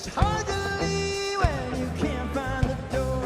It's hard to leave when you can't find the door.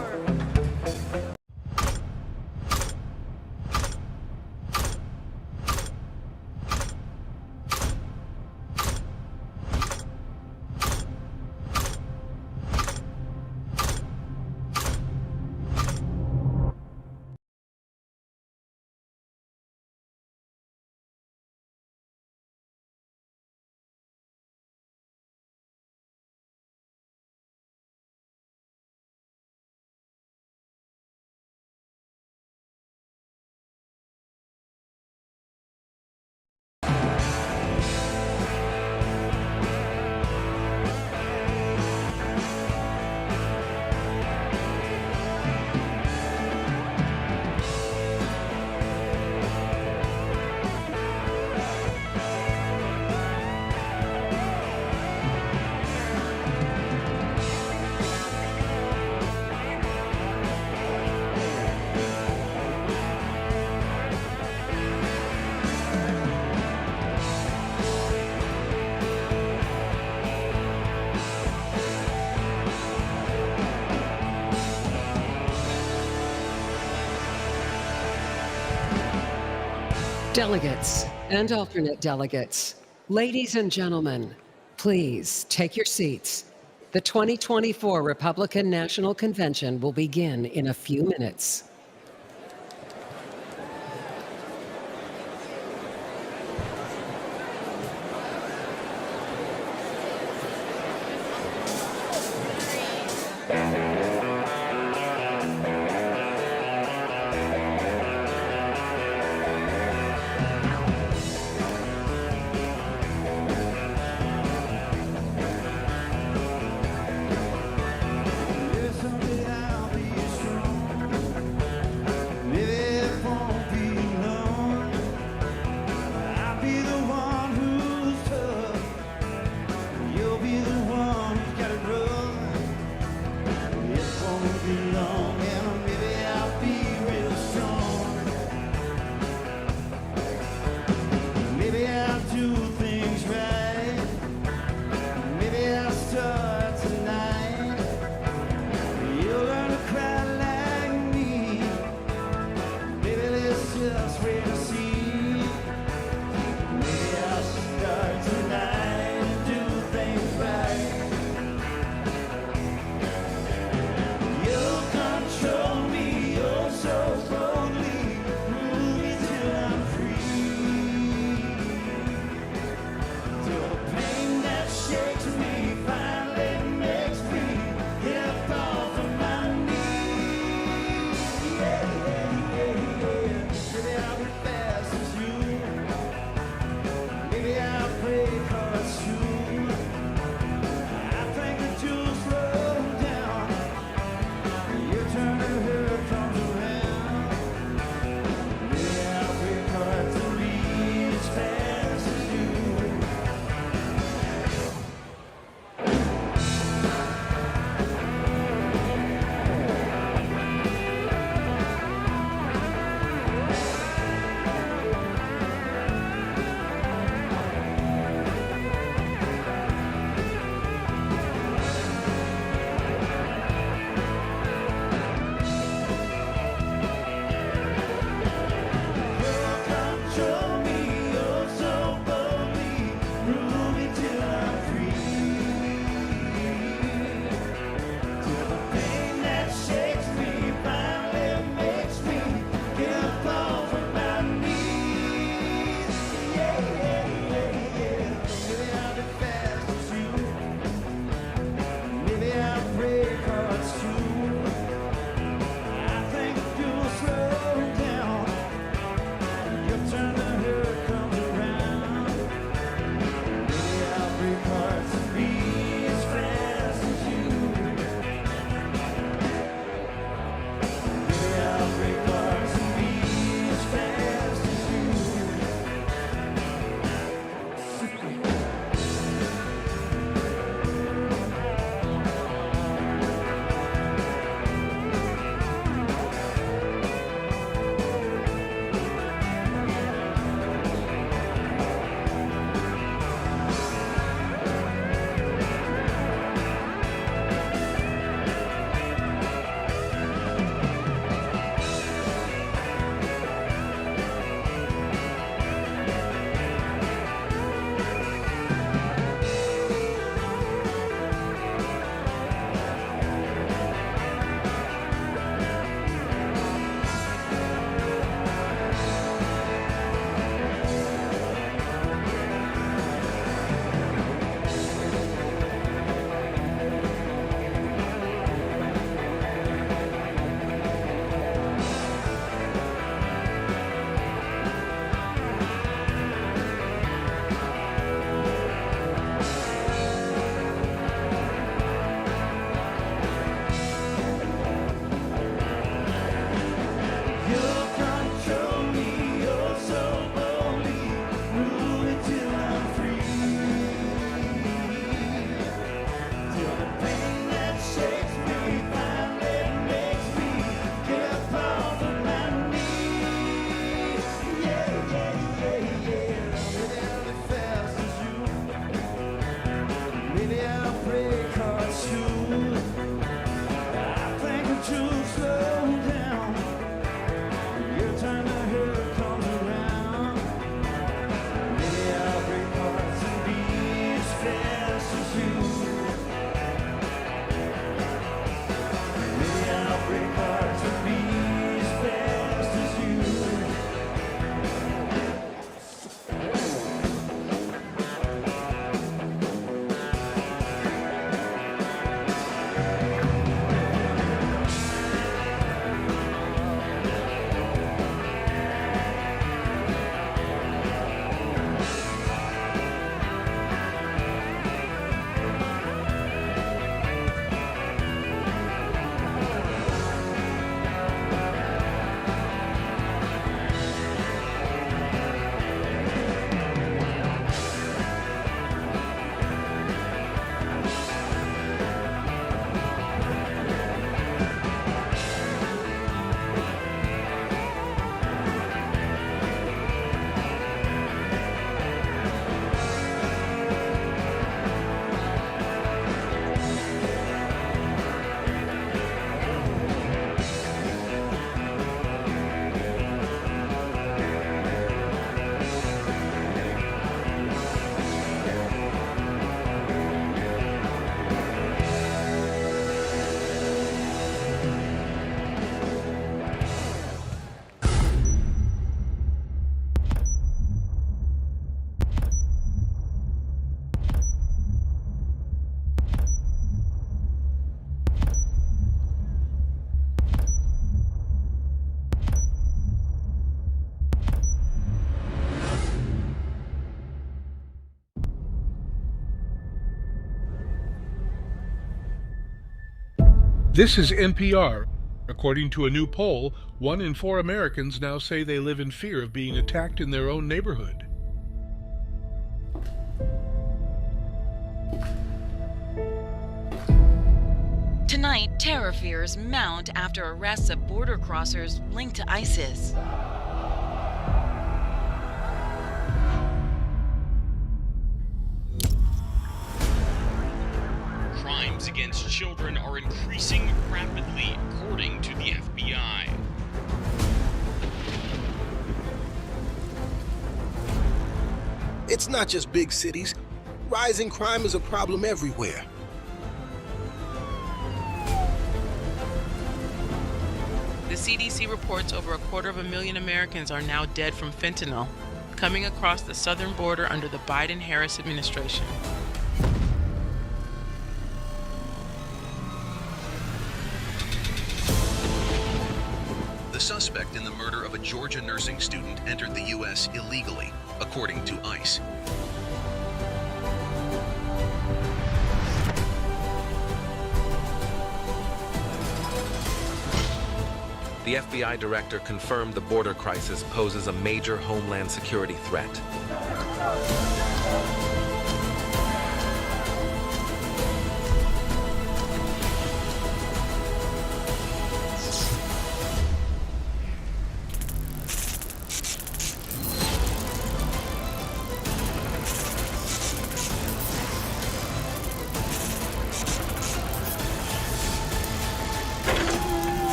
Delegates and alternate delegates, ladies and gentlemen, please take your seats. The 2024 Republican National Convention will begin in a few minutes. Someday I'll be strong. This is NPR. According to a new poll, 1 in 4 Americans now say they live in fear of being attacked in their own neighborhood. Tonight, terror fears mount after arrests of border crossers linked to ISIS. Crimes against children are increasing rapidly, according to the FBI. It's not just big cities. Rising crime is a problem everywhere. The CDC reports over 250,000 Americans are now dead from fentanyl, coming across the southern border under the Biden-Harris administration. The suspect in the murder of a Georgia nursing student entered the U.S. illegally, according to ICE. The FBI director confirmed the border crisis poses a major homeland security threat.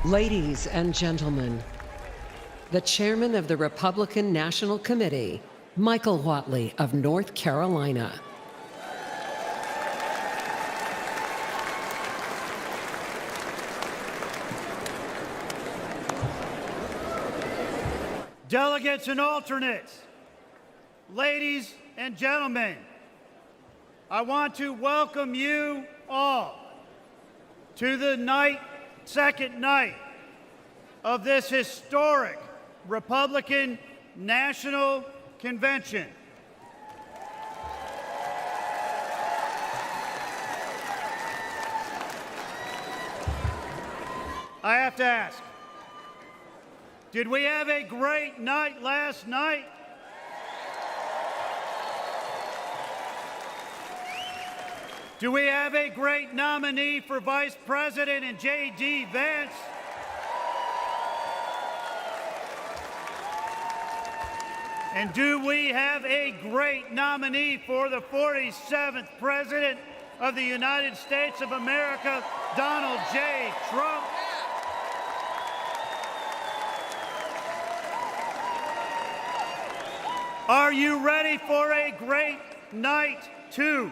Ladies and gentlemen, the chairman of the Republican National Committee, Michael Whatley of North Carolina. Delegates and alternates, ladies and gentlemen, I want to welcome you all to the second night of this historic Republican National Convention. I have to ask, did we have a great night last night? Do we have a great nominee for Vice President in J.D. Vance? And do we have a great nominee for the 47th President of the United States of America, Donald J. Trump? Are you ready for a great night, too?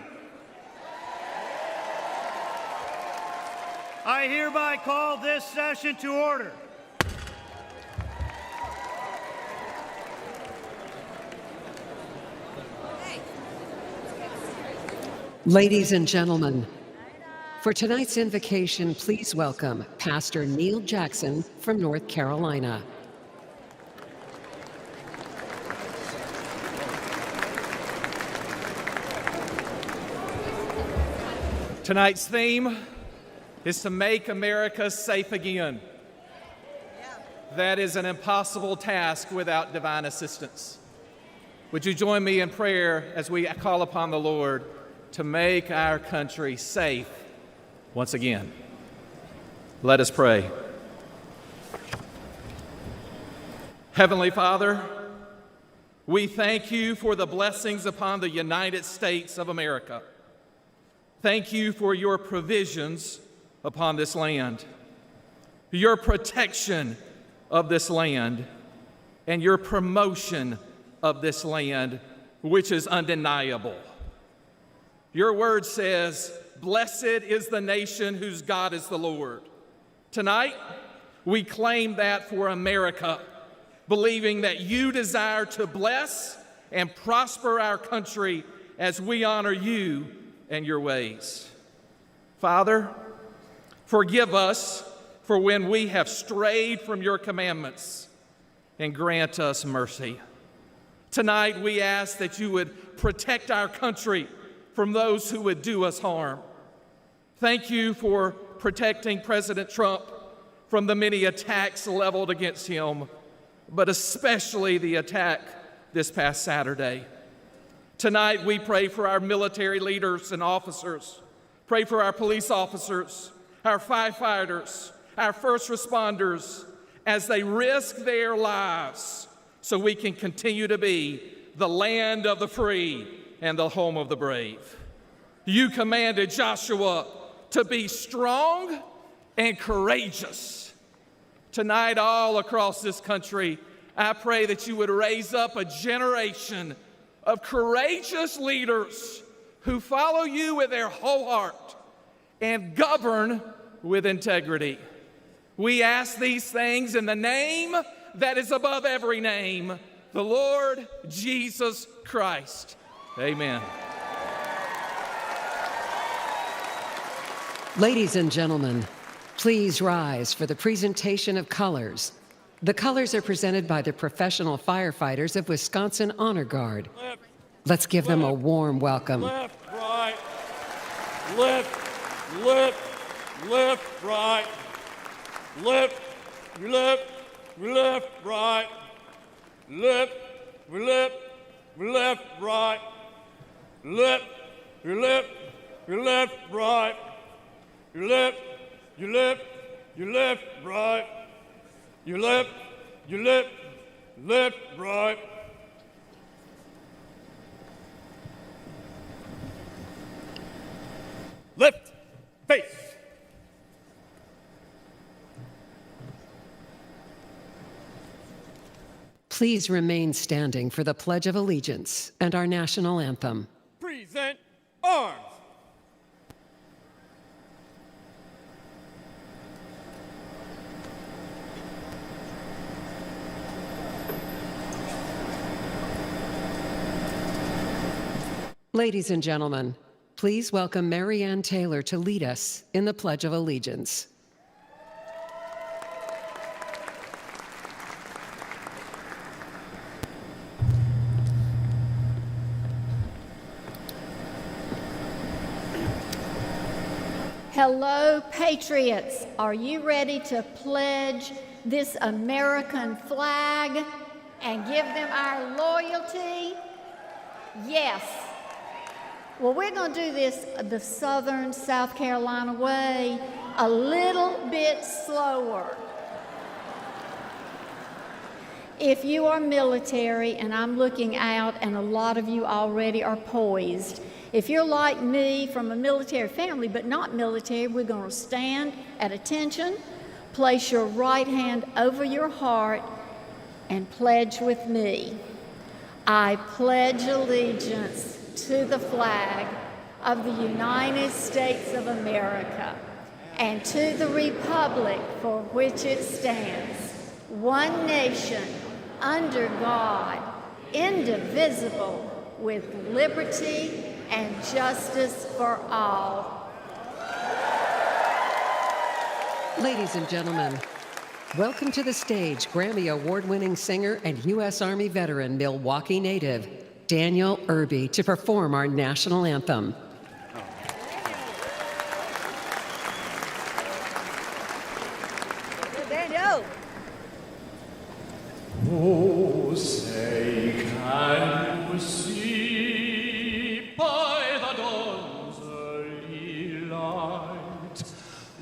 I hereby call this session to order. Ladies and gentlemen, for tonight's invocation, please welcome Pastor Neil Jackson from North Carolina. Tonight's theme is to make America safe again. That is an impossible task without divine assistance. Would you join me in prayer as we call upon the Lord to make our country safe once again? Let us pray. Heavenly Father, we thank you for the blessings upon the United States of America. Thank you for your provisions upon this land, your protection of this land, and your promotion of this land, which is undeniable. Your word says, "Blessed is the nation whose God is the Lord." Tonight, we claim that for America, believing that you desire to bless and prosper our country as we honor you and your ways. Father, forgive us for when we have strayed from your commandments. and grant us mercy. Tonight, we ask that you would protect our country from those who would do us harm. Thank you for protecting President Trump from the many attacks leveled against him, but especially the attack this past Saturday. Tonight, we pray for our military leaders and officers. Pray for our police officers, our firefighters, our first responders, as they risk their lives so we can continue to be the land of the free and the home of the brave. You commanded Joshua to be strong and courageous. Tonight, all across this country, I pray that you would raise up a generation of courageous leaders who follow you with their whole heart and govern with integrity. We ask these things in the name that is above every name, the Lord Jesus Christ. Amen. Ladies and gentlemen, please rise for the presentation of colors. The colors are presented by the professional firefighters of Wisconsin Honor Guard. Let's give them a warm welcome. Left, right, left, left, left, right, left, left, left, right, left, left, left, right, left, left, left, right, left, you left, you left, right, you left, left, right. Left, face. Please remain standing for the Pledge of Allegiance and our national anthem. Present arms. Ladies and gentlemen, please welcome Mary Ann Taylor to lead us in the Pledge of Allegiance. Hello, patriots. Are you ready to pledge this American flag and give them our loyalty? Yes. Well, we're going to do this the Southern South Carolina way, a little bit slower. If you are military, and I'm looking out, and a lot of you already are poised, if you're like me from a military family but not military, we're going to stand at attention, place your right hand over your heart, and pledge with me. I pledge allegiance to the flag of the United States of America and to the republic for which it stands, one nation, under God, indivisible, with liberty and justice for all. Ladies and gentlemen, welcome to the stage Grammy Award-winning singer and U.S. Army veteran, Milwaukee native, Daniel Irby, to perform our national anthem. Daniel! Oh, say, can you see by the dawn's early light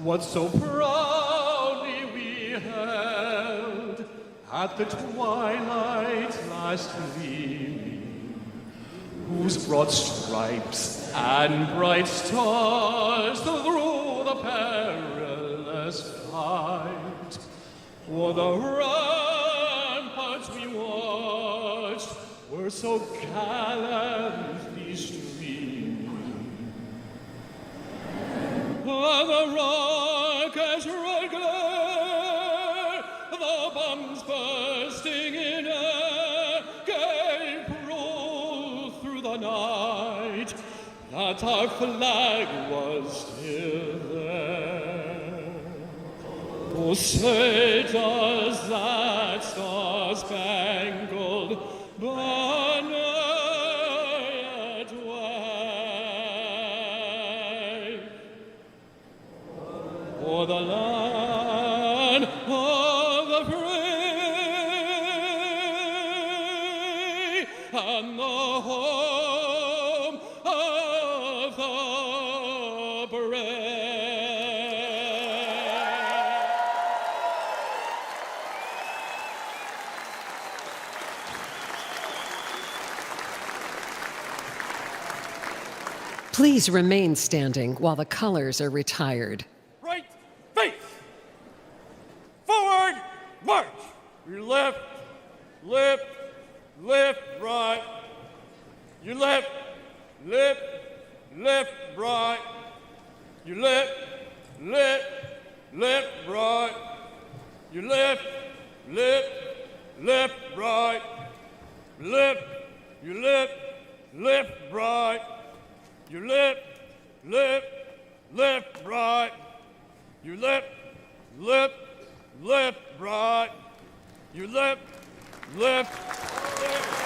what so proudly we held at the twilight last gleaming, whose broad stripes and bright stars through the perilous fight o'er the ramparts we watched were so gallantly streaming. On the rocket's red glare, the bombs bursting in air gave proof through the night that our flag was still there. Oh, say does that star-spangled banner yet wave. For the land of the free and the home of the brave. Please remain standing while the colors are retired. Right face. Forward march. Your left, lift, lift, right. Your left, lift, lift, right. Your left, lift, lift, right. Your left, lift, lift, right. Lift, your left, lift, right. Your left, left, left, right. Your left, left, left, right. Your left, left, left.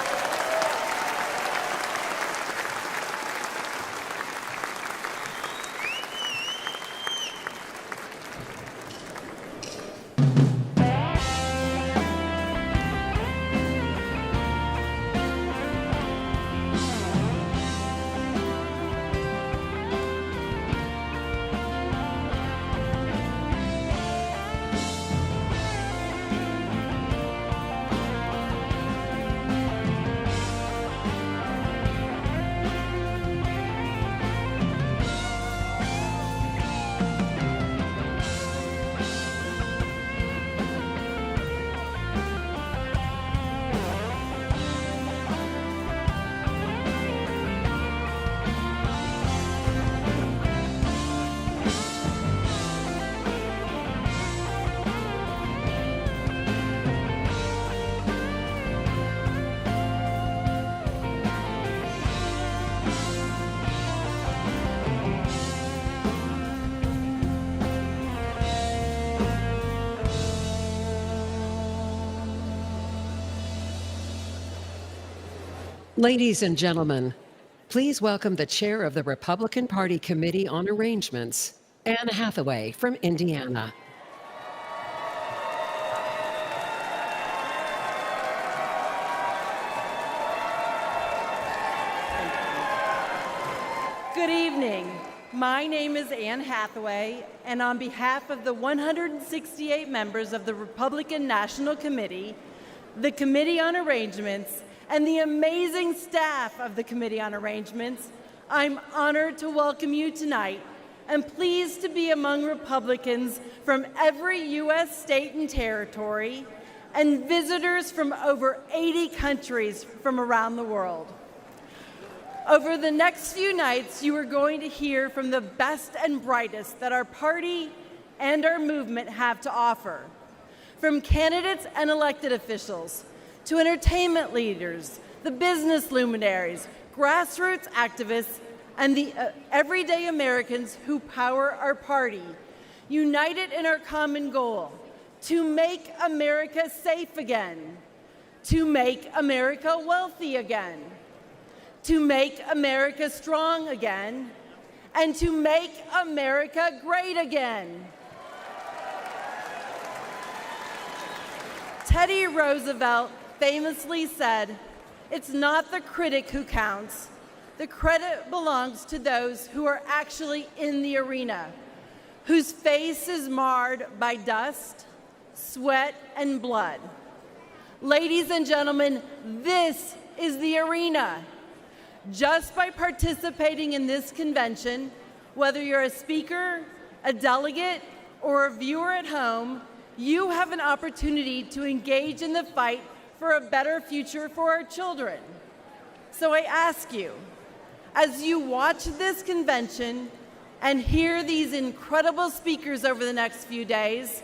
Ladies and gentlemen, please welcome the chair of the Republican Party Committee on Arrangements, Anne Hathaway from Indiana. Good evening. My name is Anne Hathaway, and on behalf of the 168 members of the Republican National Committee, the Committee on Arrangements, and the amazing staff of the Committee on Arrangements, I'm honored to welcome you tonight and pleased to be among Republicans from every U.S. state and territory and visitors from over 80 countries from around the world. Over the next few nights, you are going to hear from the best and brightest that our party and our movement have to offer, from candidates and elected officials, to entertainment leaders, the business luminaries, grassroots activists, and the everyday Americans who power our party, united in our common goal, to make America safe again, to make America wealthy again, to make America strong again, and to make America great again. Teddy Roosevelt famously said, "It's not the critic who counts. The credit belongs to those who are actually in the arena, whose face is marred by dust, sweat, and blood." Ladies and gentlemen, this is the arena. Just by participating in this convention, whether you're a speaker, a delegate, or a viewer at home, you have an opportunity to engage in the fight for a better future for our children. So I ask you, as you watch this convention and hear these incredible speakers over the next few days,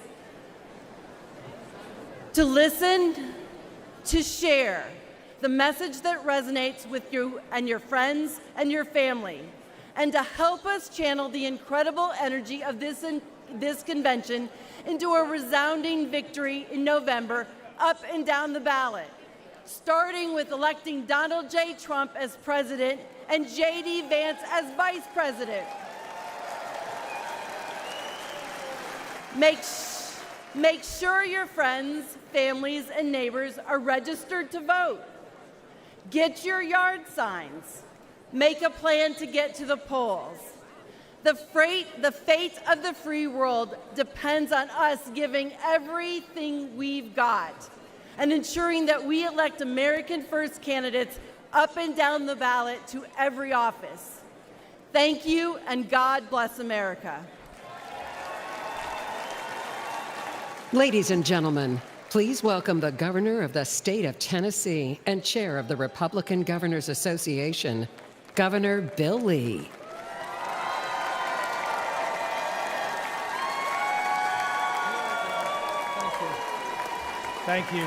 to listen, to share the message that resonates with you and your friends and your family, and to help us channel the incredible energy of this convention into a resounding victory in November up and down the ballot, starting with electing Donald J. Trump as president and J.D. Vance as vice president. Make sure your friends, families, and neighbors are registered to vote. Get your yard signs. Make a plan to get to the polls. The fate of the free world depends on us giving everything we've got and ensuring that we elect American First candidates up and down the ballot to every office. Thank you, and God bless America. Ladies and gentlemen, please welcome the Governor of the State of Tennessee and Chair of the Republican Governors Association, Governor Bill Lee. Thank you.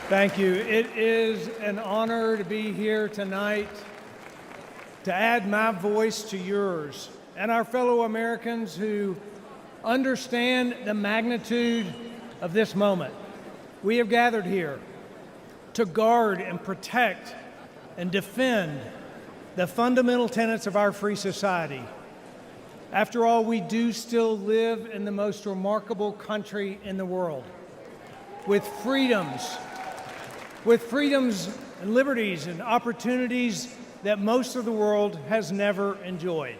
Thank you. It is an honor to be here tonight to add my voice to yours and our fellow Americans who understand the magnitude of this moment. We have gathered here to guard and protect and defend the fundamental tenets of our free society. After all, we do still live in the most remarkable country in the world, with freedoms and liberties and opportunities that most of the world has never enjoyed.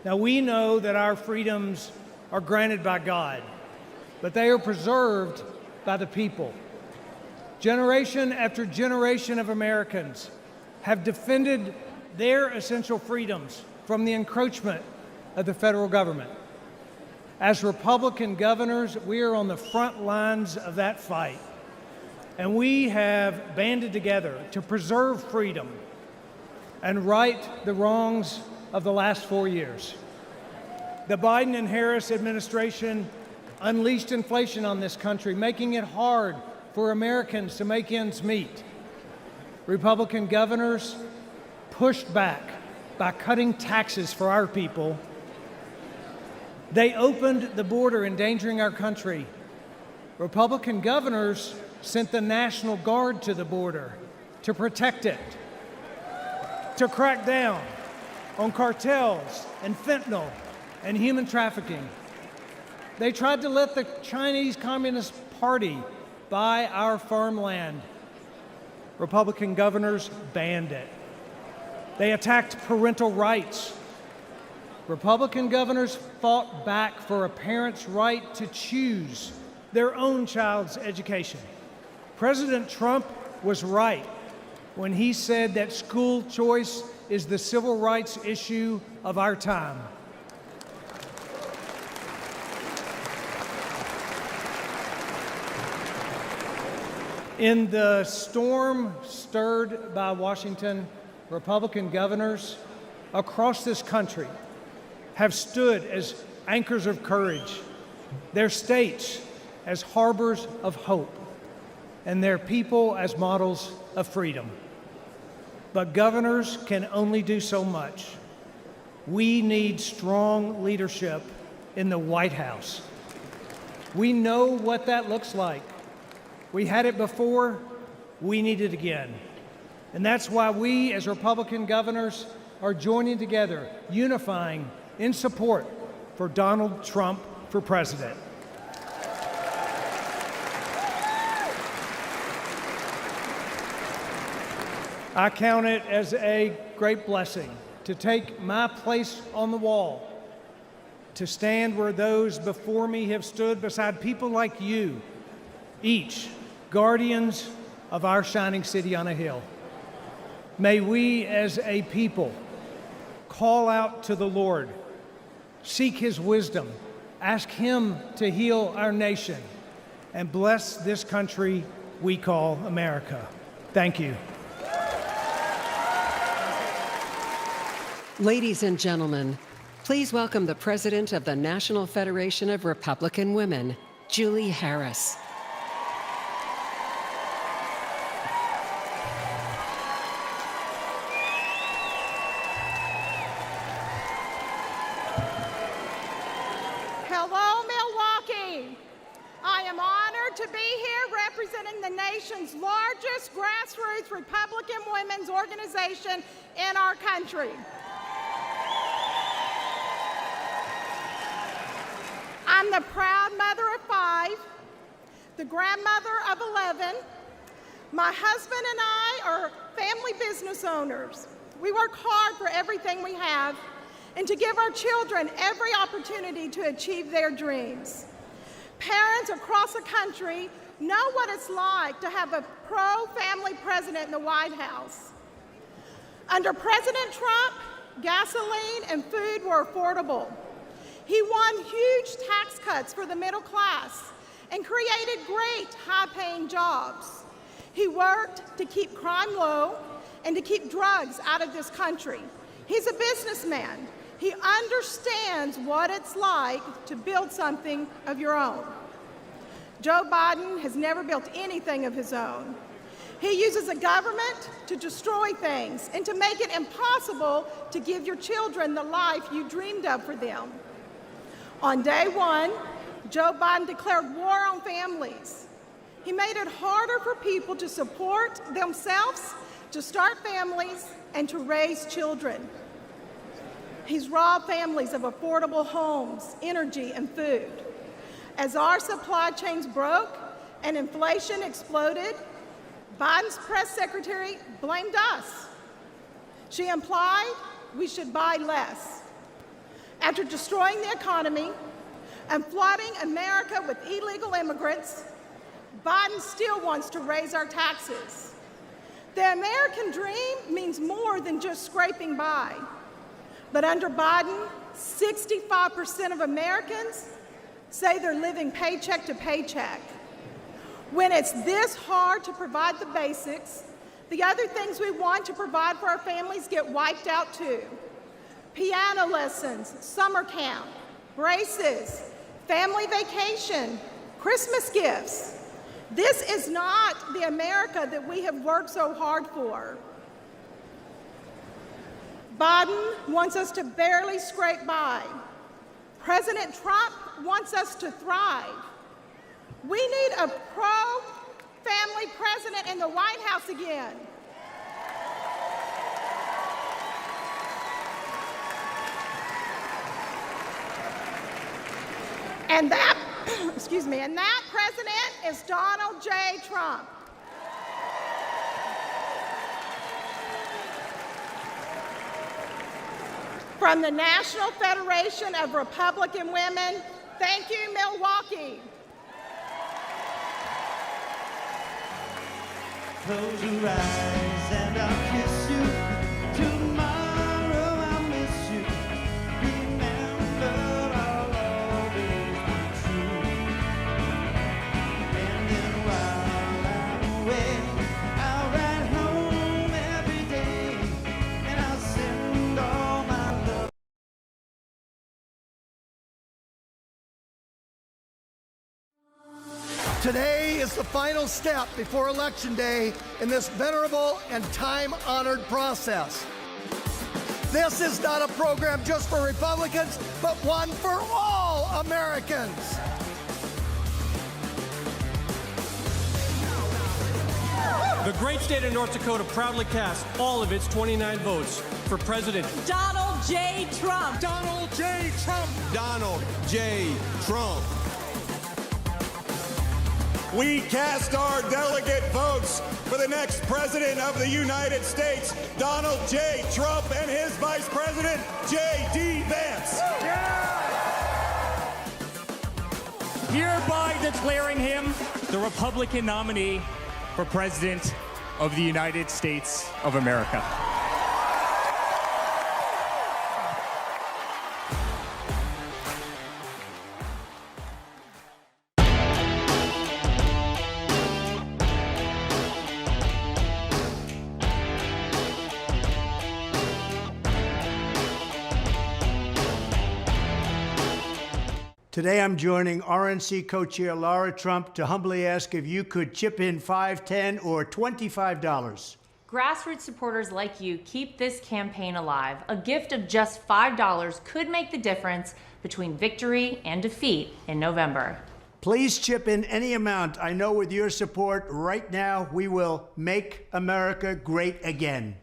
Now, we know that our freedoms are granted by God, but they are preserved by the people. Generation after generation of Americans have defended their essential freedoms from the encroachment of the federal government. As Republican governors, we are on the front lines of that fight, and we have banded together to preserve freedom and right the wrongs of the last 4 years. The Biden and Harris administration unleashed inflation on this country, making it hard for Americans to make ends meet. Republican governors pushed back by cutting taxes for our people. They opened the border, endangering our country. Republican governors sent the National Guard to the border to protect it, to crack down on cartels and fentanyl and human trafficking. They tried to let the Chinese Communist Party buy our farmland. Republican governors banned it. They attacked parental rights. Republican governors fought back for a parent's right to choose their own child's education. President Trump was right when he said that school choice is the civil rights issue of our time. In the storm stirred by Washington, Republican governors across this country have stood as anchors of courage, their states as harbors of hope, and their people as models of freedom. But governors can only do so much. We need strong leadership in the White House. We know what that looks like. We had it before, we need it again. And that's why we, as Republican governors, are joining together, unifying in support for Donald Trump for president. I count it as a great blessing to take my place on the wall, to stand where those before me have stood beside people like you, each guardians of our shining city on a hill. May we as a people call out to the Lord, seek his wisdom, ask him to heal our nation, and bless this country we call America. Thank you. Ladies and gentlemen, please welcome the President of the National Federation of Republican Women, Julie Harris. Hello, Milwaukee. I am honored to be here representing the nation's largest grassroots Republican women's organization in our country. I'm the proud mother of 5, the grandmother of 11. My husband and I are family business owners. We work hard for everything we have and to give our children every opportunity to achieve their dreams. Parents across the country know what it's like to have a pro-family president in the White House. Under President Trump, gasoline and food were affordable. He won huge tax cuts for the middle class and created great high-paying jobs. He worked to keep crime low and to keep drugs out of this country. He's a businessman. He understands what it's like to build something of your own. Joe Biden has never built anything of his own. He uses a government to destroy things and to make it impossible to give your children the life you dreamed of for them. On day one, Joe Biden declared war on families. He made it harder for people to support themselves, to start families, and to raise children. He's robbed families of affordable homes, energy, and food. As our supply chains broke and inflation exploded, Biden's press secretary blamed us. She implied we should buy less. After destroying the economy and flooding America with illegal immigrants, Biden still wants to raise our taxes. The American dream means more than just scraping by. But under Biden, 65% of Americans say they're living paycheck to paycheck. When it's this hard to provide the basics, the other things we want to provide for our families get wiped out too. Piano lessons, summer camp, braces, family vacation, Christmas gifts. This is not the America that we have worked so hard for. Biden wants us to barely scrape by. President Trump wants us to thrive. We need a pro-family president in the White House again. And that, excuse me, and that president is Donald J. Trump. From the National Federation of Republican Women, thank you, Milwaukee. Close your eyes and I'll kiss you. Tomorrow I'll miss you. Remember I'll always be true. And then while I'm away, I'll ride home every day and I'll send all my love. Today is the final step before Election Day in this venerable and time-honored process. This is not a program just for Republicans, but one for all Americans. The great state of North Dakota proudly cast all of its 29 votes for President Donald J. Trump. Donald J. Trump. Donald J. Trump. We cast our delegate votes for the next President of the United States, Donald J. Trump, and his Vice President, J.D. Vance. Hereby declaring him the Republican nominee for President of the United States of America. Today, I'm joining RNC co-chair Lara Trump to humbly ask if you could chip in $5, $10, or $25. Grassroots supporters like you keep this campaign alive. A gift of just $5 could make the difference between victory and defeat in November. Please chip in any amount. I know with your support right now, we will make America great again.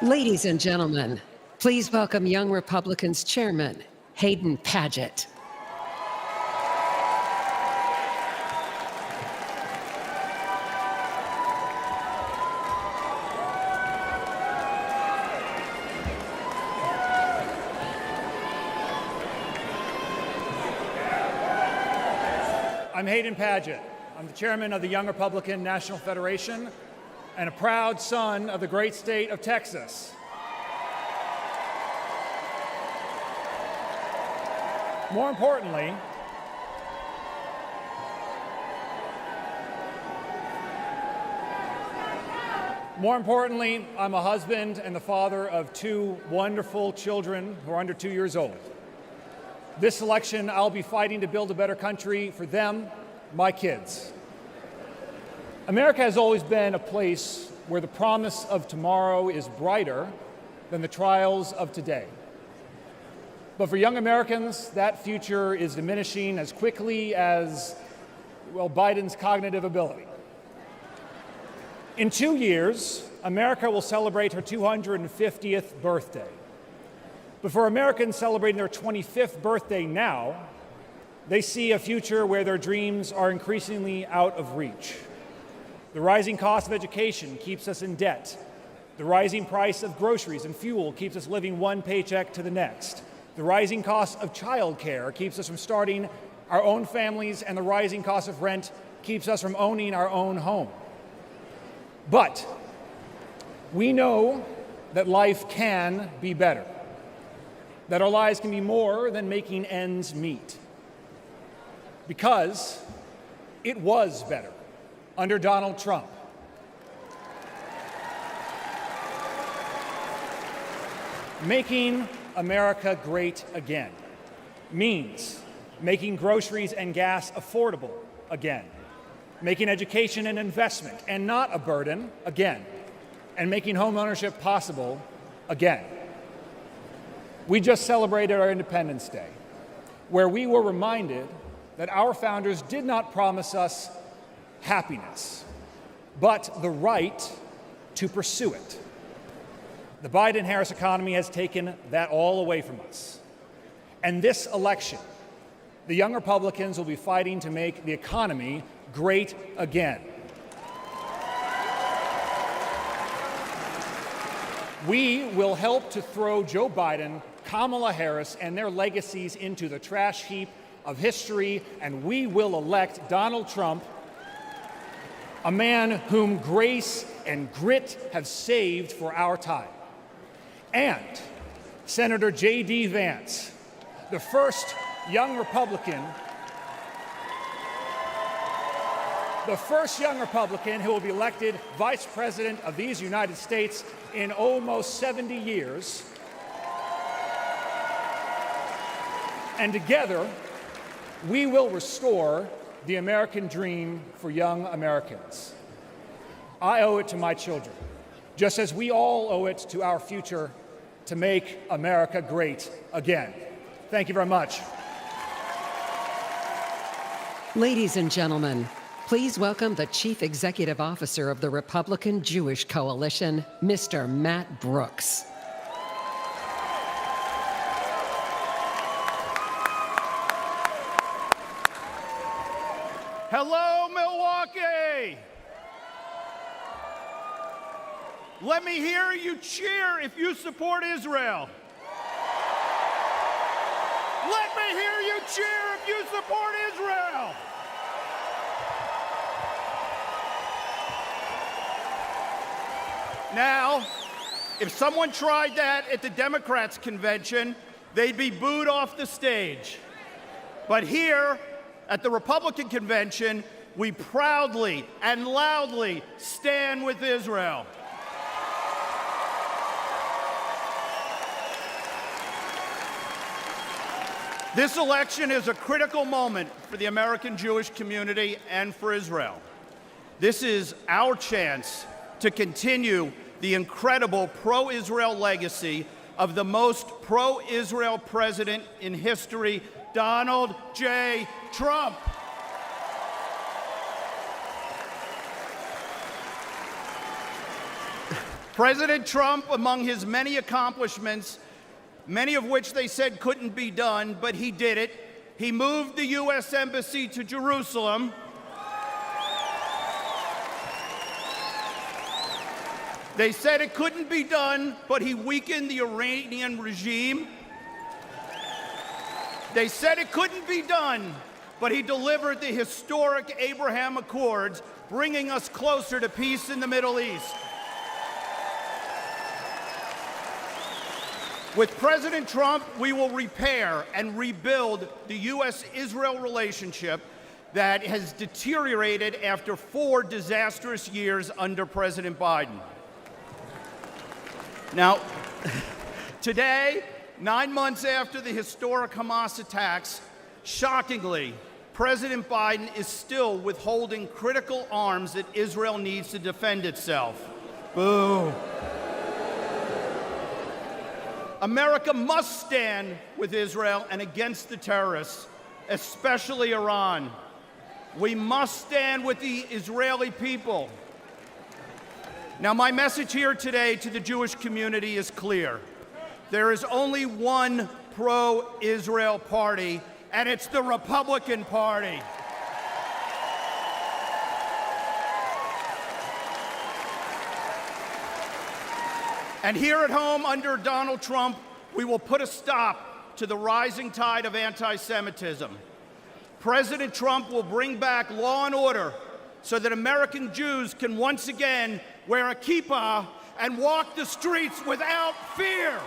Ladies and gentlemen, please welcome Young Republicans Chairman Hayden Paget. I'm Hayden Paget. I'm the chairman of the Young Republican National Federation and a proud son of the great state of Texas. More importantly, I'm a husband and the father of two wonderful children who are under 2 years old. This election, I'll be fighting to build a better country for them, my kids. America has always been a place where the promise of tomorrow is brighter than the trials of today. But for young Americans, that future is diminishing as quickly as, well, Biden's cognitive ability. In 2 years, America will celebrate her 250th birthday. But for Americans celebrating their 25th birthday now, they see a future where their dreams are increasingly out of reach. The rising cost of education keeps us in debt. The rising price of groceries and fuel keeps us living one paycheck to the next. The rising cost of childcare keeps us from starting our own families, and the rising cost of rent keeps us from owning our own home. But we know that life can be better, that our lives can be more than making ends meet. Because it was better under Donald Trump. Making America great again means making groceries and gas affordable again, making education an investment and not a burden again, and making home ownership possible again. We just celebrated our Independence Day, where we were reminded that our founders did not promise us happiness, but the right to pursue it. The Biden-Harris economy has taken that all away from us. And this election, the young Republicans will be fighting to make the economy great again. We will help to throw Joe Biden, Kamala Harris, and their legacies into the trash heap of history, and we will elect Donald Trump, a man whom grace and grit have saved for our time. And Senator J.D. Vance, the first young Republican who will be elected Vice President of these United States in almost 70 years. And together, we will restore the American dream for young Americans. I owe it to my children, just as we all owe it to our future, to make America great again. Thank you very much. Ladies and gentlemen, please welcome the Chief Executive Officer of the Republican Jewish Coalition, Mr. Matt Brooks. Hello, Milwaukee! Let me hear you cheer if you support Israel. Let me hear you cheer if you support Israel. Now, if someone tried that at the Democrats' convention, they'd be booed off the stage. But here, at the Republican convention, we proudly and loudly stand with Israel. This election is a critical moment for the American Jewish community and for Israel. This is our chance to continue the incredible pro-Israel legacy of the most pro-Israel president in history, Donald J. Trump. President Trump, among his many accomplishments, many of which they said couldn't be done, but he did it. He moved the U.S. Embassy to Jerusalem. They said it couldn't be done, but he weakened the Iranian regime. They said it couldn't be done, but he delivered the historic Abraham Accords, bringing us closer to peace in the Middle East. With President Trump, we will repair and rebuild the U.S.-Israel relationship that has deteriorated after 4 disastrous years under President Biden. Now, today, 9 months after the historic Hamas attacks, shockingly, President Biden is still withholding critical arms that Israel needs to defend itself. Boo. America must stand with Israel and against the terrorists, especially Iran. We must stand with the Israeli people. Now, my message here today to the Jewish community is clear. There is only one pro-Israel party, and it's the Republican Party. And here at home, under Donald Trump, we will put a stop to the rising tide of anti-Semitism. President Trump will bring back law and order so that American Jews can once again wear a kippah and walk the streets without fear.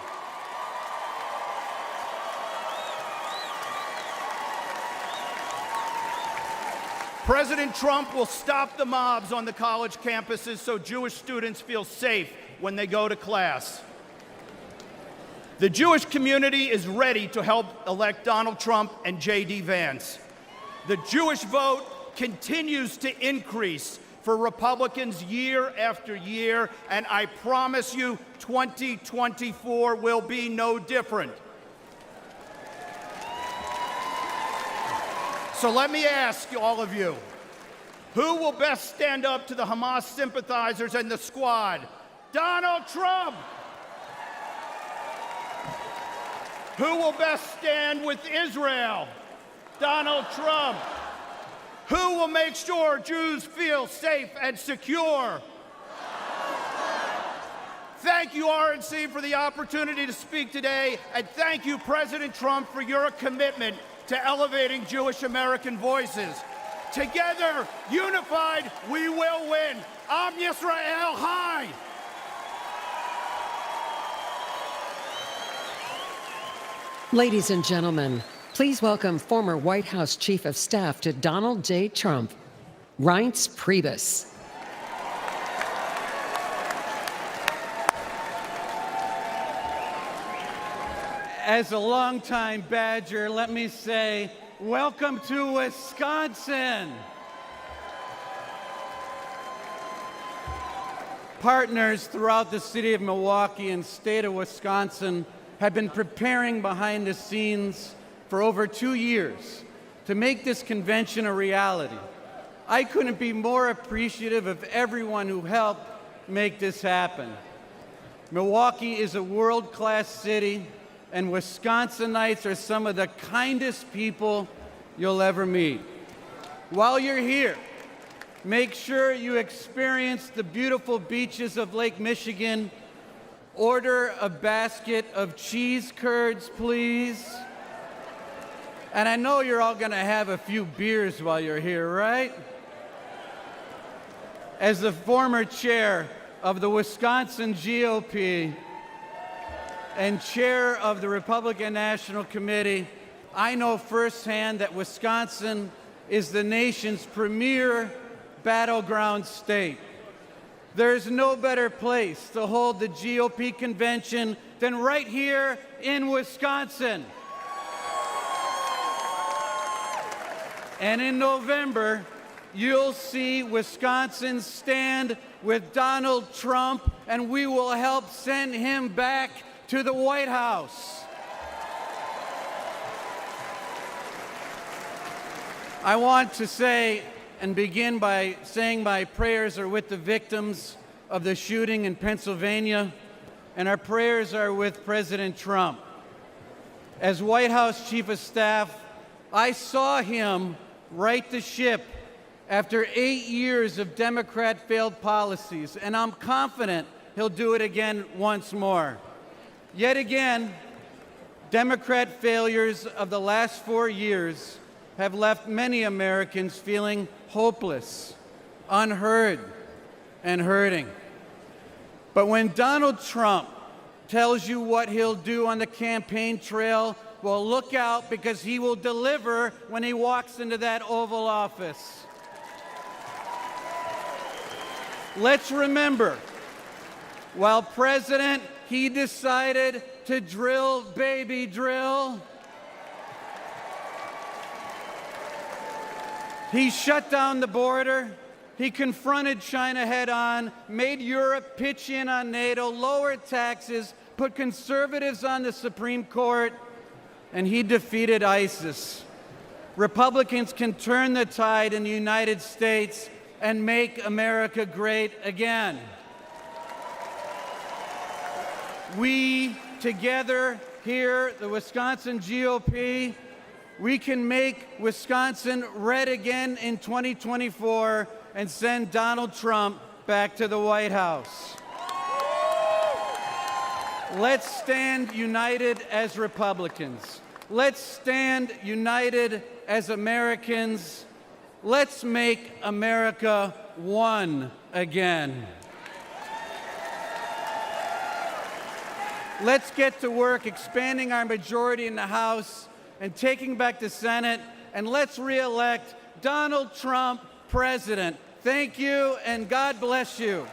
President Trump will stop the mobs on the college campuses so Jewish students feel safe when they go to class. The Jewish community is ready to help elect Donald Trump and J.D. Vance. The Jewish vote continues to increase for Republicans year after year, and I promise you 2024 will be no different. So let me ask all of you, who will best stand up to the Hamas sympathizers and the squad? Donald Trump! Who will best stand with Israel? Donald Trump. Who will make sure Jews feel safe and secure? Thank you, RNC, for the opportunity to speak today, and thank you, President Trump, for your commitment to elevating Jewish American voices. Together, unified, we will win. Am Yisrael Chai! Ladies and gentlemen, please welcome former White House Chief of Staff to Donald J. Trump, Reince Priebus. As a longtime Badger, let me say, welcome to Wisconsin. Partners throughout the city of Milwaukee and state of Wisconsin have been preparing behind the scenes for over 2 years to make this convention a reality. I couldn't be more appreciative of everyone who helped make this happen. Milwaukee is a world-class city, and Wisconsinites are some of the kindest people you'll ever meet. While you're here, make sure you experience the beautiful beaches of Lake Michigan. Order a basket of cheese curds, please. And I know you're all going to have a few beers while you're here, right? As the former chair of the Wisconsin GOP and chair of the Republican National Committee, I know firsthand that Wisconsin is the nation's premier battleground state. There's no better place to hold the GOP convention than right here in Wisconsin. And in November, you'll see Wisconsin stand with Donald Trump, and we will help send him back to the White House. I want to say and begin by saying my prayers are with the victims of the shooting in Pennsylvania, and our prayers are with President Trump. As White House Chief of Staff, I saw him right the ship after 8 years of Democrat failed policies, and I'm confident he'll do it again once more. Yet again, Democrat failures of the last 4 years have left many Americans feeling hopeless, unheard, and hurting. But when Donald Trump tells you what he'll do on the campaign trail, well, look out, because he will deliver when he walks into that Oval Office. Let's remember, while president, he decided to drill, baby, drill. He shut down the border. He confronted China head on, made Europe pitch in on NATO, lowered taxes, put conservatives on the Supreme Court, and he defeated ISIS. Republicans can turn the tide in the United States and make America great again. We, together here, the Wisconsin GOP, we can make Wisconsin red again in 2024 and send Donald Trump back to the White House. Let's stand united as Republicans. Let's stand united as Americans. Let's make America one again. Let's get to work expanding our majority in the House and taking back the Senate, and let's re-elect Donald Trump president. Thank you, and God bless you.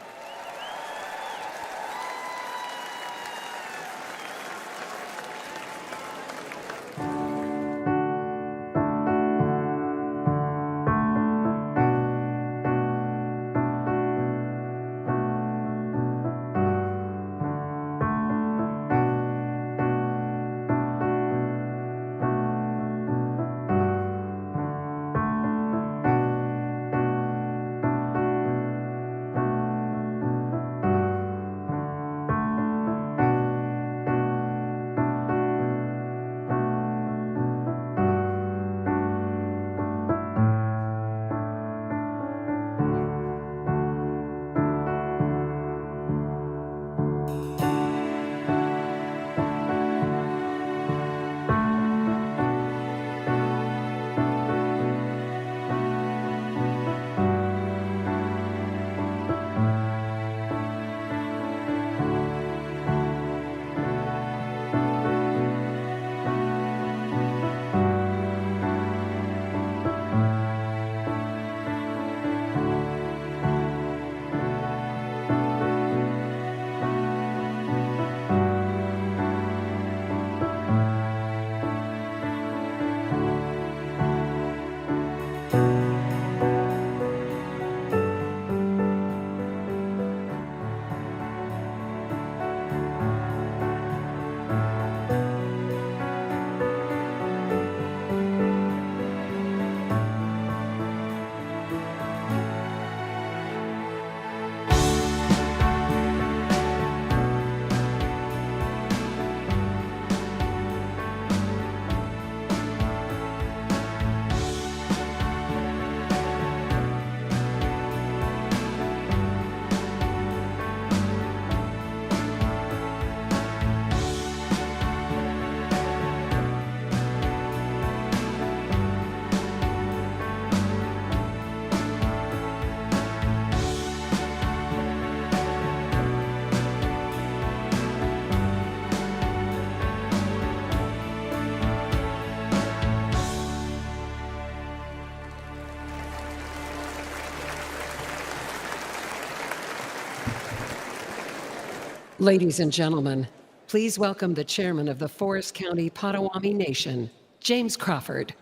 Ladies and gentlemen, please welcome the chairman of the Forest County Potawatomi Nation, James Crawford.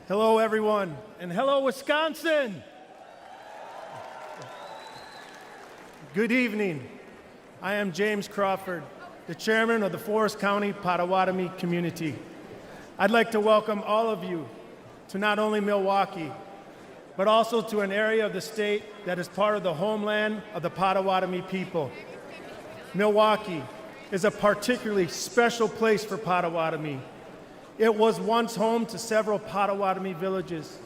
Hello, everyone, and hello, Wisconsin. Good evening. I am James Crawford, the chairman of the Forest County Potawatomi community. I'd like to welcome all of you to not only Milwaukee, but also to an area of the state that is part of the homeland of the Potawatomi people. Milwaukee is a particularly special place for Potawatomi. It was once home to several Potawatomi villages,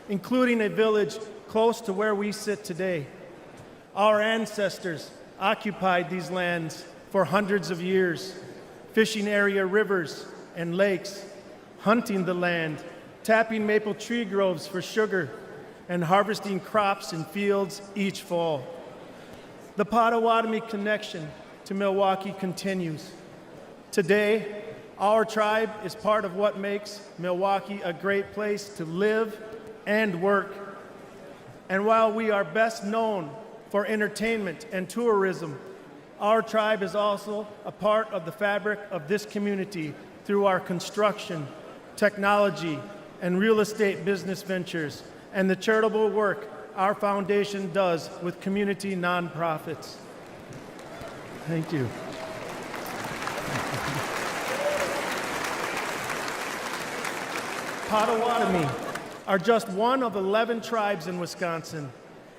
including a village close to where we sit today. Our ancestors occupied these lands for hundreds of years, fishing area rivers and lakes, hunting the land, tapping maple tree groves for sugar, and harvesting crops in fields each fall. The Potawatomi connection to Milwaukee continues. Today, our tribe is part of what makes Milwaukee a great place to live and work. And while we are best known for entertainment and tourism, Our tribe is also a part of the fabric of this community through our construction, technology, and real estate business ventures, and the charitable work our foundation does with community nonprofits. Thank you. Potawatomi are just one of 11 tribes in Wisconsin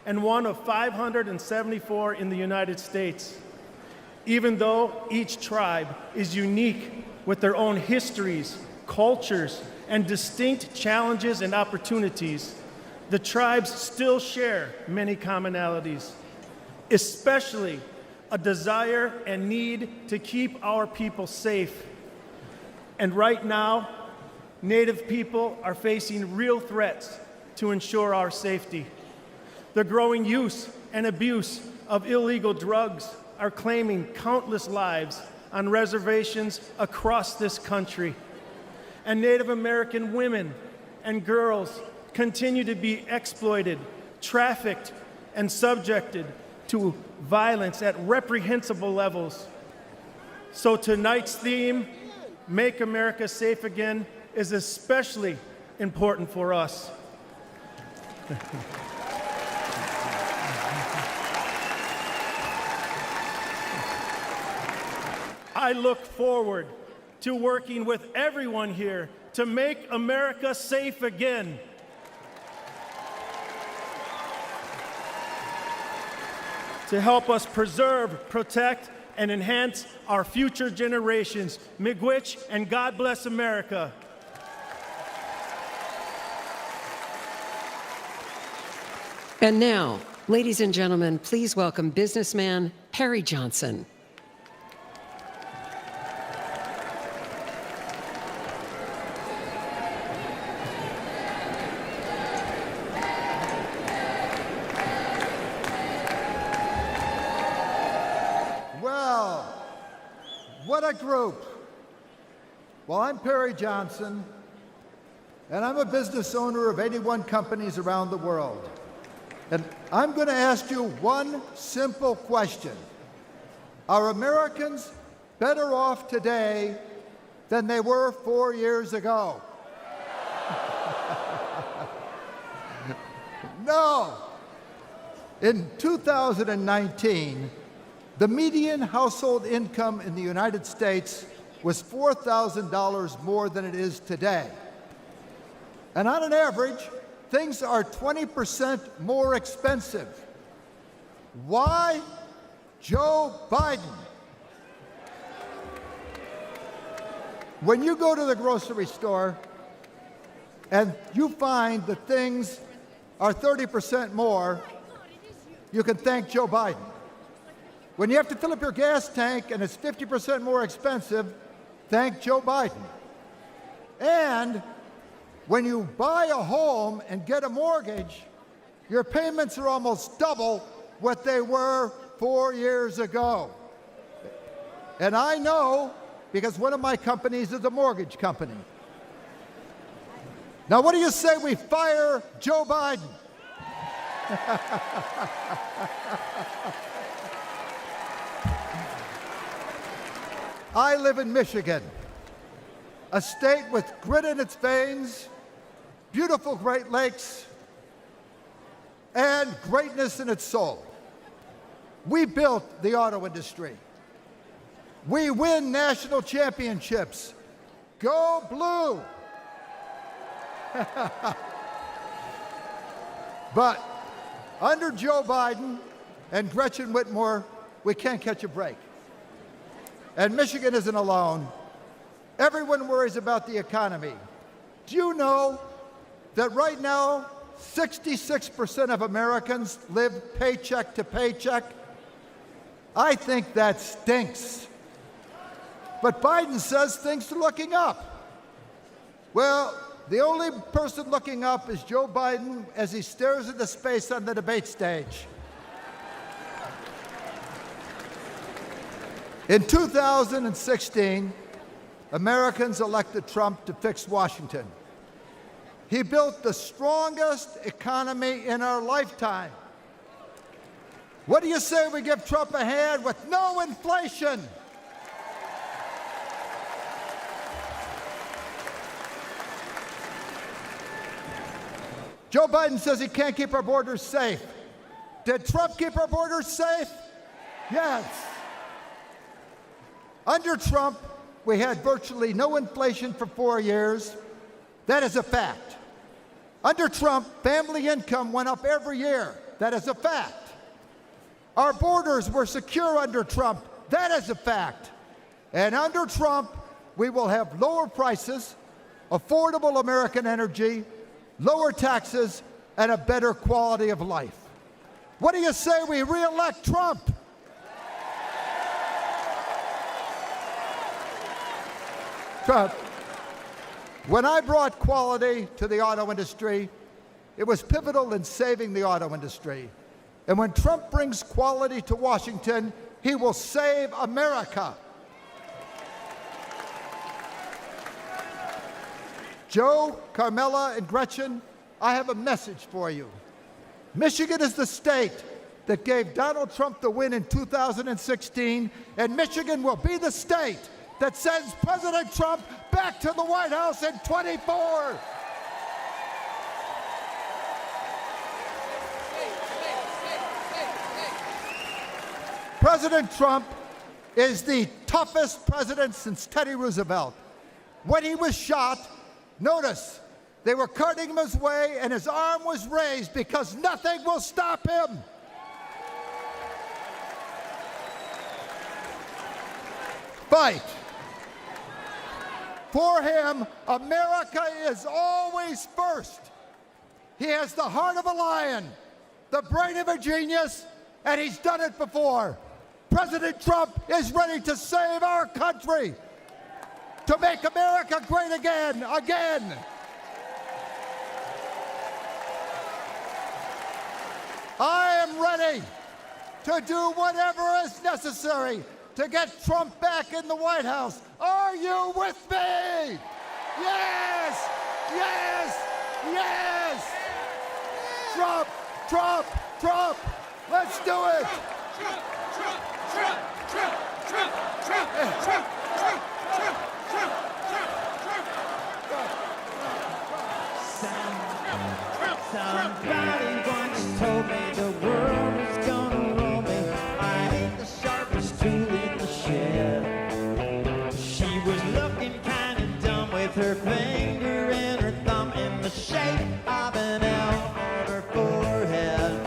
and one of 574 in the United States. Even though each tribe is unique with their own histories, cultures, and distinct challenges and opportunities, the tribes still share many commonalities, especially a desire and need to keep our people safe. And right now, Native people are facing real threats to ensure our safety. The growing use and abuse of illegal drugs are claiming countless lives on reservations across this country. And Native American women and girls continue to be exploited, trafficked, and subjected to violence at reprehensible levels. So tonight's theme, Make America Safe Again, is especially important for us. I look forward to working with everyone here to make America safe again. To help us preserve, protect, and enhance our future generations. Miigwech, and God bless America. And now, ladies and gentlemen, please welcome businessman Harry Johnson. Well, what a group. Well, I'm Perry Johnson, and I'm a business owner of 81 companies around the world. And I'm going to ask you one simple question. Are Americans better off today than they were 4 years ago? No. In 2019, the median household income in the United States was $4,000 more than it is today. And on an average, things are 20% more expensive. Why? Joe Biden. When you go to the grocery store and you find that things are 30% more, you can thank Joe Biden. When you have to fill up your gas tank and it's 50% more expensive, thank Joe Biden. And when you buy a home and get a mortgage, your payments are almost double what they were 4 years ago. And I know because one of my companies is a mortgage company. Now, what do you say we fire Joe Biden? I live in Michigan, a state with grit in its veins, beautiful Great Lakes, and greatness in its soul. We built the auto industry. We win national championships. Go Blue! But under Joe Biden and Gretchen Whitmer, we can't catch a break. And Michigan isn't alone. Everyone worries about the economy. Do you know that right now, 66% of Americans live paycheck to paycheck? I think that stinks. But Biden says things are looking up. Well, the only person looking up is Joe Biden as he stares into space on the debate stage. In 2016, Americans elected Trump to fix Washington. He built the strongest economy in our lifetime. What do you say we give Trump a hand with no inflation? Joe Biden says he can't keep our borders safe. Did Trump keep our borders safe? Yes. Under Trump, we had virtually no inflation for 4 years. That is a fact. Under Trump, family income went up every year. That is a fact. Our borders were secure under Trump. That is a fact. And under Trump, we will have lower prices, affordable American energy, lower taxes, and a better quality of life. What do you say we re-elect Trump? Trump. When I brought quality to the auto industry, it was pivotal in saving the auto industry. And when Trump brings quality to Washington, he will save America. Joe, Carmela, and Gretchen, I have a message for you. Michigan is the state that gave Donald Trump the win in 2016, and Michigan will be the state that sends President Trump back to the White House in 24. President Trump is the toughest president since Teddy Roosevelt. When he was shot, notice, they were carting him his way and his arm was raised because nothing will stop him. Fight. For him, America is always first. He has the heart of a lion, the brain of a genius, and he's done it before. President Trump is ready to save our country, to make America great again. I am ready to do whatever is necessary to get Trump back in the White House. Are you with me? Yes! Yes! Yes! Trump! Trump! Trump! Let's do it! Trump! Trump! Trump! Trump! Trump! Trump! Trump! Trump! Trump! Trump! Somebody once told me the world is gonna roll me. I ain't the sharpest tool in the shed. She was looking kind of dumb with her finger and her thumb in the shape of an L on her forehead.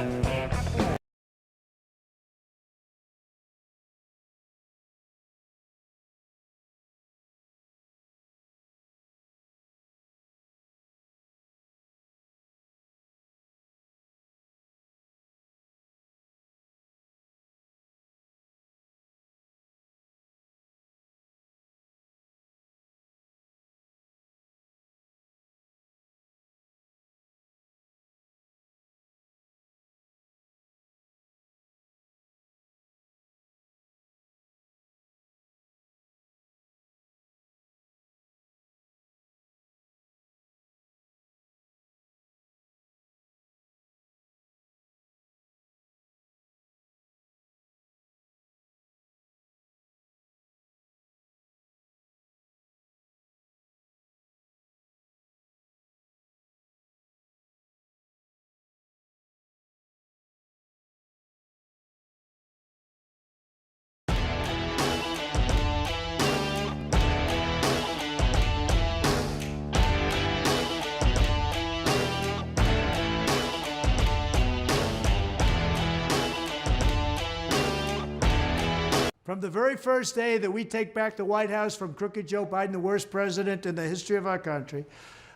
From the very first day that we take back the White House from crooked Joe Biden, the worst president in the history of our country,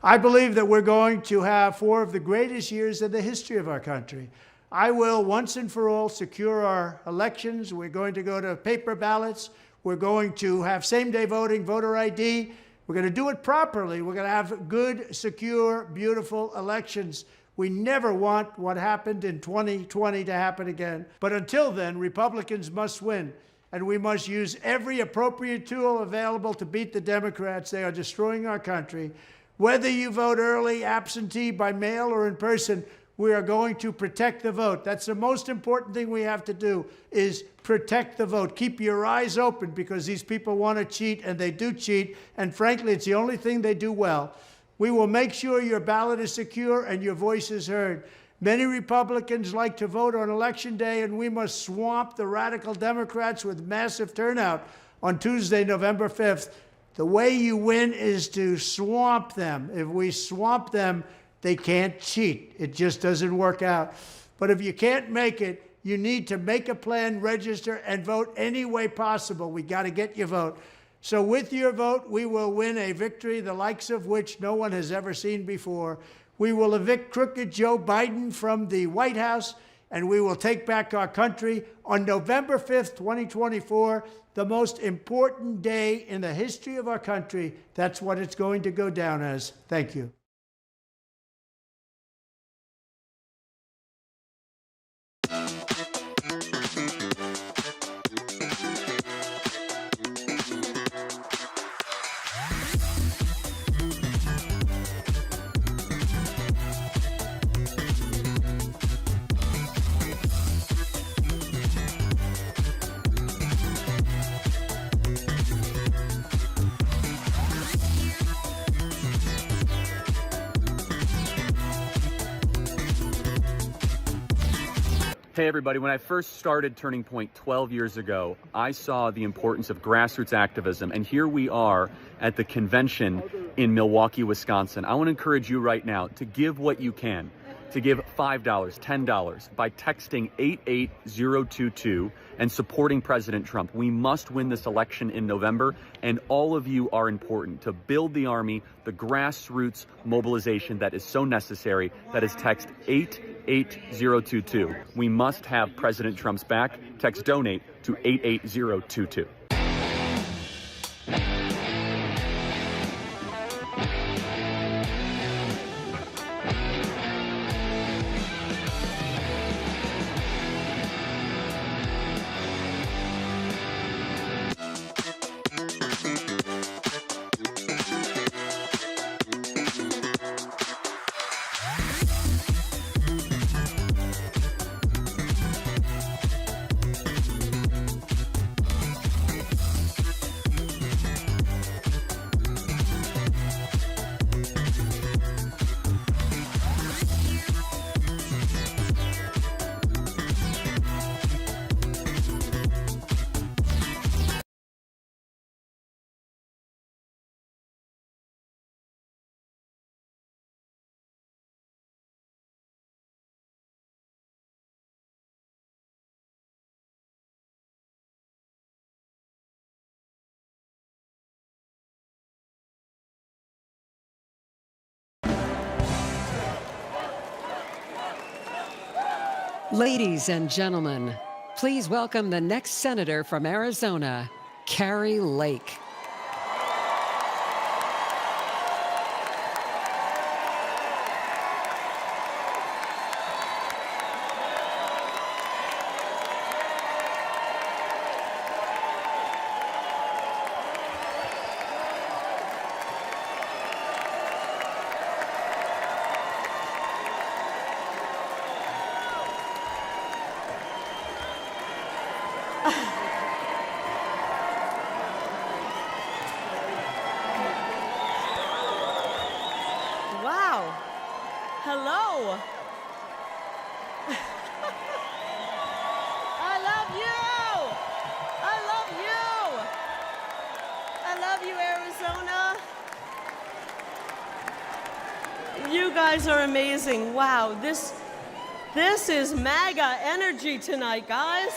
I believe that we're going to have 4 of the greatest years in the history of our country. I will once and for all secure our elections. We're going to go to paper ballots. We're going to have same-day voting, voter ID. We're going to do it properly. We're going to have good, secure, beautiful elections. We never want what happened in 2020 to happen again. But until then, Republicans must win. And we must use every appropriate tool available to beat the Democrats. They are destroying our country. Whether you vote early, absentee, by mail, or in person, We are going to protect the vote. That's the most important thing we have to do, is protect the vote. Keep your eyes open, because these people want to cheat, and they do cheat. And frankly, it's the only thing they do well. We will make sure your ballot is secure and your voice is heard. Many Republicans like to vote on Election Day, and we must swamp the radical Democrats with massive turnout on Tuesday, November 5th. The way you win is to swamp them. If we swamp them, they can't cheat. It just doesn't work out. But if you can't make it, you need to make a plan, register, and vote any way possible. We got to get your vote. So with your vote, we will win a victory the likes of which no one has ever seen before. We will evict crooked Joe Biden from the White House, and we will take back our country on November 5th, 2024, the most important day in the history of our country. That's what it's going to go down as. Thank you. Hey everybody, when I first started Turning Point 12 years ago, I saw the importance of grassroots activism, and here we are at the convention in Milwaukee, Wisconsin. I want to encourage you right now to give what you can, to give $5, $10 by texting 88022 and supporting President Trump. We must win this election in November, and all of you are important to build the army, the grassroots mobilization that is so necessary. That is text 88022. We must have President Trump's back. Text donate to 88022. Ladies and gentlemen, please welcome the next senator from Arizona, Kari Lake. Wow. Hello. I love you. I love you. I love you, Arizona. You guys are amazing. Wow. This is MAGA energy tonight, guys.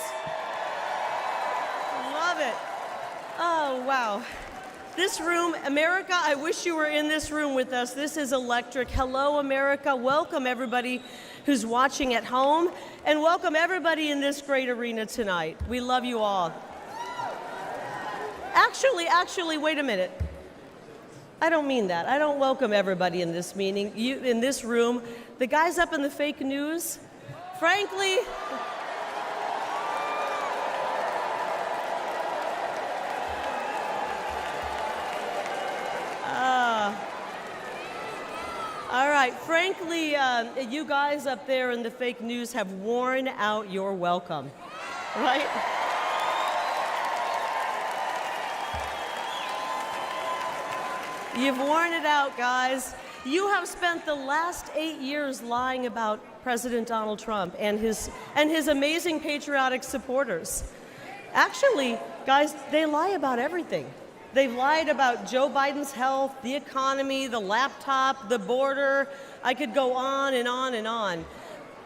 Love it. Oh, wow. This room, America, I wish you were in this room with us. This is electric. Hello, America. Welcome, everybody who's watching at home, and welcome everybody in this great arena tonight. We love you all. Actually, wait a minute. I don't mean that. I don't welcome everybody in this meeting, in this room. The guys up in the fake news, frankly, all right, right. Frankly, you guys up there in the fake news have worn out your welcome, right? You've worn it out, guys. You have spent the last 8 years lying about President Donald Trump and his amazing patriotic supporters. Actually, guys, they lie about everything. They've lied about Joe Biden's health, the economy, the laptop, the border. I could go on and on and on.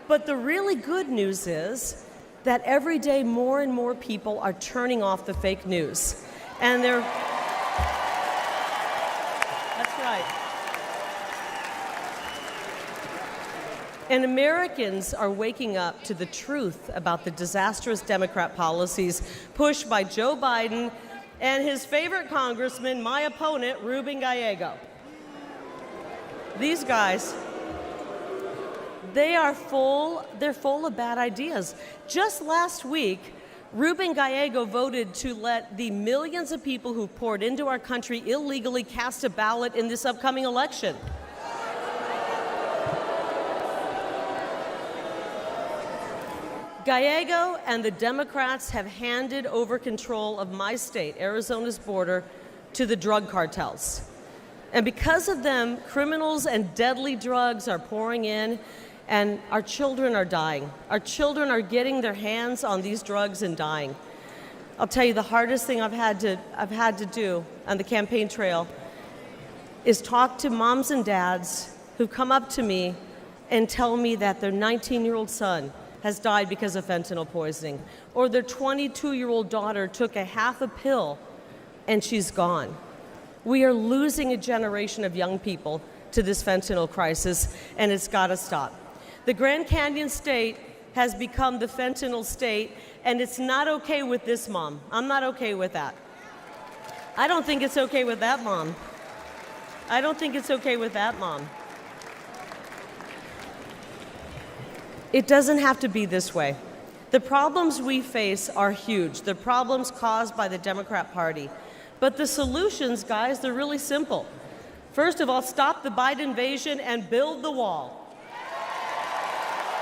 But the really good news is that every day more and more people are turning off the fake news. And they're... That's right. And Americans are waking up to the truth about the disastrous Democrat policies pushed by Joe Biden and his favorite congressman, my opponent, Ruben Gallego. These guys, they're full of bad ideas. Just last week, Ruben Gallego voted to let the millions of people who poured into our country illegally cast a ballot in this upcoming election. Gallego and the Democrats have handed over control of my state, Arizona's border, to the drug cartels. And because of them, criminals and deadly drugs are pouring in, and our children are dying. Our children are getting their hands on these drugs and dying. I'll tell you, the hardest thing I've had to do on the campaign trail is talk to moms and dads who come up to me and tell me that their 19-year-old son has died because of fentanyl poisoning, or their 22-year-old daughter took a half a pill and she's gone. We are losing a generation of young people to this fentanyl crisis, and it's got to stop. The Grand Canyon State has become the fentanyl state, and it's not okay with this mom. I'm not okay with that. I don't think it's okay with that mom. I don't think it's okay with that mom. It doesn't have to be this way. The problems we face are huge. The problems caused by the Democrat Party. But the solutions, guys, they're really simple. First of all, stop the Biden invasion and build the wall.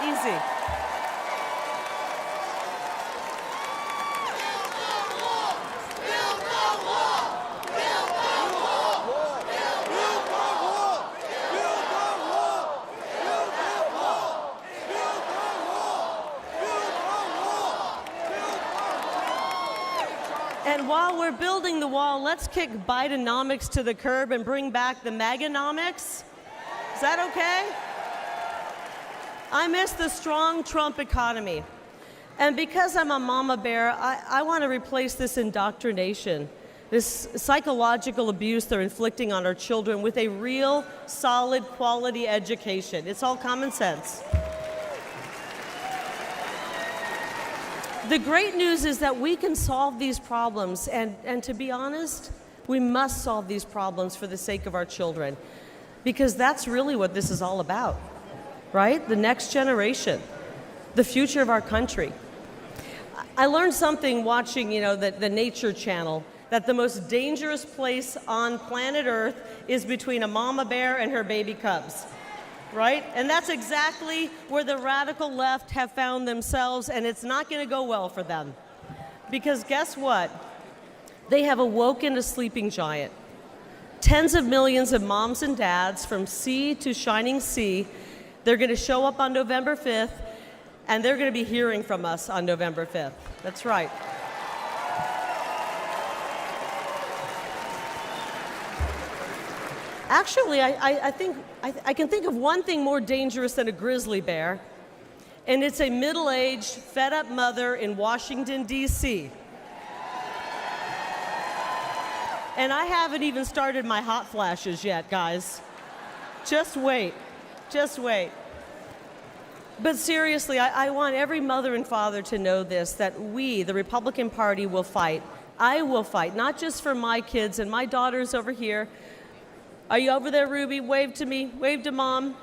Easy. And while we're building the wall, let's kick Bidenomics to the curb and bring back the MAGAnomics. Is that okay? I miss the strong Trump economy. And because I'm a mama bear, I want to replace this indoctrination, this psychological abuse they're inflicting on our children with a real, solid, quality education. It's all common sense. The great news is that we can solve these problems, and to be honest, we must solve these problems for the sake of our children, because that's really what this is all about, right? The next generation, the future of our country. I learned something watching, the Nature Channel, that the most dangerous place on planet Earth is between a mama bear and her baby cubs. Right? And that's exactly where the radical left have found themselves, and it's not going to go well for them. Because guess what? They have awoken a sleeping giant. Tens of millions of moms and dads from sea to shining sea, they're going to show up on November 5th, and they're going to be hearing from us on November 5th. That's right. Actually, I think I can think of one thing more dangerous than a grizzly bear, and it's a middle-aged, fed-up mother in Washington, D.C. And I haven't even started my hot flashes yet, guys. Just wait. Just wait. But seriously, I want every mother and father to know this, that we, the Republican Party, will fight. I will fight, not just for my kids and my daughters over here. Are you over there, Ruby? Wave to me. Wave to Mom.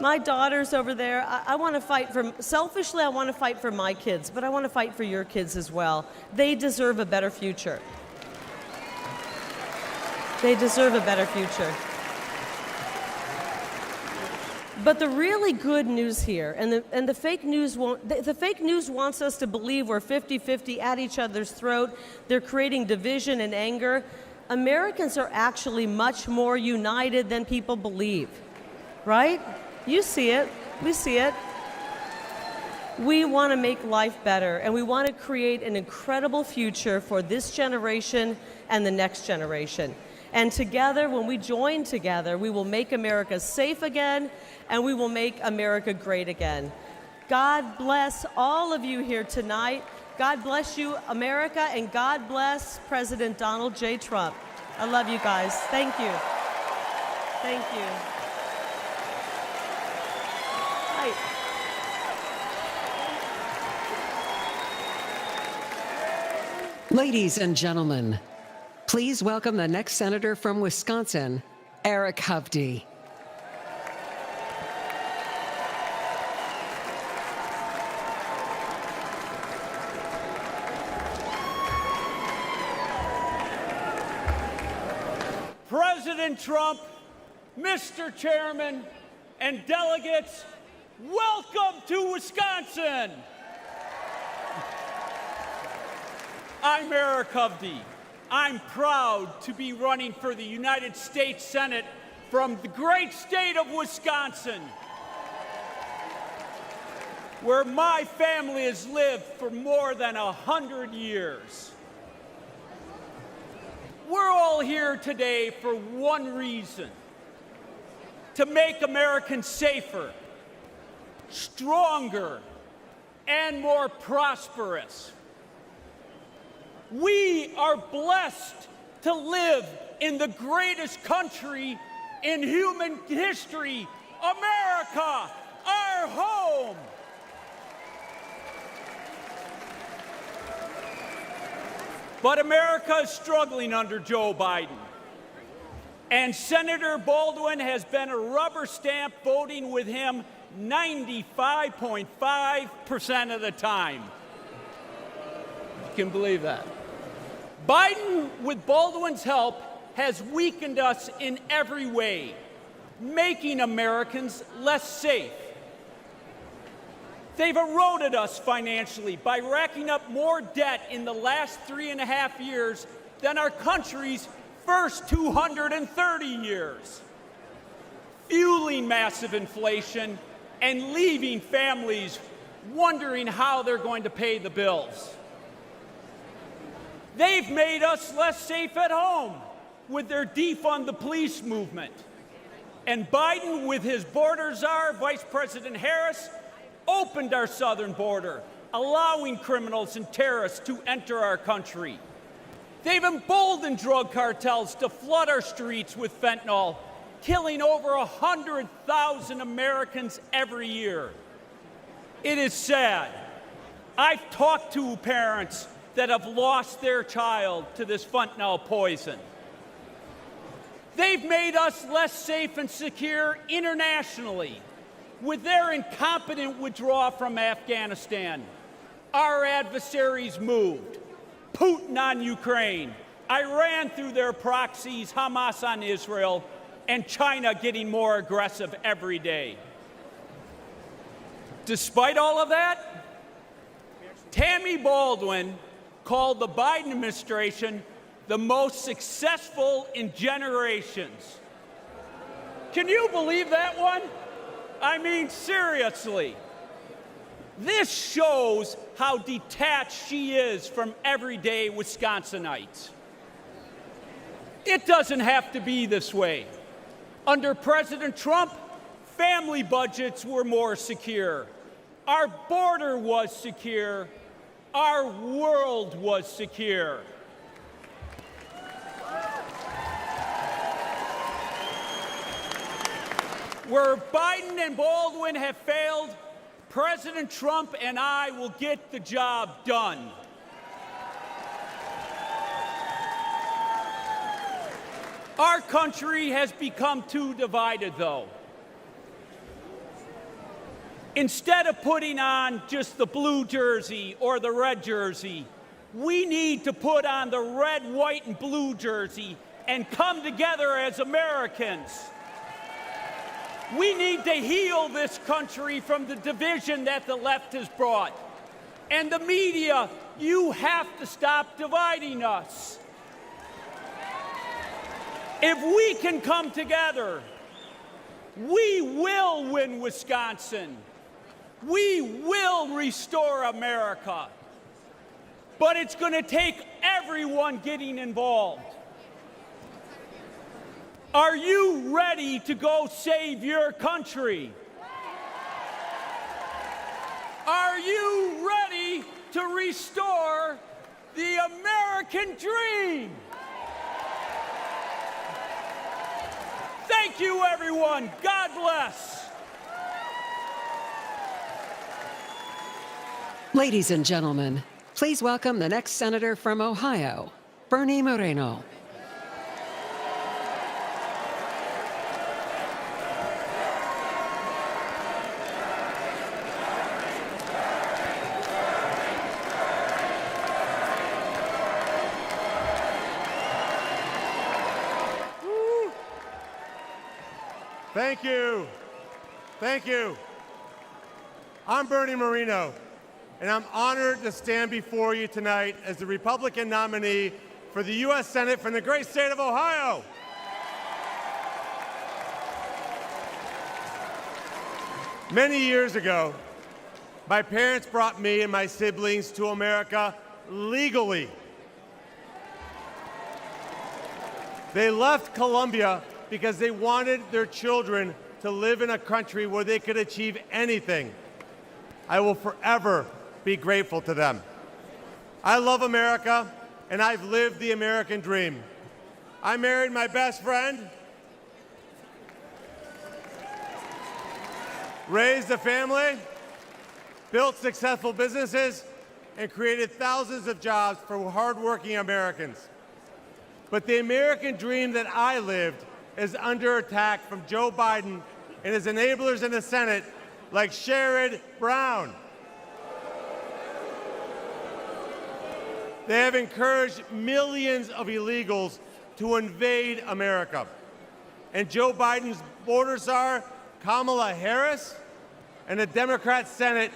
My daughter's over there. I want to fight selfishly, I want to fight for my kids, but I want to fight for your kids as well. They deserve a better future. They deserve a better future. But the really good news here, and the fake news the fake news wants us to believe we're 50-50 at each other's throat. They're creating division and anger. Americans are actually much more united than people believe, right? You see it, we see it. We want to make life better, and we want to create an incredible future for this generation and the next generation. And together, when we join together, we will make America safe again, and we will make America great again. God bless all of you here tonight. God bless you, America, and God bless President Donald J. Trump. I love you guys. Thank you. Thank you. Hi. Ladies and gentlemen, please welcome the next senator from Wisconsin, Eric Hovde. President Trump, Mr. Chairman, and delegates, welcome to Wisconsin. I'm Eric Hovde. I'm proud to be running for the United States Senate from the great state of Wisconsin, where my family has lived for more than 100 years. We're all here today for one reason: to make Americans safer, stronger, and more prosperous. We are blessed to live in the greatest country in human history, America, our home. But America is struggling under Joe Biden. And Senator Baldwin has been a rubber stamp voting with him 95.5% of the time. You can believe that. Biden, with Baldwin's help, has weakened us in every way, making Americans less safe. They've eroded us financially by racking up more debt in the last 3.5 years than our country's first 230 years, fueling massive inflation and leaving families wondering how they're going to pay the bills. They've made us less safe at home with their defund the police movement. And Biden, with his border czar, Vice President Harris, opened our southern border, allowing criminals and terrorists to enter our country. They've emboldened drug cartels to flood our streets with fentanyl, killing over 100,000 Americans every year. It is sad. I've talked to parents that have lost their child to this fentanyl poison. They've made us less safe and secure internationally with their incompetent withdrawal from Afghanistan. Our adversaries moved. Putin on Ukraine, Iran through their proxies, Hamas on Israel, and China getting more aggressive every day. Despite all of that, Tammy Baldwin called the Biden administration the most successful in generations. Can you believe that one? I mean, seriously. This shows how detached she is from everyday Wisconsinites. It doesn't have to be this way. Under President Trump, family budgets were more secure. Our border was secure. Our world was secure. Where Biden and Baldwin have failed, President Trump and I will get the job done. Our country has become too divided, though. Instead of putting on just the blue jersey or the red jersey, we need to put on the red, white, and blue jersey and come together as Americans. We need to heal this country from the division that the left has brought. And the media, you have to stop dividing us. If we can come together, we will win Wisconsin. We will restore America. But it's going to take everyone getting involved. Are you ready to go save your country? Are you ready to restore the American dream? Thank you, everyone. God bless. Ladies and gentlemen, please welcome the next senator from Ohio, Bernie Moreno. Thank you. Thank you. I'm Bernie Moreno, and I'm honored to stand before you tonight as the Republican nominee for the U.S. Senate from the great state of Ohio. Many years ago, my parents brought me and my siblings to America legally. They left Colombia because they wanted their children to live in a country where they could achieve anything. I will forever be grateful to them. I love America, and I've lived the American dream. I married my best friend, raised a family, built successful businesses, and created thousands of jobs for hardworking Americans. But the American dream that I lived is under attack from Joe Biden and his enablers in the Senate like Sherrod Brown. They have encouraged millions of illegals to invade America. And Joe Biden's border czar, Kamala Harris, and the Democrat Senate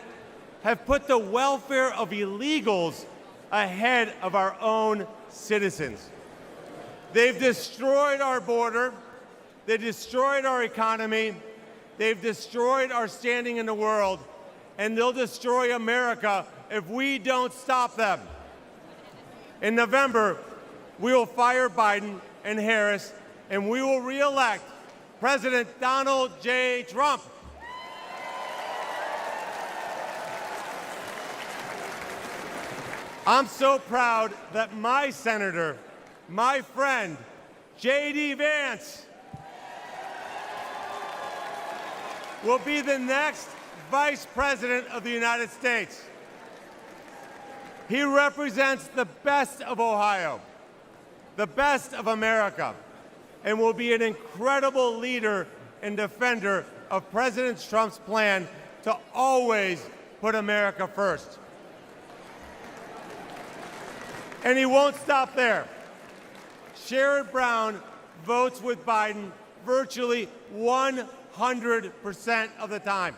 have put the welfare of illegals ahead of our own citizens. They've destroyed our border. They destroyed our economy. They've destroyed our standing in the world. And they'll destroy America if we don't stop them. In November, we will fire Biden and Harris, and we will re-elect President Donald J. Trump. I'm so proud that my senator, my friend, J.D. Vance, will be the next Vice President of the United States. He represents the best of Ohio, the best of America, and will be an incredible leader and defender of President Trump's plan to always put America first. And he won't stop there. Sherrod Brown votes with Biden virtually 100% of the time.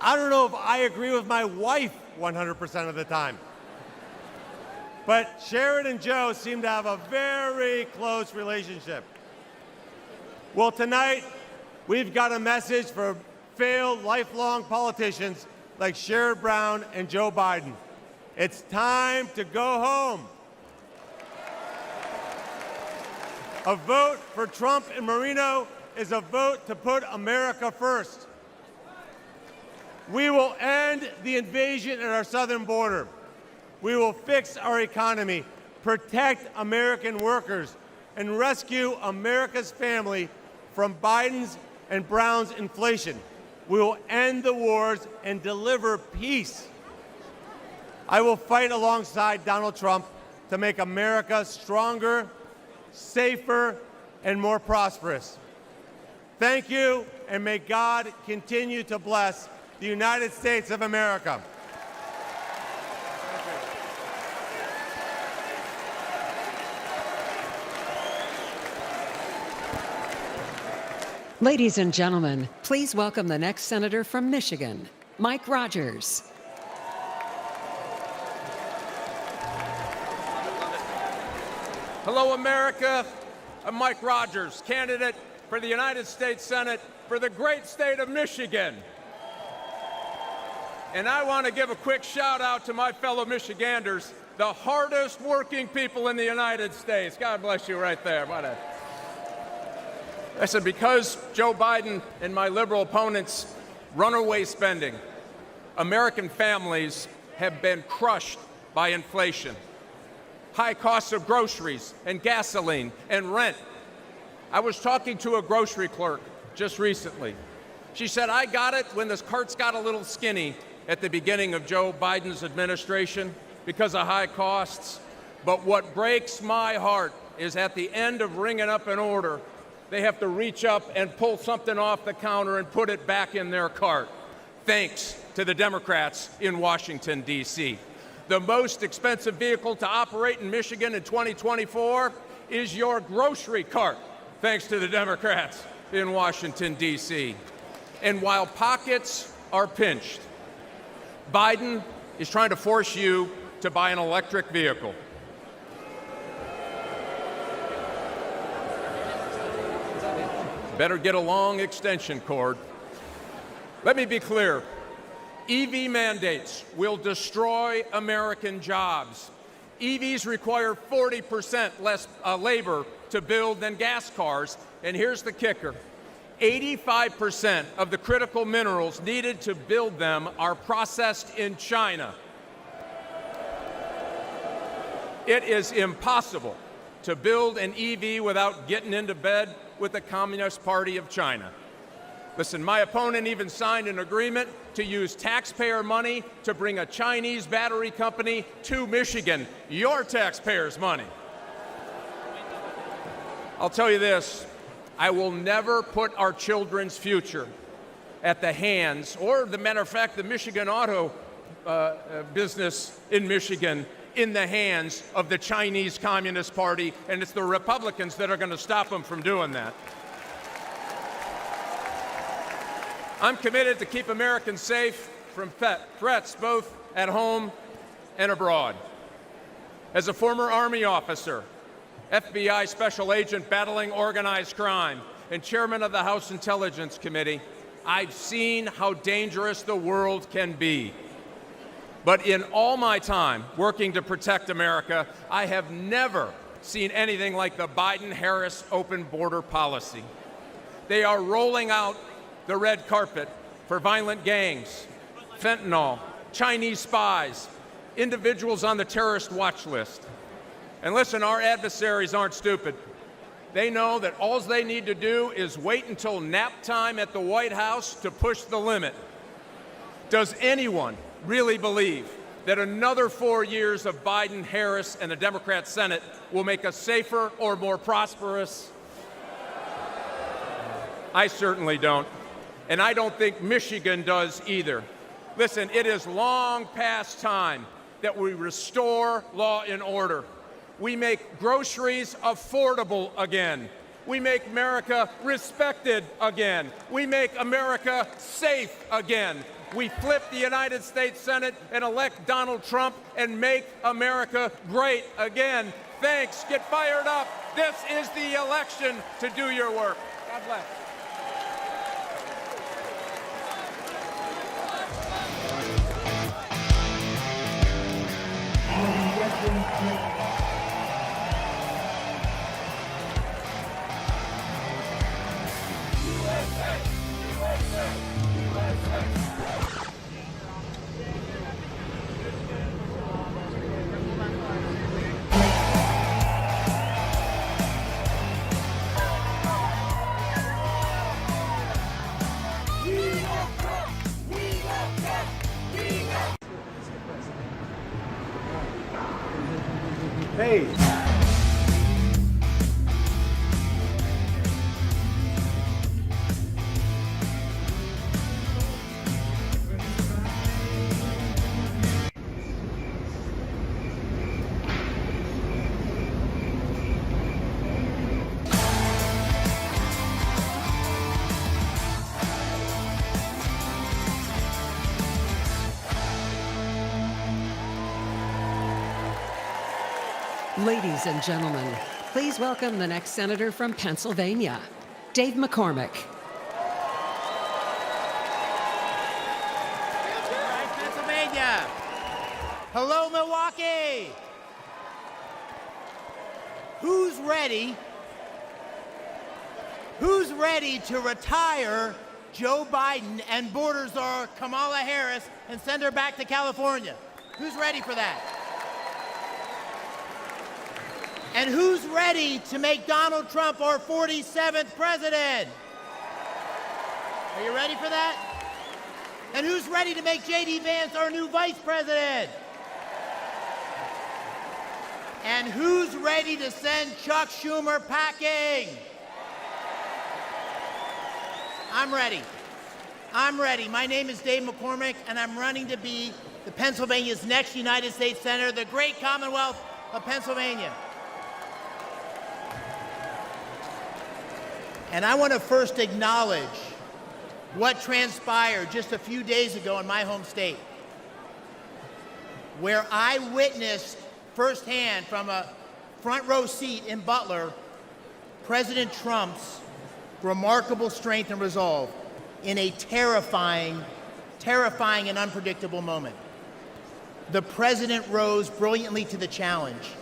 I don't know if I agree with my wife 100% of the time. But Sherrod and Joe seem to have a very close relationship. Well, tonight, we've got a message for failed lifelong politicians like Sherrod Brown and Joe Biden. It's time to go home. A vote for Trump and Moreno is a vote to put America first. We will end the invasion at our southern border. We will fix our economy, protect American workers, and rescue America's family from Biden's and Brown's inflation. We will end the wars and deliver peace. I will fight alongside Donald Trump to make America stronger, safer, and more prosperous. Thank you, and may God continue to bless the United States of America. Ladies and gentlemen, please welcome the next senator from Michigan, Mike Rogers. Hello, America. I'm Mike Rogers, candidate for the United States Senate for the great state of Michigan. And I want to give a quick shout out to my fellow Michiganders, the hardest working people in the United States. God bless you right there. I said, because Joe Biden and my liberal opponents' runaway spending, American families have been crushed by inflation. High costs of groceries and gasoline and rent. I was talking to a grocery clerk just recently. She said, I got it when this carts got a little skinny at the beginning of Joe Biden's administration because of high costs. But what breaks my heart is at the end of ringing up an order, they have to reach up and pull something off the counter and put it back in their cart. Thanks to the Democrats in Washington, D.C. The most expensive vehicle to operate in Michigan in 2024 is your grocery cart, thanks to the Democrats in Washington, D.C. And while pockets are pinched, Biden is trying to force you to buy an electric vehicle. Better get a long extension cord. Let me be clear. EV mandates will destroy American jobs. EVs require 40% less labor to build than gas cars. And here's the kicker. 85% of the critical minerals needed to build them are processed in China. It is impossible to build an EV without getting into bed with the Communist Party of China. Listen, my opponent even signed an agreement to use taxpayer money to bring a Chinese battery company to Michigan, your taxpayers' money. I'll tell you this, I will never put our children's future at the hands, or the matter of fact, the Michigan auto business in Michigan, in the hands of the Chinese Communist Party, and it's the Republicans that are going to stop them from doing that. I'm committed to keep Americans safe from threats both at home and abroad. As a former Army officer, FBI special agent battling organized crime, and chairman of the House Intelligence Committee, I've seen how dangerous the world can be. But in all my time working to protect America, I have never seen anything like the Biden-Harris open border policy. They are rolling out the red carpet for violent gangs, fentanyl, Chinese spies, individuals on the terrorist watch list. And listen, our adversaries aren't stupid. They know that all they need to do is wait until nap time at the White House to push the limit. Does anyone really believe that another 4 years of Biden, Harris, and the Democrat Senate will make us safer or more prosperous? I certainly don't. And I don't think Michigan does either. Listen, it is long past time that we restore law and order. We make groceries affordable again. We make America respected again. We make America safe again. We flip the United States Senate and elect Donald Trump and make America great again. Thanks. Get fired up. This is the election to do your work. God bless. Hey. Ladies and gentlemen, please welcome the next senator from Pennsylvania, Dave McCormick. Pennsylvania. Hello, Milwaukee. Who's ready? Who's ready to retire Joe Biden and border czar Kamala Harris and send her back to California? Who's ready for that? And who's ready to make Donald Trump our 47th president? Are you ready for that? And who's ready to make J.D. Vance our new vice president? And who's ready to send Chuck Schumer packing? I'm ready. I'm ready. My name is Dave McCormick, and I'm running to be the Pennsylvania's next United States Senator, the great Commonwealth of Pennsylvania. And I want to first acknowledge what transpired just a few days ago in my home state, where I witnessed firsthand from a front row seat in Butler President Trump's remarkable strength and resolve in a terrifying and unpredictable moment. The president rose brilliantly to the challenge.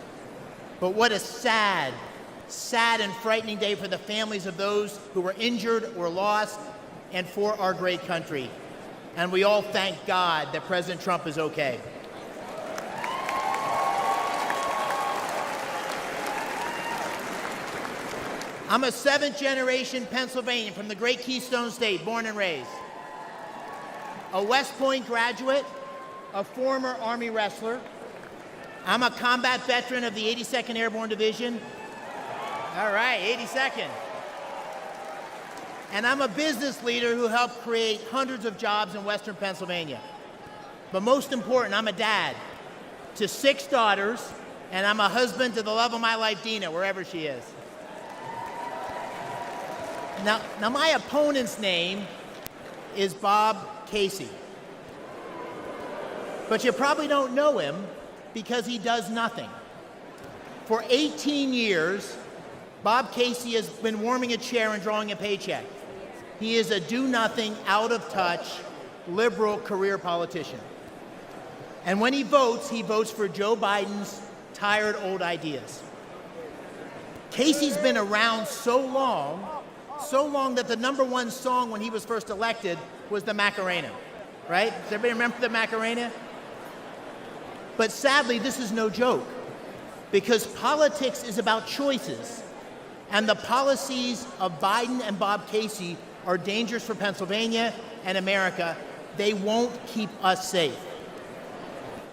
But what a sad and frightening day for the families of those who were injured or lost and for our great country. And we all thank God that President Trump is okay. I'm a seventh-generation Pennsylvanian from the great Keystone State, born and raised. A West Point graduate, a former Army wrestler. I'm a combat veteran of the 82nd Airborne Division. All right, 82nd. And I'm a business leader who helped create hundreds of jobs in Western Pennsylvania. But most important, I'm a dad to 6 daughters, and I'm a husband to the love of my life, Dina, wherever she is. Now my opponent's name is Bob Casey. But you probably don't know him because he does nothing. For 18 years, Bob Casey has been warming a chair and drawing a paycheck. He is a do-nothing, out-of-touch, liberal career politician. And when he votes for Joe Biden's tired old ideas. Casey's been around so long that the #1 song when he was first elected was the Macarena, right? Does everybody remember the Macarena? But sadly, this is no joke, because politics is about choices, and the policies of Biden and Bob Casey are dangerous for Pennsylvania and America. They won't keep us safe.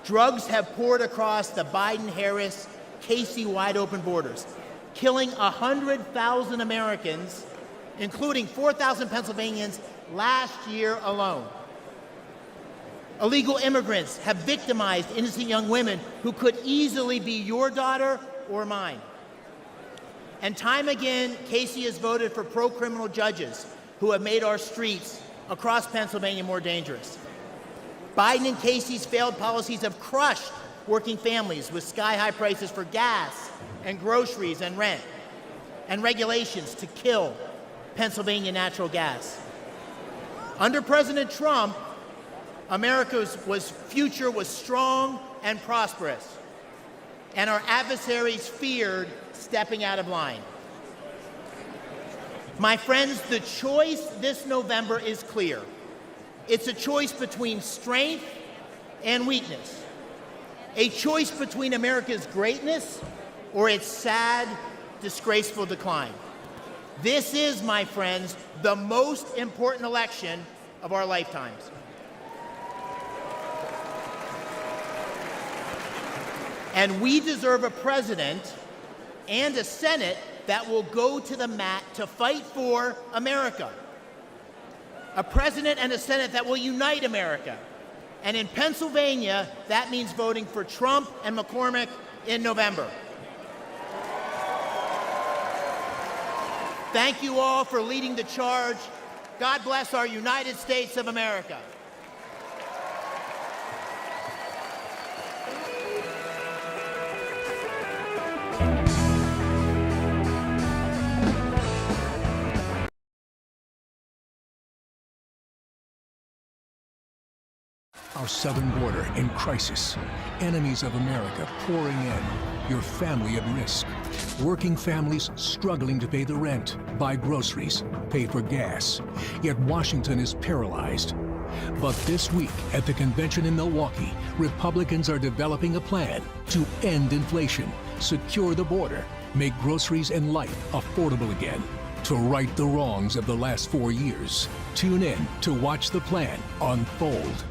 Drugs have poured across the Biden-Harris, Casey wide-open borders, killing 100,000 Americans, including 4,000 Pennsylvanians last year alone. Illegal immigrants have victimized innocent young women who could easily be your daughter or mine. And time again, Casey has voted for pro-criminal judges who have made our streets across Pennsylvania more dangerous. Biden and Casey's failed policies have crushed working families with sky-high prices for gas and groceries and rent, and regulations to kill Pennsylvania natural gas. Under President Trump, America's future was strong and prosperous, and our adversaries feared stepping out of line. My friends, the choice this November is clear. It's a choice between strength and weakness, a choice between America's greatness or its sad, disgraceful decline. This is, my friends, the most important election of our lifetimes. And we deserve a president and a Senate that will go to the mat to fight for America. A president and a Senate that will unite America. And in Pennsylvania, that means voting for Trump and McCormick in November. Thank you all for leading the charge. God bless our United States of America. Our southern border in crisis. Enemies of America pouring in. Your family at risk. Working families struggling to pay the rent, buy groceries, pay for gas. Yet Washington is paralyzed. But this week at the convention in Milwaukee, Republicans are developing a plan to end inflation, secure the border, make groceries and life affordable again, to right the wrongs of the last 4 years. Tune in to watch the plan unfold.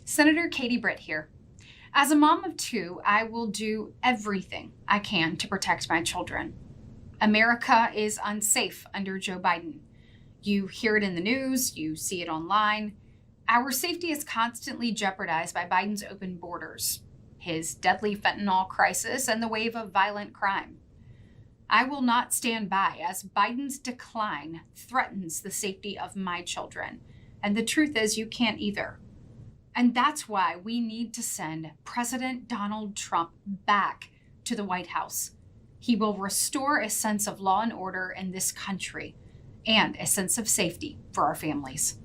Senator Katie Britt here. As a mom of two, I will do everything I can to protect my children. America is unsafe under Joe Biden. You hear it in the news, you see it online. Our safety is constantly jeopardized by Biden's open borders, his deadly fentanyl crisis, and the wave of violent crime. I will not stand by as Biden's decline threatens the safety of my children. And the truth is, you can't either. And that's why we need to send President Donald Trump back to the White House. He will restore a sense of law and order in this country and a sense of safety for our families.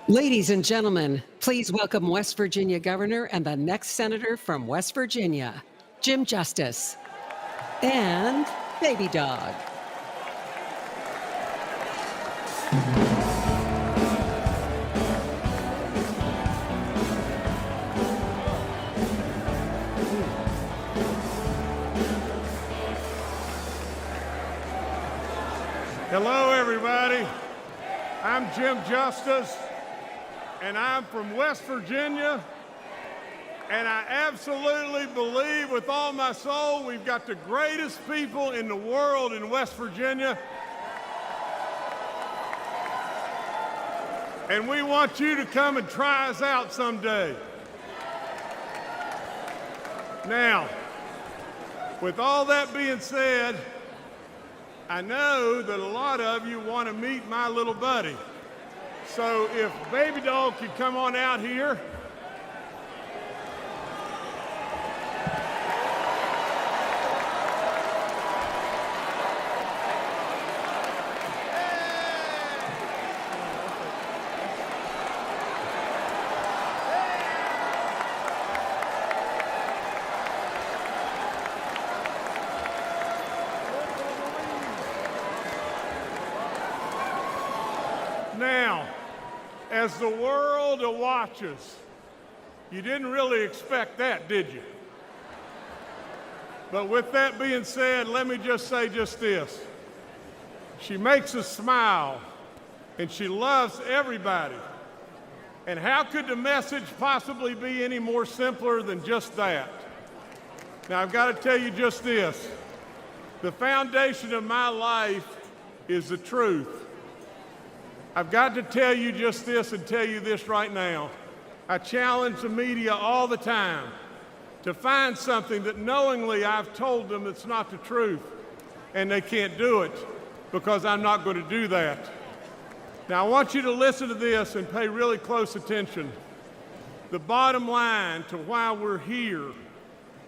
Ladies and gentlemen, please welcome West Virginia Governor and the next Senator from West Virginia, Jim Justice, and Baby Dog. Hello, everybody. I'm Jim Justice, and I'm from West Virginia, and I absolutely believe with all my soul we've got the greatest people in the world in West Virginia, and we want you to come and try us out someday. Now, with all that being said, I know that a lot of you want to meet my little buddy. So if Baby Dog could come on out here. Now, as the world watches, you didn't really expect that, did you? But with that being said, let me just say just this. She makes us smile, and she loves everybody. And how could the message possibly be any more simpler than just that? Now, I've got to tell you just this. The foundation of my life is the truth. I've got to tell you just this and tell you this right now. I challenge the media all the time to find something that knowingly I've told them that's not the truth. and they can't do it because I'm not going to do that. Now, I want you to listen to this and pay really close attention. The bottom line to why we're here,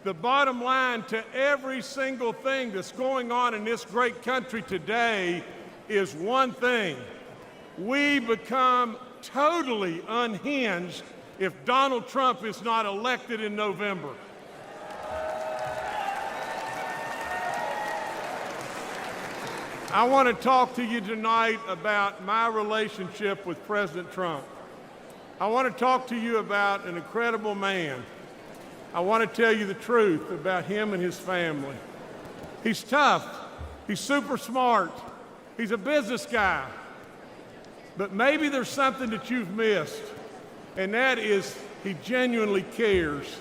the bottom line to every single thing that's going on in this great country today is one thing. We become totally unhinged if Donald Trump is not elected in November. I want to talk to you tonight about my relationship with President Trump. I want to talk to you about an incredible man. I want to tell you the truth about him and his family. He's tough. He's super smart. He's a business guy. But maybe there's something that you've missed, and that is he genuinely cares.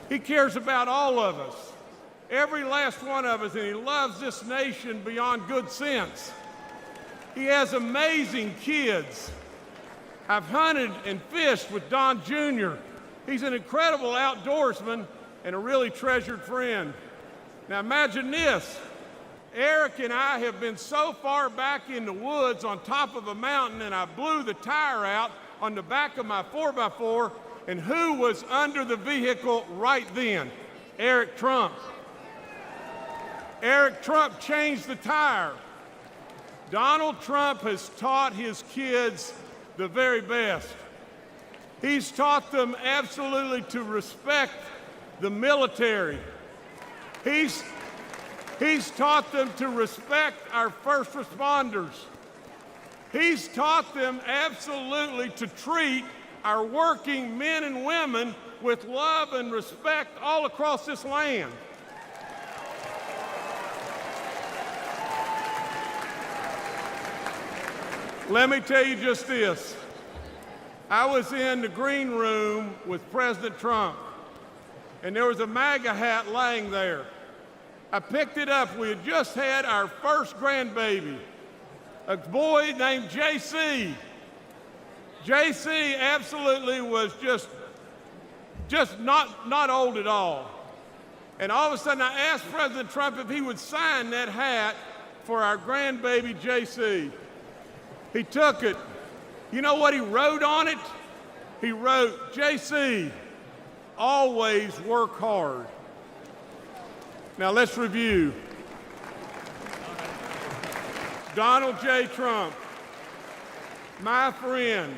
He cares about all of us, every last one of us, and he loves this nation beyond good sense. He has amazing kids. I've hunted and fished with Don Jr. He's an incredible outdoorsman and a really treasured friend. Now imagine this. Eric and I have been so far back in the woods on top of a mountain, and I blew the tire out on the back of my 4x4, and who was under the vehicle right then? Eric Trump. Eric Trump changed the tire. Donald Trump has taught his kids the very best. He's taught them absolutely to respect the military. He's taught them to respect our first responders. He's taught them absolutely to treat our working men and women with love and respect all across this land. Let me tell you just this. I was in the green room with President Trump, and there was a MAGA hat laying there. I picked it up. We had just had our first grandbaby, a boy named JC. JC absolutely was just not old at all. And all of a sudden I asked President Trump if he would sign that hat for our grandbaby JC. He took it. You know what he wrote on it? He wrote, JC, always work hard. Now let's review. Donald J. Trump, my friend,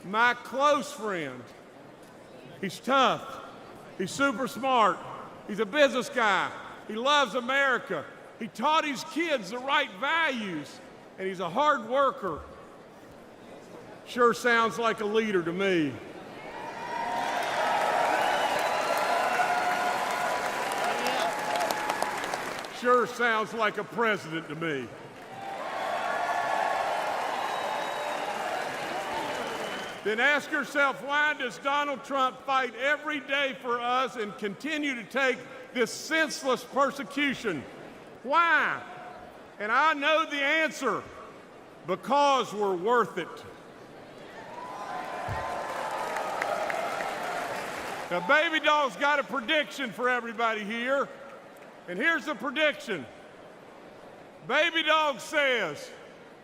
my close friend. He's tough. He's super smart. He's a business guy. He loves America. He taught his kids the right values, and he's a hard worker. Sure sounds like a leader to me. Sure sounds like a president to me. Then ask yourself, why does Donald Trump fight every day for us and continue to take this senseless persecution? Why? And I know the answer. Because we're worth it. Now, Baby Doll's got a prediction for everybody here. And here's the prediction. Baby Dog says,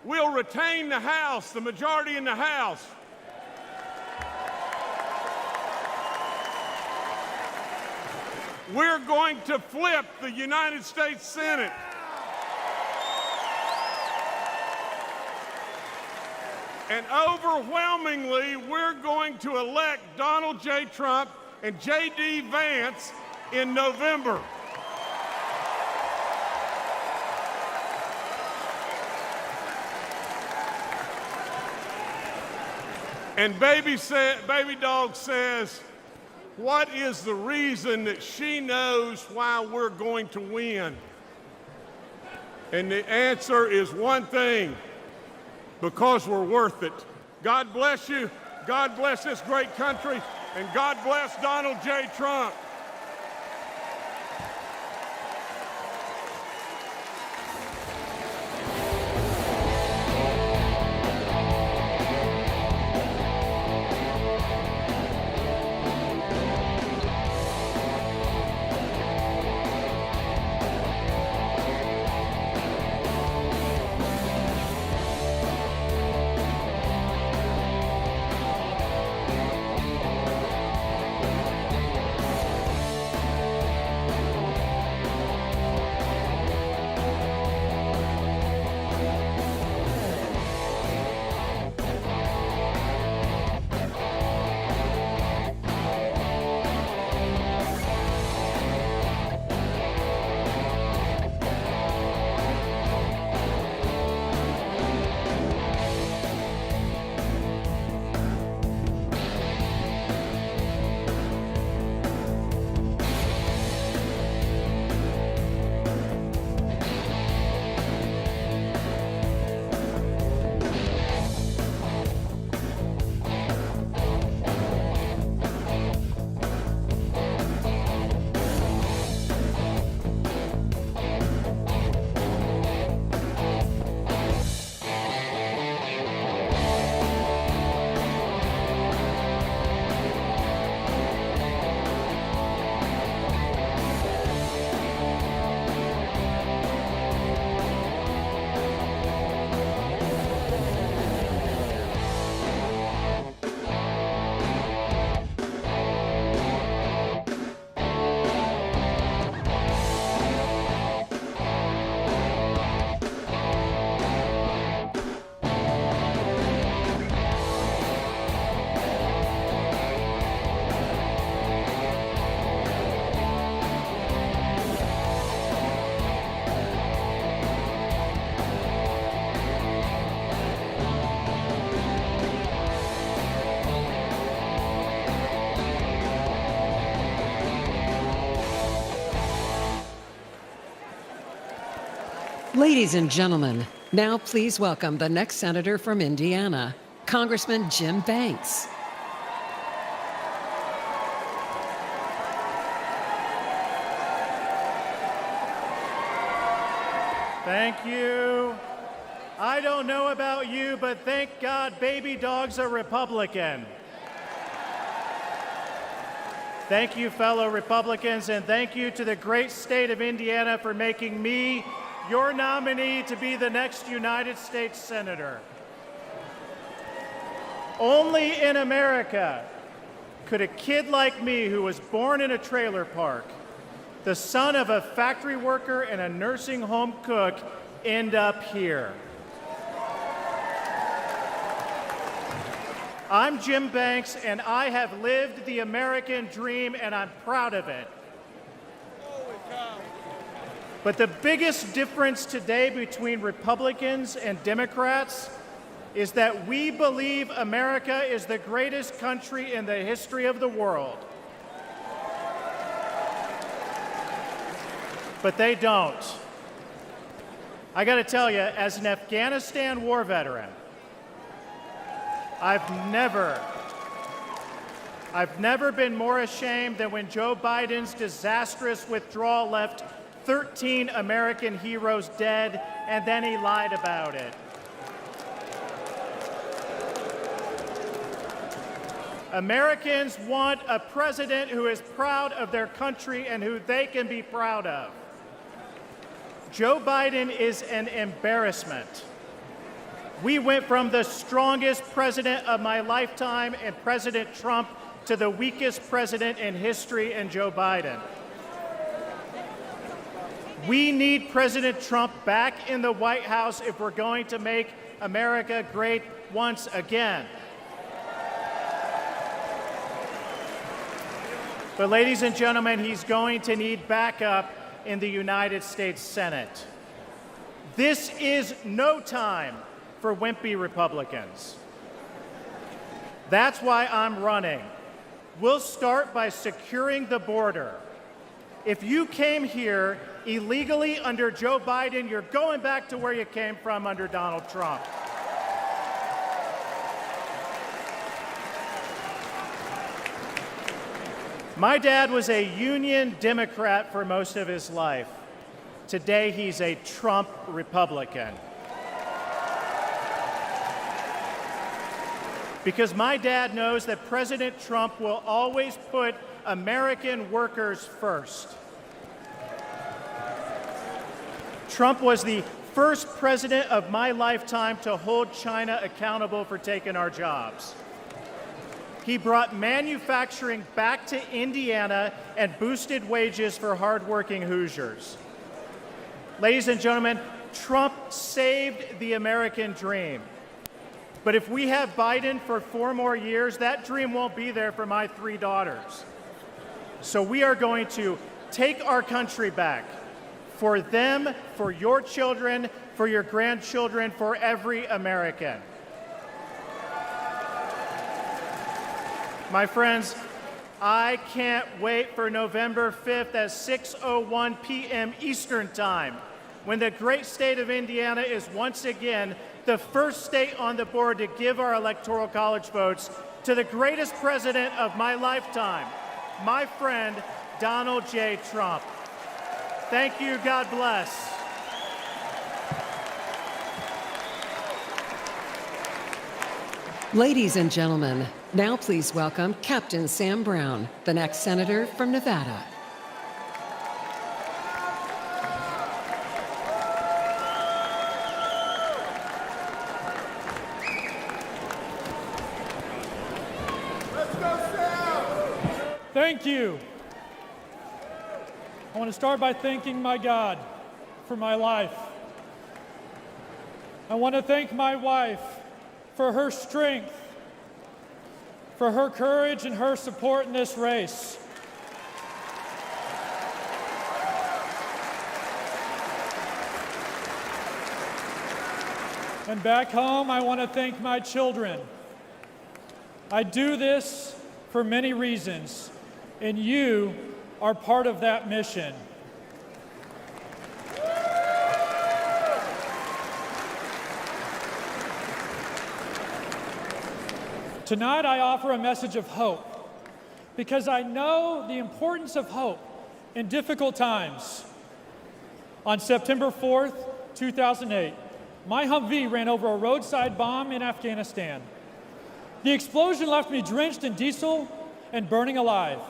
we'll retain the House, the majority in the House. We're going to flip the United States Senate. And overwhelmingly, we're going to elect Donald J. Trump and J.D. Vance in November. And Baby Dog says, what is the reason that she knows why we're going to win? And the answer is one thing, because we're worth it. God bless you, God bless this great country, and God bless Donald J. Trump. Ladies and gentlemen, now please welcome the next senator from Indiana, Congressman Jim Banks. Thank you. I don't know about you, but thank God baby dogs are Republican. Thank you, fellow Republicans, and thank you to the great state of Indiana for making me your nominee to be the next United States Senator. Only in America could a kid like me, who was born in a trailer park, the son of a factory worker and a nursing home cook, end up here. I'm Jim Banks, and I have lived the American dream, and I'm proud of it. But the biggest difference today between Republicans and Democrats is that we believe America is the greatest country in the history of the world. But they don't. I got to tell you, as an Afghanistan war veteran, I've never been more ashamed than when Joe Biden's disastrous withdrawal left 13 American heroes dead, and then he lied about it. Americans want a president who is proud of their country and who they can be proud of. Joe Biden is an embarrassment. We went from the strongest president of my lifetime in President Trump to the weakest president in history in Joe Biden. We need President Trump back in the White House if we're going to make America great once again. But ladies and gentlemen, he's going to need backup in the United States Senate. This is no time for wimpy Republicans. That's why I'm running. We'll start by securing the border. If you came here illegally under Joe Biden, you're going back to where you came from under Donald Trump. My dad was a Union Democrat for most of his life. Today, he's a Trump Republican. Because my dad knows that President Trump will always put American workers first. Trump was the first president of my lifetime to hold China accountable for taking our jobs. He brought manufacturing back to Indiana and boosted wages for hardworking Hoosiers. Ladies and gentlemen, Trump saved the American dream. But if we have Biden for 4 more years, that dream won't be there for my 3 daughters. So we are going to take our country back for them, for your children, for your grandchildren, for every American. My friends, I can't wait for November 5th at 6:01 p.m. Eastern Time, when the great state of Indiana is once again the first state on the board to give our Electoral College votes to the greatest president of my lifetime, my friend, Donald J. Trump. Thank you. God bless. Ladies and gentlemen, now please welcome Captain Sam Brown, the next senator from Nevada. Thank you. I want to start by thanking my God for my life. I want to thank my wife for her strength, for her courage and her support in this race. And back home, I want to thank my children. I do this for many reasons, and you are part of that mission. Tonight, I offer a message of hope because I know the importance of hope in difficult times. On September 4th, 2008, my Humvee ran over a roadside bomb in Afghanistan. The explosion left me drenched in diesel and burning alive.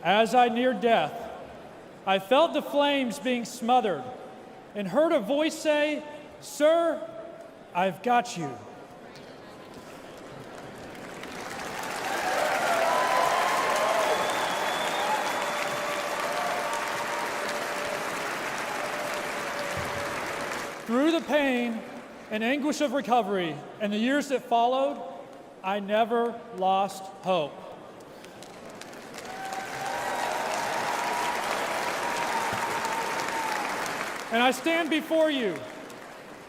As I neared death, I felt the flames being smothered and heard a voice say, "Sir, I've got you." Through the pain and anguish of recovery and the years that followed, I never lost hope. And I stand before you.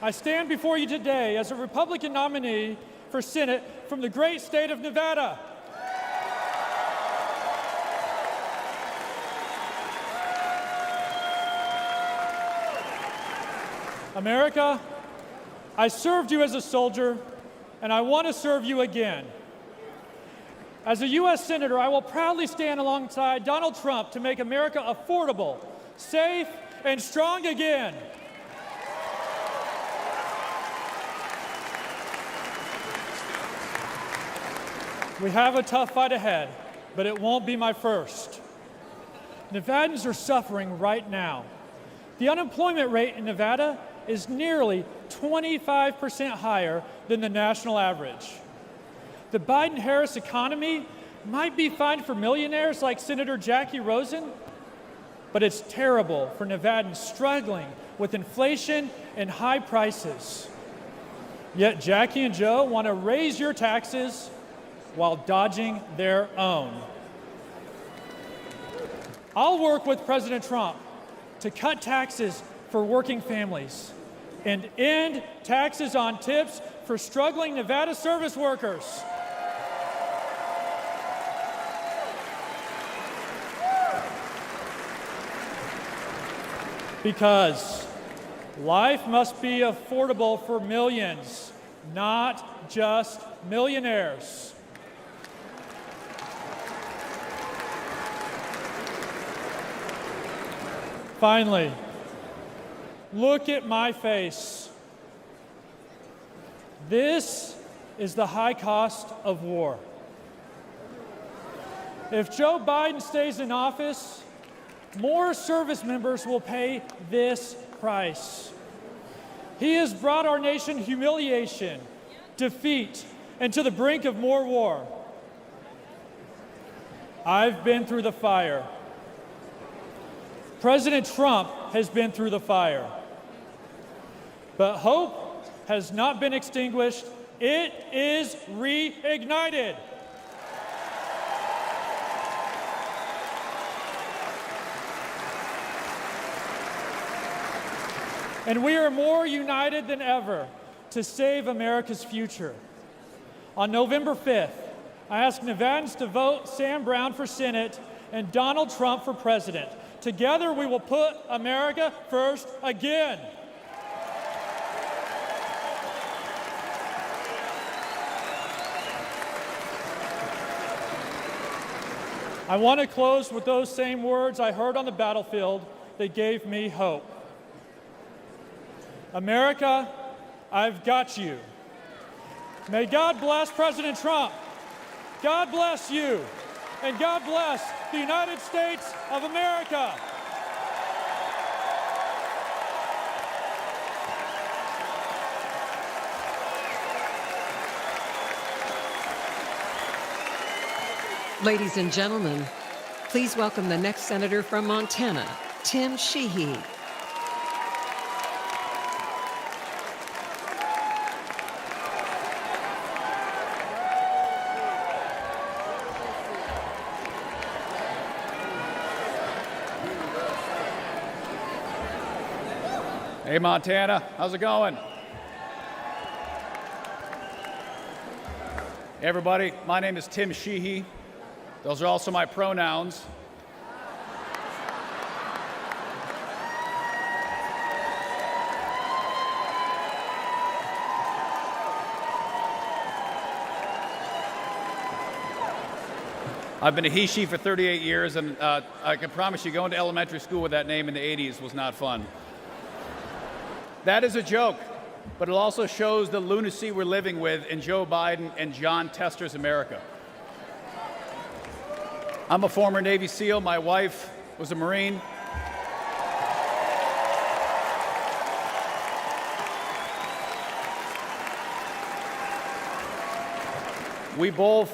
I stand before you today as a Republican nominee for Senate from the great state of Nevada. America, I served you as a soldier, and I want to serve you again. As a U.S. Senator, I will proudly stand alongside Donald Trump to make America affordable, safe, and strong again. We have a tough fight ahead, but it won't be my first. Nevadans are suffering right now. The unemployment rate in Nevada is nearly 25% higher than the national average. The Biden-Harris economy might be fine for millionaires like Senator Jackie Rosen, but it's terrible for Nevadans struggling with inflation and high prices. Yet Jackie and Joe want to raise your taxes while dodging their own. I'll work with President Trump to cut taxes for working families and end taxes on tips for struggling Nevada service workers. Because life must be affordable for millions, not just millionaires. Finally, look at my face. This is the high cost of war. If Joe Biden stays in office, more service members will pay this price. He has brought our nation humiliation, defeat, and to the brink of more war. I've been through the fire. President Trump has been through the fire. But hope has not been extinguished. It is reignited. And we are more united than ever to save America's future. On November 5th, I ask Nevadans to vote Sam Brown for Senate and Donald Trump for President. Together, we will put America first again. I want to close with those same words I heard on the battlefield that gave me hope. America, I've got you. May God bless President Trump. God bless you. And God bless the United States of America. Ladies and gentlemen, please welcome the next senator from Montana, Tim Sheehy. Hey, Montana, how's it going? Hey, everybody, my name is Tim Sheehy. Those are also my pronouns. I've been a he, she for 38 years, and I can promise you going to elementary school with that name in the 80s was not fun. That is a joke, but it also shows the lunacy we're living with in Joe Biden and Jon Tester's America. I'm a former Navy SEAL. My wife was a Marine. We both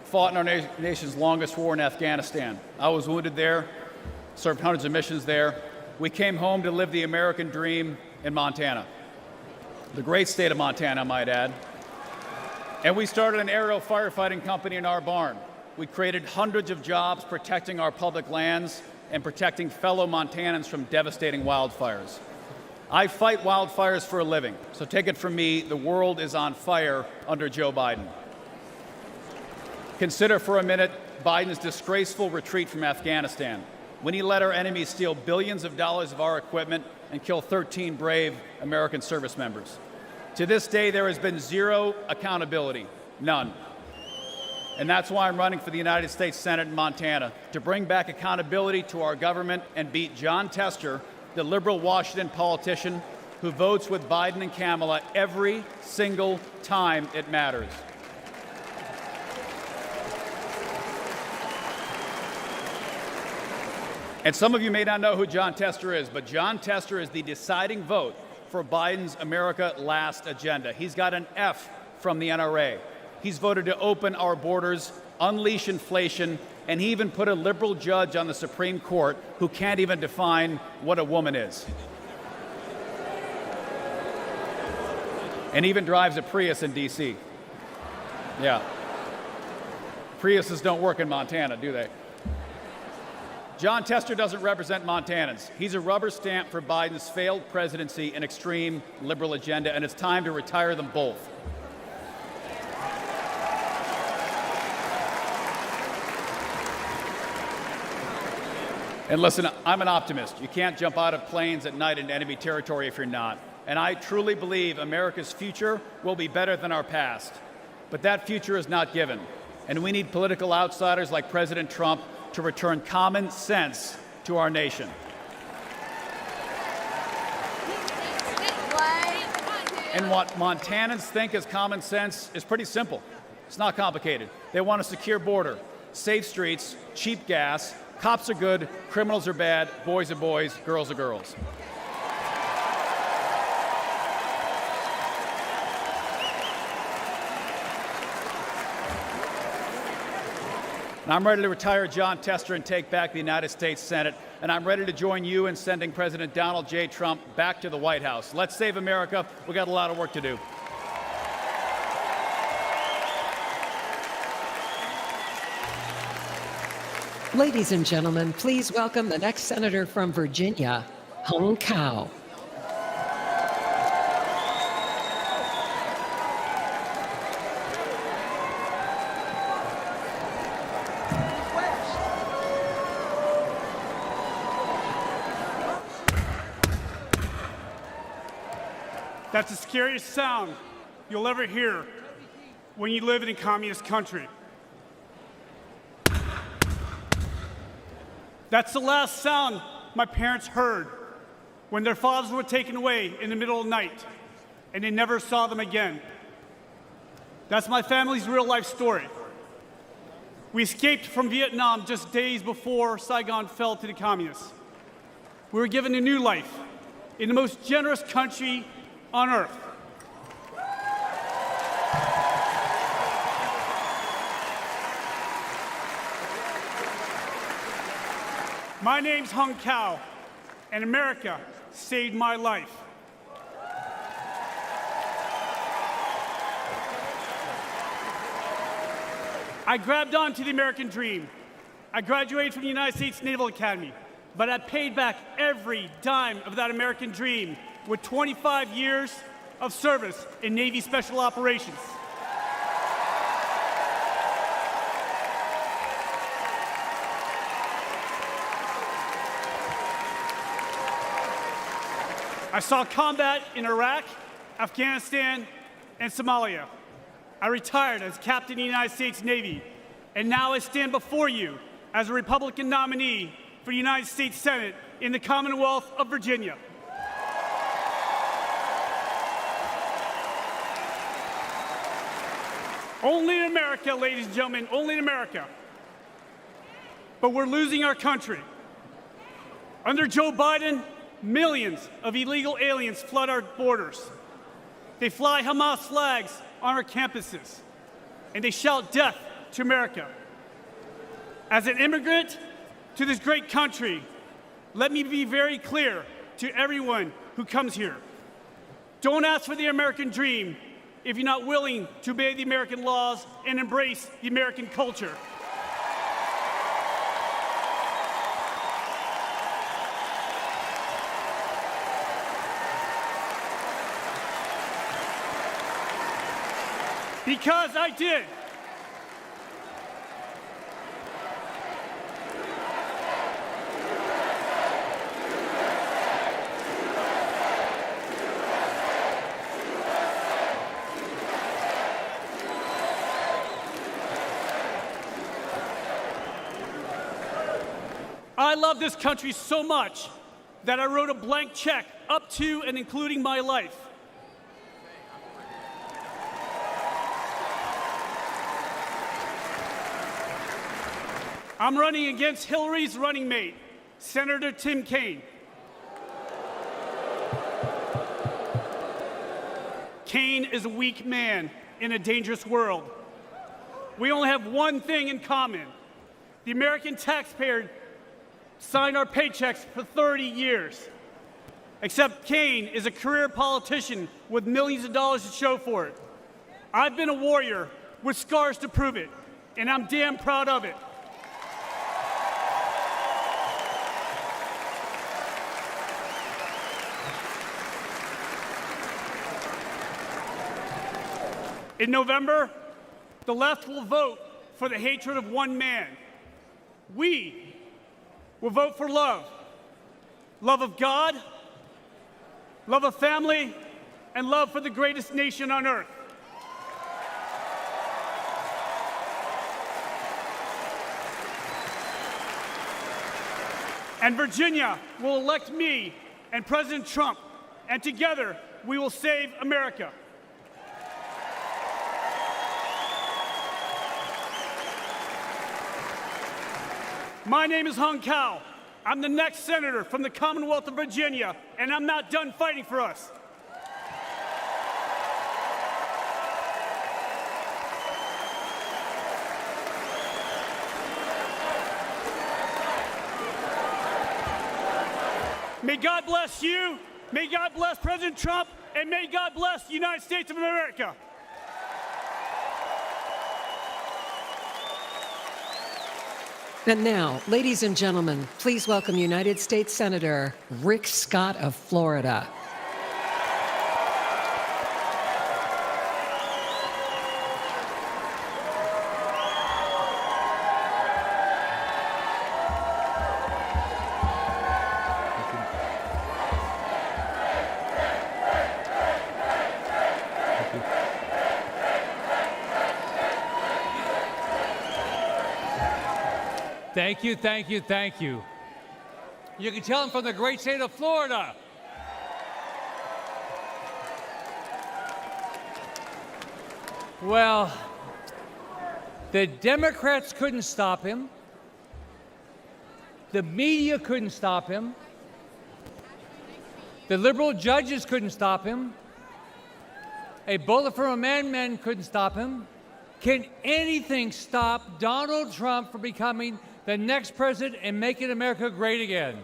fought in our nation's longest war in Afghanistan. I was wounded there, served hundreds of missions there. We came home to live the American dream in Montana, the great state of Montana, I might add. And we started an aerial firefighting company in our barn. We created hundreds of jobs protecting our public lands and protecting fellow Montanans from devastating wildfires. I fight wildfires for a living, so take it from me, the world is on fire under Joe Biden. Consider for a minute Biden's disgraceful retreat from Afghanistan, when he let our enemies steal billions of dollars of our equipment and kill 13 brave American service members. To this day, there has been zero accountability, none. And that's why I'm running for the United States Senate in Montana, to bring back accountability to our government and beat Jon Tester, the liberal Washington politician who votes with Biden and Kamala every single time it matters. And some of you may not know who Jon Tester is, but Jon Tester is the deciding vote for Biden's America Last agenda. He's got an F from the NRA. He's voted to open our borders, unleash inflation, and he even put a liberal judge on the Supreme Court who can't even define what a woman is. And even drives a Prius in D.C. Yeah. Priuses don't work in Montana, do they? Jon Tester doesn't represent Montanans. He's a rubber stamp for Biden's failed presidency and extreme liberal agenda, and it's time to retire them both. And listen, I'm an optimist. You can't jump out of planes at night into enemy territory if you're not. And I truly believe America's future will be better than our past. But that future is not given. And we need political outsiders like President Trump to return common sense to our nation. And what Montanans think is common sense is pretty simple. It's not complicated. They want a secure border, safe streets, cheap gas, cops are good, criminals are bad, boys are boys, girls are girls. And I'm ready to retire Jon Tester and take back the United States Senate. And I'm ready to join you in sending President Donald J. Trump back to the White House. Let's save America. We got a lot of work to do. Ladies and gentlemen, please welcome the next senator from Virginia, Hung Cao. That's the scariest sound you'll ever hear when you live in a communist country. That's the last sound my parents heard when their fathers were taken away in the middle of the night, and they never saw them again. That's my family's real-life story. We escaped from Vietnam just days before Saigon fell to the communists. We were given a new life in the most generous country on earth. My name's Hung Cao, and America saved my life. I grabbed onto the American dream. I graduated from the United States Naval Academy, but I paid back every dime of that American dream with 25 years of service in Navy Special Operations. I saw combat in Iraq, Afghanistan, and Somalia. I retired as captain of the United States Navy And now I stand before you as a Republican nominee for the United States Senate in the Commonwealth of Virginia. Only in America, ladies and gentlemen, only in America. But we're losing our country. Under Joe Biden, millions of illegal aliens flood our borders. They fly Hamas flags on our campuses, and they shout death to America. As an immigrant to this great country, let me be very clear to everyone who comes here. Don't ask for the American dream if you're not willing to obey the American laws and embrace the American culture. Because I did. I love this country so much that I wrote a blank check up to and including my life. I'm running against Hillary's running mate, Senator Tim Kaine. Kaine is a weak man in a dangerous world. We only have one thing in common. The American taxpayer signed our paychecks for 30 years. Except Kaine is a career politician with millions of dollars to show for it. I've been a warrior with scars to prove it, and I'm damn proud of it. In November, the left will vote for the hatred of one man. We will vote for love. Love of God, love of family, and love for the greatest nation on earth. And Virginia will elect me and President Trump, and together we will save America. My name is Hung Cao. I'm the next senator from the Commonwealth of Virginia, and I'm not done fighting for us. May God bless you, may God bless President Trump, and may God bless the United States of America. And now, ladies and gentlemen, please welcome United States Senator Rick Scott of Florida. Thank you, thank you, thank you. You can tell I'm from the great state of Florida. Well, the Democrats couldn't stop him. The media couldn't stop him. The liberal judges couldn't stop him. A bullet from a madman couldn't stop him. Can anything stop Donald Trump from becoming the next president and making America great again?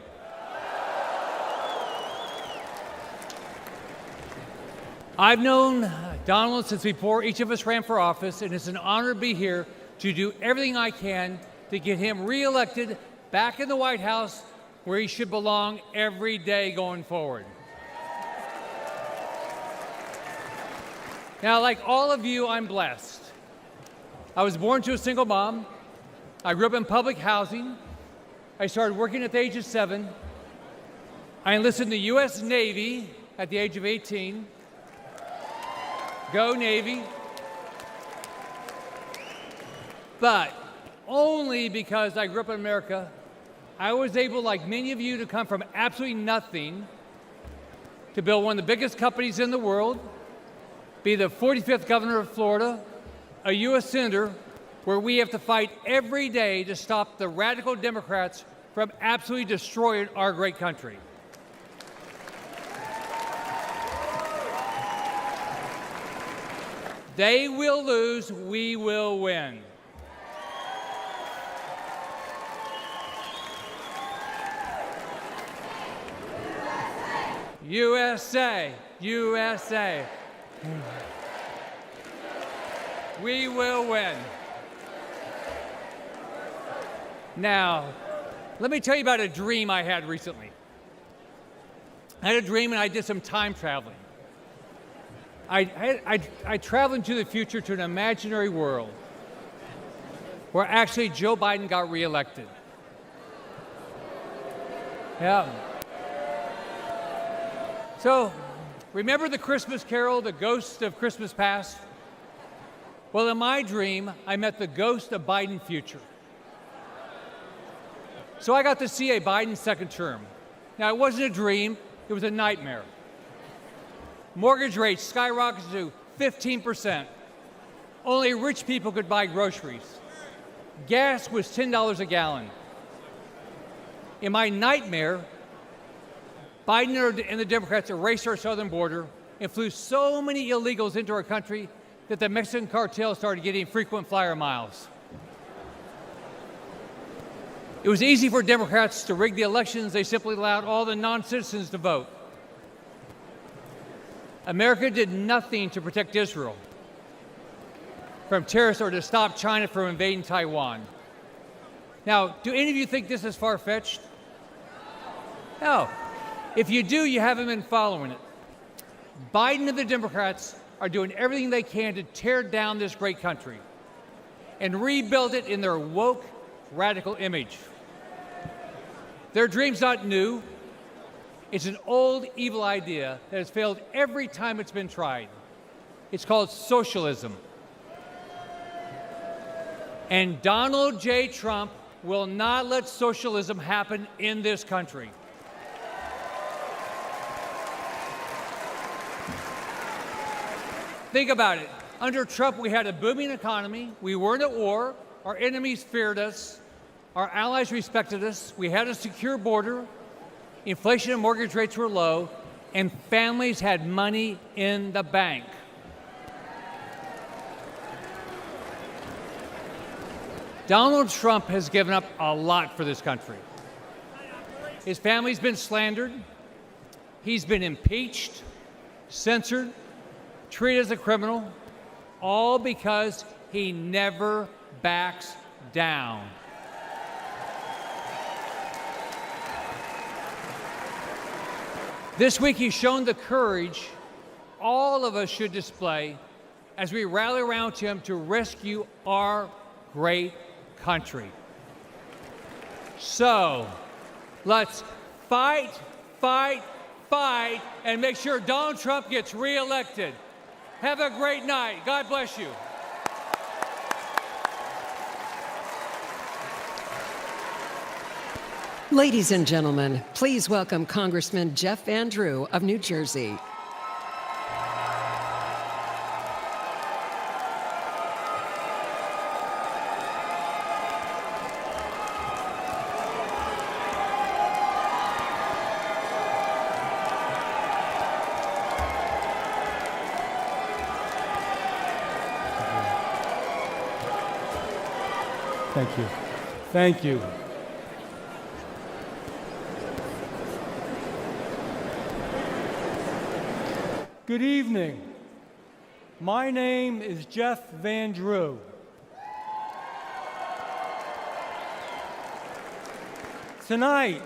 I've known Donald since before each of us ran for office, and it's an honor to be here to do everything I can to get him reelected back in the White House where he should belong every day going forward. Now, like all of you, I'm blessed. I was born to a single mom. I grew up in public housing. I started working at the age of 7. I enlisted in the U.S. Navy at the age of 18. Go Navy. But only because I grew up in America, I was able, like many of you, to come from absolutely nothing to build one of the biggest companies in the world, be the 45th governor of Florida, a U.S. senator, where we have to fight every day to stop the radical Democrats from absolutely destroying our great country. They will lose, we will win. USA, USA. We will win. Now, let me tell you about a dream I had recently. I had a dream and I did some time traveling. I traveled into the future to an imaginary world where actually Joe Biden got reelected. Yeah. So, remember the Christmas Carol, the ghost of Christmas past? Well, in my dream, I met the ghost of Biden future. So I got to see a Biden second term. Now, it wasn't a dream, it was a nightmare. Mortgage rates skyrocketed to 15%. Only rich people could buy groceries. Gas was $10 a gallon. In my nightmare, Biden and the Democrats erased our southern border and flew so many illegals into our country that the Mexican cartel started getting frequent flyer miles. It was easy for Democrats to rig the elections. They simply allowed all the non-citizens to vote. America did nothing to protect Israel from terrorists or to stop China from invading Taiwan. Now, do any of you think this is far-fetched? No. If you do, you haven't been following it. Biden and the Democrats are doing everything they can to tear down this great country and rebuild it in their woke, radical image. Their dream's not new. It's an old, evil idea that has failed every time it's been tried. It's called socialism. And Donald J. Trump will not let socialism happen in this country. Think about it. Under Trump, we had a booming economy. We weren't at war. Our enemies feared us. Our allies respected us. We had a secure border. Inflation and mortgage rates were low, and families had money in the bank. Donald Trump has given up a lot for this country. His family's been slandered. He's been impeached, censored, treated as a criminal, all because he never backs down. This week, he's shown the courage all of us should display as we rally around him to rescue our great country. So, let's fight, fight, fight, and make sure Donald Trump gets reelected. Have a great night. God bless you. Ladies and gentlemen, please welcome Congressman Jeff Van Drew of New Jersey. Thank you. Thank you. Good evening. My name is Jeff Van Drew. Tonight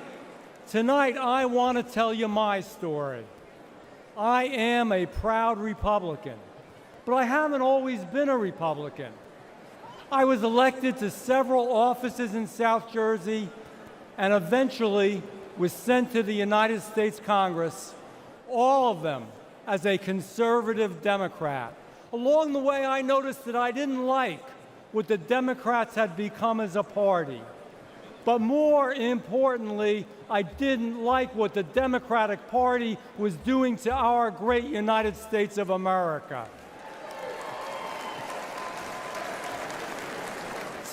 I want to tell you my story. I am a proud Republican, but I haven't always been a Republican. I was elected to several offices in South Jersey and eventually was sent to the United States Congress, all of them as a conservative Democrat. Along the way, I noticed that I didn't like what the Democrats had become as a party. But more importantly, I didn't like what the Democratic Party was doing to our great United States of America.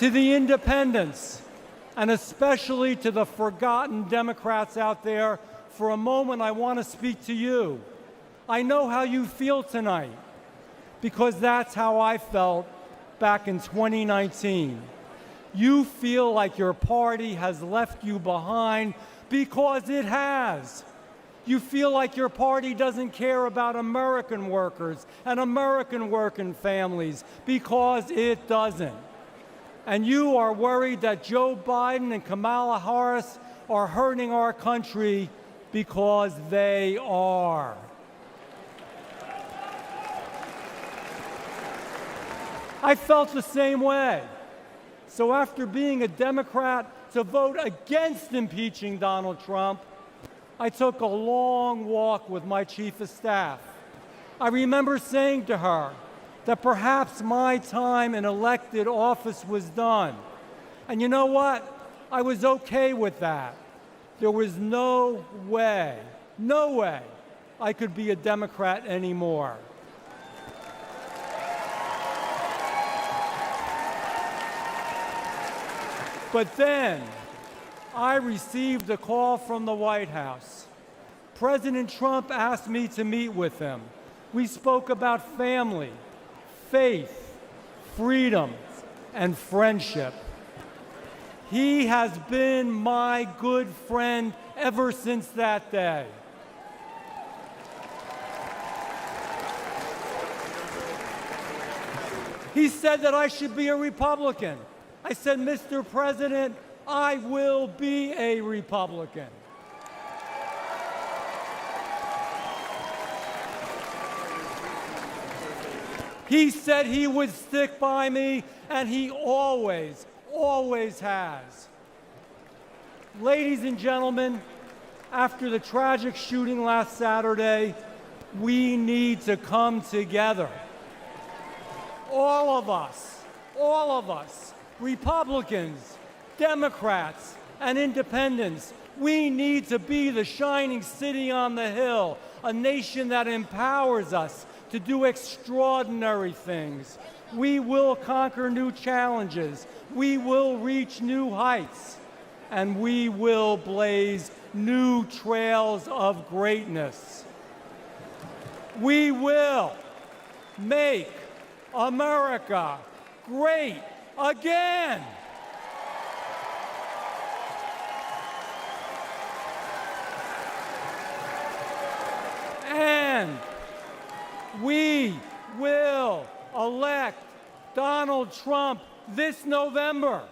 To the independents, and especially to the forgotten Democrats out there, for a moment I want to speak to you. I know how you feel tonight, because that's how I felt back in 2019. You feel like your party has left you behind, because it has. You feel like your party doesn't care about American workers and American working families, because it doesn't. And you are worried that Joe Biden and Kamala Harris are hurting our country, because they are. I felt the same way. So after being a Democrat to vote against impeaching Donald Trump, I took a long walk with my chief of staff. I remember saying to her that perhaps my time in elected office was done. And you know what? I was okay with that. There was no way I could be a Democrat anymore. But then I received a call from the White House. President Trump asked me to meet with him. We spoke about family, faith, freedom, and friendship. He has been my good friend ever since that day. He said that I should be a Republican. I said, Mr. President, I will be a Republican. He said he would stick by me, and he always has. Ladies and gentlemen, after the tragic shooting last Saturday, we need to come together. All of us, Republicans, Democrats, and independents, we need to be the shining city on the hill, a nation that empowers us to do extraordinary things. We will conquer new challenges. We will reach new heights. And we will blaze new trails of greatness. We will make America great again. And we will elect Donald Trump this November.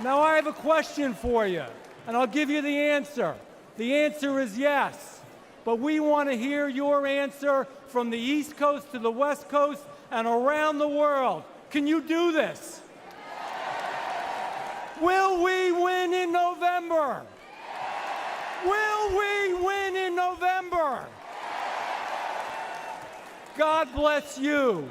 Now I have a question for you, and I'll give you the answer. The answer is yes, but we want to hear your answer from the East Coast to the West Coast and around the world. Can you do this? Will we win in November? Will we win in November? God bless you.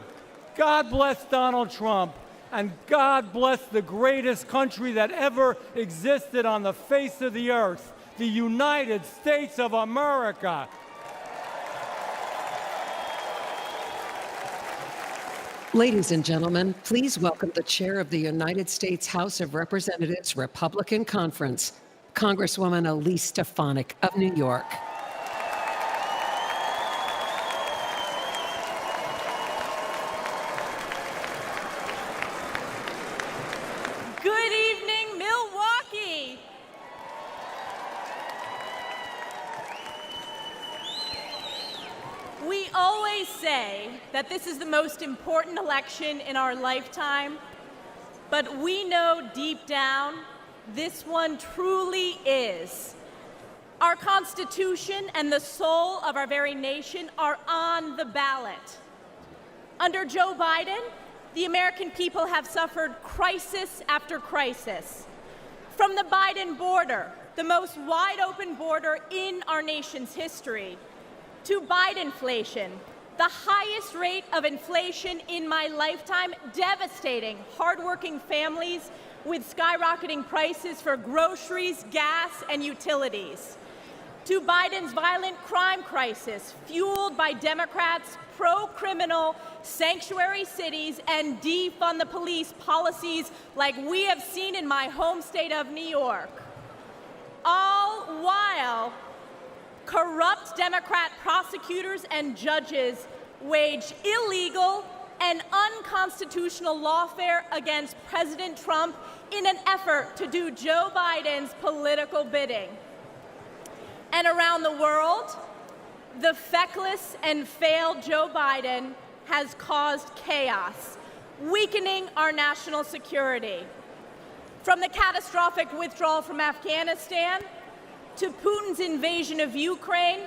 God bless Donald Trump. And God bless the greatest country that ever existed on the face of the earth, the United States of America. Ladies and gentlemen, please welcome the chair of the United States House of Representatives Republican Conference, Congresswoman Elise Stefanik of New York. Good evening, Milwaukee. We always say that this is the most important election in our lifetime, but we know deep down this one truly is. Our Constitution and the soul of our very nation are on the ballot. Under Joe Biden, the American people have suffered crisis after crisis. From the Biden border, the most wide open border in our nation's history, to Bidenflation, the highest rate of inflation in my lifetime, devastating hardworking families with skyrocketing prices for groceries, gas, and utilities, to Biden's violent crime crisis, fueled by Democrats' pro-criminal sanctuary cities and defund the police policies like we have seen in my home state of New York, all while corrupt Democrat prosecutors and judges wage illegal and unconstitutional lawfare against President Trump in an effort to do Joe Biden's political bidding. And around the world, the feckless and failed Joe Biden has caused chaos, weakening our national security. From the catastrophic withdrawal from Afghanistan, to Putin's invasion of Ukraine,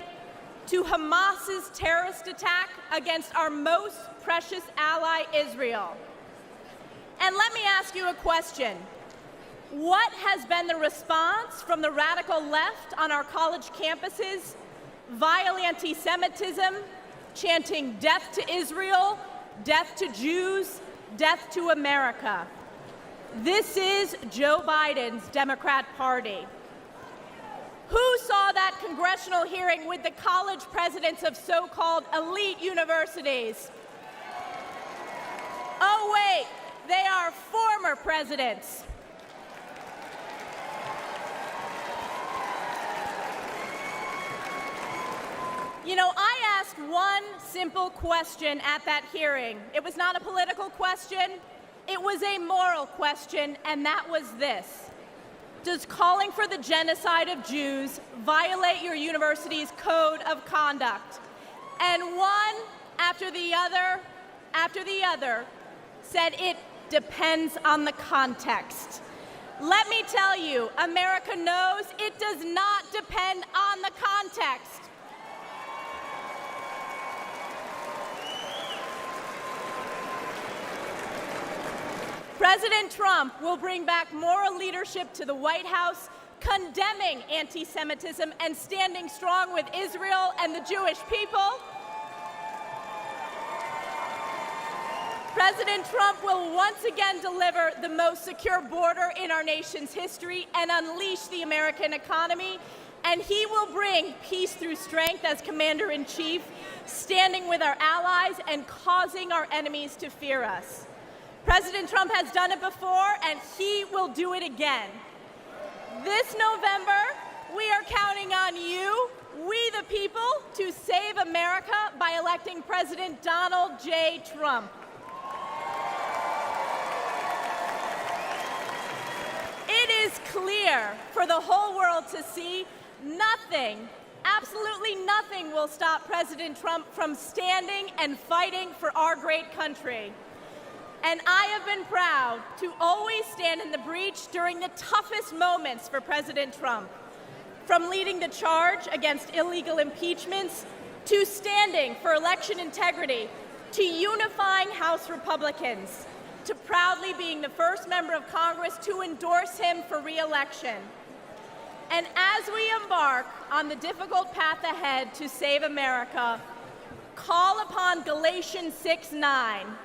to Hamas's terrorist attack against our most precious ally, Israel. And let me ask you a question. What has been the response from the radical left on our college campuses? Vile anti-Semitism, chanting death to Israel, death to Jews, death to America. This is Joe Biden's Democrat Party. Who saw that congressional hearing with the college presidents of so-called elite universities? Oh, wait, they are former presidents. You know, I asked one simple question at that hearing. It was not a political question, it was a moral question, and that was this. Does calling for the genocide of Jews violate your university's code of conduct? And one after the other, said it depends on the context. Let me tell you, America knows it does not depend on the context. President Trump will bring back moral leadership to the White House, condemning anti-Semitism and standing strong with Israel and the Jewish people. President Trump will once again deliver the most secure border in our nation's history and unleash the American economy. And he will bring peace through strength as Commander-in-Chief, standing with our allies and causing our enemies to fear us. President Trump has done it before, and he will do it again. This November, we are counting on you, we the people, to save America by electing President Donald J. Trump. It is clear for the whole world to see nothing, absolutely nothing will stop President Trump from standing and fighting for our great country. And I have been proud to always stand in the breach during the toughest moments for President Trump, from leading the charge against illegal impeachments, to standing for election integrity, to unifying House Republicans, to proudly being the first member of Congress to endorse him for re-election. And as we embark on the difficult path ahead to save America, call upon Galatians 6:9.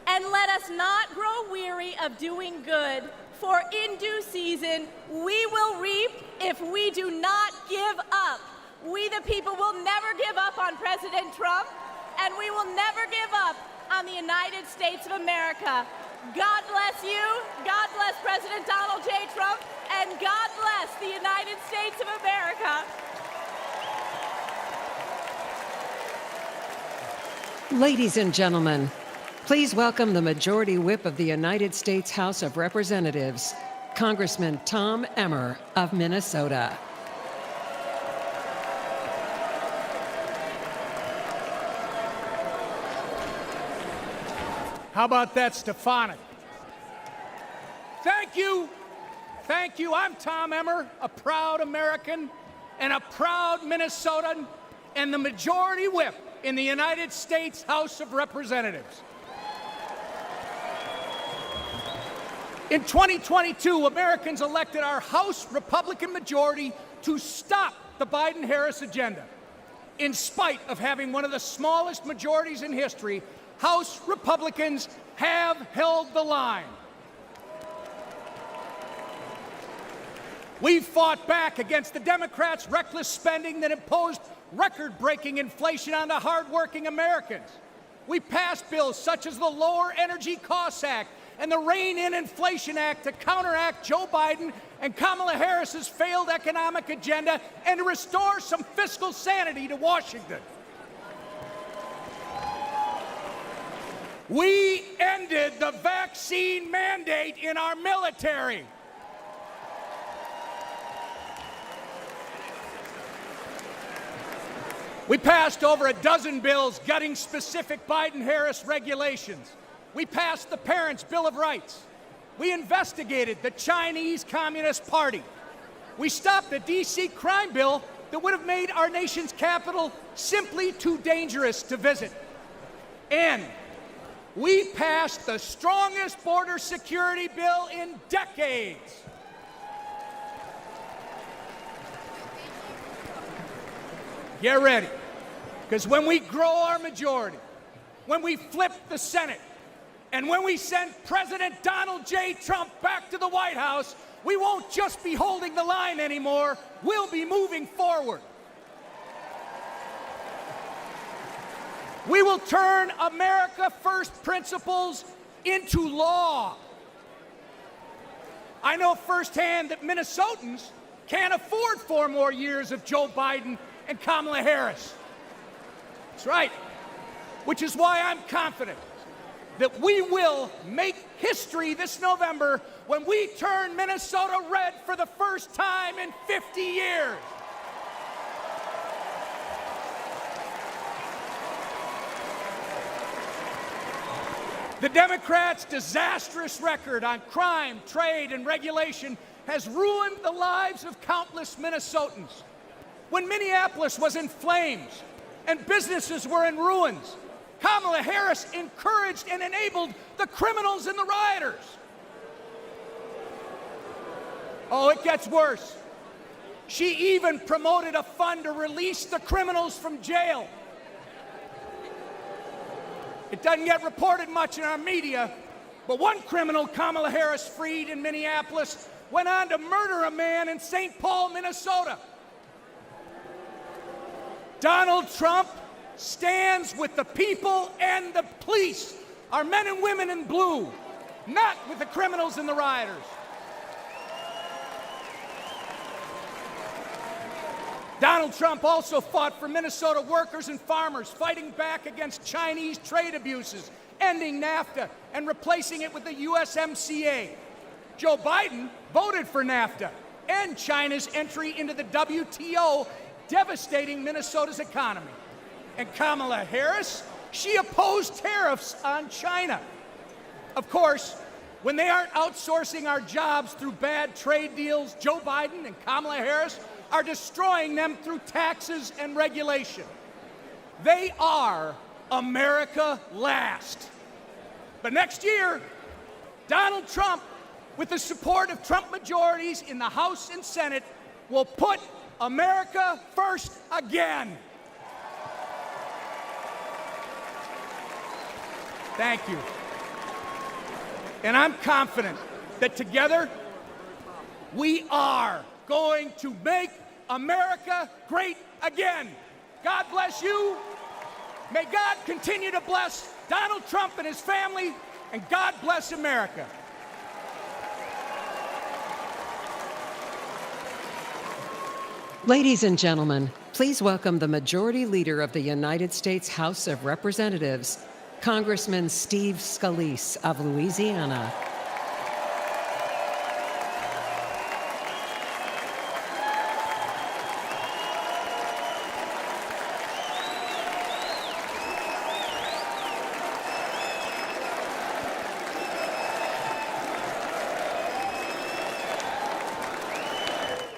And let us not grow weary of doing good, for in due season we will reap if we do not give up. We the people will never give up on President Trump, and we will never give up on the United States of America. God bless you, God bless President Donald J. Trump, and God bless the United States of America. Ladies and gentlemen, please welcome the Majority Whip of the United States House of Representatives, Congressman Tom Emmer of Minnesota. How about that, Stefanik? Thank you. Thank you. I'm Tom Emmer, a proud American and a proud Minnesotan, and the Majority Whip in the United States House of Representatives. In 2022, Americans elected our House Republican majority to stop the Biden-Harris agenda. In spite of having one of the smallest majorities in history, House Republicans have held the line. We fought back against the Democrats' reckless spending that imposed record-breaking inflation on the hard-working Americans. We passed bills such as the Lower Energy Costs Act and the Rein in Inflation Act to counteract Joe Biden and Kamala Harris's failed economic agenda and to restore some fiscal sanity to Washington. We ended the vaccine mandate in our military. We passed over a dozen bills gutting specific Biden-Harris regulations. We passed the Parents' Bill of Rights. We investigated the Chinese Communist Party. We stopped a D.C. crime bill that would have made our nation's capital simply too dangerous to visit. And we passed the strongest border security bill in decades. Get ready, because when we grow our majority, when we flip the Senate, and when we send President Donald J. Trump back to the White House, we won't just be holding the line anymore, we'll be moving forward. We will turn America First principles into law. I know firsthand that Minnesotans can't afford 4 more years of Joe Biden and Kamala Harris. That's right. Which is why I'm confident that we will make history this November when we turn Minnesota red for the first time in 50 years. The Democrats' disastrous record on crime, trade, and regulation has ruined the lives of countless Minnesotans. When Minneapolis was in flames and businesses were in ruins, Kamala Harris encouraged and enabled the criminals and the rioters. Oh, it gets worse. She even promoted a fund to release the criminals from jail. It doesn't get reported much in our media, but one criminal Kamala Harris freed in Minneapolis went on to murder a man in St. Paul, Minnesota. Donald Trump stands with the people and the police, our men and women in blue, not with the criminals and the rioters. Donald Trump also fought for Minnesota workers and farmers, fighting back against Chinese trade abuses, ending NAFTA, and replacing it with the USMCA. Joe Biden voted for NAFTA and China's entry into the WTO, devastating Minnesota's economy. And Kamala Harris, she opposed tariffs on China. Of course, when they aren't outsourcing our jobs through bad trade deals, Joe Biden and Kamala Harris are destroying them through taxes and regulation. They are America last. But next year, Donald Trump, with the support of Trump majorities in the House and Senate, will put America first again. Thank you. And I'm confident that together we are going to make America great again. God bless you. May God continue to bless Donald Trump and his family, and God bless America. Ladies and gentlemen, please welcome the Majority Leader of the United States House of Representatives, Congressman Steve Scalise of Louisiana.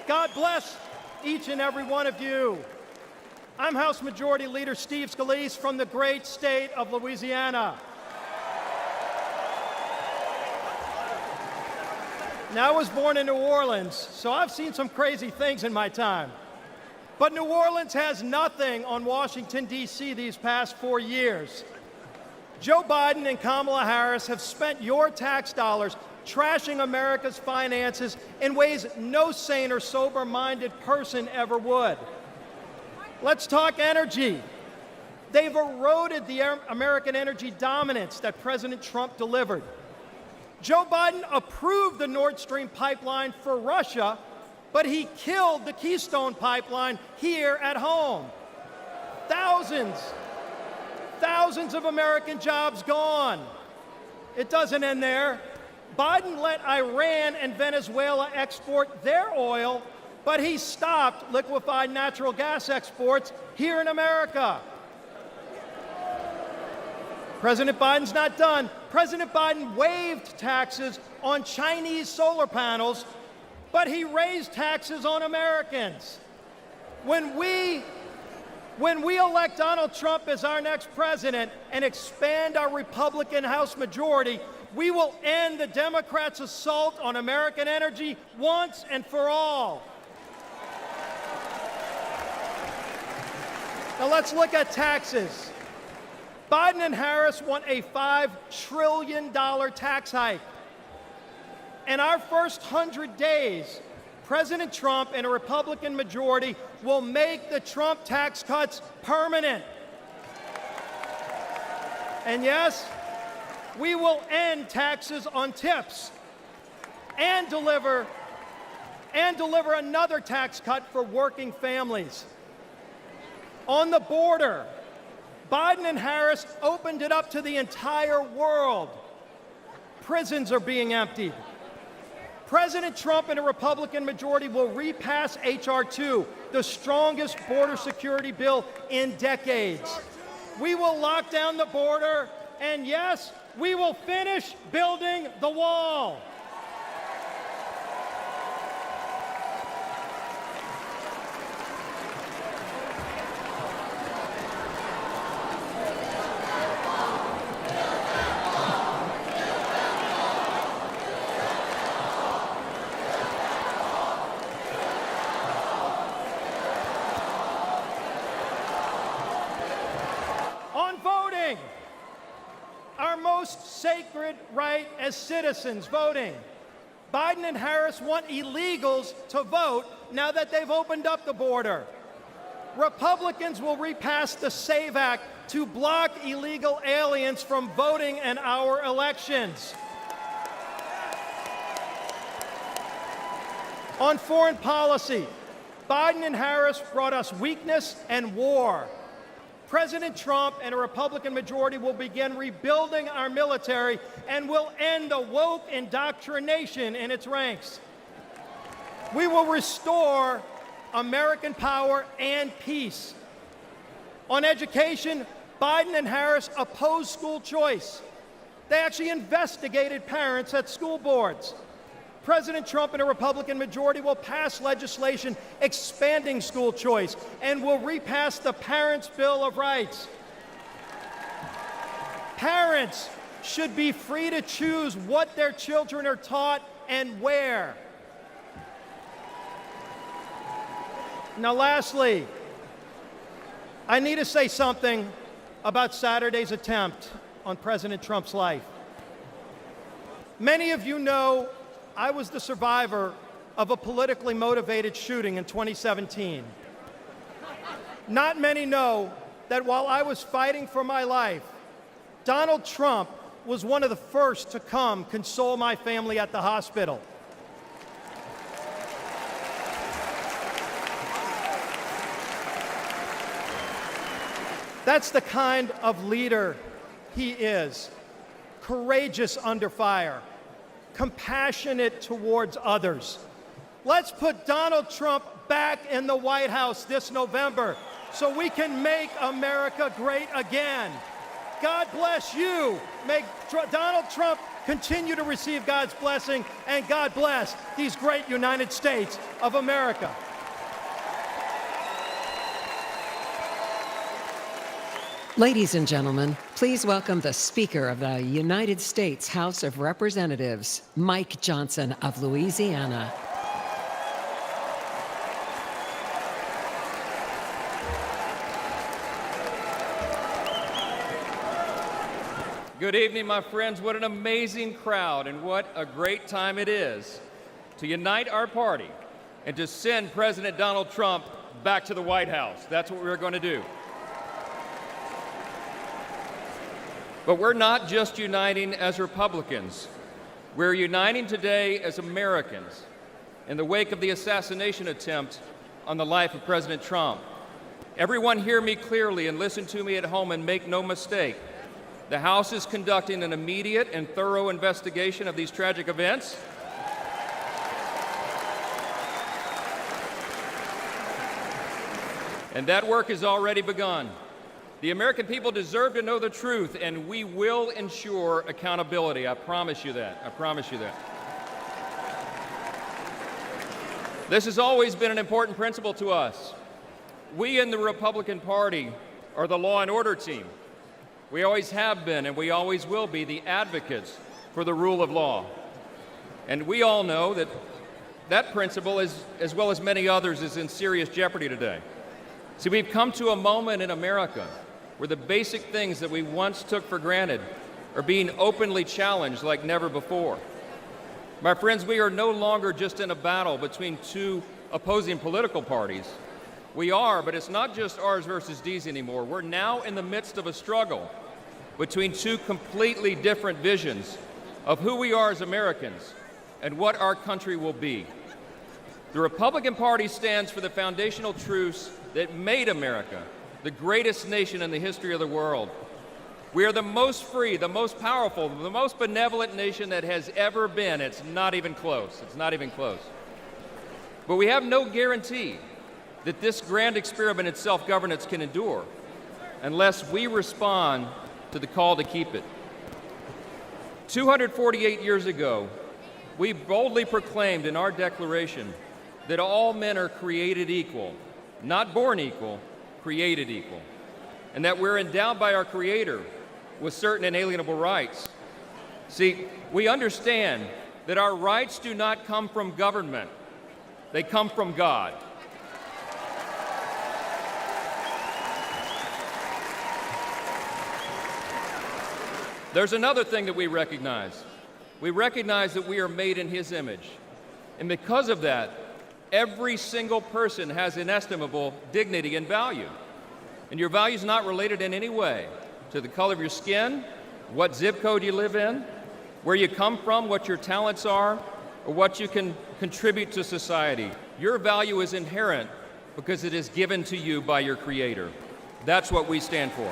God bless each and every one of you. I'm House Majority Leader Steve Scalise from the great state of Louisiana. Now, I was born in New Orleans, so I've seen some crazy things in my time. But New Orleans has nothing on Washington, D.C. these past 4 years. Joe Biden and Kamala Harris have spent your tax dollars trashing America's finances in ways no sane or sober-minded person ever would. Let's talk energy. They've eroded the American energy dominance that President Trump delivered. Joe Biden approved the Nord Stream pipeline for Russia, but he killed the Keystone pipeline here at home. Thousands of American jobs gone. It doesn't end there. Biden let Iran and Venezuela export their oil, but he stopped liquefied natural gas exports here in America. President Biden's not done. President Biden waived taxes on Chinese solar panels, but he raised taxes on Americans. When we elect Donald Trump as our next president and expand our Republican House majority, we will end the Democrats' assault on American energy once and for all. Now let's look at taxes. Biden and Harris want a $5 trillion tax hike. In our first 100 days, President Trump and a Republican majority will make the Trump tax cuts permanent. And yes, we will end taxes on tips and deliver another tax cut for working families. On the border, Biden and Harris opened it up to the entire world. Prisons are being emptied. President Trump and a Republican majority will repass H.R. 2, the strongest border security bill in decades. We will lock down the border, and yes, we will finish building the wall. Our most sacred right as citizens, voting. Biden and Harris want illegals to vote now that they've opened up the border. Republicans will repass the SAVE Act to block illegal aliens from voting in our elections. On foreign policy, Biden and Harris brought us weakness and war. President Trump and a Republican majority will begin rebuilding our military and will end the woke indoctrination in its ranks. We will restore American power and peace. On education, Biden and Harris opposed school choice. They actually investigated parents at school boards. President Trump and a Republican majority will pass legislation expanding school choice and will repass the Parents' Bill of Rights. Parents should be free to choose what their children are taught and where. Now, lastly, I need to say something about Saturday's attempt on President Trump's life. Many of you know I was the survivor of a politically motivated shooting in 2017. Not many know that while I was fighting for my life, Donald Trump was one of the first to come console my family at the hospital. That's the kind of leader he is. Courageous under fire. Compassionate towards others. Let's put Donald Trump back in the White House this November so we can make America great again. God bless you. May Donald Trump continue to receive God's blessing, and God bless these great United States of America. Ladies and gentlemen, please welcome the Speaker of the United States House of Representatives, Mike Johnson of Louisiana. Good evening, my friends. What an amazing crowd, and what a great time it is to unite our party and to send President Donald Trump back to the White House. That's what we're going to do. But we're not just uniting as Republicans. We're uniting today as Americans in the wake of the assassination attempt on the life of President Trump. Everyone hear me clearly and listen to me at home and make no mistake. The House is conducting an immediate and thorough investigation of these tragic events. And that work has already begun. The American people deserve to know the truth, and we will ensure accountability. I promise you that. I promise you that. This has always been an important principle to us. We in the Republican Party are the law and order team. We always have been, and we always will be, the advocates for the rule of law. And we all know that that principle, as well as many others, is in serious jeopardy today. See, we've come to a moment in America where the basic things that we once took for granted are being openly challenged like never before. My friends, we are no longer just in a battle between two opposing political parties. We are, but it's not just ours versus these anymore. We're now in the midst of a struggle between two completely different visions of who we are as Americans and what our country will be. The Republican Party stands for the foundational truths that made America the greatest nation in the history of the world. We are the most free, the most powerful, the most benevolent nation that has ever been. It's not even close. It's not even close. But we have no guarantee that this grand experiment in self-governance can endure unless we respond to the call to keep it. 248 years ago, we boldly proclaimed in our Declaration that all men are created equal, not born equal, created equal, and that we're endowed by our Creator with certain inalienable rights. See, we understand that our rights do not come from government, they come from God. There's another thing that we recognize. We recognize that we are made in His image. And because of that, every single person has inestimable dignity and value. And your value is not related in any way to the color of your skin, what zip code you live in, where you come from, what your talents are, or what you can contribute to society. Your value is inherent because it is given to you by your Creator. That's what we stand for.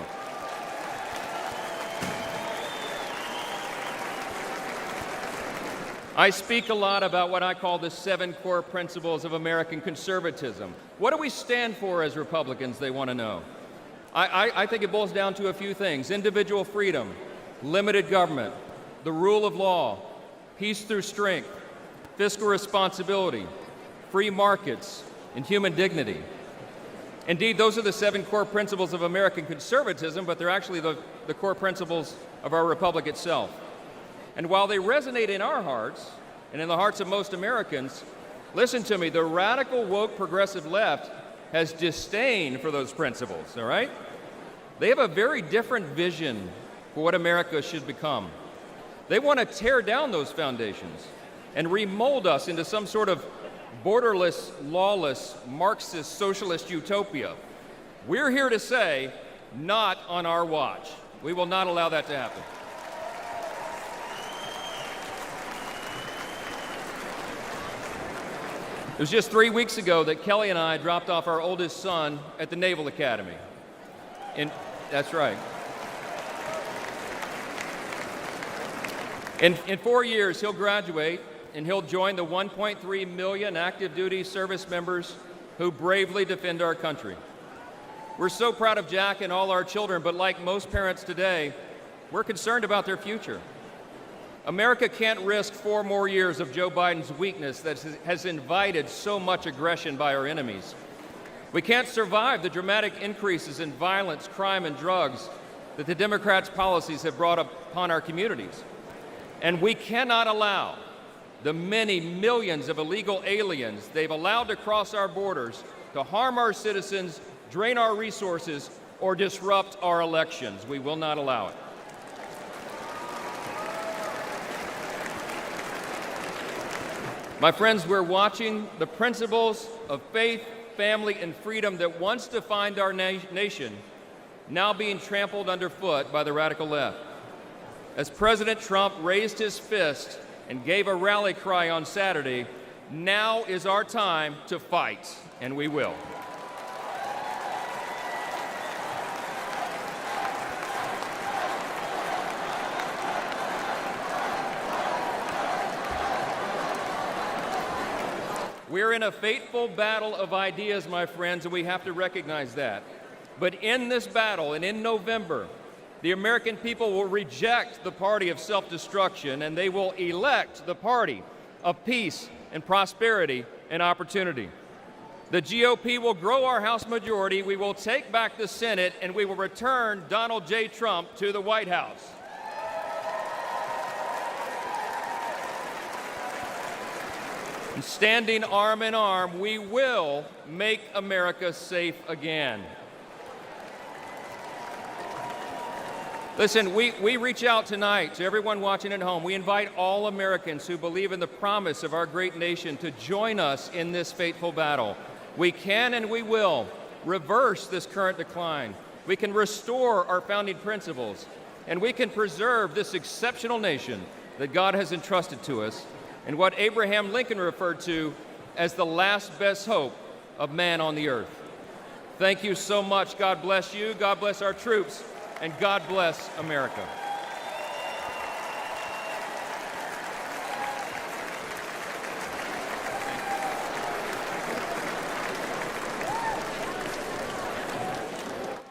I speak a lot about what I call the 7 core principles of American conservatism. What do we stand for as Republicans, they want to know? I think it boils down to a few things: individual freedom, limited government, the rule of law, peace through strength, fiscal responsibility, free markets, and human dignity. Indeed, those are the 7 core principles of American conservatism, but they're actually the core principles of our republic itself. And while they resonate in our hearts and in the hearts of most Americans, listen to me, the radical, woke, progressive left has disdain for those principles, all right? They have a very different vision for what America should become. They want to tear down those foundations and remold us into some sort of borderless, lawless, Marxist, socialist utopia. We're here to say, not on our watch. We will not allow that to happen. It was just 3 weeks ago that Kelly and I dropped off our oldest son at the Naval Academy. That's right. In 4 years, he'll graduate, and he'll join the 1.3 million active duty service members who bravely defend our country. We're so proud of Jack and all our children, but like most parents today, we're concerned about their future. America can't risk 4 more years of Joe Biden's weakness that has invited so much aggression by our enemies. We can't survive the dramatic increases in violence, crime, and drugs that the Democrats' policies have brought upon our communities. And we cannot allow the many millions of illegal aliens they've allowed to cross our borders to harm our citizens, drain our resources, or disrupt our elections. We will not allow it. My friends, we're watching the principles of faith, family, and freedom that once defined our nation now being trampled underfoot by the radical left. As President Trump raised his fist and gave a rally cry on Saturday, now is our time to fight, and we will. We're in a fateful battle of ideas, my friends, and we have to recognize that. But in this battle, and in November, the American people will reject the party of self-destruction, and they will elect the party of peace and prosperity and opportunity. The GOP will grow our House majority, we will take back the Senate, and we will return Donald J. Trump to the White House. And standing arm in arm, we will make America safe again. Listen, we reach out tonight to everyone watching at home. We invite all Americans who believe in the promise of our great nation to join us in this fateful battle. We can and we will reverse this current decline. We can restore our founding principles, and we can preserve this exceptional nation that God has entrusted to us and what Abraham Lincoln referred to as the last best hope of man on the earth. Thank you so much. God bless you. God bless our troops. And God bless America.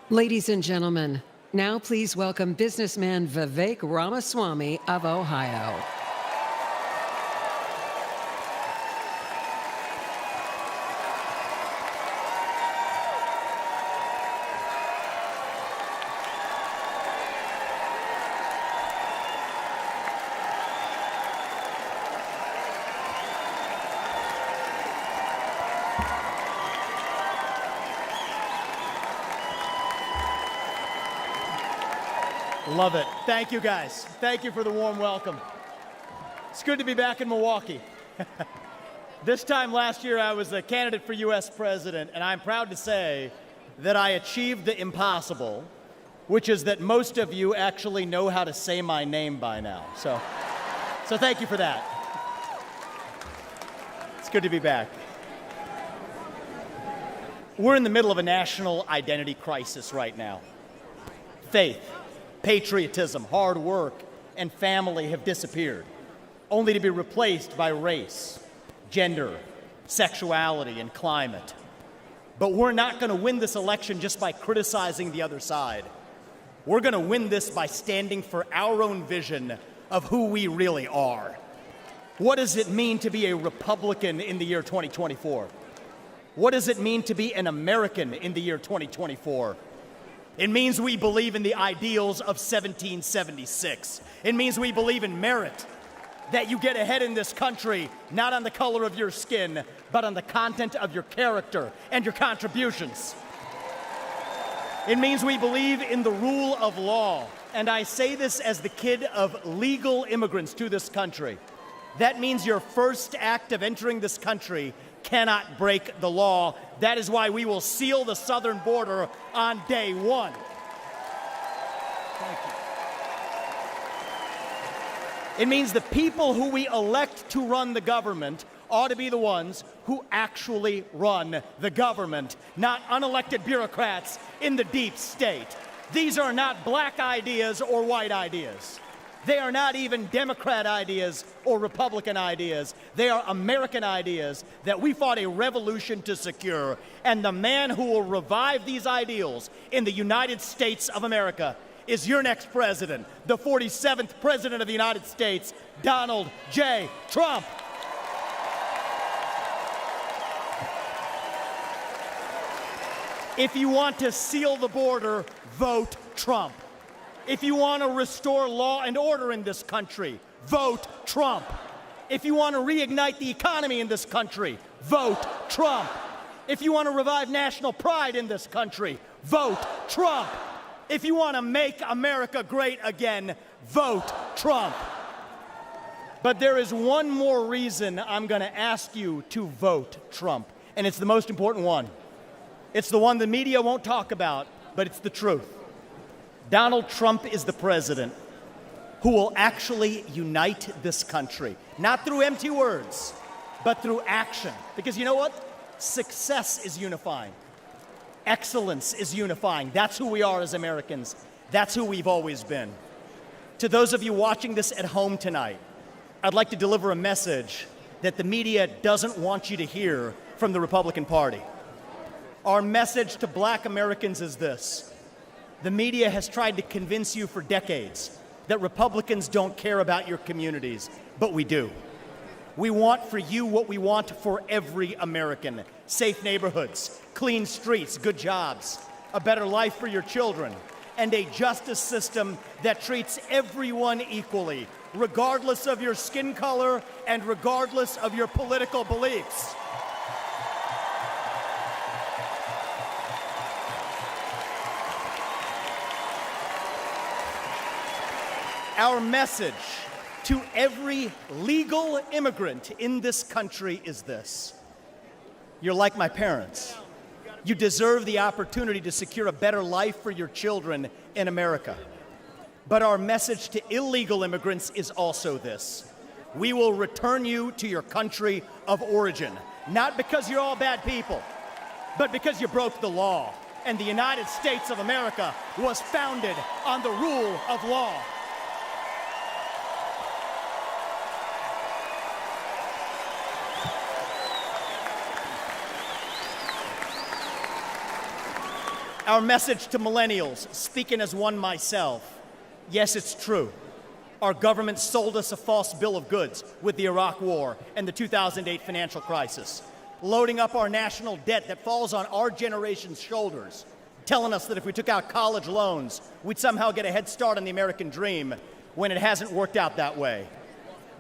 Ladies and gentlemen, now please welcome businessman Vivek Ramaswamy of Ohio. Love it. Thank you, guys. Thank you for the warm welcome. It's good to be back in Milwaukee. This time last year, I was a candidate for U.S. president, and I'm proud to say that I achieved the impossible, which is that most of you actually know how to say my name by now. So thank you for that. It's good to be back. We're in the middle of a national identity crisis right now. Faith, patriotism, hard work, and family have disappeared, only to be replaced by race, gender, sexuality, and climate. But we're not going to win this election just by criticizing the other side. We're going to win this by standing for our own vision of who we really are. What does it mean to be a Republican in the year 2024? What does it mean to be an American in the year 2024? It means we believe in the ideals of 1776. It means we believe in merit, that you get ahead in this country not on the color of your skin, but on the content of your character and your contributions. It means we believe in the rule of law, and I say this as the kid of legal immigrants to this country. That means your first act of entering this country cannot break the law. That is why we will seal the southern border on day one. Thank you. It means the people who we elect to run the government ought to be the ones who actually run the government, not unelected bureaucrats in the deep state. These are not black ideas or white ideas. They are not even Democrat ideas or Republican ideas. They are American ideas that we fought a revolution to secure. And the man who will revive these ideals in the United States of America is your next president, the 47th President of the United States, Donald J. Trump. If you want to seal the border, vote Trump. If you want to restore law and order in this country, vote Trump. If you want to reignite the economy in this country, vote Trump. If you want to revive national pride in this country, vote Trump. If you want to make America great again, vote Trump. But there is one more reason I'm going to ask you to vote Trump, and it's the most important one. It's the one the media won't talk about, but it's the truth. Donald Trump is the president who will actually unite this country, not through empty words, but through action. Because you know what? Success is unifying. Excellence is unifying. That's who we are as Americans. That's who we've always been. To those of you watching this at home tonight, I'd like to deliver a message that the media doesn't want you to hear from the Republican Party. Our message to black Americans is this. The media has tried to convince you for decades that Republicans don't care about your communities, but we do. We want for you what we want for every American. Safe neighborhoods, clean streets, good jobs, a better life for your children, and a justice system that treats everyone equally, regardless of your skin color and regardless of your political beliefs. Our message to every legal immigrant in this country is this. You're like my parents. You deserve the opportunity to secure a better life for your children in America. But our message to illegal immigrants is also this. We will return you to your country of origin, not because you're all bad people, but because you broke the law. And the United States of America was founded on the rule of law. Our message to millennials, speaking as one myself, yes, it's true. Our government sold us a false bill of goods with the Iraq War and the 2008 financial crisis, loading up our national debt that falls on our generation's shoulders, telling us that if we took out college loans, we'd somehow get a head start on the American dream when it hasn't worked out that way.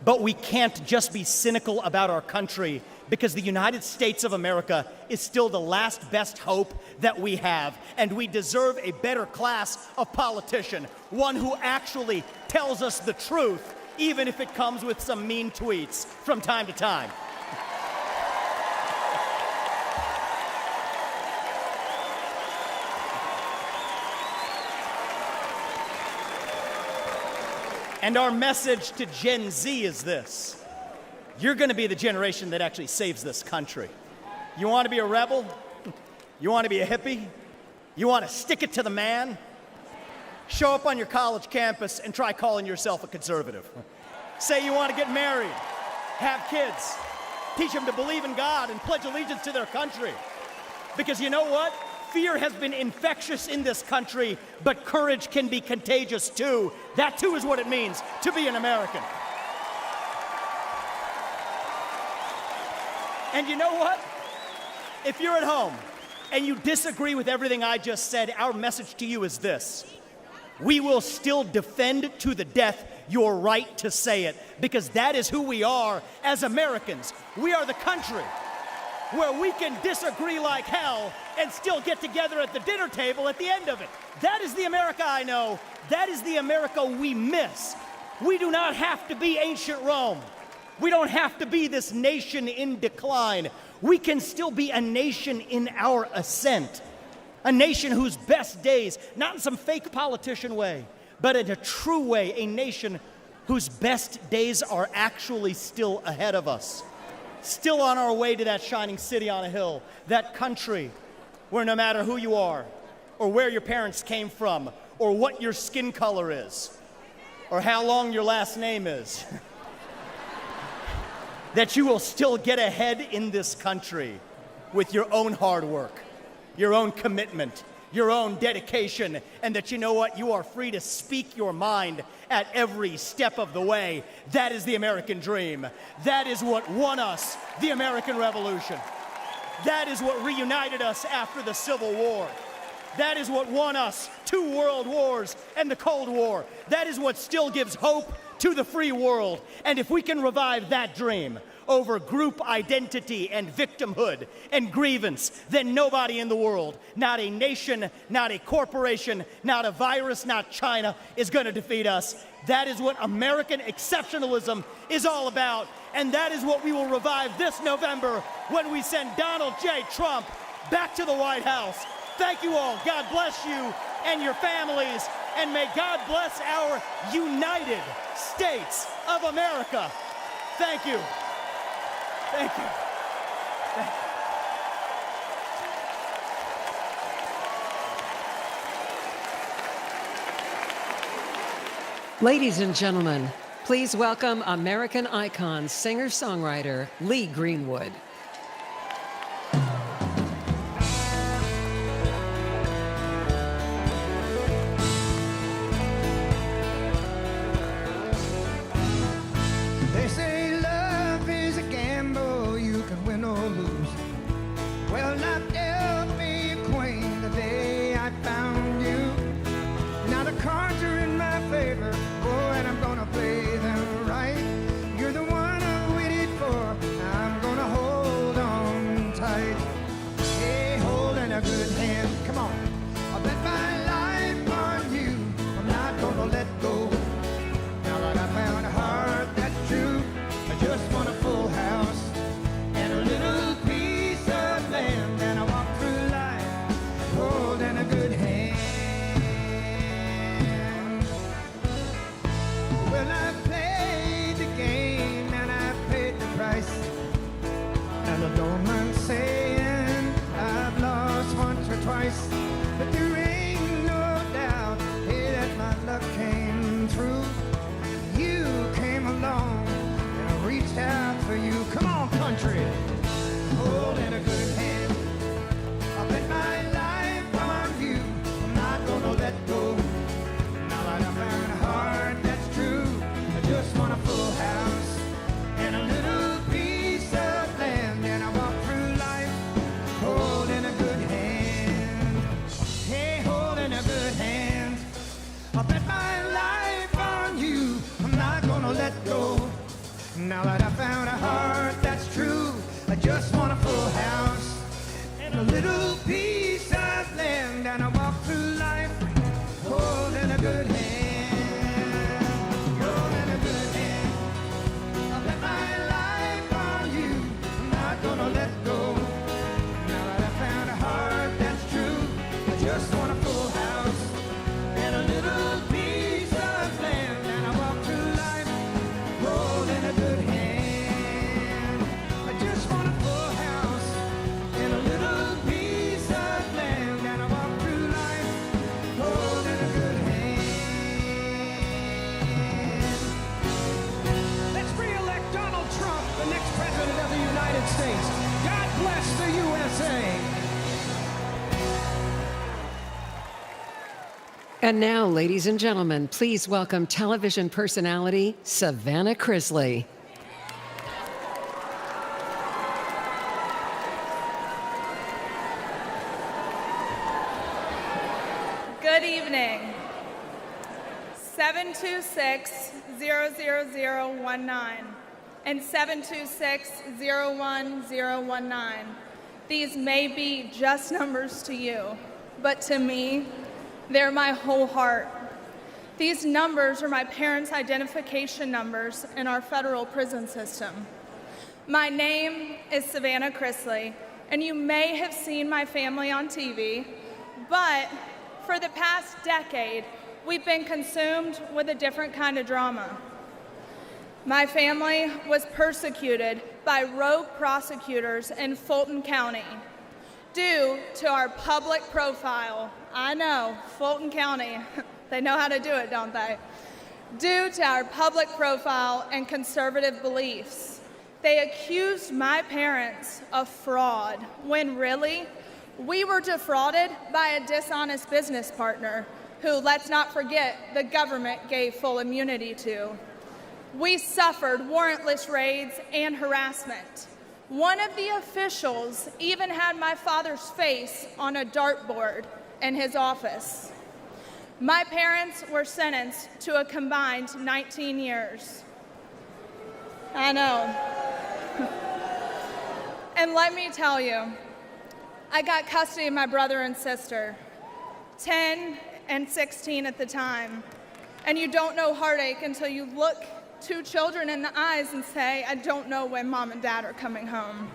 But we can't just be cynical about our country because the United States of America is still the last best hope that we have, and we deserve a better class of politician, one who actually tells us the truth, even if it comes with some mean tweets from time to time. And our message to Gen Z is this. You're going to be the generation that actually saves this country. You want to be a rebel? You want to be a hippie? You want to stick it to the man? Show up on your college campus and try calling yourself a conservative. Say you want to get married, have kids, teach them to believe in God and pledge allegiance to their country. Because you know what? Fear has been infectious in this country, but courage can be contagious too. That too is what it means to be an American. And you know what? If you're at home and you disagree with everything I just said, our message to you is this. We will still defend to the death your right to say it, because that is who we are as Americans. We are the country where we can disagree like hell and still get together at the dinner table at the end of it. That is the America I know. That is the America we miss. We do not have to be ancient Rome. We don't have to be this nation in decline. We can still be a nation in our ascent. A nation whose best days, not in some fake politician way, but in a true way, a nation whose best days are actually still ahead of us. Still on our way to that shining city on a hill, that country where no matter who you are, or where your parents came from, or what your skin color is, or how long your last name is, that you will still get ahead in this country with your own hard work, your own commitment, your own dedication, and that you know what? You are free to speak your mind at every step of the way. That is the American dream. That is what won us the American Revolution. That is what reunited us after the Civil War. That is what won us 2 world wars and the Cold War. That is what still gives hope to the free world. And if we can revive that dream, over group identity and victimhood and grievance than nobody in the world. Not a nation, not a corporation, not a virus, not China is going to defeat us. That is what American exceptionalism is all about, and that is what we will revive this November when we send Donald J. Trump back to the White House. Thank you all. God bless you and your families, and may God bless our United States of America. Thank you. Thank you. Thank you. Ladies and gentlemen, please welcome American icon, singer-songwriter Lee Greenwood. They say love is a gamble, you can win or lose. Well, life dealt me a queen the day I found you. Now the cards are in my favor, oh, and I'm gonna play them right. You're the one I waited for, I'm gonna hold on tight. Hey, holding a good hand, come on. I bet my life on you, I'm not gonna let go. Now that I found a heart that's true, I just want a full house and a little piece of land, and I walk through life holding a good hand. Well, I played the game and I paid the price, and I don't mind saying I've lost once or twice, but there ain't no doubt, hey, that my luck came through. You came along and I reached out for you. Come on, country, holding a good hand. I bet my life on you, I'm not gonna let go. Now that I found a heart that's true, I just want a full house and a little piece of land, and I walk through life holding a good hand. Hey, holding a good hand. I bet my life on you, I'm not gonna let go. Now that I found a heart that's true, I just want a full house and a little piece of land, and I walk through life holding a good hand. Holding a good hand. I bet my life on you, I'm not gonna let go. Now that I found a heart that's true, I just want a full house and a little piece of land, and I walk through life holding a good hand. I just want a full house and a little piece of land, and I walk through life holding a good hand. Let's re-elect Donald Trump, the next president of the United States. God bless the USA. And now, ladies and gentlemen, please welcome television personality Savannah Chrisley. Good evening. 726-00019 and 726-01019. These may be just numbers to you, but to me, they're my whole heart. These numbers are my parents' identification numbers in our federal prison system. My name is Savannah Chrisley, and you may have seen my family on TV, but for the past decade, we've been consumed with a different kind of drama. My family was persecuted by rogue prosecutors in Fulton County due to our public profile. I know, Fulton County, they know how to do it, don't they? Due to our public profile and conservative beliefs. They accused my parents of fraud, when really, we were defrauded by a dishonest business partner who, let's not forget, the government gave full immunity to. We suffered warrantless raids and harassment. One of the officials even had my father's face on a dartboard in his office. My parents were sentenced to a combined 19 years. I know. And let me tell you, I got custody of my brother and sister, 10 and 16 at the time. And you don't know heartache until you look two children in the eyes and say, I don't know when mom and dad are coming home.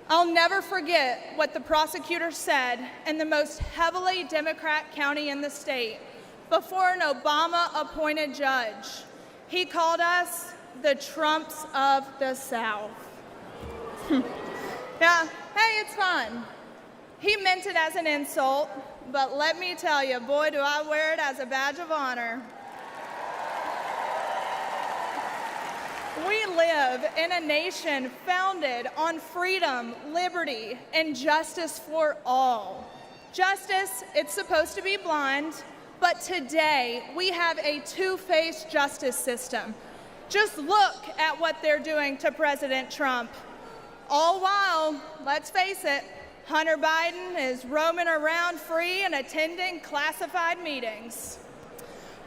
I'll never forget what the prosecutor said in the most heavily Democrat county in the state before an Obama-appointed judge. He called us the Trumps of the South. Yeah, hey, it's fun. He meant it as an insult, but let me tell you, boy, do I wear it as a badge of honor. We live in a nation founded on freedom, liberty, and justice for all. Justice, it's supposed to be blind, but today we have a two-faced justice system. Just look at what they're doing to President Trump. All while, let's face it, Hunter Biden is roaming around free and attending classified meetings.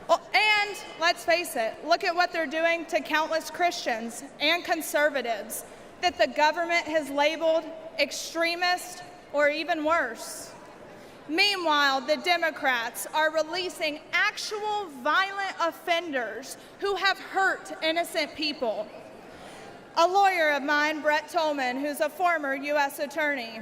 Oh, and let's face it, look at what they're doing to countless Christians and conservatives that the government has labeled extremist or even worse. Meanwhile, the Democrats are releasing actual violent offenders who have hurt innocent people. A lawyer of mine, Brett Tolman, who's a former U.S. attorney,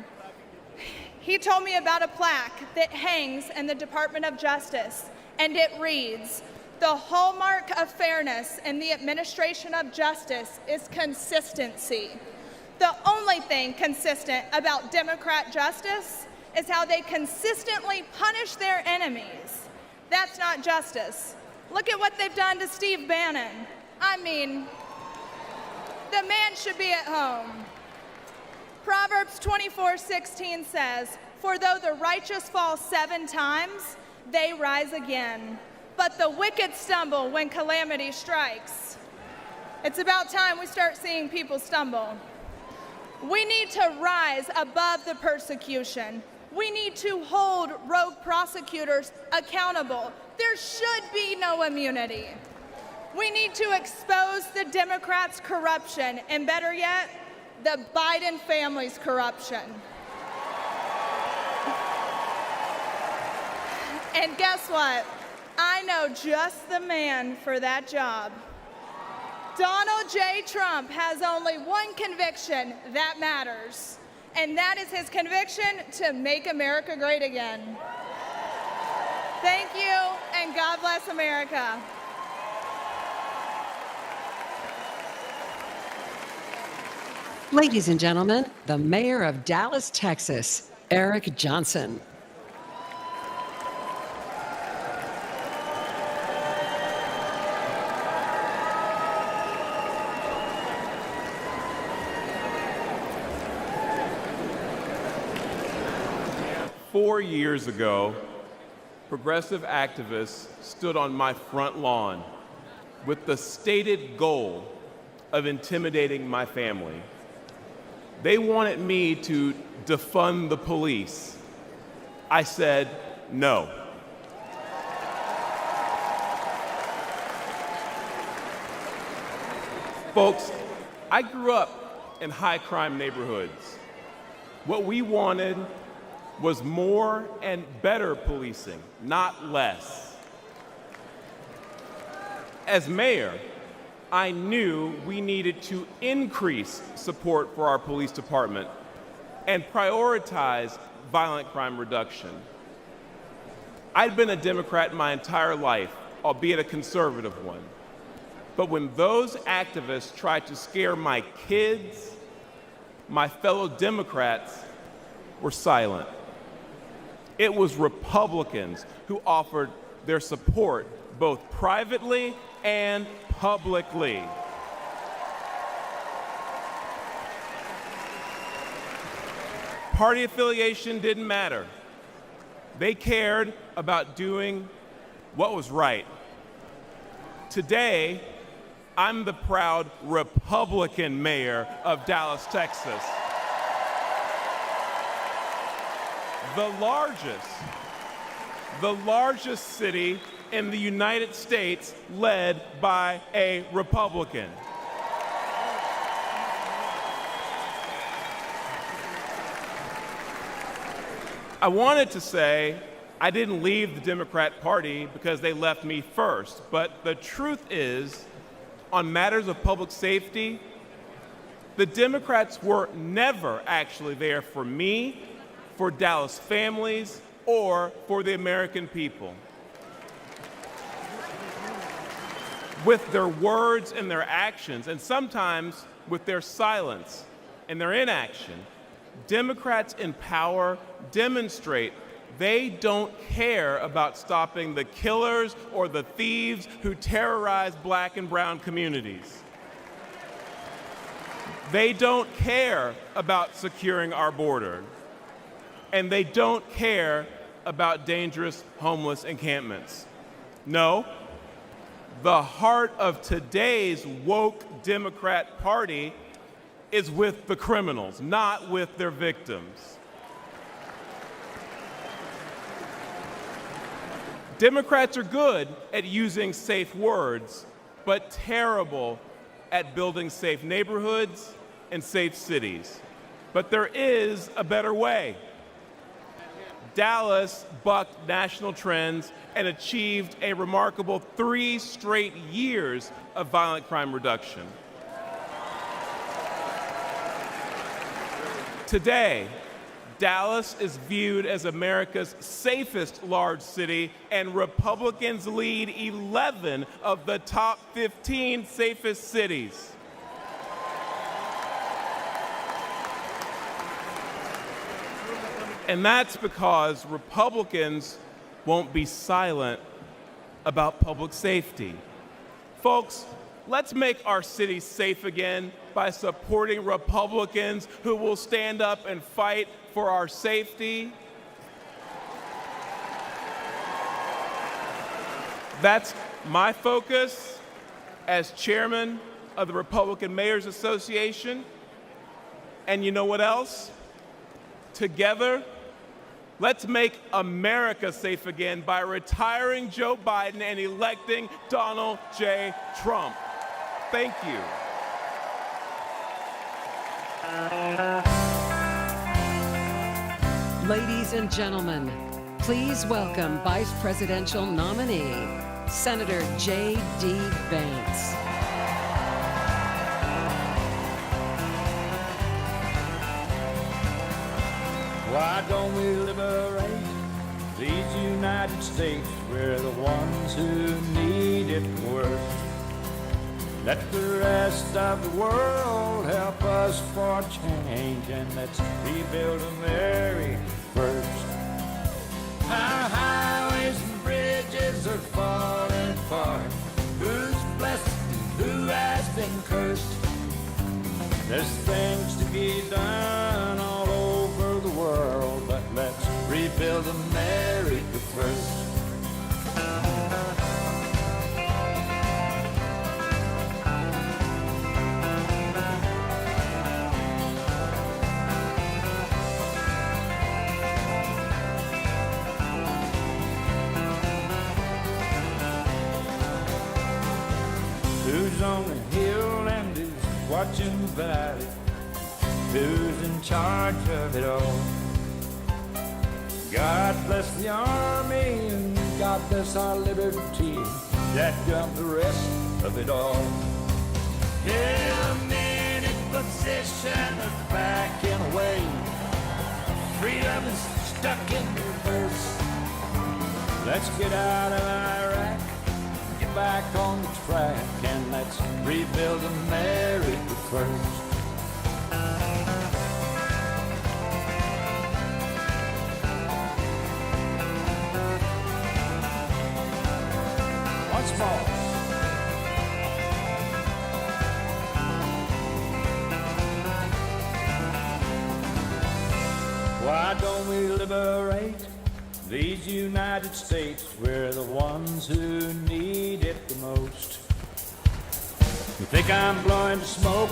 he told me about a plaque that hangs in the Department of Justice, and it reads, "The hallmark of fairness in the administration of justice is consistency. The only thing consistent about Democrat justice is how they consistently punish their enemies. That's not justice. Look at what they've done to Steve Bannon. I mean, the man should be at home." Proverbs 24:16 says, "For though the righteous fall 7 times, they rise again. But the wicked stumble when calamity strikes." It's about time we start seeing people stumble. We need to rise above the persecution. We need to hold rogue prosecutors accountable. There should be no immunity. We need to expose the Democrats' corruption, and better yet, the Biden family's corruption. And guess what? I know just the man for that job. Donald J. Trump has only one conviction that matters, and that is his conviction to make America great again. Thank you, and God bless America. Ladies and gentlemen, the mayor of Dallas, Texas, Eric Johnson. Four years ago, progressive activists stood on my front lawn with the stated goal of intimidating my family. They wanted me to defund the police. I said no. Folks, I grew up in high crime neighborhoods. What we wanted was more and better policing, not less. As mayor, I knew we needed to increase support for our police department and prioritize violent crime reduction. I'd been a Democrat my entire life, albeit a conservative one. But when those activists tried to scare my kids, my fellow Democrats were silent. It was Republicans who offered their support both privately and publicly. Party affiliation didn't matter. They cared about doing what was right. Today, I'm the proud Republican mayor of Dallas, Texas. The largest city in the United States led by a Republican. I wanted to say I didn't leave the Democrat Party because they left me first, but the truth is, on matters of public safety, the Democrats were never actually there for me, for Dallas families, or for the American people. With their words and their actions, and sometimes with their silence and their inaction, Democrats in power demonstrate they don't care about stopping the killers or the thieves who terrorize black and brown communities. They don't care about securing our border. And they don't care about dangerous homeless encampments. No, the heart of today's woke Democrat Party is with the criminals, not with their victims. Democrats are good at using safe words, but terrible at building safe neighborhoods and safe cities. But there is a better way. Dallas bucked national trends and achieved a remarkable 3 straight years of violent crime reduction. Today, Dallas is viewed as America's safest large city, and Republicans lead 11 of the top 15 safest cities. And that's because Republicans won't be silent about public safety. Folks, let's make our city safe again by supporting Republicans who will stand up and fight for our safety. That's my focus as chairman of the Republican Mayors Association. And you know what else? Together, let's make America safe again by retiring Joe Biden and electing Donald J. Trump. Thank you. Ladies and gentlemen, please welcome Vice Presidential nominee, Senator J.D. Vance. Why don't we liberate these United States? We're the ones who need it worst. Let the rest of the world help us for change, and let's rebuild America first. Our highways and bridges are falling apart. Who's blessed and who has been cursed? There's things to be done all over the world, but let's rebuild America first. Who's on the hill and who's watching the valley? Who's in charge of it all? God bless the army and God bless our liberty. That got the rest of it all. Yeah, men in position are backing away. Freedom is stuck in reverse. Let's get out of Iraq, get back on the track, and let's rebuild America first. Once more. Why don't we liberate these United States? We're the ones who need it the most. You think I'm blowing smoke?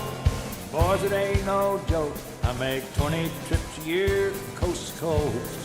Boys, it ain't no joke. I make 20 trips a year from coast to coast.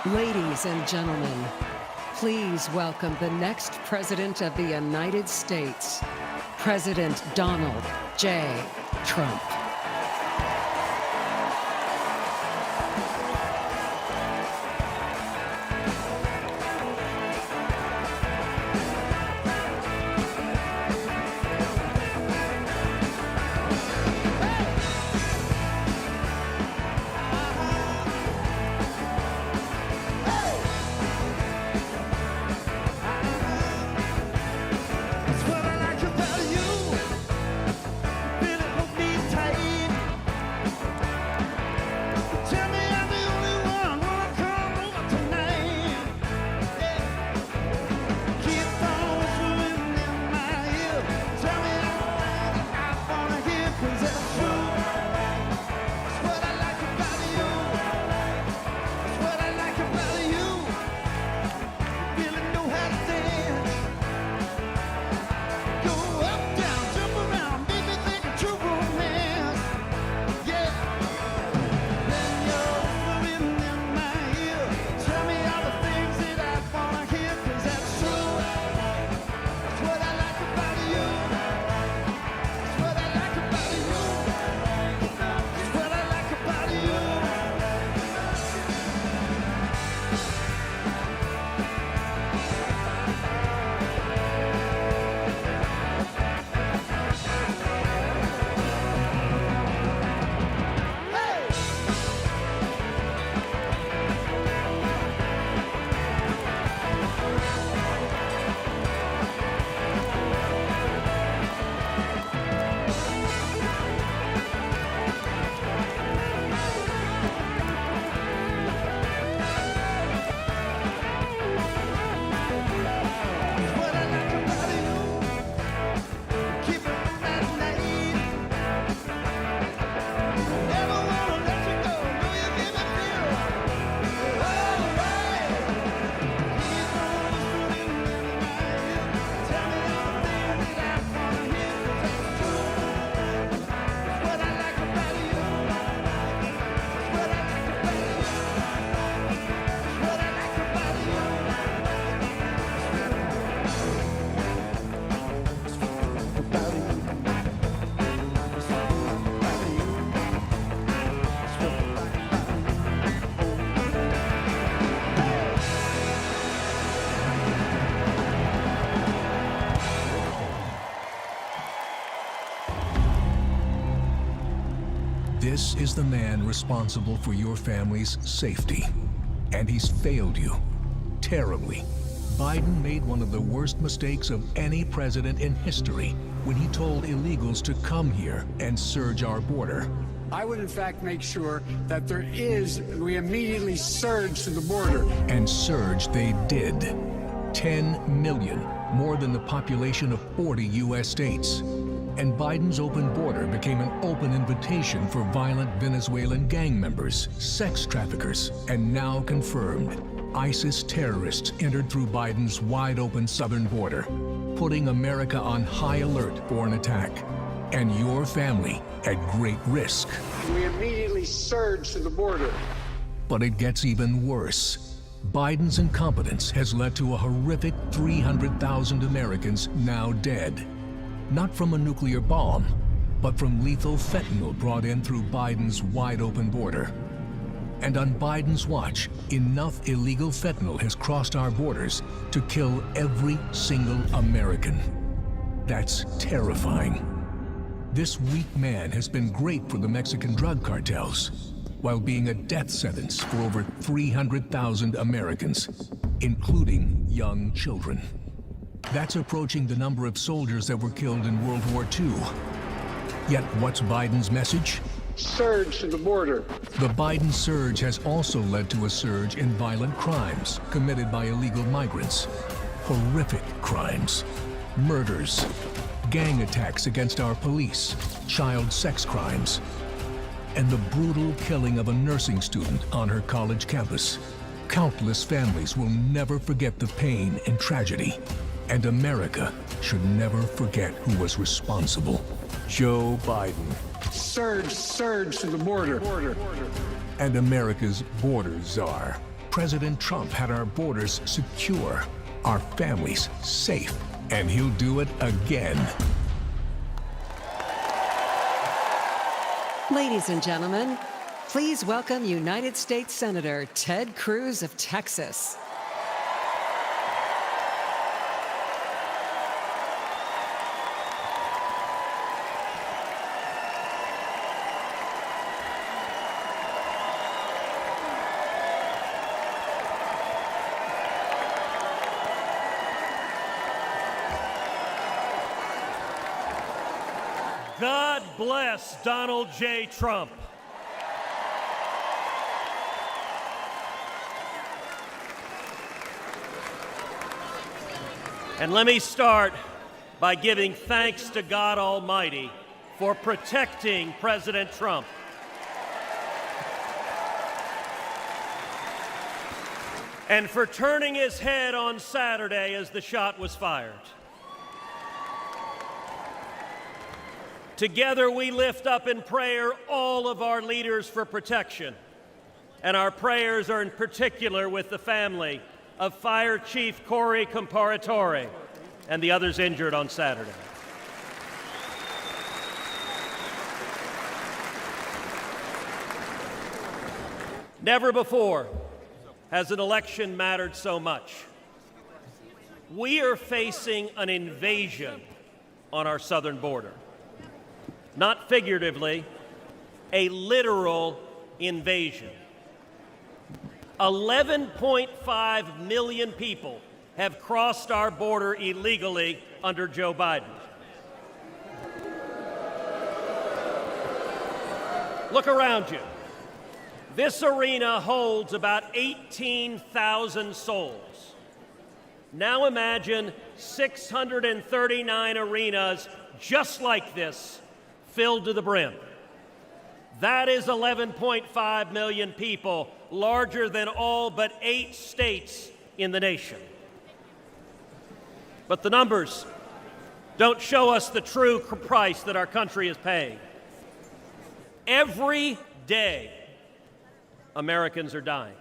Ladies and gentlemen, please welcome the next President of the United States, President Donald J. Trump. This is the man responsible for your family's safety. And he's failed you terribly. Biden made one of the worst mistakes of any president in history when he told illegals to come here and surge our border. I would in fact make sure that we immediately surge to the border. And surge they did. 10 million, more than the population of 40 U.S. states. And Biden's open border became an open invitation for violent Venezuelan gang members, sex traffickers, and now confirmed, ISIS terrorists entered through Biden's wide-open southern border, putting America on high alert for an attack, and your family at great risk. We immediately surge to the border. But it gets even worse. Biden's incompetence has led to a horrific 300,000 Americans now dead. Not from a nuclear bomb, but from lethal fentanyl brought in through Biden's wide-open border. And on Biden's watch, enough illegal fentanyl has crossed our borders to kill every single American. That's terrifying. This weak man has been great for the Mexican drug cartels, while being a death sentence for over 300,000 Americans, including young children. That's approaching the number of soldiers that were killed in World War II. Yet what's Biden's message? Surge to the border. The Biden surge has also led to a surge in violent crimes committed by illegal migrants. Horrific crimes. Murders. Gang attacks against our police. Child sex crimes. And the brutal killing of a nursing student on her college campus. Countless families will never forget the pain and tragedy. And America should never forget who was responsible. Joe Biden. Surge to the border. And America's border czar. President Trump had our borders secure, our families safe, and he'll do it again. Ladies and gentlemen, please welcome United States Senator Ted Cruz of Texas. God bless Donald J. Trump. And let me start by giving thanks to God Almighty for protecting President Trump. And for turning his head on Saturday as the shot was fired. Together we lift up in prayer all of our leaders for protection. And our prayers are in particular with the family of Fire Chief Corey Comparatore and the others injured on Saturday. Never before has an election mattered so much. We are facing an invasion on our southern border. Not figuratively, a literal invasion. 11.5 million people have crossed our border illegally under Joe Biden. Look around you. This arena holds about 18,000 souls. Now imagine 639 arenas just like this, filled to the brim. That is 11.5 million people, larger than all but 8 states in the nation. But the numbers don't show us the true price that our country is paying. Every day, Americans are dying.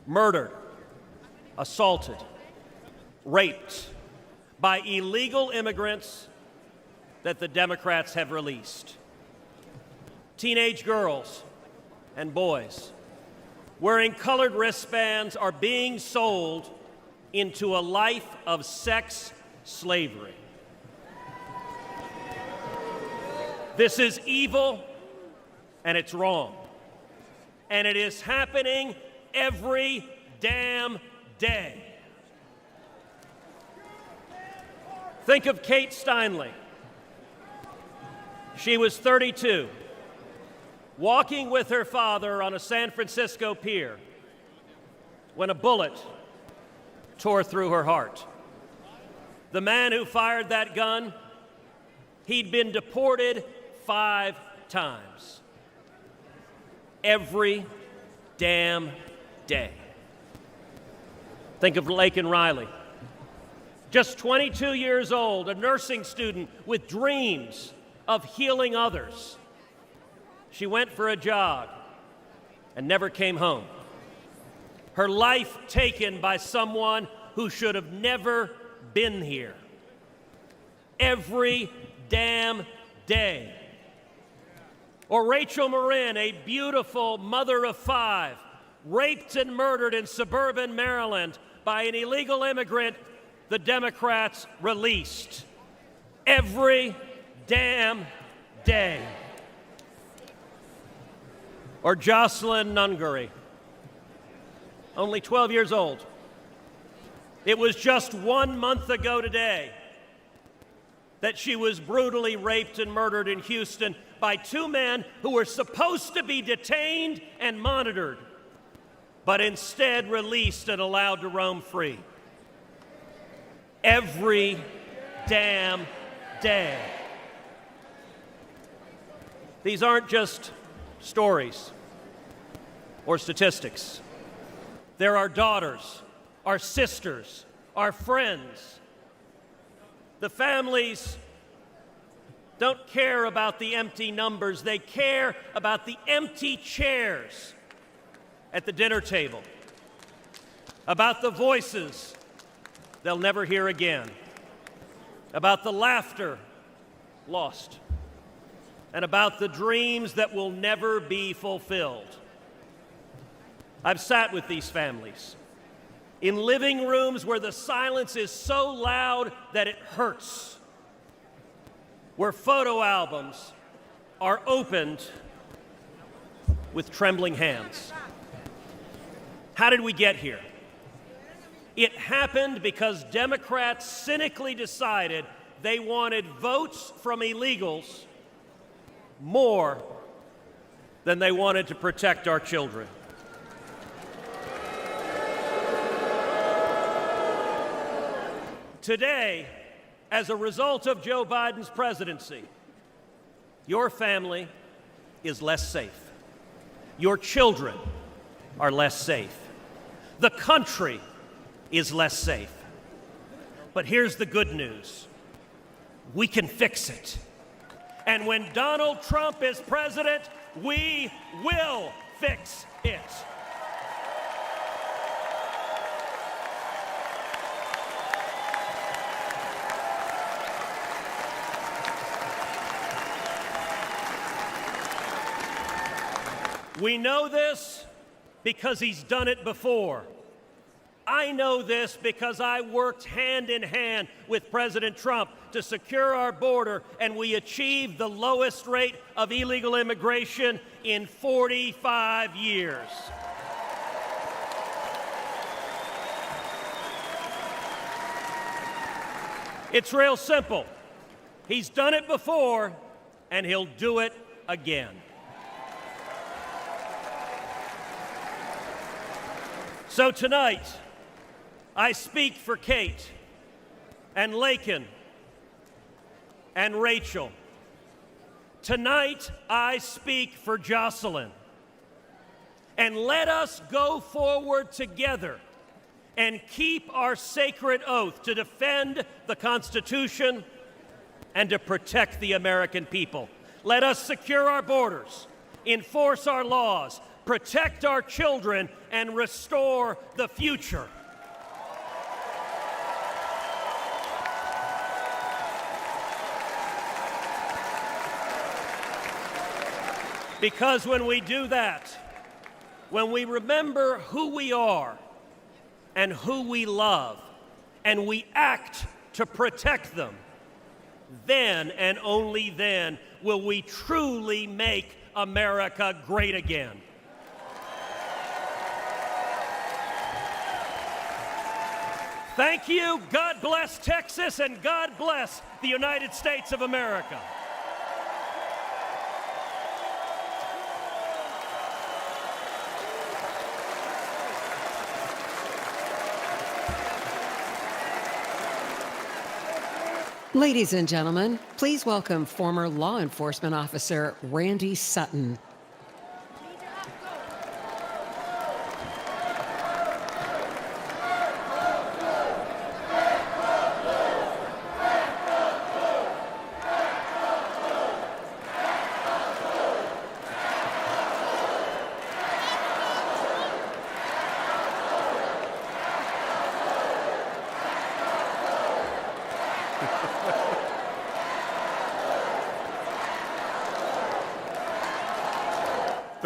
Murdered, assaulted, raped by illegal immigrants that the Democrats have released. Teenage girls and boys wearing colored wristbands are being sold into a life of sex slavery. This is evil and it's wrong. And it is happening every damn day. Think of Kate Steinle. She was 32, walking with her father on a San Francisco pier when a bullet tore through her heart. The man who fired that gun, he'd been deported 5 times. Every damn day. Think of Laken Riley. Just 22 years old, a nursing student with dreams of healing others. She went for a jog and never came home. Her life taken by someone who should have never been here. Every damn day. Or Rachel Marin, a beautiful mother of 5, raped and murdered in suburban Maryland by an illegal immigrant the Democrats released. Every damn day. Or Jocelyn Nungary, only 12 years old. It was just 1 month ago today that she was brutally raped and murdered in Houston by 2 men who were supposed to be detained and monitored, but instead released and allowed to roam free. Every damn day. These aren't just stories or statistics. They're our daughters, our sisters, our friends. The families don't care about the empty numbers. They care about the empty chairs at the dinner table about the voices they'll never hear again, about the laughter lost, and about the dreams that will never be fulfilled. I've sat with these families in living rooms where the silence is so loud that it hurts, where photo albums are opened with trembling hands. How did we get here? It happened because Democrats cynically decided they wanted votes from illegals more than they wanted to protect our children. Today, as a result of Joe Biden's presidency, your family is less safe. Your children are less safe. The country is less safe. But here's the good news. We can fix it. And when Donald Trump is president, we will fix it. We know this because he's done it before. I know this because I worked hand in hand with President Trump to secure our border, and we achieved the lowest rate of illegal immigration in 45 years. It's real simple. He's done it before, and he'll do it again. So tonight, I speak for Kate and Laken and Rachel. Tonight, I speak for Jocelyn. And let us go forward together and keep our sacred oath to defend the Constitution and to protect the American people. Let us secure our borders, enforce our laws, protect our children, and restore the future. Because when we do that, when we remember who we are and who we love, and we act to protect them, then and only then will we truly make America great again. Thank you. God bless Texas, and God bless the United States of America. Ladies and gentlemen, please welcome former law enforcement officer Randy Sutton.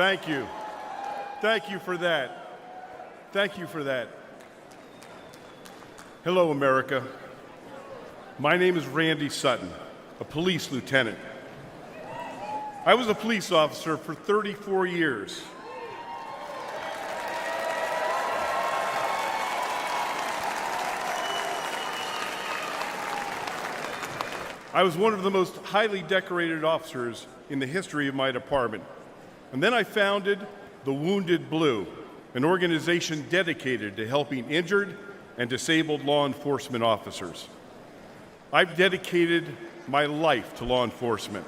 Thank you. Thank you for that. Thank you for that. Hello, America. My name is Randy Sutton, a police lieutenant. I was a police officer for 34 years. I was one of the most highly decorated officers in the history of my department. And then I founded the Wounded Blue, an organization dedicated to helping injured and disabled law enforcement officers. I've dedicated my life to law enforcement.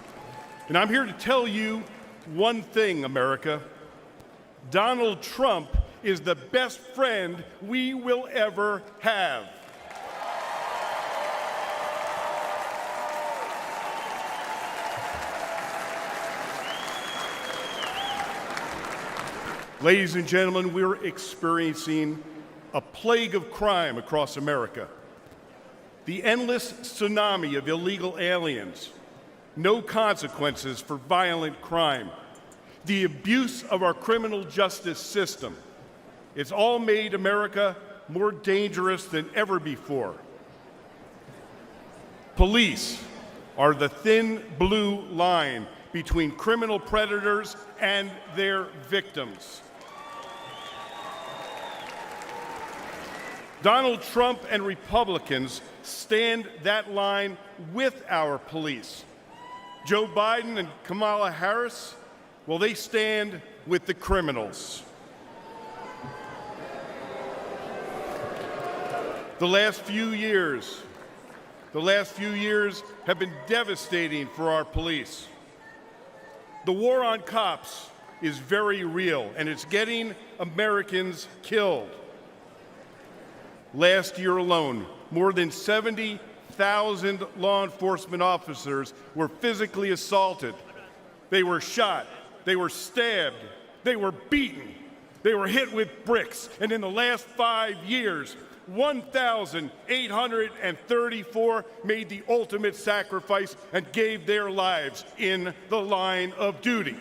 And I'm here to tell you one thing, America. Donald Trump is the best friend we will ever have. Ladies and gentlemen, we're experiencing a plague of crime across America. The endless tsunami of illegal aliens, no consequences for violent crime, the abuse of our criminal justice system. It's all made America more dangerous than ever before. Police are the thin blue line between criminal predators and their victims. Donald Trump and Republicans stand that line with our police. Joe Biden and Kamala Harris, well, they stand with the criminals. The last few years have been devastating for our police. The war on cops is very real, and it's getting Americans killed. Last year alone, more than 70,000 law enforcement officers were physically assaulted. They were shot, they were stabbed, they were beaten, they were hit with bricks, and in the last 5 years, 1,834 made the ultimate sacrifice and gave their lives in the line of duty.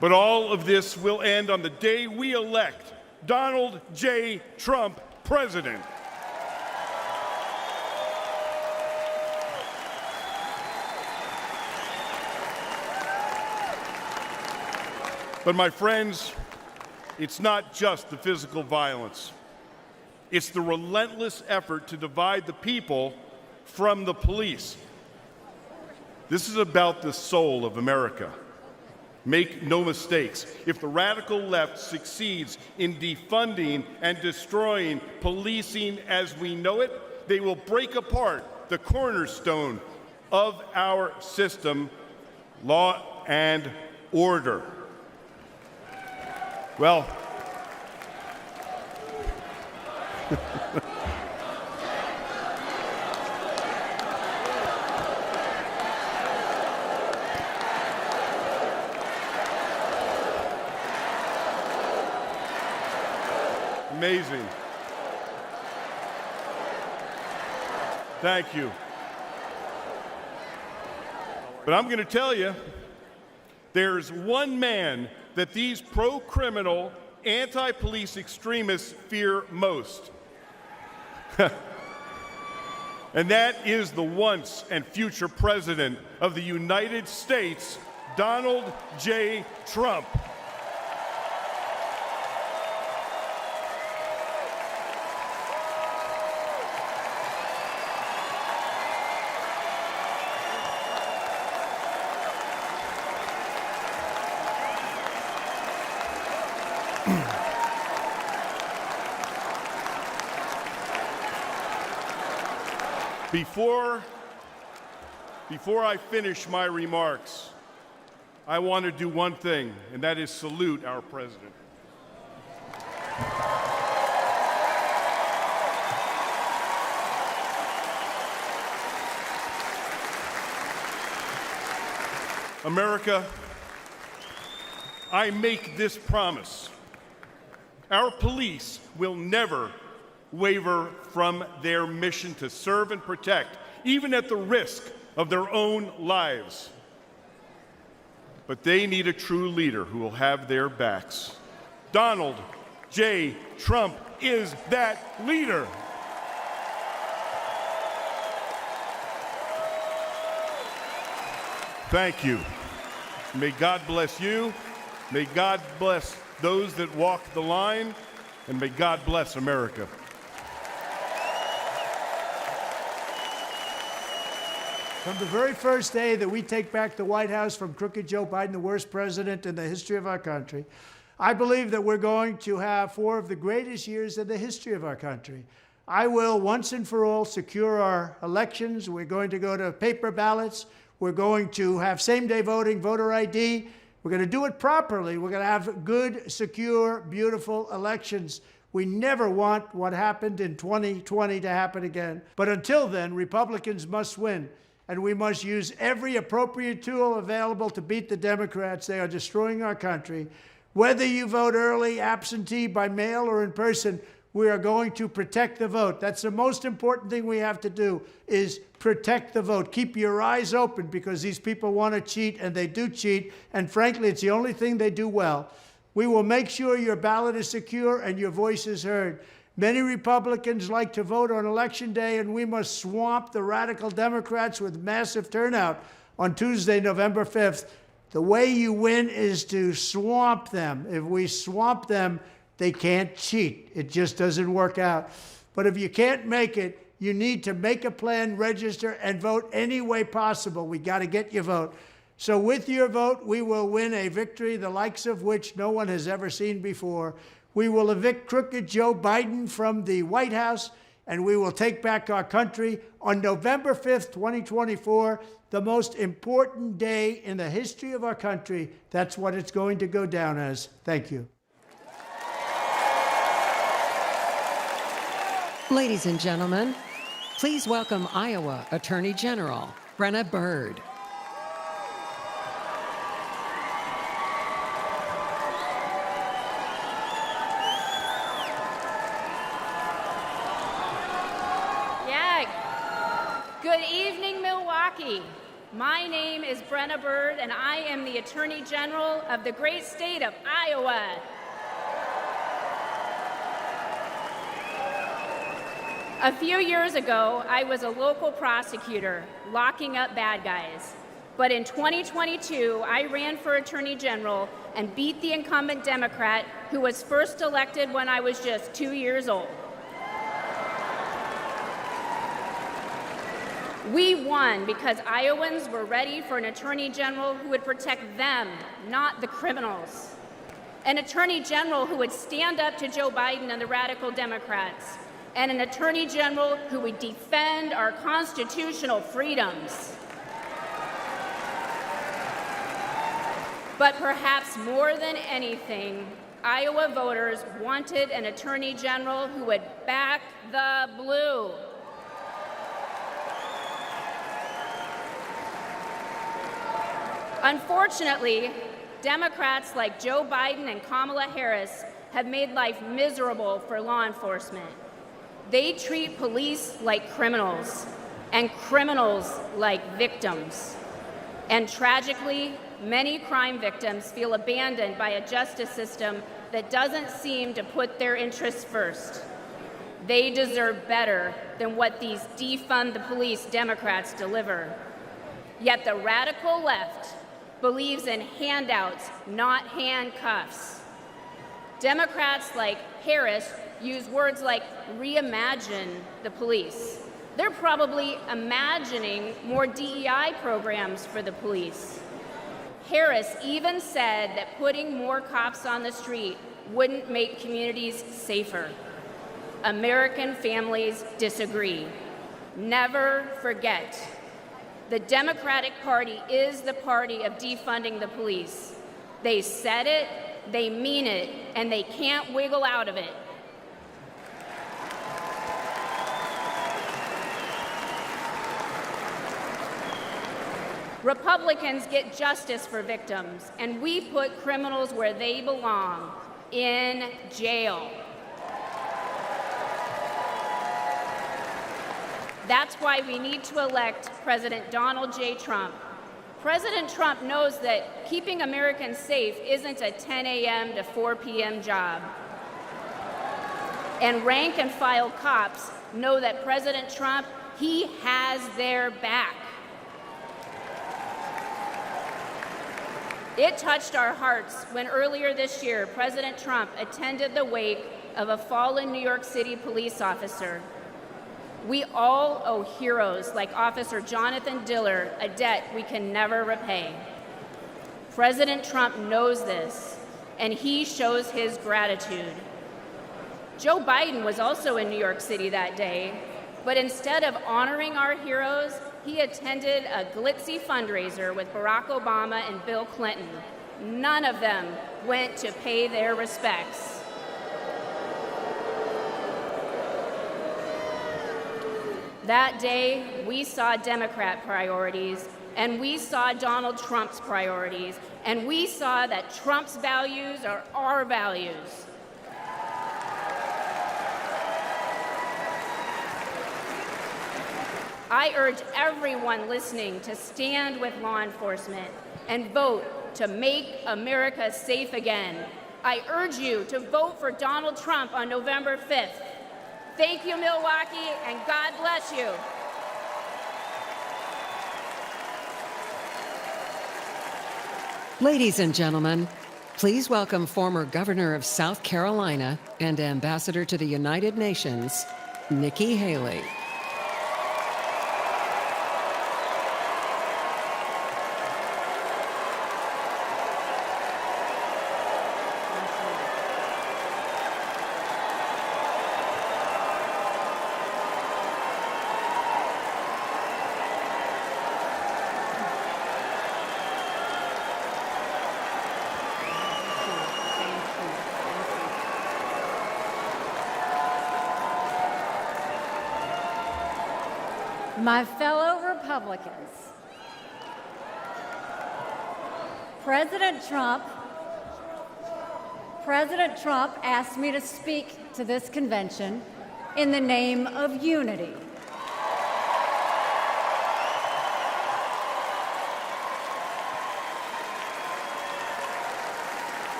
But all of this will end on the day we elect Donald J. Trump president. But my friends, it's not just the physical violence. It's the relentless effort to divide the people from the police. This is about the soul of America. Make no mistakes. If the radical left succeeds in defunding and destroying policing as we know it, they will break apart the cornerstone of our system, law and order. Well, amazing. Thank you. But I'm going to tell you, there's one man that these pro-criminal, anti-police extremists fear most. And that is the once and future president of the United States, Donald J. Trump. Before I finish my remarks, I want to do one thing, and that is salute our president. America, I make this promise. Our police will never waver from their mission to serve and protect, even at the risk of their own lives. But they need a true leader who will have their backs. Donald J. Trump is that leader. Thank you. May God bless you. May God bless those that walk the line. And may God bless America. From the very first day that we take back the White House from crooked Joe Biden, the worst president in the history of our country, I believe that we're going to have 4 of the greatest years in the history of our country. I will once and for all secure our elections. We're going to go to paper ballots. We're going to have same-day voting, voter ID. We're going to do it properly. We're going to have good, secure, beautiful elections. We never want what happened in 2020 to happen again. But until then, Republicans must win. And we must use every appropriate tool available to beat the Democrats. They are destroying our country. Whether you vote early, absentee, by mail, or in person, we are going to protect the vote. That's the most important thing we have to do, is protect the vote. Keep your eyes open, because these people want to cheat, and they do cheat, and frankly, it's the only thing they do well. We will make sure your ballot is secure and your voice is heard. Many Republicans like to vote on Election Day, and we must swamp the radical Democrats with massive turnout on Tuesday, November 5th. The way you win is to swamp them. If we swamp them, they can't cheat. It just doesn't work out. But if you can't make it, you need to make a plan, register, and vote any way possible. We got to get your vote. So with your vote, we will win a victory the likes of which no one has ever seen before. We will evict crooked Joe Biden from the White House, and we will take back our country on November 5th, 2024, the most important day in the history of our country. That's what it's going to go down as. Thank you. Ladies and gentlemen, please welcome Iowa Attorney General Brenna Bird. Good evening, Milwaukee. My name is Brenna Bird, and I am the Attorney General of the great state of Iowa. A few years ago, I was a local prosecutor locking up bad guys. But in 2022, I ran for Attorney General and beat the incumbent Democrat who was first elected when I was just 2 years old. We won because Iowans were ready for an Attorney General who would protect them, not the criminals. An Attorney General who would stand up to Joe Biden and the radical Democrats. And an Attorney General who would defend our constitutional freedoms. But perhaps more than anything, Iowa voters wanted an Attorney General who would back the blue. Unfortunately, Democrats like Joe Biden and Kamala Harris have made life miserable for law enforcement. They treat police like criminals, and criminals like victims. And tragically, many crime victims feel abandoned by a justice system that doesn't seem to put their interests first. They deserve better than what these defund the police Democrats deliver. Yet the radical left believes in handouts, not handcuffs. Democrats like Harris use words like reimagine the police. They're probably imagining more DEI programs for the police. Harris even said that putting more cops on the street wouldn't make communities safer. American families disagree. Never forget. The Democratic Party is the party of defunding the police. They said it, they mean it, and they can't wiggle out of it. Republicans get justice for victims, and we put criminals where they belong, in jail. That's why we need to elect President Donald J. Trump. President Trump knows that keeping Americans safe isn't a 10 a.m. to 4 p.m. job. And rank and file cops know that President Trump, he has their back. It touched our hearts when earlier this year, President Trump attended the wake of a fallen New York City police officer. We all owe heroes like Officer Jonathan Diller a debt we can never repay. President Trump knows this, and he shows his gratitude. Joe Biden was also in New York City that day, but instead of honoring our heroes, he attended a glitzy fundraiser with Barack Obama and Bill Clinton. None of them went to pay their respects. That day, we saw Democrat priorities, and we saw Donald Trump's priorities, and we saw that Trump's values are our values. I urge everyone listening to stand with law enforcement and vote to make America safe again. I urge you to vote for Donald Trump on November 5th. Thank you, Milwaukee, and God bless you. Ladies and gentlemen, please welcome former Governor of South Carolina and Ambassador to the United Nations, Nikki Haley. My fellow Republicans, President Trump asked me to speak to this convention in the name of unity.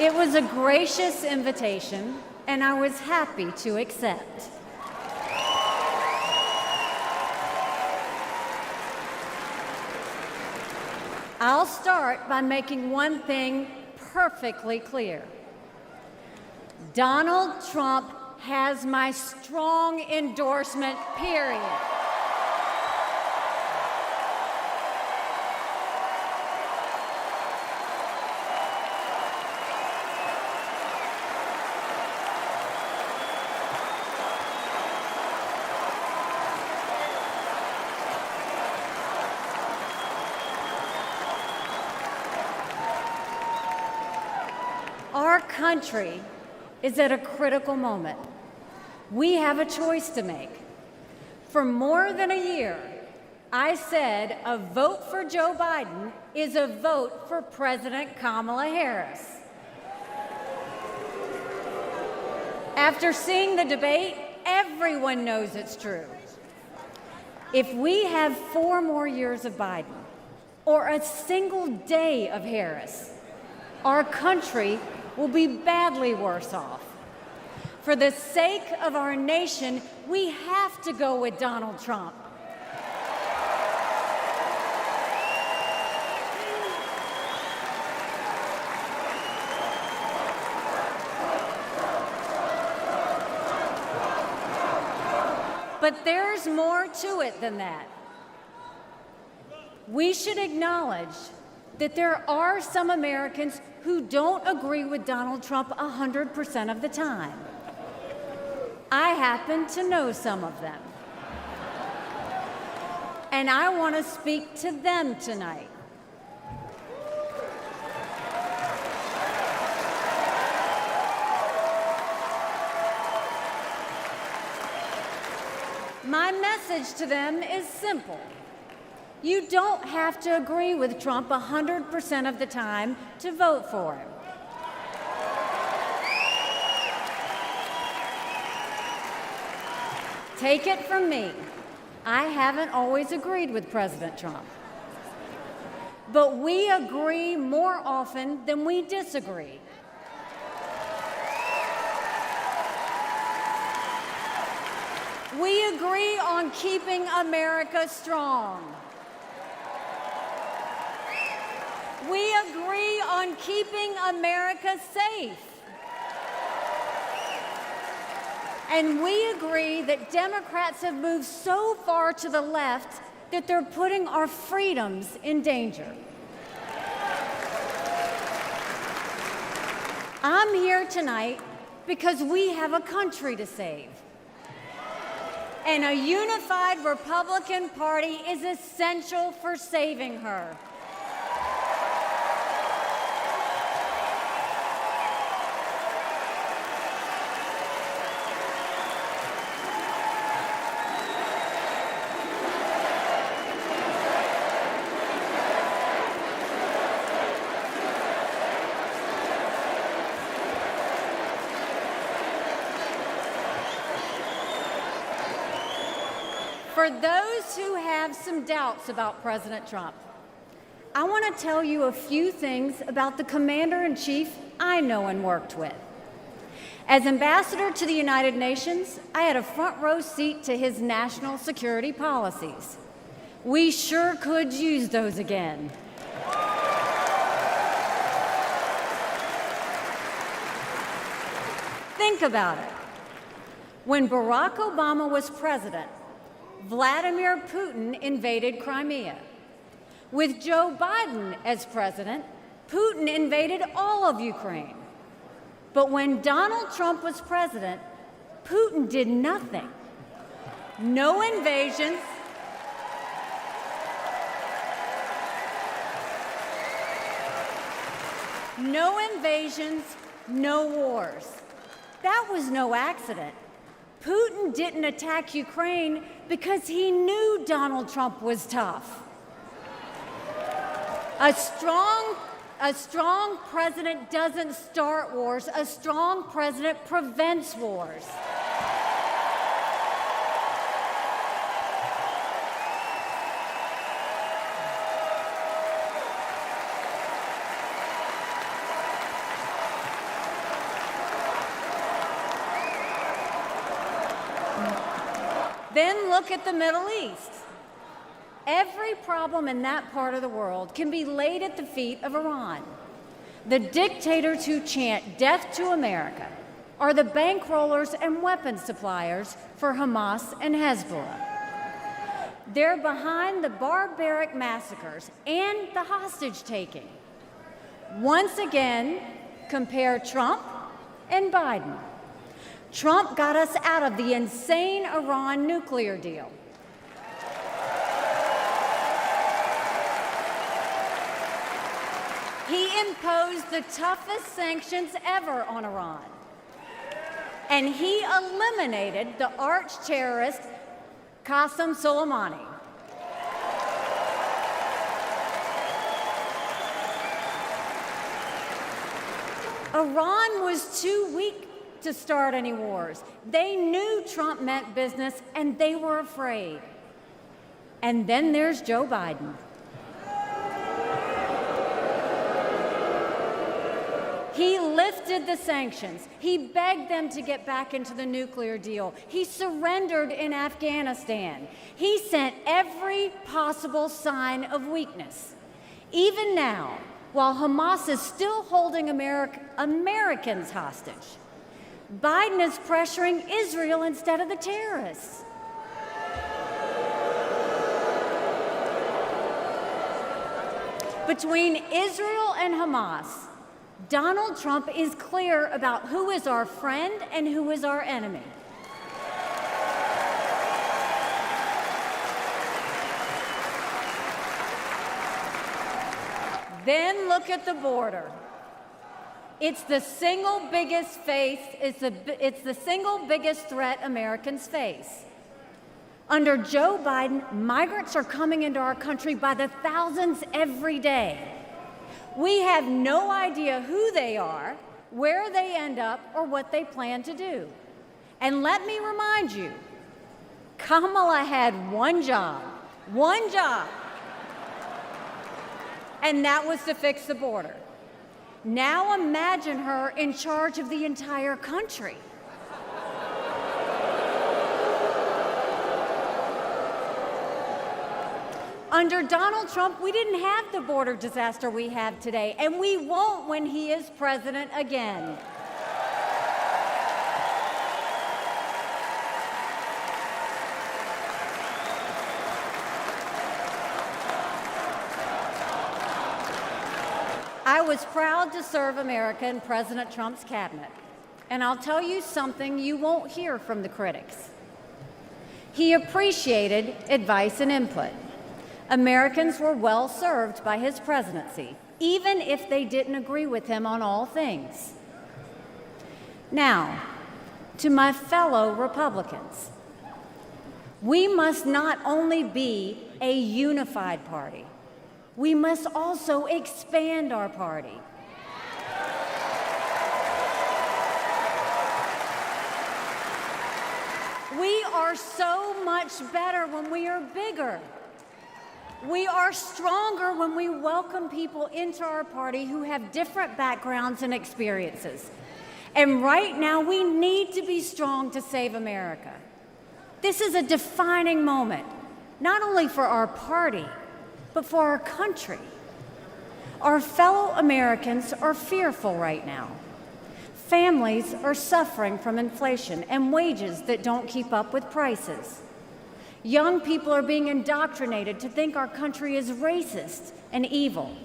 It was a gracious invitation, and I was happy to accept. I'll start by making one thing perfectly clear. Donald Trump has my strong endorsement, period. Our country is at a critical moment. We have a choice to make. For more than a year, I said a vote for Joe Biden is a vote for President Kamala Harris. After seeing the debate, everyone knows it's true. If we have 4 more years of Biden or a single day of Harris, our country will be badly worse off. For the sake of our nation, we have to go with Donald Trump. But there's more to it than that. We should acknowledge that there are some Americans who don't agree with Donald Trump 100% of the time. I happen to know some of them. And I want to speak to them tonight. My message to them is simple. You don't have to agree with Trump 100% of the time to vote for him. Take it from me, I haven't always agreed with President Trump. But we agree more often than we disagree. We agree on keeping America strong. We agree on keeping America safe. And we agree that Democrats have moved so far to the left that they're putting our freedoms in danger. I'm here tonight because we have a country to save. And a unified Republican Party is essential for saving her. for those who have some doubts about President Trump, I want to tell you a few things about the Commander-in-Chief I know and worked with. As ambassador to the United Nations, I had a front row seat to his national security policies. We sure could use those again. Think about it. When Barack Obama was president, Vladimir Putin invaded Crimea. With Joe Biden as president, Putin invaded all of Ukraine. But when Donald Trump was president, Putin did nothing. No invasions. No invasions, no wars. That was no accident. Putin didn't attack Ukraine because he knew Donald Trump was tough. A strong president doesn't start wars. A strong president prevents wars. Then look at the Middle East. Every problem in that part of the world can be laid at the feet of Iran. The dictators who chant death to America are the bankrollers and weapons suppliers for Hamas and Hezbollah. They're behind the barbaric massacres and the hostage-taking. Once again, compare Trump and Biden. Trump got us out of the insane Iran nuclear deal. He imposed the toughest sanctions ever on Iran. And he eliminated the arch-terrorist Qasem Soleimani. Iran was too weak to start any wars. They knew Trump meant business, and they were afraid. And then there's Joe Biden. He lifted the sanctions. He begged them to get back into the nuclear deal. He surrendered in Afghanistan. He sent every possible sign of weakness. Even now, while Hamas is still holding Americans hostage, Biden is pressuring Israel instead of the terrorists. Between Israel and Hamas, Donald Trump is clear about who is our friend and who is our enemy. Then look at the border. It's the single biggest threat Americans face. Under Joe Biden, migrants are coming into our country by the thousands every day. We have no idea who they are, where they end up, or what they plan to do. And let me remind you, Kamala had one job, and that was to fix the border. Now imagine her in charge of the entire country. Under Donald Trump, we didn't have the border disaster we have today, and we won't when he is president again. I was proud to serve America in President Trump's cabinet, and I'll tell you something you won't hear from the critics. He appreciated advice and input. Americans were well served by his presidency, even if they didn't agree with him on all things. Now, to my fellow Republicans, we must not only be a unified party, we must also expand our party. We are so much better when we are bigger. We are stronger when we welcome people into our party who have different backgrounds and experiences. And right now, we need to be strong to save America. This is a defining moment, not only for our party, but for our country. Our fellow Americans are fearful right now. Families are suffering from inflation and wages that don't keep up with prices. Young people are being indoctrinated to think our country is racist and evil.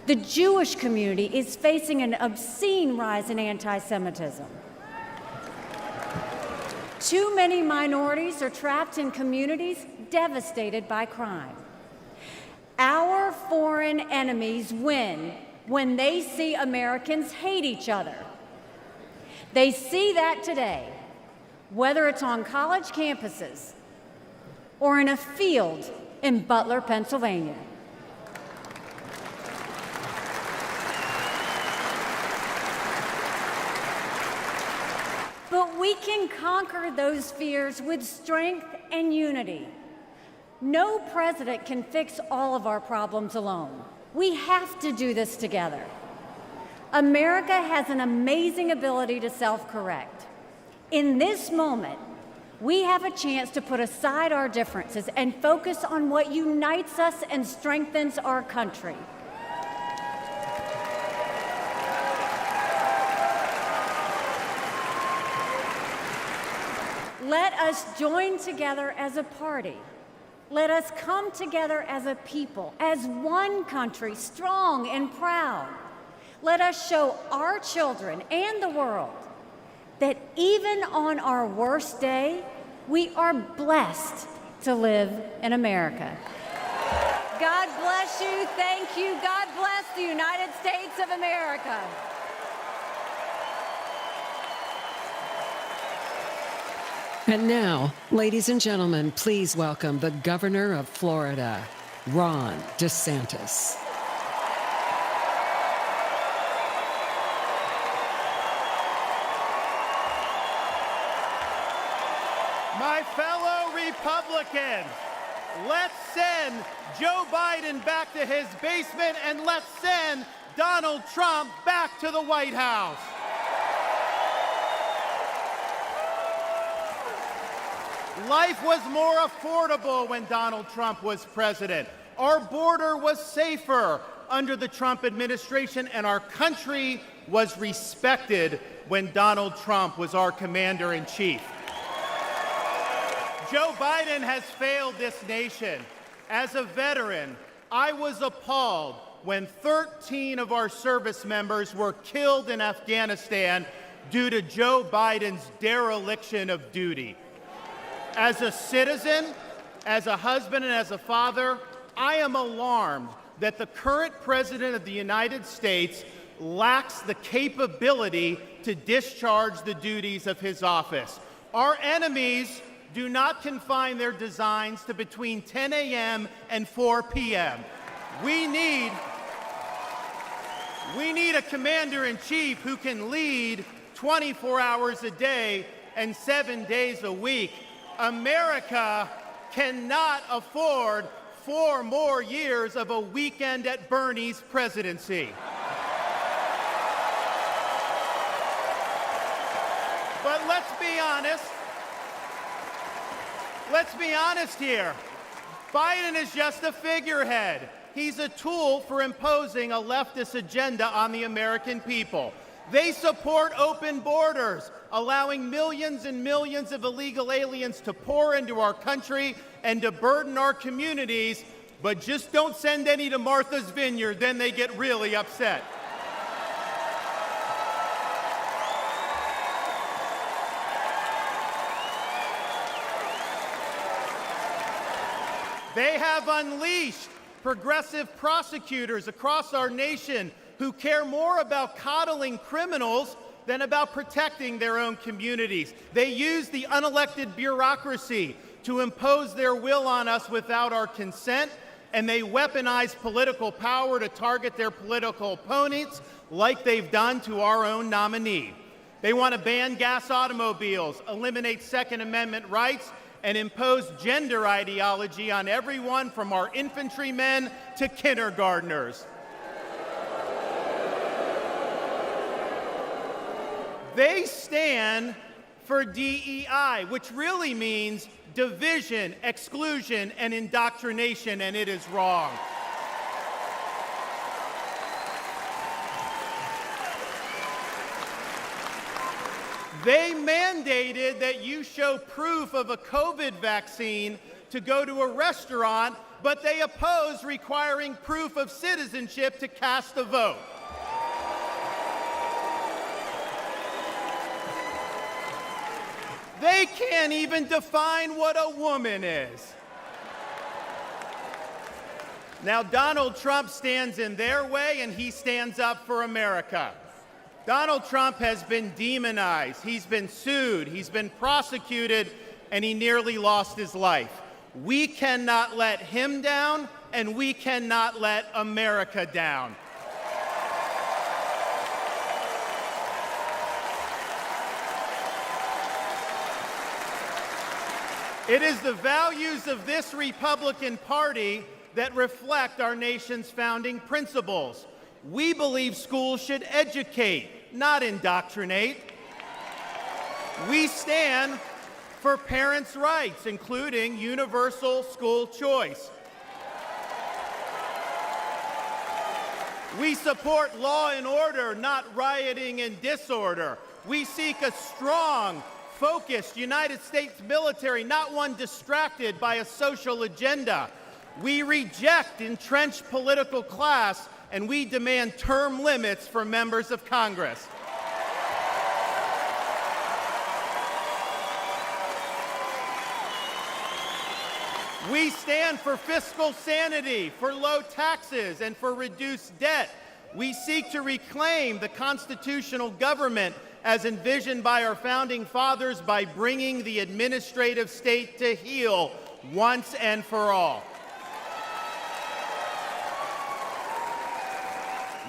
The Jewish community is facing an obscene rise in anti-Semitism. Too many minorities are trapped in communities devastated by crime. Our foreign enemies win when they see Americans hate each other. They see that today, whether it's on college campuses or in a field in Butler, Pennsylvania. But we can conquer those fears with strength and unity. No president can fix all of our problems alone. We have to do this together. America has an amazing ability to self-correct. In this moment, we have a chance to put aside our differences and focus on what unites us and strengthens our country. Let us join together as a party. Let us come together as a people, as one country, strong and proud. Let us show our children and the world that even on our worst day, we are blessed to live in America. God bless you. Thank you. God bless the United States of America. And now, ladies and gentlemen, please welcome the Governor of Florida, Ron DeSantis. My fellow Republicans, let's send Joe Biden back to his basement and let's send Donald Trump back to the White House. Life was more affordable when Donald Trump was president. Our border was safer under the Trump administration, and our country was respected when Donald Trump was our commander-in-chief. Joe Biden has failed this nation. As a veteran, I was appalled when 13 of our service members were killed in Afghanistan due to Joe Biden's dereliction of duty. As a citizen, as a husband, and as a father, I am alarmed that the current President of the United States lacks the capability to discharge the duties of his office. Our enemies do not confine their designs to between 10 a.m. and 4 p.m. We need a commander-in-chief who can lead 24 hours a day and 7 days a week. America cannot afford 4 more years of a weekend at Bernie's presidency. But let's be honest. Let's be honest here. Biden is just a figurehead. He's a tool for imposing a leftist agenda on the American people. They support open borders, allowing millions and millions of illegal aliens to pour into our country and to burden our communities, but just don't send any to Martha's Vineyard, then they get really upset. They have unleashed progressive prosecutors across our nation who care more about coddling criminals than about protecting their own communities. They use the unelected bureaucracy to impose their will on us without our consent, and they weaponize political power to target their political opponents like they've done to our own nominee. They want to ban gas automobiles, eliminate Second Amendment rights, and impose gender ideology on everyone from our infantrymen to kindergartners. They stand for DEI, which really means division, exclusion, and indoctrination, and it is wrong. They mandated that you show proof of a COVID vaccine to go to a restaurant, but they oppose requiring proof of citizenship to cast a vote. They can't even define what a woman is. Now, Donald Trump stands in their way, and he stands up for America. Donald Trump has been demonized, he's been sued, he's been prosecuted, and he nearly lost his life. We cannot let him down, and we cannot let America down. It is the values of this Republican Party that reflect our nation's founding principles. We believe schools should educate, not indoctrinate. We stand for parents' rights, including universal school choice. We support law and order, not rioting and disorder. We seek a strong, focused United States military, not one distracted by a social agenda. We reject entrenched political class, and we demand term limits for members of Congress. We stand for fiscal sanity, for low taxes, and for reduced debt. We seek to reclaim the constitutional government as envisioned by our founding fathers by bringing the administrative state to heel once and for all.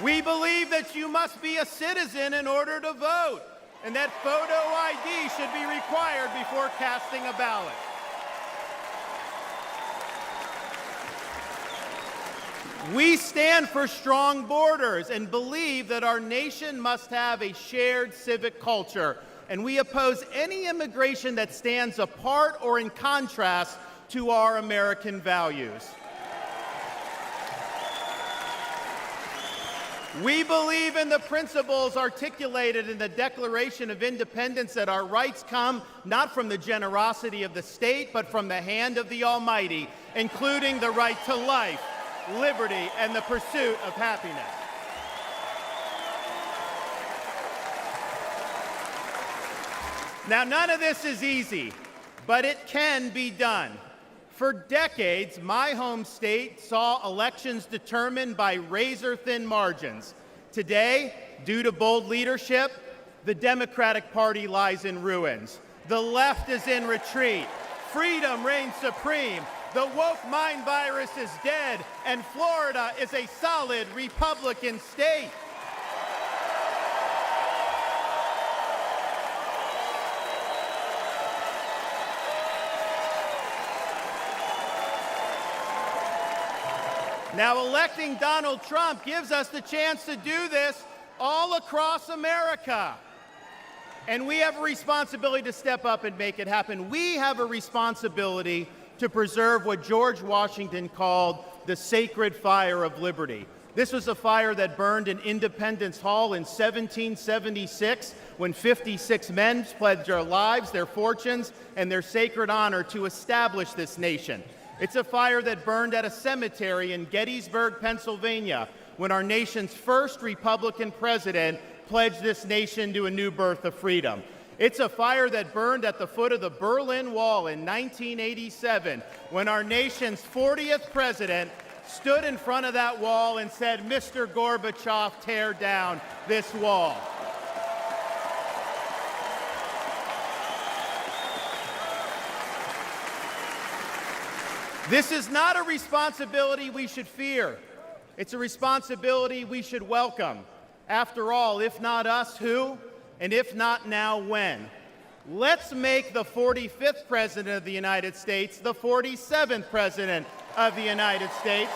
We believe that you must be a citizen in order to vote, and that photo ID should be required before casting a ballot. We stand for strong borders and believe that our nation must have a shared civic culture, and we oppose any immigration that stands apart or in contrast to our American values. We believe in the principles articulated in the Declaration of Independence that our rights come not from the generosity of the state, but from the hand of the Almighty, including the right to life, liberty, and the pursuit of happiness. Now, none of this is easy, but it can be done. For decades, my home state saw elections determined by razor-thin margins. Today, due to bold leadership, the Democratic Party lies in ruins. The left is in retreat. Freedom reigns supreme. The woke mind virus is dead, and Florida is a solid Republican state. Now, electing Donald Trump gives us the chance to do this all across America. And we have a responsibility to step up and make it happen. We have a responsibility to preserve what George Washington called the sacred fire of liberty. This was a fire that burned in Independence Hall in 1776 when 56 men pledged their lives, their fortunes, and their sacred honor to establish this nation. It's a fire that burned at a cemetery in Gettysburg, Pennsylvania, when our nation's first Republican president pledged this nation to a new birth of freedom. It's a fire that burned at the foot of the Berlin Wall in 1987, when our nation's 40th president stood in front of that wall and said, "Mr. Gorbachev, tear down this wall." This is not a responsibility we should fear. It's a responsibility we should welcome. After all, if not us, who? And if not now, when? Let's make the 45th President of the United States the 47th President of the United States.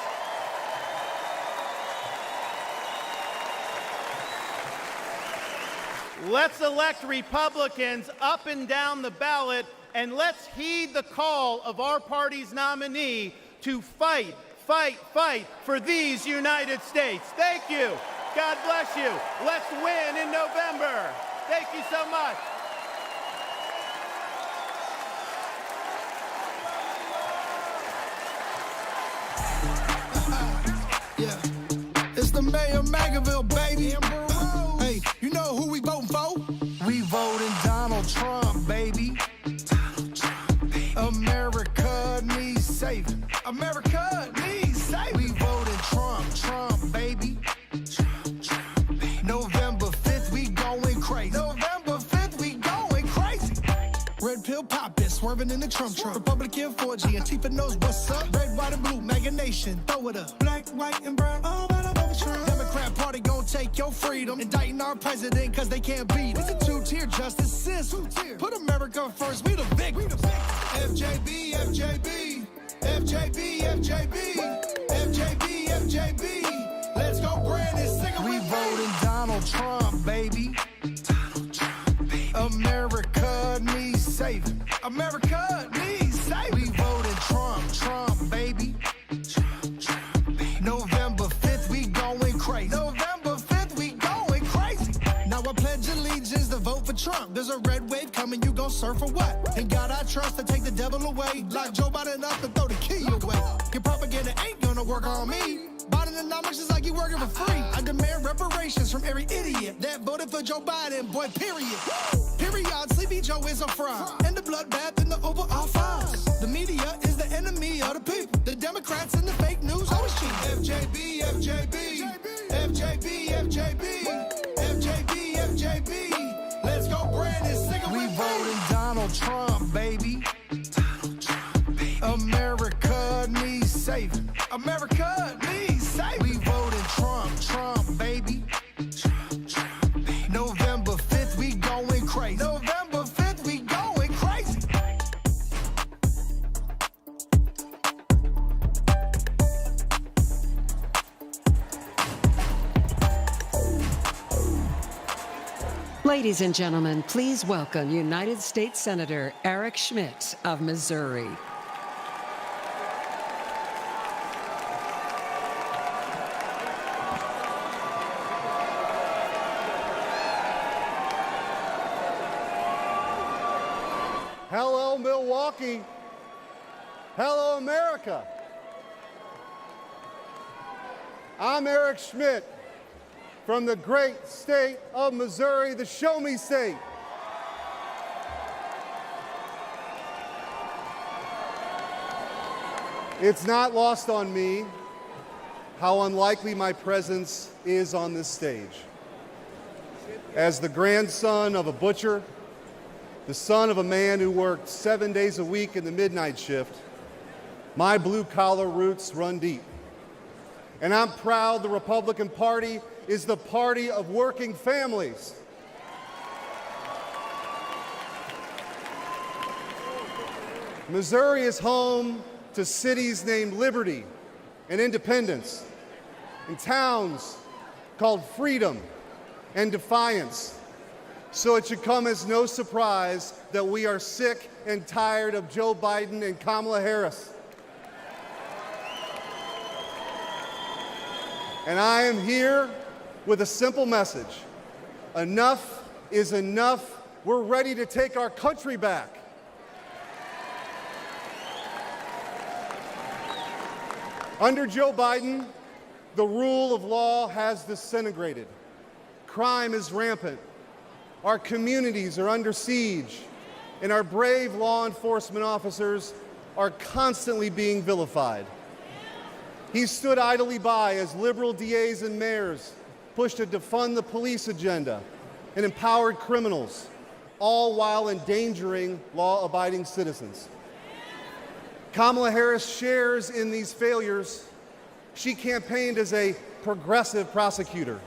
Let's elect Republicans up and down the ballot, and let's heed the call of our party's nominee to fight, fight, fight for these United States. Thank you. God bless you. Let's win in November. Thank you so much. It's the mayor of Magaville, baby. Hey, you know who we voting for? We voting Donald Trump, baby. America needs saving. America needs saving. We voting Trump, baby. November 5th, we going crazy. November 5th, we going crazy. Red pill poppin', swerving in the Trump. Republican 4G, Antifa knows what's up. Red, white, and blue, MAGA nation, throw it up. Black, white, and brown, all that above Trump. Democrat Party gon' take your freedom. Indicting our president cause they can't beat it. It's a two-tier justice system. Put America first, we the victims. FJB, FJB, FJB, FJB, FJB, FJB. Let's go, Brandon, sing it. We voting Donald Trump, baby. America needs saving. America needs saving. We voting Trump, baby. November 5th, we going crazy. November 5th, we going crazy. Now I pledge allegiance to vote for Trump. There's a red wave coming, you gon' surf for what? In God I trust to take the devil away. Lock Joe Biden up and throw the key away. Your propaganda ain't gonna work on me. Bidenomics is like you working for free. I demand reparations from every idiot that voted for Joe Biden, boy, period. Period, Sleepy Joe is a fraud. And the bloodbath in the Oval Office. The media is the enemy of the people. The Democrats and the fake news always cheat. FJB, FJB, FJB, FJB, FJB, FJB. Let's go, Brandon, sing it. We voting Donald Trump, baby. America needs saving. America needs saving. We voting Trump, baby. November 5th, we going crazy. November 5th, we going crazy. Ladies and gentlemen, please welcome United States Senator Eric Schmitt of Missouri. Hello, Milwaukee. Hello, America. I'm Eric Schmitt from the great state of Missouri, the Show Me State. It's not lost on me how unlikely my presence is on this stage. As the grandson of a butcher, the son of a man who worked 7 days a week in the midnight shift, my blue-collar roots run deep. And I'm proud the Republican Party is the party of working families. Missouri is home to cities named Liberty and Independence, and towns called Freedom and Defiance. So it should come as no surprise that we are sick and tired of Joe Biden and Kamala Harris. And I am here with a simple message. Enough is enough. We're ready to take our country back. Under Joe Biden, the rule of law has disintegrated. Crime is rampant. Our communities are under siege, and our brave law enforcement officers are constantly being vilified. He stood idly by as liberal DAs and mayors pushed to defund the police agenda and empowered criminals, all while endangering law-abiding citizens. Kamala Harris shares in these failures. She campaigned as a progressive prosecutor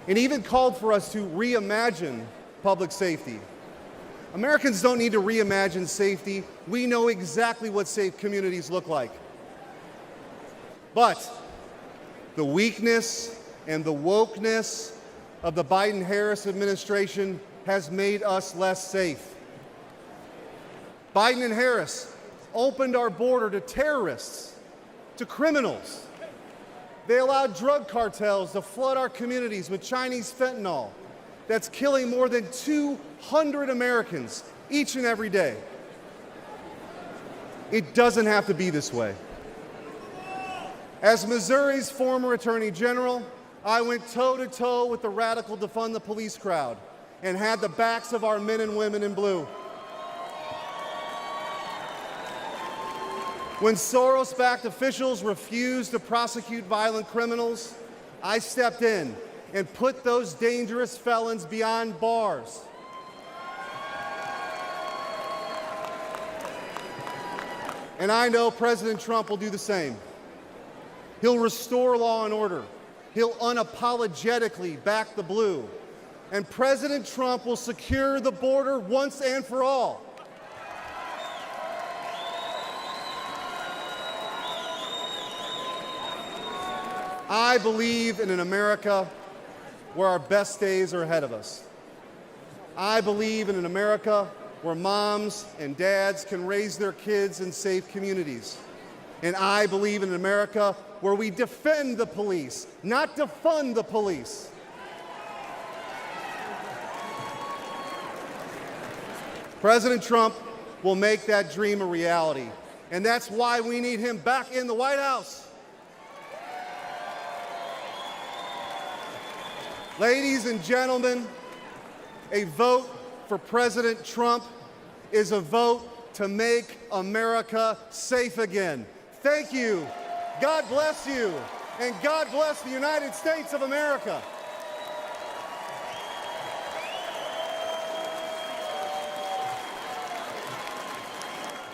and even called for us to reimagine public safety. Americans don't need to reimagine safety. We know exactly what safe communities look like. But the weakness and the wokeness of the Biden-Harris administration has made us less safe. Biden and Harris opened our border to terrorists, to criminals. They allowed drug cartels to flood our communities with Chinese fentanyl that's killing more than 200 Americans each and every day. It doesn't have to be this way. As Missouri's former Attorney General, I went toe-to-toe with the radical defund the police crowd and had the backs of our men and women in blue. When Soros-backed officials refused to prosecute violent criminals, I stepped in and put those dangerous felons behind bars. And I know President Trump will do the same. He'll restore law and order. He'll unapologetically back the blue. And President Trump will secure the border once and for all. I believe in an America where our best days are ahead of us. I believe in an America where moms and dads can raise their kids in safe communities. And I believe in an America where we defend the police, not defund the police. President Trump will make that dream a reality. And that's why we need him back in the White House. Ladies and gentlemen, a vote for President Trump is a vote to make America safe again. Thank you. God bless you. And God bless the United States of America.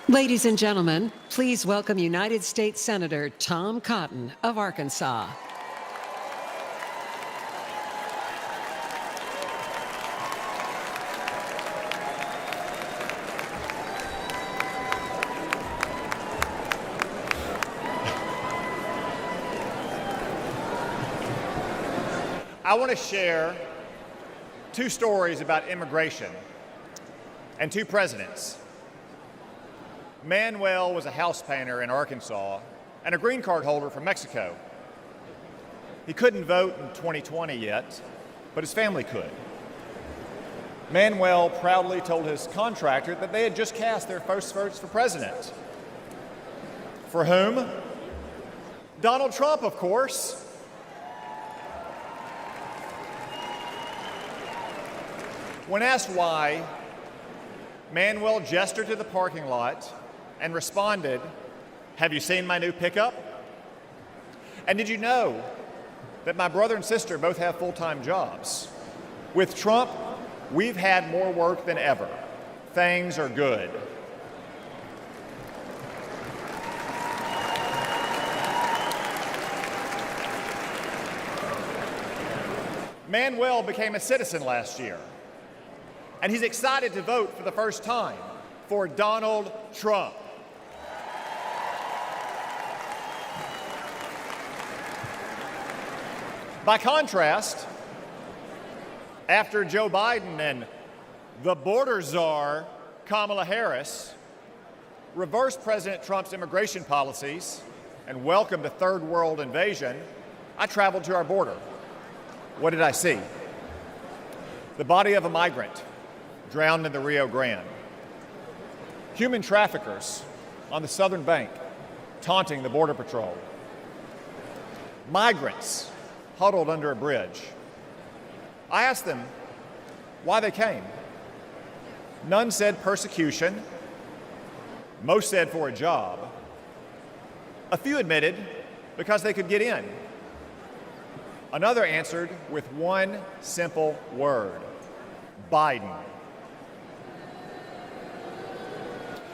Ladies and gentlemen, please welcome United States Senator Tom Cotton of Arkansas. I want to share two stories about immigration and two presidents. Manuel was a house painter in Arkansas and a green card holder from Mexico. He couldn't vote in 2020 yet, but his family could. Manuel proudly told his contractor that they had just cast their first votes for president. For whom? Donald Trump, of course. When asked why, Manuel gestured to the parking lot and responded, "Have you seen my new pickup? And did you know that my brother and sister both have full-time jobs? With Trump, we've had more work than ever. Things are good." Manuel became a citizen last year, and he's excited to vote for the first time for Donald Trump. By contrast, after Joe Biden and the border czar, Kamala Harris, reversed President Trump's immigration policies and welcomed a third world invasion, I traveled to our border. What did I see? The body of a migrant drowned in the Rio Grande. Human traffickers on the southern bank taunting the Border Patrol. Migrants huddled under a bridge. I asked them why they came. None said persecution. Most said for a job. A few admitted because they could get in. Another answered with one simple word: Biden.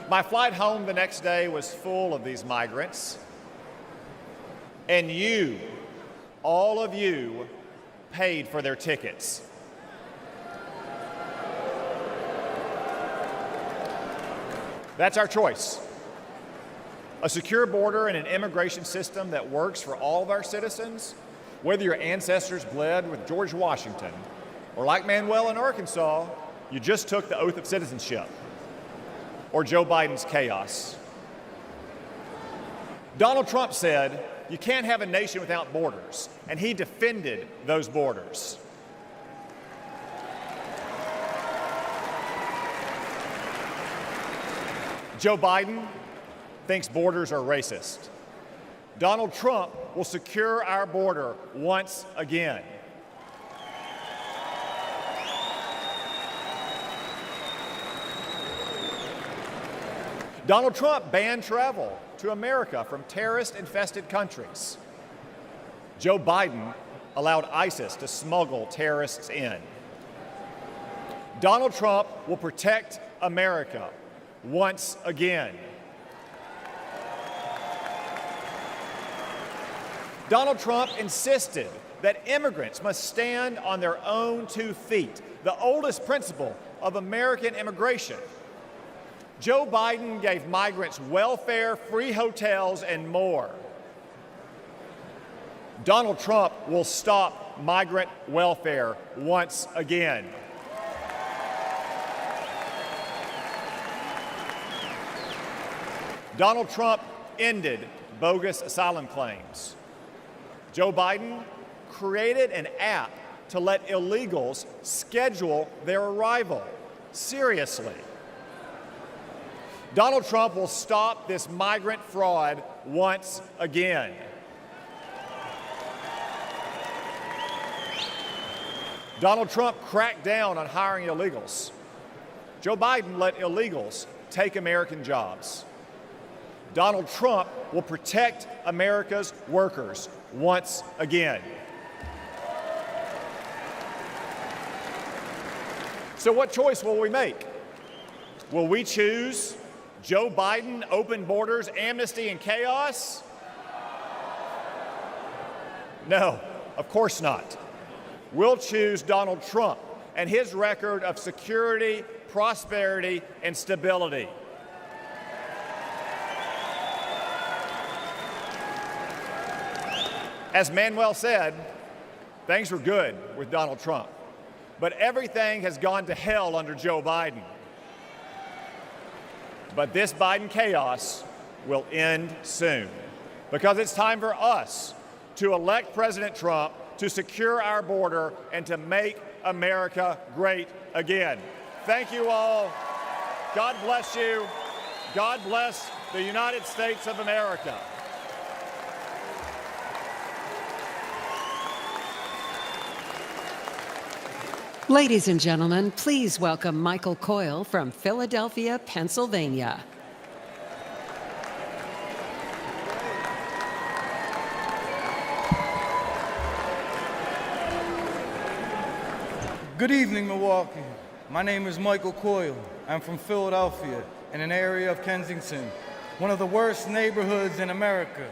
My flight home the next day was full of these migrants. And you, all of you, paid for their tickets. That's our choice. A secure border and an immigration system that works for all of our citizens, whether your ancestors bled with George Washington, or like Manuel in Arkansas, you just took the oath of citizenship, or Joe Biden's chaos. Donald Trump said, you can't have a nation without borders, and he defended those borders. Joe Biden thinks borders are racist. Donald Trump will secure our border once again. Donald Trump banned travel to America from terrorist-infested countries. Joe Biden allowed ISIS to smuggle terrorists in. Donald Trump will protect America once again. Donald Trump insisted that immigrants must stand on their own 2 feet, the oldest principle of American immigration. Joe Biden gave migrants welfare, free hotels, and more. Donald Trump will stop migrant welfare once again. Donald Trump ended bogus asylum claims. Joe Biden created an app to let illegals schedule their arrival. Seriously. Donald Trump will stop this migrant fraud once again. Donald Trump cracked down on hiring illegals. Joe Biden let illegals take American jobs. Donald Trump will protect America's workers once again. So what choice will we make? Will we choose Joe Biden, open borders, amnesty, and chaos? No, of course not. We'll choose Donald Trump and his record of security, prosperity, and stability. As Manuel said, things were good with Donald Trump, but everything has gone to hell under Joe Biden. But this Biden chaos will end soon, because it's time for us to elect President Trump to secure our border and to make America great again. Thank you all. God bless you. God bless the United States of America. Ladies and gentlemen, please welcome Michael Coyle from Philadelphia, Pennsylvania. Good evening, Milwaukee. My name is Michael Coyle. I'm from Philadelphia, in an area of Kensington, one of the worst neighborhoods in America.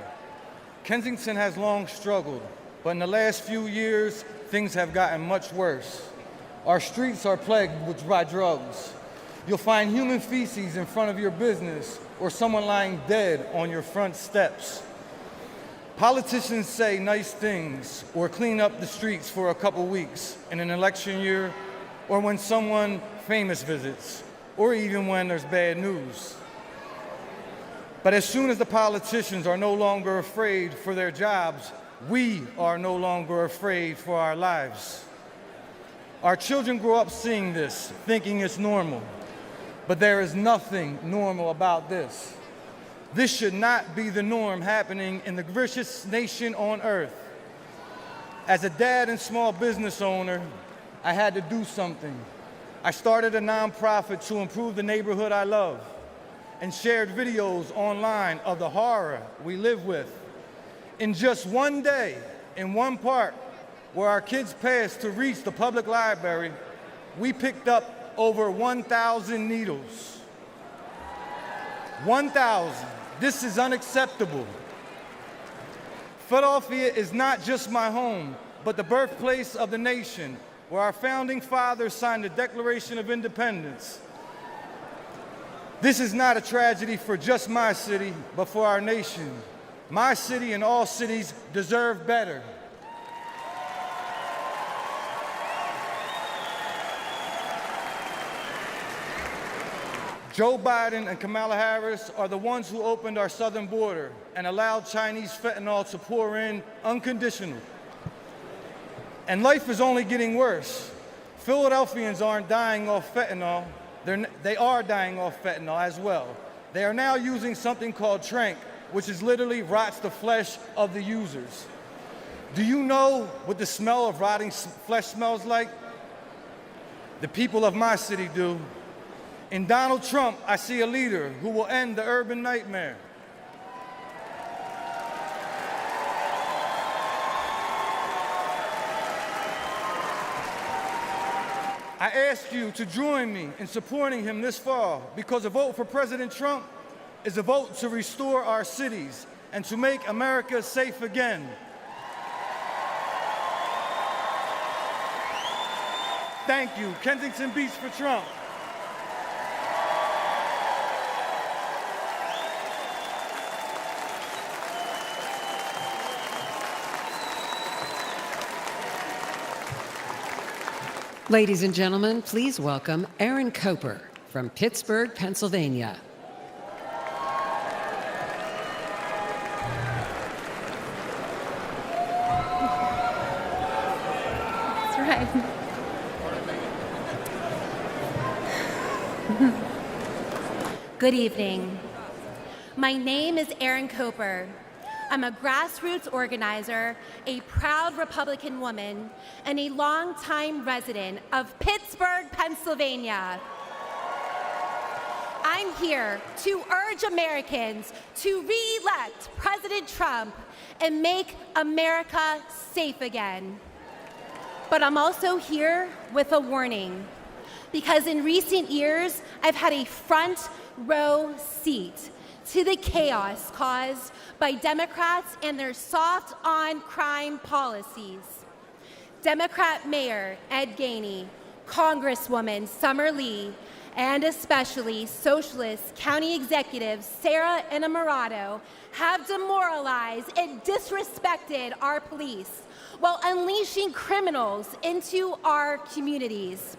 Kensington has long struggled, but in the last few years, things have gotten much worse. Our streets are plagued by drugs. You'll find human feces in front of your business or someone lying dead on your front steps. Politicians say nice things or clean up the streets for a couple weeks in an election year, or when someone famous visits, or even when there's bad news. But as soon as the politicians are no longer afraid for their jobs, we are no longer afraid for our lives. Our children grow up seeing this, thinking it's normal. But there is nothing normal about this. This should not be the norm happening in the richest nation on earth. As a dad and small business owner, I had to do something. I started a nonprofit to improve the neighborhood I love and shared videos online of the horror we live with. In just one day, in one park, where our kids passed to reach the public library, we picked up over 1,000 needles. 1,000. This is unacceptable. Philadelphia is not just my home, but the birthplace of the nation, where our founding fathers signed the Declaration of Independence. This is not a tragedy for just my city, but for our nation. My city and all cities deserve better. Joe Biden and Kamala Harris are the ones who opened our southern border and allowed Chinese fentanyl to pour in unconditionally. And life is only getting worse. Philadelphians aren't dying off fentanyl. They are dying off fentanyl as well. They are now using something called Tranq, which is literally rots the flesh of the users. Do you know what the smell of rotting flesh smells like? The people of my city do. In Donald Trump, I see a leader who will end the urban nightmare. I ask you to join me in supporting him this fall, because a vote for President Trump is a vote to restore our cities and to make America safe again. Thank you. Kensington Beach for Trump. Ladies and gentlemen, please welcome Aaron Koper from Pittsburgh, Pennsylvania. That's right. Good evening. My name is Aaron Koper. I'm a grassroots organizer, a proud Republican woman, and a longtime resident of Pittsburgh, Pennsylvania. I'm here to urge Americans to re-elect President Trump and make America safe again. But I'm also here with a warning, because in recent years, I've had a front row seat to the chaos caused by Democrats and their soft on crime policies. Democrat Mayor Ed Gainey, Congresswoman Summer Lee, and especially Socialist County Executives Sarah Innamorato have demoralized and disrespected our police while unleashing criminals into our communities.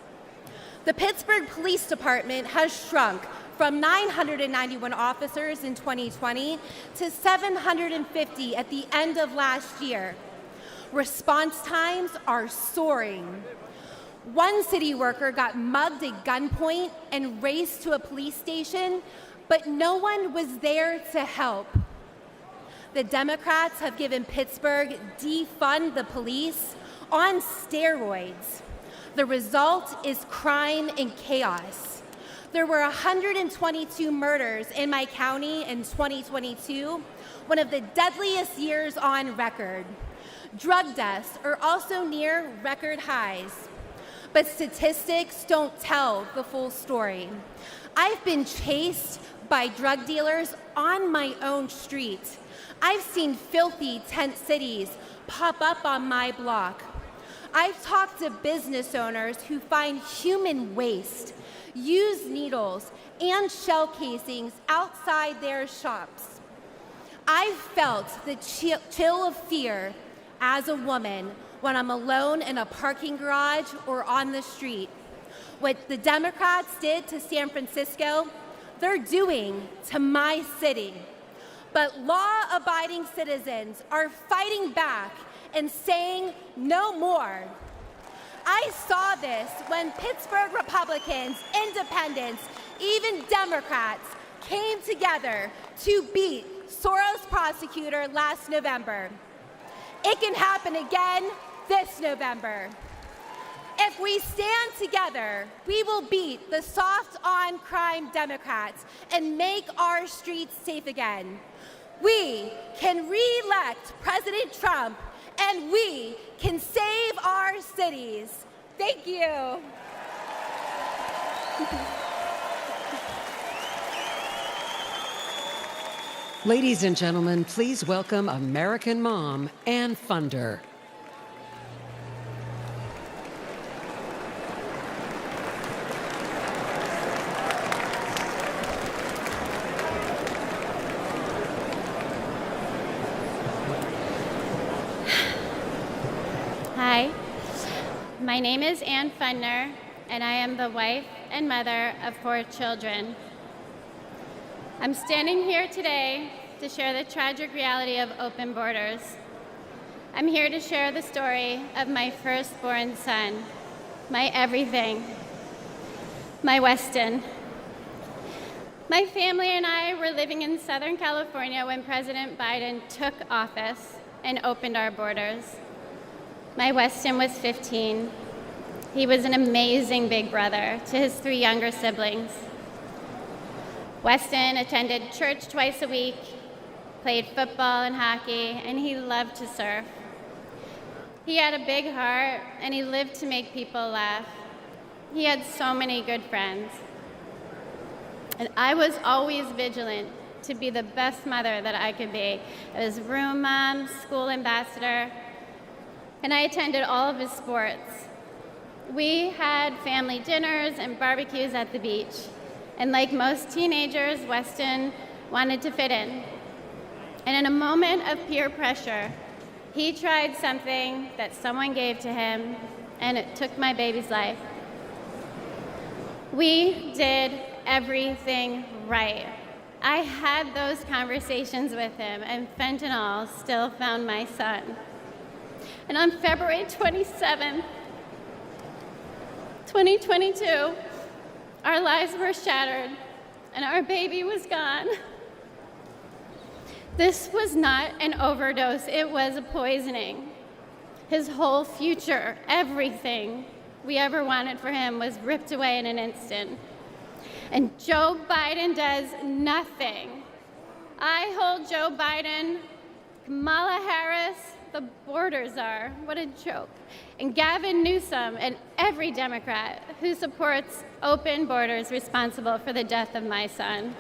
The Pittsburgh Police Department has shrunk from 991 officers in 2020 to 750 at the end of last year. Response times are soaring. One city worker got mugged at gunpoint and raced to a police station, but no one was there to help. The Democrats have given Pittsburgh defund the police on steroids. The result is crime and chaos. There were 122 murders in my county in 2022, one of the deadliest years on record. Drug deaths are also near record highs. But statistics don't tell the full story. I've been chased by drug dealers on my own street. I've seen filthy tent cities pop up on my block. I've talked to business owners who find human waste, used needles, and shell casings outside their shops. I've felt the chill of fear as a woman when I'm alone in a parking garage or on the street. What the Democrats did to San Francisco, they're doing to my city. But law-abiding citizens are fighting back and saying no more. I saw this when Pittsburgh Republicans, independents, even Democrats came together to beat Soros prosecutor last November. It can happen again this November. If we stand together, we will beat the soft on crime Democrats and make our streets safe again. We can re-elect President Trump, and we can save our cities. Thank you. Ladies and gentlemen, please welcome American mom, Ann Funder. My name is Ann Fundner, and I am the wife and mother of 4 children. I'm standing here today to share the tragic reality of open borders. I'm here to share the story of my firstborn son, my everything, my Weston. My family and I were living in Southern California when President Biden took office and opened our borders. My Weston was 15. He was an amazing big brother to his 3 younger siblings. Weston attended church twice a week, played football and hockey, and he loved to surf. He had a big heart, and he lived to make people laugh. He had so many good friends. And I was always vigilant to be the best mother that I could be. I was room mom, school ambassador, and I attended all of his sports. We had family dinners and barbecues at the beach. And like most teenagers, Weston wanted to fit in. And in a moment of peer pressure, he tried something that someone gave to him, and it took my baby's life. We did everything right. I had those conversations with him, and fentanyl still found my son. And on February 27th, 2022, our lives were shattered, and our baby was gone. This was not an overdose, it was a poisoning. His whole future, everything we ever wanted for him was ripped away in an instant. And Joe Biden does nothing. I hold Joe Biden, Kamala Harris, the borders are, what a joke, and Gavin Newsom and every Democrat who supports open borders responsible for the death of my son.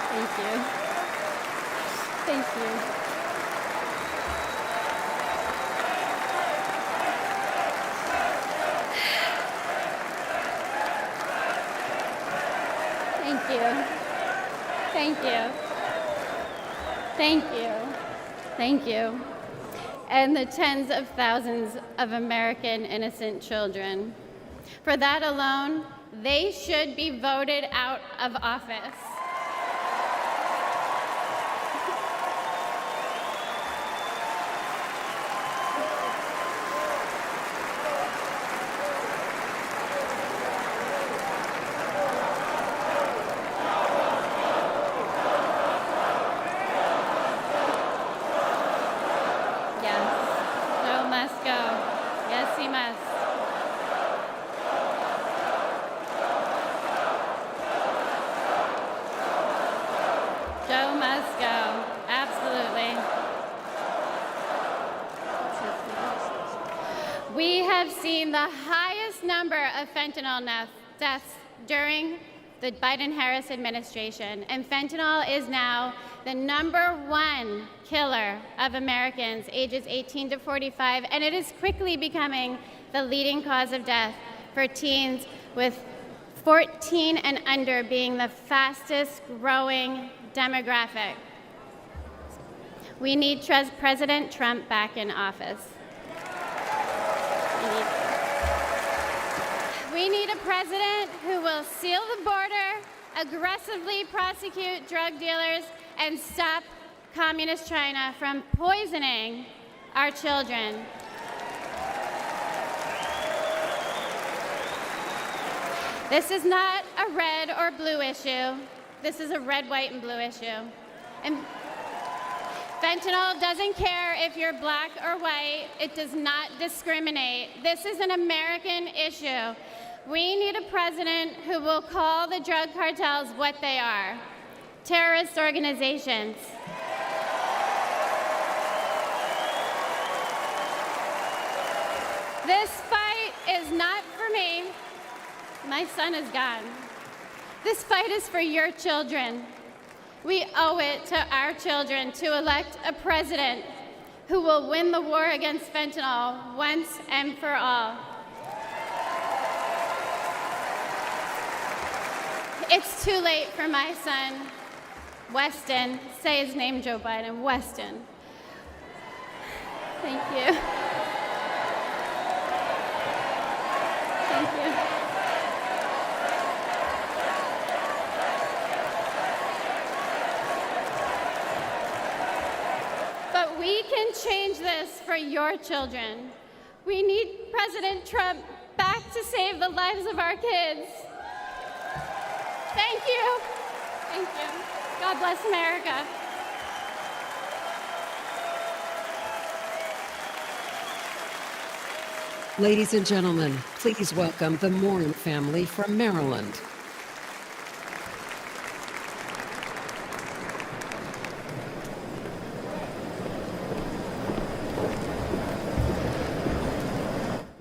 Thank you. Thank you. Thank you. Thank you. Thank you. And the tens of thousands of American innocent children. For that alone, they should be voted out of office. Joe must go. Absolutely. We have seen the highest number of fentanyl deaths during the Biden-Harris administration, and fentanyl is now the #1 killer of Americans ages 18 to 45, and it is quickly becoming the leading cause of death for teens, with 14 and under being the fastest growing demographic. We need President Trump back in office. We need a president who will seal the border, aggressively prosecute drug dealers, and stop Communist China from poisoning our children. This is not a red or blue issue. This is a red, white, and blue issue. And fentanyl doesn't care if you're black or white. It does not discriminate. This is an American issue. We need a president who will call the drug cartels what they are: terrorist organizations. This fight is not for me. My son is gone. This fight is for your children. We owe it to our children to elect a president who will win the war against fentanyl once and for all. It's too late for my son, Weston. Say his name, Joe Biden. Weston. Thank you. Thank you. But we can change this for your children. We need President Trump back to save the lives of our kids. Thank you. Thank you. God bless America. Ladies and gentlemen, please welcome the Morin family from Maryland.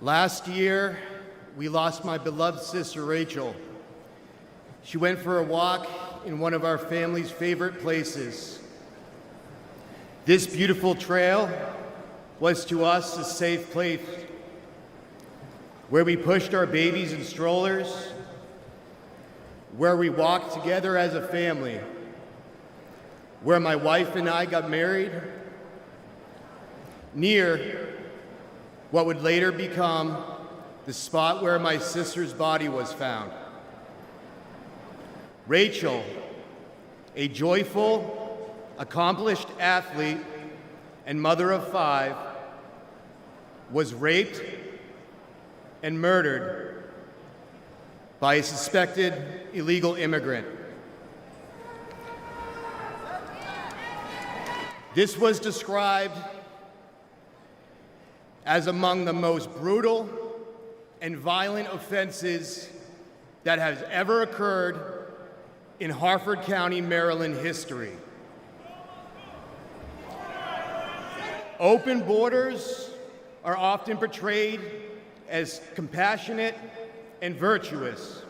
Last year, we lost my beloved sister, Rachel. She went for a walk in one of our family's favorite places. This beautiful trail was to us a safe place where we pushed our babies in strollers, where we walked together as a family, where my wife and I got married, near what would later become the spot where my sister's body was found. Rachel, a joyful, accomplished athlete and mother of 5, was raped and murdered by a suspected illegal immigrant. This was described as among the most brutal and violent offenses that has ever occurred in Harford County, Maryland history. Open borders are often portrayed as compassionate and virtuous.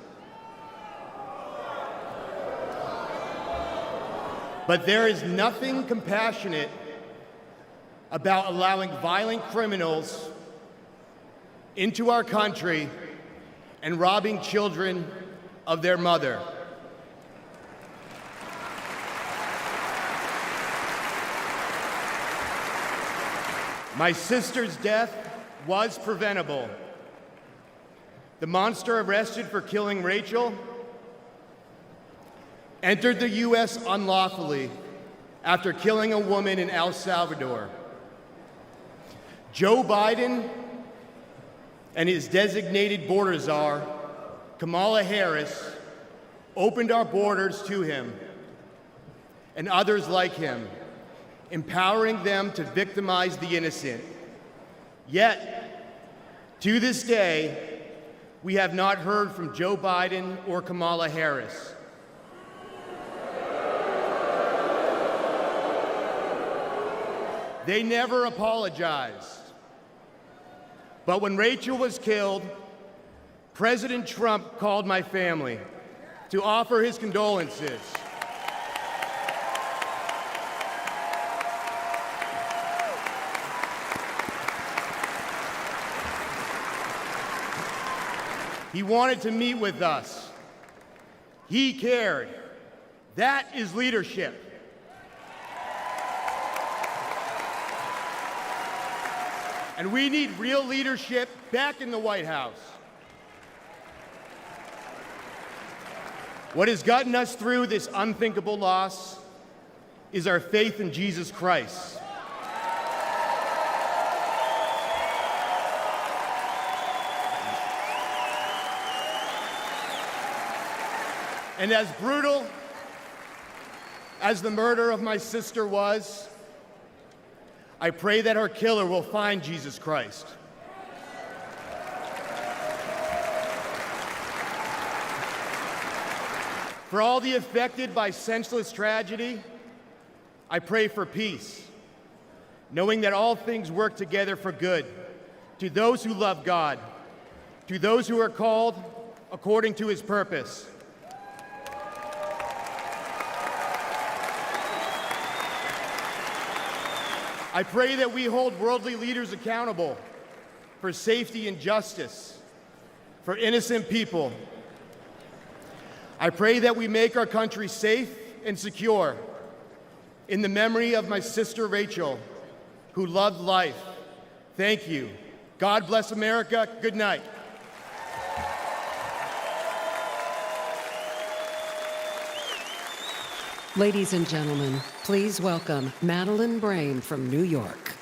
But there is nothing compassionate about allowing violent criminals into our country and robbing children of their mother. My sister's death was preventable. The monster arrested for killing Rachel entered the U.S. unlawfully after killing a woman in El Salvador. Joe Biden and his designated border czar, Kamala Harris, opened our borders to him and others like him, empowering them to victimize the innocent. Yet, to this day, we have not heard from Joe Biden or Kamala Harris. They never apologized. But when Rachel was killed, President Trump called my family to offer his condolences. He wanted to meet with us. He cared. That is leadership. And we need real leadership back in the White House. What has gotten us through this unthinkable loss is our faith in Jesus Christ. And as brutal as the murder of my sister was, I pray that her killer will find Jesus Christ. For all the affected by senseless tragedy, I pray for peace, knowing that all things work together for good to those who love God, to those who are called according to his purpose. I pray that we hold worldly leaders accountable for safety and justice for innocent people. I pray that we make our country safe and secure in the memory of my sister Rachel, who loved life. Thank you. God bless America. Good night. Ladies and gentlemen, please welcome Madeleine Brame from New York.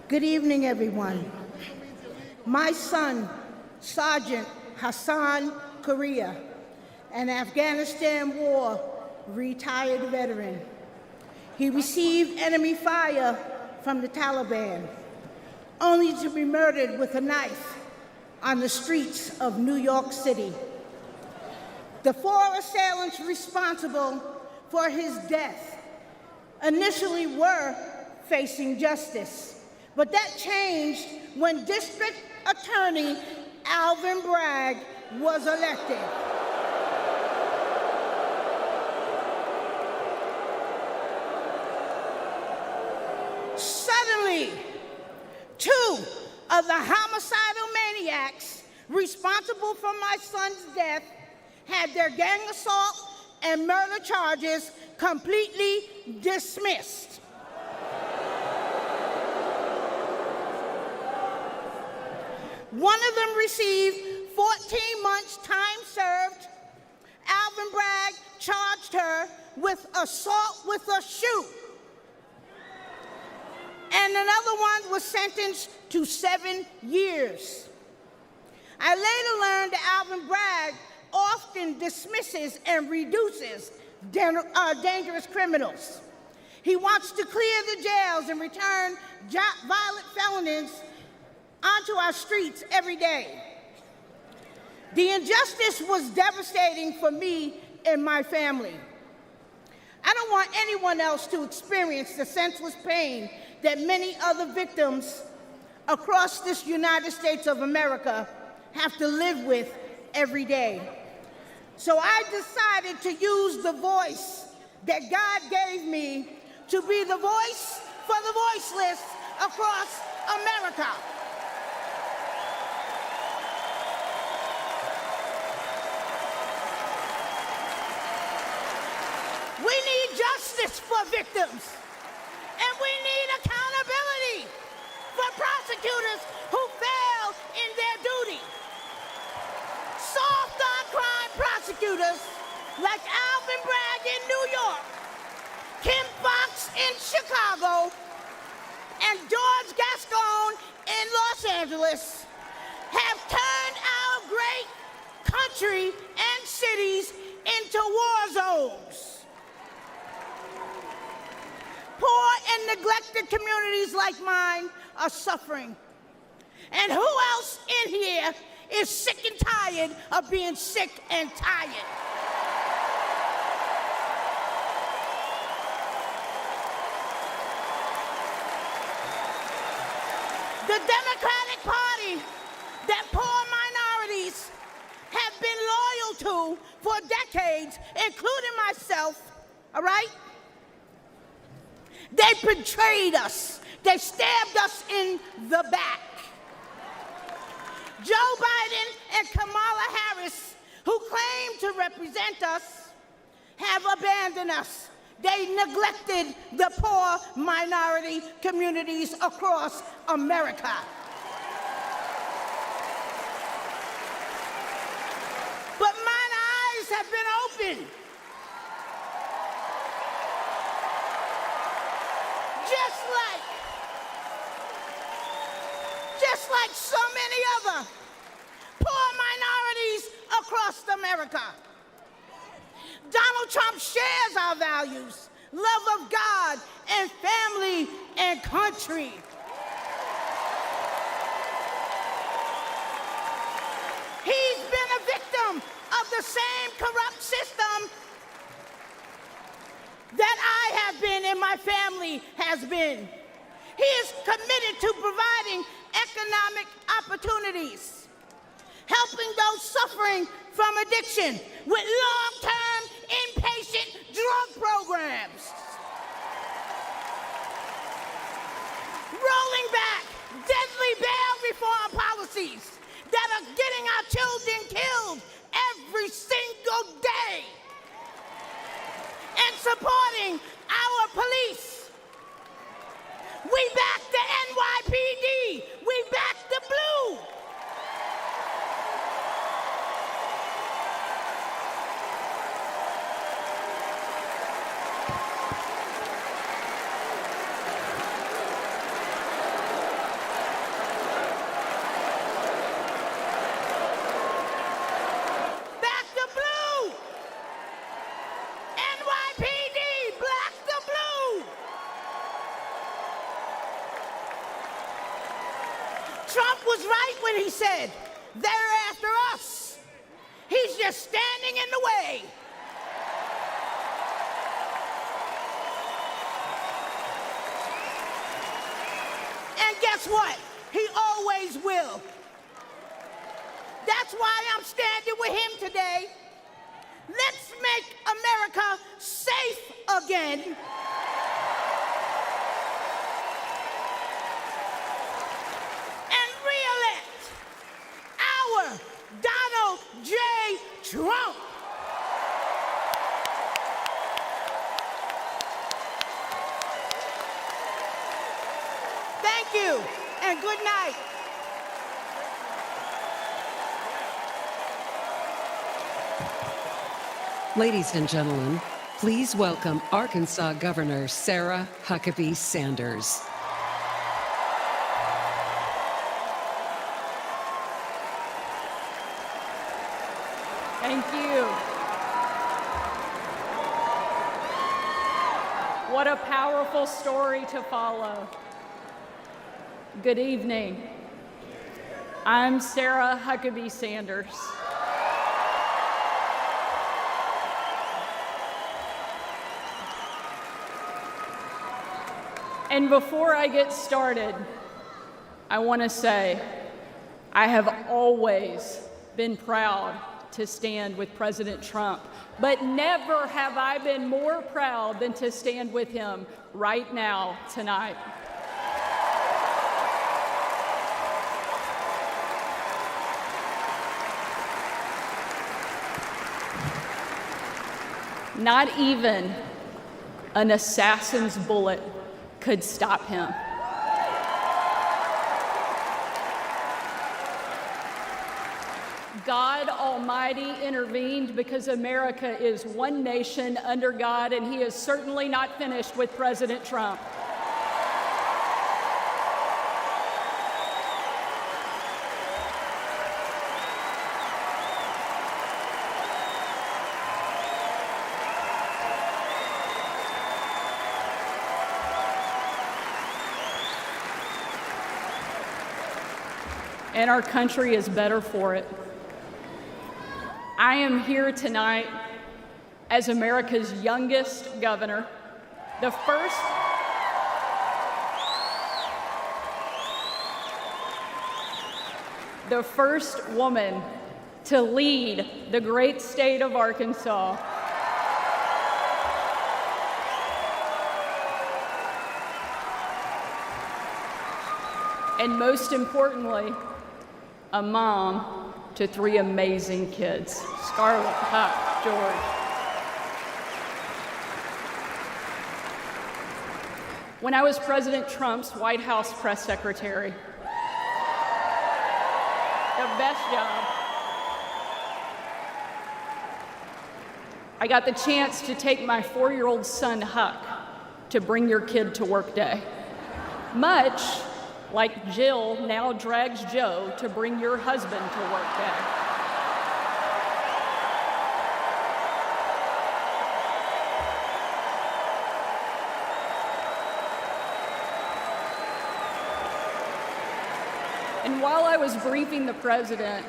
Good evening, everyone. My son, Sergeant Hassan Korea, an Afghanistan War retired veteran. He received enemy fire from the Taliban, only to be murdered with a knife on the streets of New York City. The 4 assailants responsible for his death initially were facing justice, but that changed when District Attorney Alvin Bragg was elected. Suddenly, 2 of the homicidal maniacs responsible for my son's death had their gang assault and murder charges completely dismissed. One of them received 14 months time served. Alvin Bragg charged her with assault with a shoe. And another one was sentenced to 7 years. I later learned that Alvin Bragg often dismisses and reduces dangerous criminals. He wants to clear the jails and return violent felons onto our streets every day. The injustice was devastating for me and my family. I don't want anyone else to experience the senseless pain that many other victims across this United States of America have to live with every day. So I decided to use the voice that God gave me to be the voice for the voiceless across America. We need justice for victims, and we need accountability for prosecutors who fail in their duty. Soft on crime prosecutors like Alvin Bragg in New York, Kim Foxx in Chicago, and George Gascon in Los Angeles have turned our great country and cities into war zones. Poor and neglected communities like mine are suffering. And who else in here is sick and tired of being sick and tired? The Democratic Party that poor minorities have been loyal to for decades, including myself, all right? They betrayed us. They stabbed us in the back. Joe Biden and Kamala Harris, who claim to represent us, have abandoned us. They neglected the poor minority communities across America. But mine eyes have been opened. Just like so many other poor minorities across America. Donald Trump shares our values, love of God and family and country. He's been a victim of the same corrupt system that I have been and my family has been. He is committed to providing economic opportunities, helping those suffering from addiction with long-term inpatient drug programs, rolling back deadly bail reform policies that are getting our children killed every single day, and supporting our police. We back the NYPD. We back the blue. Back the blue. NYPD, black the blue. Trump was right when he said, they're after us. He's just standing in the way. And guess what? He always will. That's why I'm standing with him today. Let's make America safe again. And re-elect our Donald J. Trump. Thank you, and good night. Ladies and gentlemen, please welcome Arkansas Governor Sarah Huckabee Sanders. Thank you. What a powerful story to follow. Good evening. I'm Sarah Huckabee Sanders. And before I get started, I want to say I have always been proud to stand with President Trump, but never have I been more proud than to stand with him right now, tonight. Not even an assassin's bullet could stop him. God Almighty intervened because America is one nation under God, and He is certainly not finished with President Trump. And our country is better for it. I am here tonight as America's youngest governor, the first woman to lead the great state of Arkansas. And most importantly, a mom to 3 amazing kids, Scarlett, Huck, George. When I was President Trump's White House press secretary, the best job, I got the chance to take my 4-year-old son, Huck, to Bring Your Kid to Work Day. Much like Jill now drags Joe to bring your husband to work day. And while I was briefing the president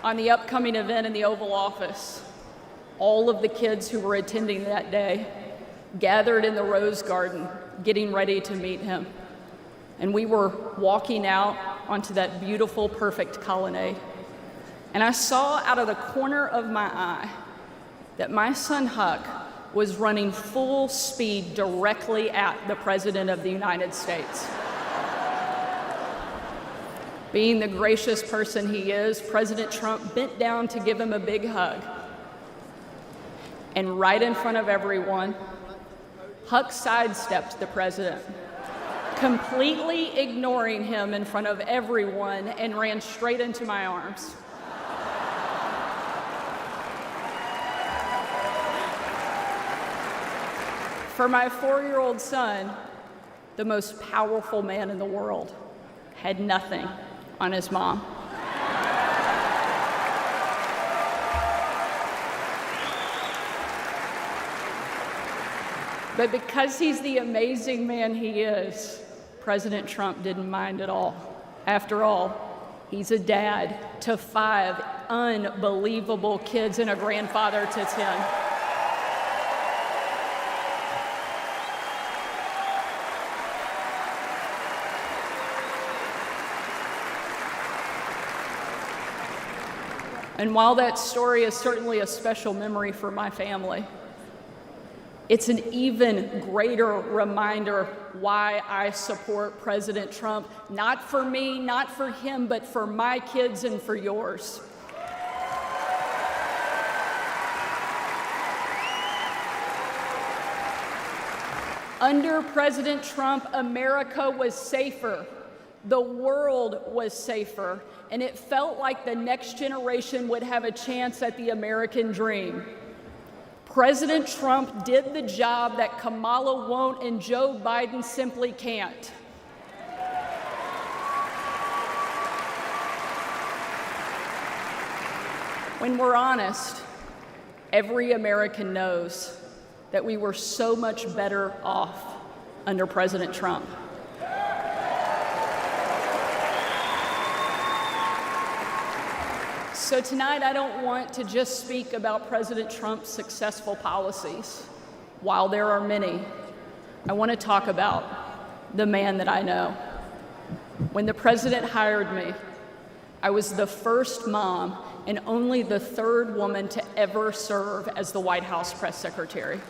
on the upcoming event in the Oval Office, all of the kids who were attending that day gathered in the Rose Garden, getting ready to meet him. And we were walking out onto that beautiful, perfect colonnade. And I saw out of the corner of my eye that my son Huck was running full speed directly at the President of the United States. Being the gracious person he is, President Trump bent down to give him a big hug. And right in front of everyone, Huck sidestepped the president, completely ignoring him in front of everyone, and ran straight into my arms. For my 4-year-old son, the most powerful man in the world had nothing on his mom. But because he's the amazing man he is, President Trump didn't mind at all. After all, he's a dad to 5 unbelievable kids and a grandfather to 10. And while that story is certainly a special memory for my family, it's an even greater reminder why I support President Trump, not for me, not for him, but for my kids and for yours. Under President Trump, America was safer. The world was safer, and it felt like the next generation would have a chance at the American dream. President Trump did the job that Kamala won't and Joe Biden simply can't. When we're honest, every American knows that we were so much better off under President Trump. So tonight, I don't want to just speak about President Trump's successful policies. While there are many, I want to talk about the man that I know. When the president hired me, I was the first mom and only the 3rd woman to ever serve as the White House press secretary.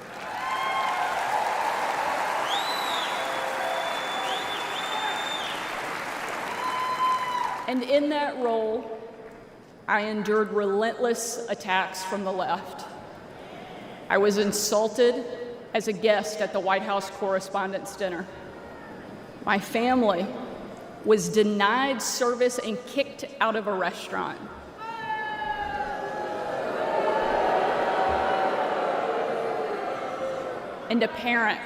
And in that role, I endured relentless attacks from the left. I was insulted as a guest at the White House Correspondents' Dinner. My family was denied service and kicked out of a restaurant. And a parent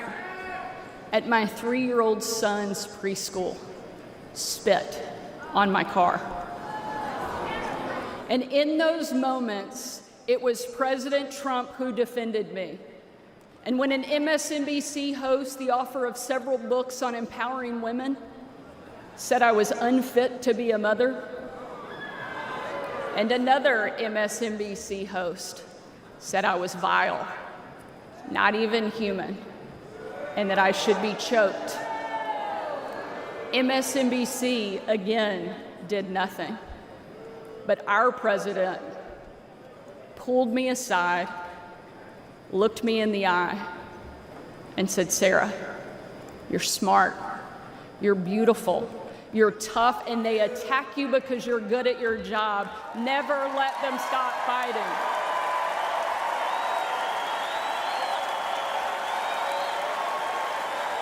at my 3-year-old son's preschool spit on my car. And in those moments, it was President Trump who defended me. And when an MSNBC host, the author of several books on empowering women, said I was unfit to be a mother, and another MSNBC host said I was vile, not even human, and that I should be choked, MSNBC again did nothing. But our president pulled me aside, looked me in the eye, and said, "Sarah, you're smart, you're beautiful, you're tough, and they attack you because you're good at your job. Never let them stop fighting."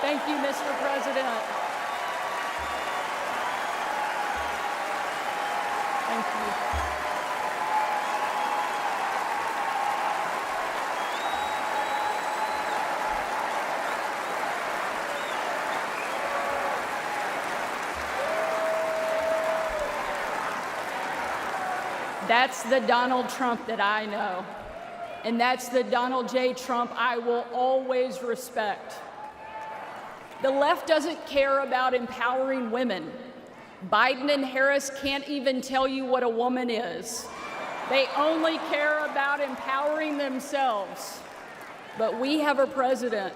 Thank you, Mr. President. Thank you. That's the Donald Trump that I know. And that's the Donald J. Trump I will always respect. The left doesn't care about empowering women. Biden and Harris can't even tell you what a woman is. They only care about empowering themselves. But we have a president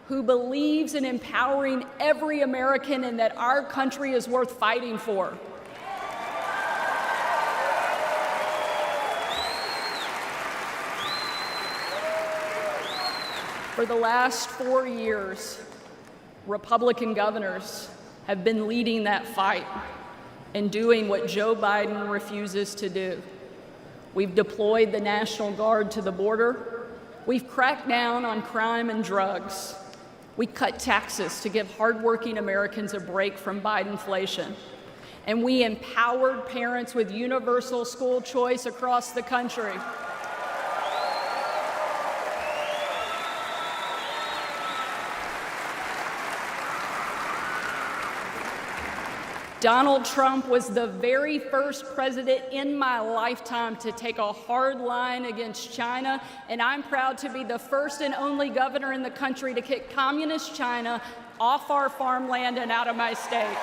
who believes in empowering every American and that our country is worth fighting for. For the last 4 years, Republican governors have been leading that fight and doing what Joe Biden refuses to do. We've deployed the National Guard to the border. We've cracked down on crime and drugs. We cut taxes to give hardworking Americans a break from Bidenflation. And we empowered parents with universal school choice across the country. Donald Trump was the very first president in my lifetime to take a hard line against China, and I'm proud to be the first and only governor in the country to kick communist China off our farmland and out of my state.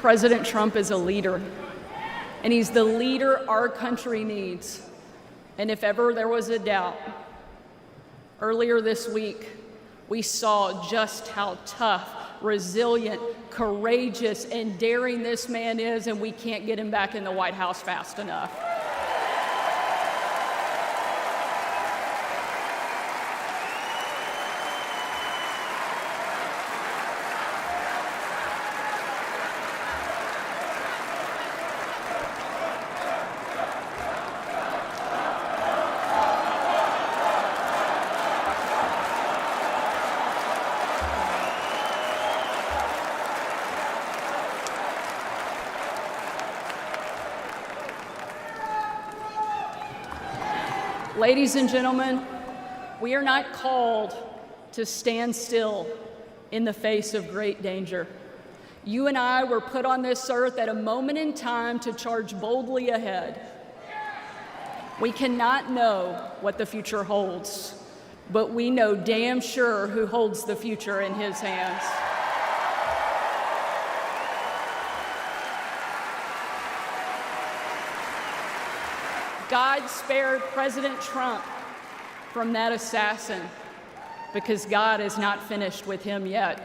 President Trump is a leader, and he's the leader our country needs. And if ever there was a doubt, earlier this week, we saw just how tough, resilient, courageous, and daring this man is, and we can't get him back in the White House fast enough. Ladies and gentlemen, we are not called to stand still in the face of great danger. You and I were put on this earth at a moment in time to charge boldly ahead. We cannot know what the future holds, but we know damn sure who holds the future in his hands. God spared President Trump from that assassin because God is not finished with him yet.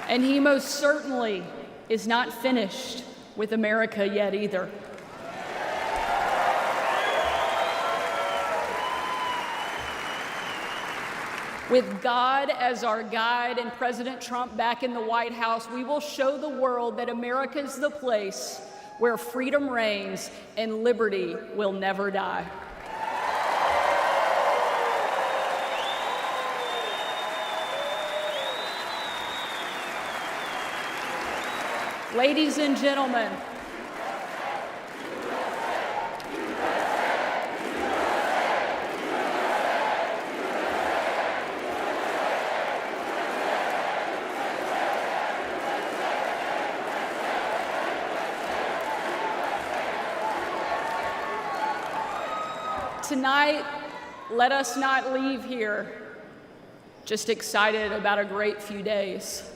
And he most certainly is not finished with America yet either. With God as our guide and President Trump back in the White House, we will show the world that America is the place where freedom reigns and liberty will never die. Ladies and gentlemen, tonight, let us not leave here just excited about a great few days,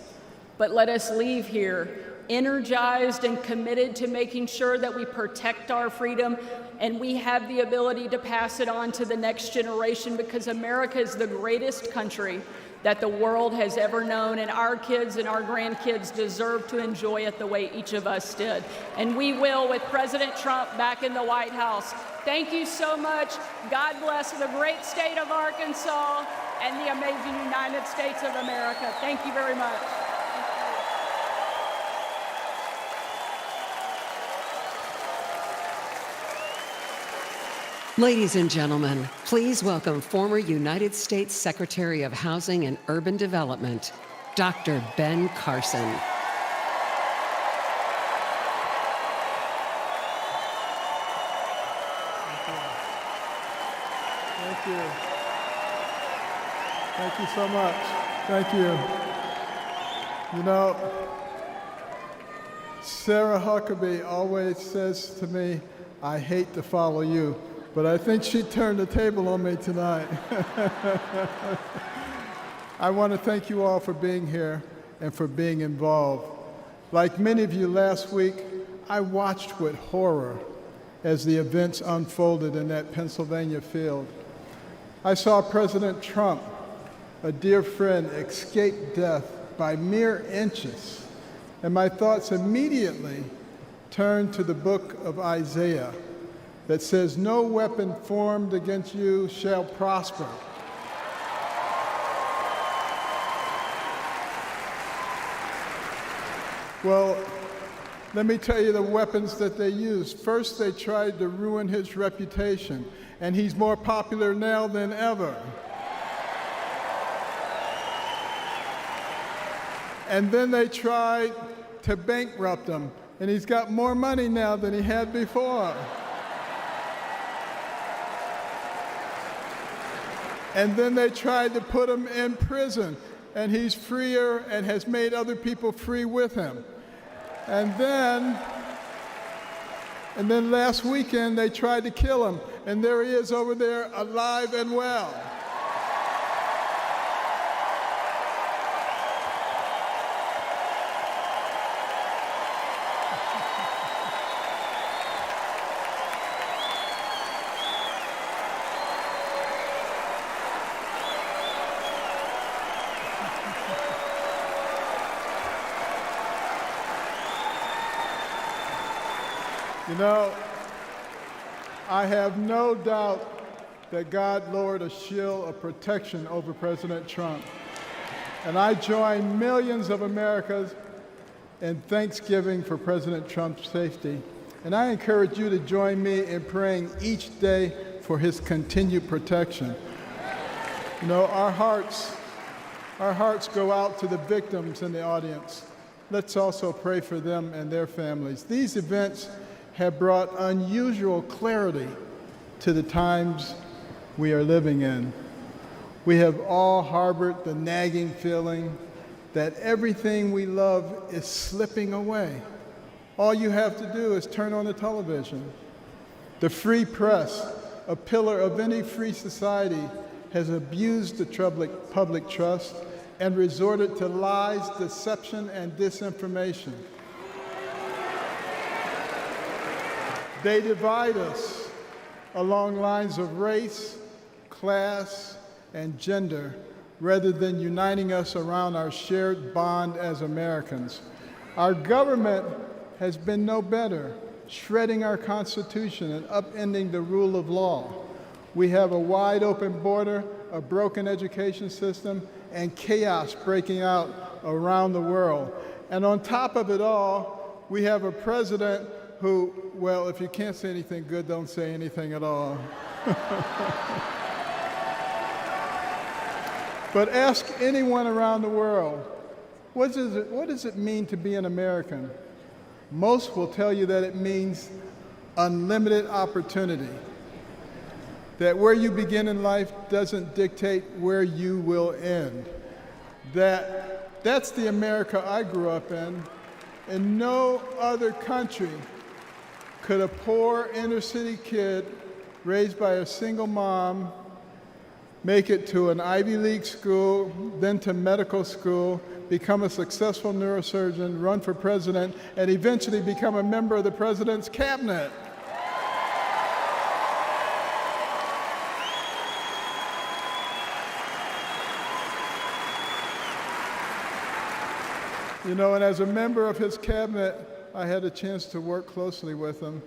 but let us leave here energized and committed to making sure that we protect our freedom and we have the ability to pass it on to the next generation, because America is the greatest country that the world has ever known, and our kids and our grandkids deserve to enjoy it the way each of us did. And we will with President Trump back in the White House. Thank you so much. God bless the great state of Arkansas and the amazing United States of America. Thank you very much. Ladies and gentlemen, please welcome former United States Secretary of Housing and Urban Development, Dr. Ben Carson. Thank you. Thank you so much. Thank you. You know, Sarah Huckabee always says to me, I hate to follow you, but I think she turned the table on me tonight. I want to thank you all for being here and for being involved. Like many of you last week, I watched with horror as the events unfolded in that Pennsylvania field. I saw President Trump, a dear friend, escape death by mere inches, and my thoughts immediately turned to the book of Isaiah that says, "No weapon formed against you shall prosper." Well, let me tell you the weapons that they used. First, they tried to ruin his reputation, and he's more popular now than ever. And then they tried to bankrupt him, and he's got more money now than he had before. And then they tried to put him in prison, and he's freer and has made other people free with him. And then last weekend they tried to kill him, and there he is over there alive and well. You know, I have no doubt that God lowered a shield of protection over President Trump. And I join millions of Americans in thanksgiving for President Trump's safety. And I encourage you to join me in praying each day for his continued protection. You know, our hearts go out to the victims in the audience. Let's also pray for them and their families. These events have brought unusual clarity to the times we are living in. We have all harbored the nagging feeling that everything we love is slipping away. All you have to do is turn on the television. The free press, a pillar of any free society, has abused the public trust and resorted to lies, deception, and disinformation. They divide us along lines of race, class, and gender, rather than uniting us around our shared bond as Americans. Our government has been no better, shredding our Constitution and upending the rule of law. We have a wide open border, a broken education system, and chaos breaking out around the world. And on top of it all, we have a president who, well, if you can't say anything good, don't say anything at all. But ask anyone around the world, what does it mean to be an American? Most will tell you that it means unlimited opportunity, that where you begin in life doesn't dictate where you will end. That's the America I grew up in. In no other country could a poor inner-city kid raised by a single mom make it to an Ivy League school, then to medical school, become a successful neurosurgeon, run for president, and eventually become a member of the president's cabinet. You know, and as a member of his cabinet, I had a chance to work closely with him.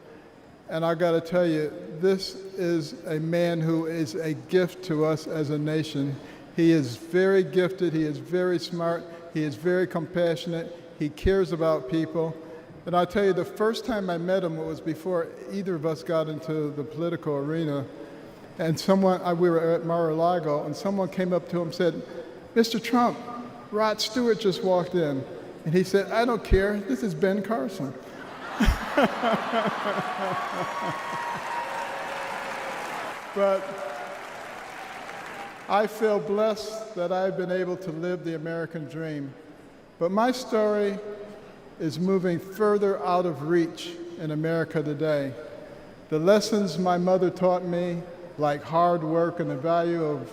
And I got to tell you, this is a man who is a gift to us as a nation. He is very gifted, he is very smart, he is very compassionate, he cares about people. And I tell you, the first time I met him, it was before either of us got into the political arena. And we were at Mar-a-Lago, and someone came up to him and said, "Mr. Trump, Rod Stewart just walked in." And he said, "I don't care, this is Ben Carson." I feel blessed that I've been able to live the American dream. But my story is moving further out of reach in America today. The lessons my mother taught me, like hard work and the value of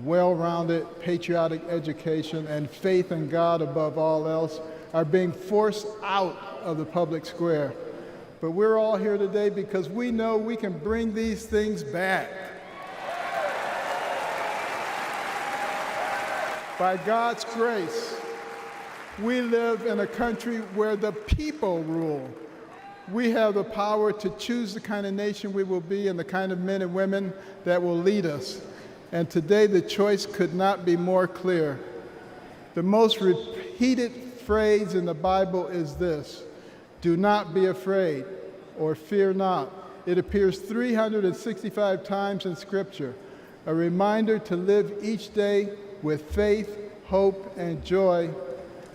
well-rounded patriotic education and faith in God above all else, are being forced out of the public square. But we're all here today because we know we can bring these things back. By God's grace, we live in a country where the people rule. We have the power to choose the kind of nation we will be and the kind of men and women that will lead us. And today the choice could not be more clear. The most repeated phrase in the Bible is this: do not be afraid, or fear not. It appears 365 times in Scripture, a reminder to live each day with faith, hope, and joy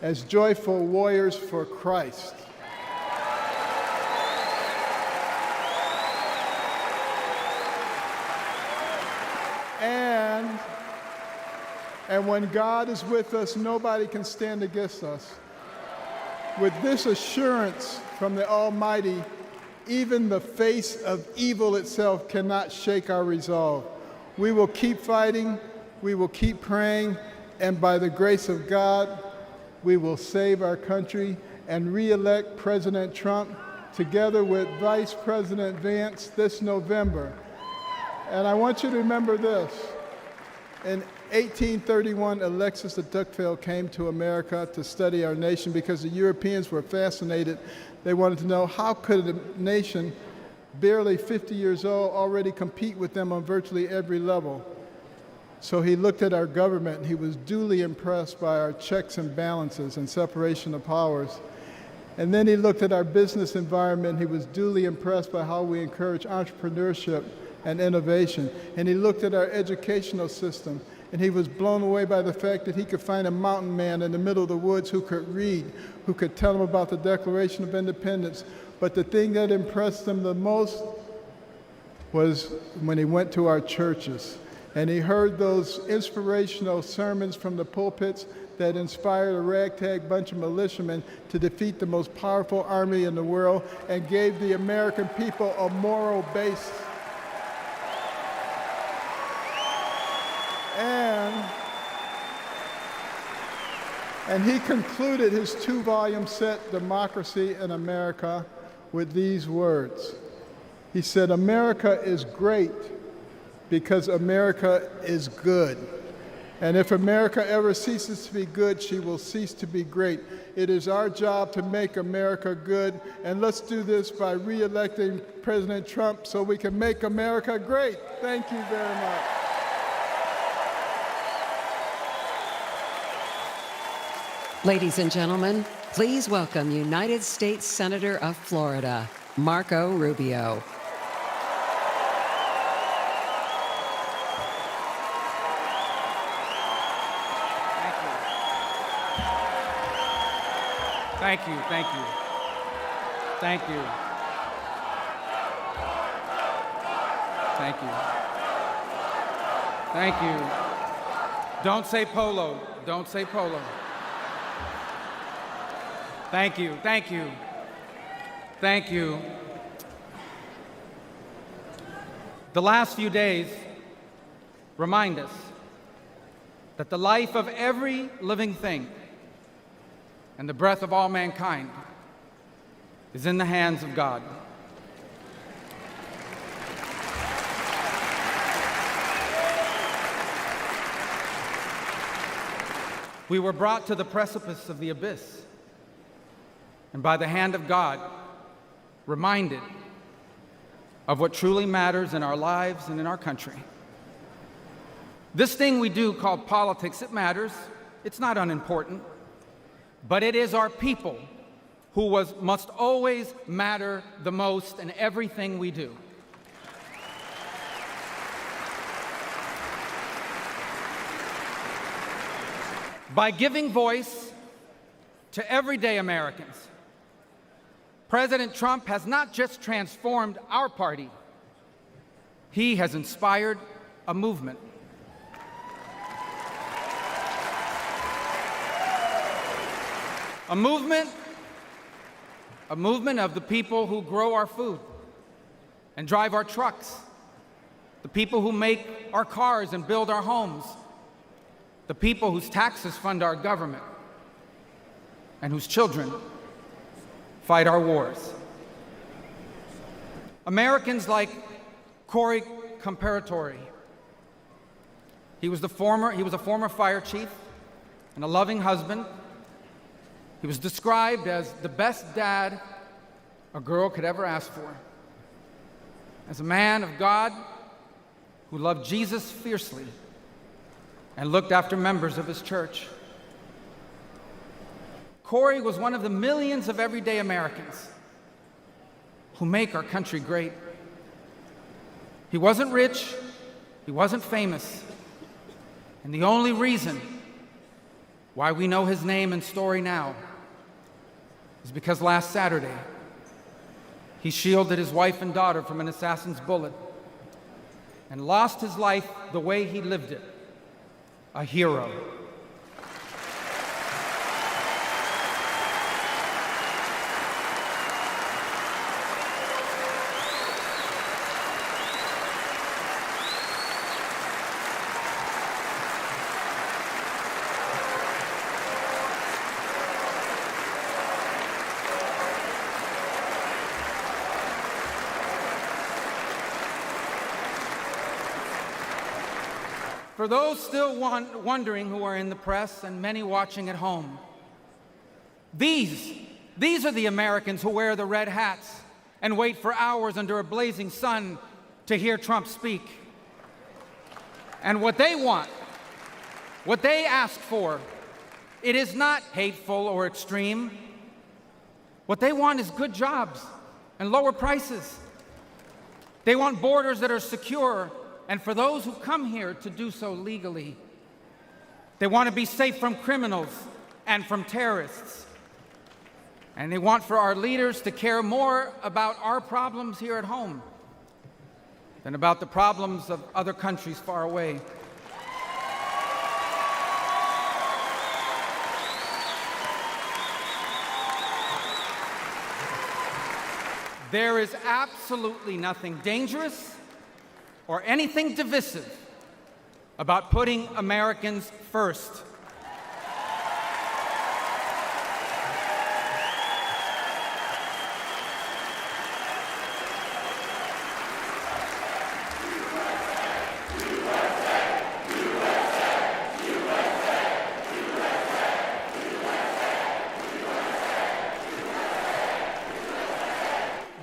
as joyful warriors for Christ. And when God is with us, nobody can stand against us. With this assurance from the Almighty, even the face of evil itself cannot shake our resolve. We will keep fighting, we will keep praying, and by the grace of God, we will save our country and re-elect President Trump together with Vice President Vance this November. And I want you to remember this. In 1831, Alexis de Tocqueville came to America to study our nation because the Europeans were fascinated. They wanted to know how could a nation barely 50 years old already compete with them on virtually every level. So he looked at our government and he was duly impressed by our checks and balances and separation of powers. And then he looked at our business environment. He was duly impressed by how we encourage entrepreneurship and innovation. And he looked at our educational system, and he was blown away by the fact that he could find a mountain man in the middle of the woods who could read, who could tell him about the Declaration of Independence. But the thing that impressed him the most was when he went to our churches, and he heard those inspirational sermons from the pulpits that inspired a ragtag bunch of militiamen to defeat the most powerful army in the world and gave the American people a moral base. And he concluded his 2-volume set, Democracy in America, with these words. He said, America is great because America is good. And if America ever ceases to be good, she will cease to be great. It is our job to make America good, and let's do this by re-electing President Trump so we can make America great. Thank you very much. Ladies and gentlemen, please welcome United States Senator of Florida, Marco Rubio. Thank you, thank you. Thank you. Thank you. Thank you. Don't say polo. Don't say polo. Thank you, thank you. Thank you. The last few days remind us that the life of every living thing and the breath of all mankind is in the hands of God. We were brought to the precipice of the abyss, and by the hand of God, reminded of what truly matters in our lives and in our country. This thing we do called politics, it matters. It's not unimportant. But it is our people who must always matter the most in everything we do. By giving voice to everyday Americans, President Trump has not just transformed our party, he has inspired a movement. A movement of the people who grow our food and drive our trucks, the people who make our cars and build our homes, the people whose taxes fund our government, and whose children fight our wars. Americans like Corey Comparatori. He was a former fire chief and a loving husband. He was described as the best dad a girl could ever ask for. As a man of God who loved Jesus fiercely and looked after members of his church. Corey was one of the millions of everyday Americans who make our country great. He wasn't rich, he wasn't famous, and the only reason why we know his name and story now is because last Saturday, he shielded his wife and daughter from an assassin's bullet and lost his life the way he lived it, a hero. For those still wondering who are in the press and many watching at home, these are the Americans who wear the red hats and wait for hours under a blazing sun to hear Trump speak. And what they want, what they ask for, it is not hateful or extreme. What they want is good jobs and lower prices. They want borders that are secure, and for those who come here to do so legally. They want to be safe from criminals and from terrorists. And they want for our leaders to care more about our problems here at home than about the problems of other countries far away. There is absolutely nothing dangerous or anything divisive about putting Americans first.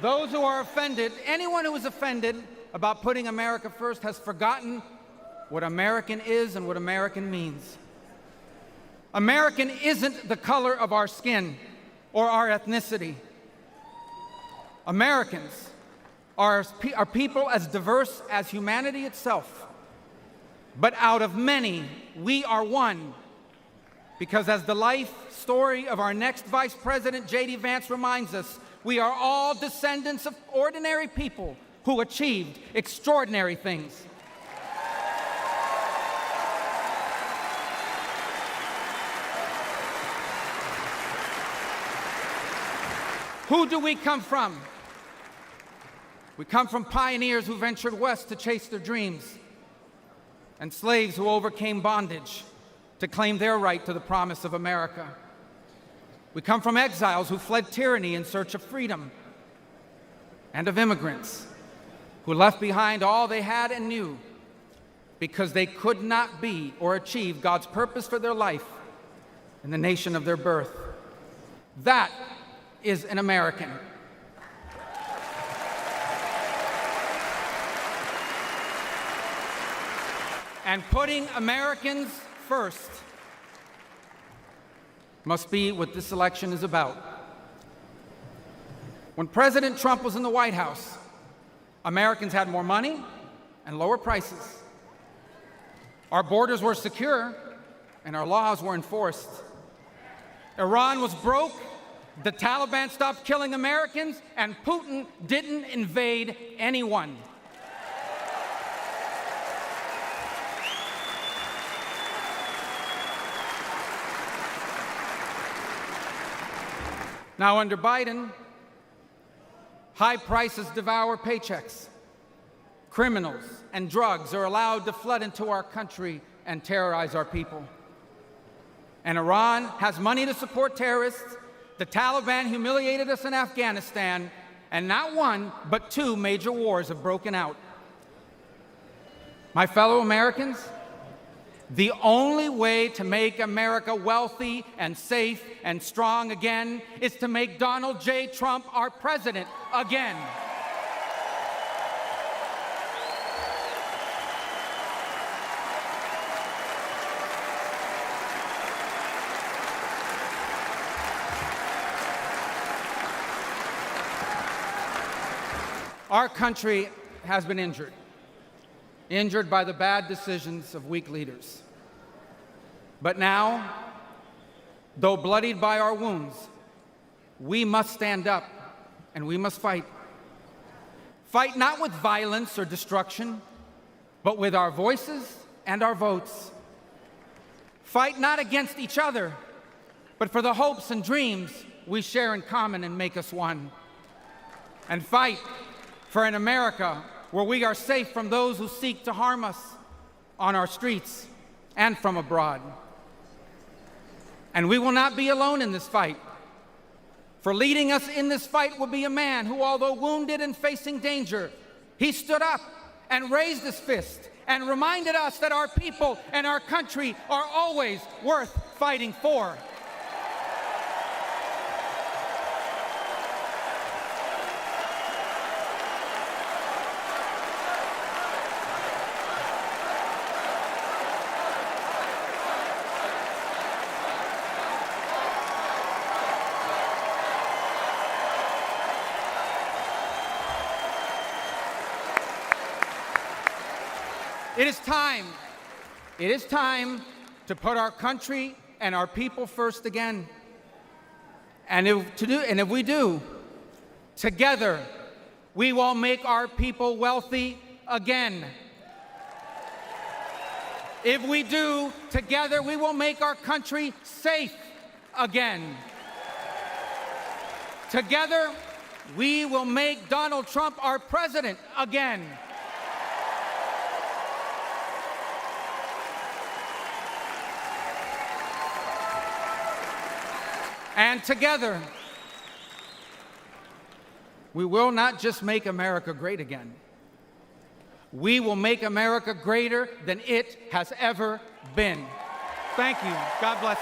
Those who are offended, anyone who is offended about putting America first has forgotten what American is and what American means. American isn't the color of our skin or our ethnicity. Americans are people as diverse as humanity itself. But out of many, we are one. Because as the life story of our next Vice President, J.D. Vance, reminds us, we are all descendants of ordinary people who achieved extraordinary things. Who do we come from? We come from pioneers who ventured west to chase their dreams, and slaves who overcame bondage to claim their right to the promise of America. We come from exiles who fled tyranny in search of freedom, and of immigrants who left behind all they had and knew because they could not be or achieve God's purpose for their life in the nation of their birth. That is an American. And putting Americans first must be what this election is about. When President Trump was in the White House, Americans had more money and lower prices. Our borders were secure and our laws were enforced. Iran was broke, the Taliban stopped killing Americans, and Putin didn't invade anyone. Now, under Biden, high prices devour paychecks. Criminals and drugs are allowed to flood into our country and terrorize our people. And Iran has money to support terrorists. The Taliban humiliated us in Afghanistan, and not one, but two major wars have broken out. My fellow Americans, the only way to make America wealthy and safe and strong again is to make Donald J. Trump our president again. Our country has been injured by the bad decisions of weak leaders. But now, though bloodied by our wounds, we must stand up and we must fight. Fight not with violence or destruction, but with our voices and our votes. Fight not against each other, but for the hopes and dreams we share in common and make us one. And fight for an America where we are safe from those who seek to harm us on our streets and from abroad. And we will not be alone in this fight. For leading us in this fight will be a man who, although wounded and facing danger, he stood up and raised his fist and reminded us that our people and our country are always worth fighting for. It is time to put our country and our people first again. And if we do, together, we will make our people wealthy again. If we do, together, we will make our country safe again. Together, we will make Donald Trump our president again. And together, we will not just make America great again. We will make America greater than it has ever been. Thank you. God bless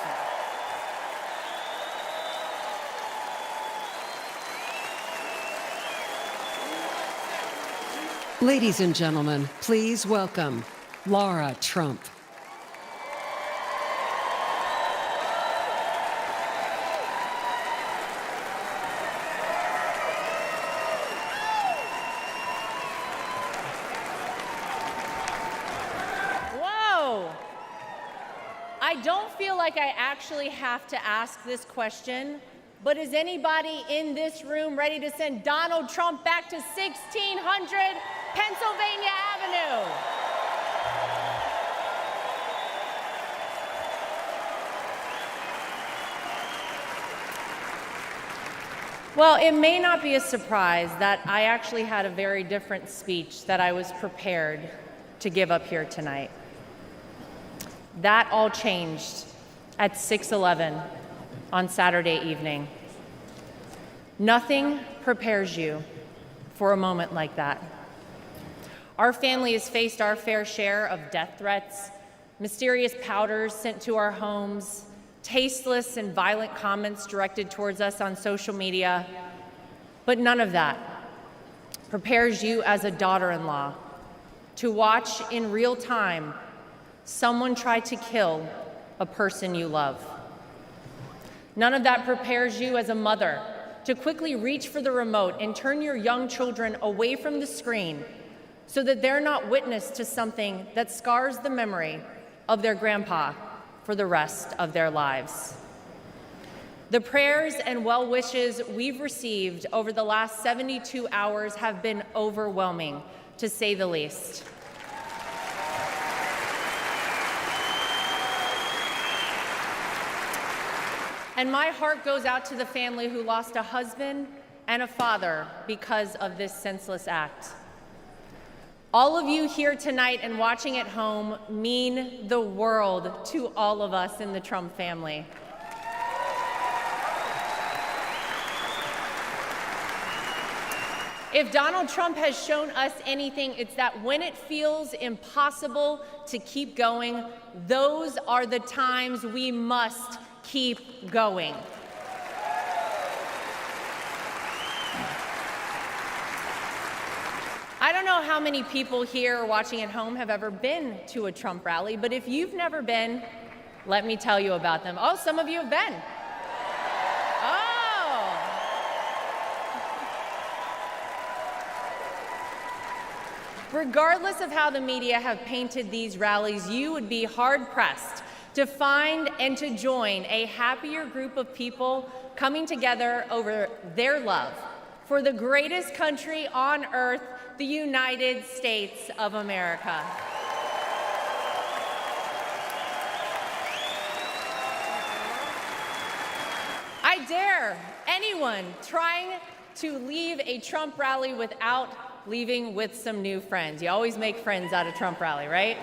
you. Ladies and gentlemen, please welcome Laura Trump. I don't feel like I actually have to ask this question, but is anybody in this room ready to send Donald Trump back to 1600 Pennsylvania Avenue? Well, it may not be a surprise that I actually had a very different speech that I was prepared to give up here tonight. That all changed at 6:11 on Saturday evening. Nothing prepares you for a moment like that. Our family has faced our fair share of death threats, mysterious powders sent to our homes, tasteless and violent comments directed towards us on social media, but none of that prepares you as a daughter-in-law to watch in real time someone try to kill a person you love. None of that prepares you as a mother to quickly reach for the remote and turn your young children away from the screen so that they're not witness to something that scars the memory of their grandpa for the rest of their lives. The prayers and well wishes we've received over the last 72 hours have been overwhelming, to say the least. And my heart goes out to the family who lost a husband and a father because of this senseless act. All of you here tonight and watching at home mean the world to all of us in the Trump family. If Donald Trump has shown us anything, it's that when it feels impossible to keep going, those are the times we must keep going. I don't know how many people here watching at home have ever been to a Trump rally, but if you've never been, let me tell you about them. Oh, some of you have been. Oh. Regardless of how the media have painted these rallies, you would be hard-pressed to find and to join a happier group of people coming together over their love for the greatest country on earth, the United States of America. I dare anyone trying to leave a Trump rally without leaving with some new friends. You always make friends at a Trump rally, right?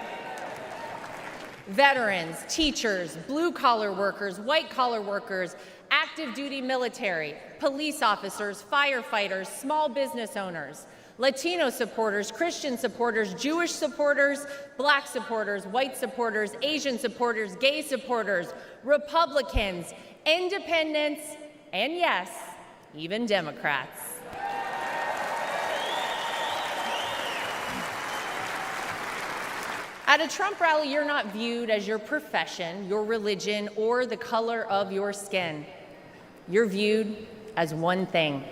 Veterans, teachers, blue-collar workers, white-collar workers, active duty military, police officers, firefighters, small business owners, Latino supporters, Christian supporters, Jewish supporters, black supporters, white supporters, Asian supporters, gay supporters, Republicans, independents, and yes, even Democrats. At a Trump rally, you're not viewed as your profession, your religion, or the color of your skin. You're viewed as one thing: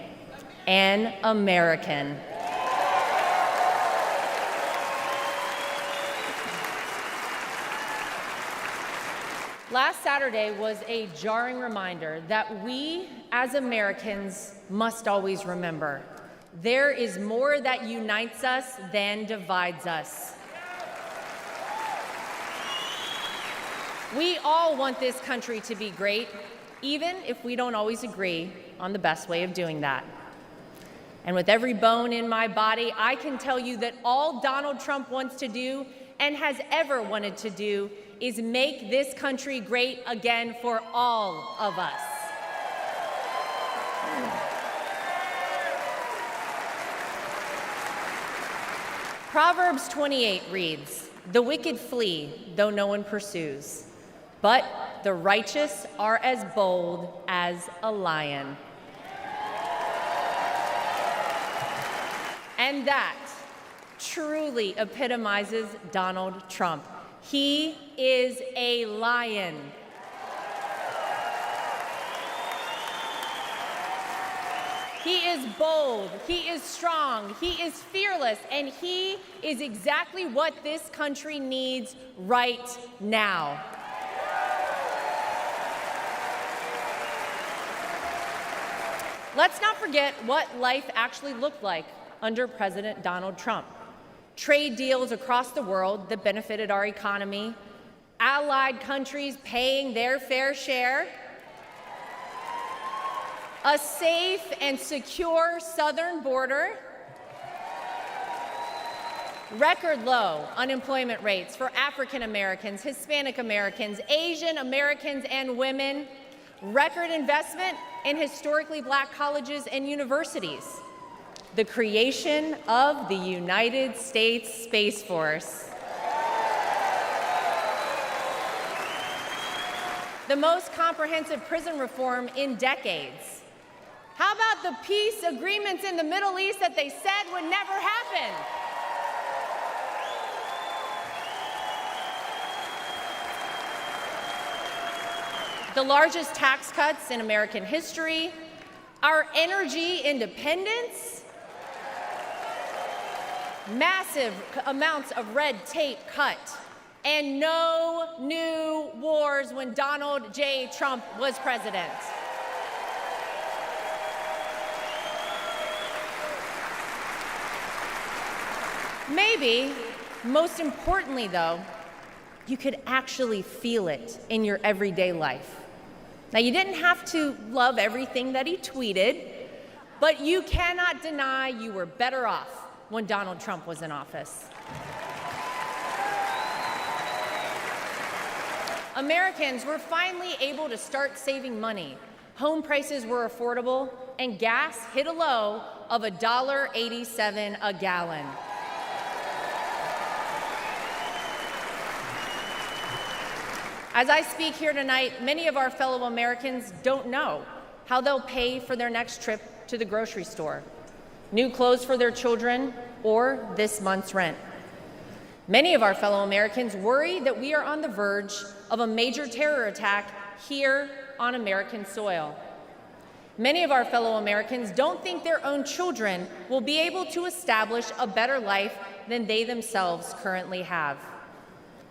an American. Last Saturday was a jarring reminder that we, as Americans, must always remember: there is more that unites us than divides us. We all want this country to be great, even if we don't always agree on the best way of doing that. And with every bone in my body, I can tell you that all Donald Trump wants to do and has ever wanted to do is make this country great again for all of us. Proverbs 28 reads, "The wicked flee, though no one pursues, but the righteous are as bold as a lion." And that truly epitomizes Donald Trump. He is a lion. He is bold, he is strong, he is fearless, and he is exactly what this country needs right now. Let's not forget what life actually looked like under President Donald Trump. Trade deals across the world that benefited our economy, allied countries paying their fair share, a safe and secure southern border, record low unemployment rates for African Americans, Hispanic Americans, Asian Americans, and women, record investment in historically black colleges and universities, the creation of the United States Space Force, the most comprehensive prison reform in decades. How about the peace agreements in the Middle East that they said would never happen? The largest tax cuts in American history, our energy independence, massive amounts of red tape cut, and no new wars when Donald J. Trump was president. Maybe, most importantly though, you could actually feel it in your everyday life. Now, you didn't have to love everything that he tweeted, but you cannot deny you were better off when Donald Trump was in office. Americans were finally able to start saving money. Home prices were affordable, and gas hit a low of $1.87 a gallon. As I speak here tonight, many of our fellow Americans don't know how they'll pay for their next trip to the grocery store, new clothes for their children, or this month's rent. Many of our fellow Americans worry that we are on the verge of a major terror attack here on American soil. Many of our fellow Americans don't think their own children will be able to establish a better life than they themselves currently have.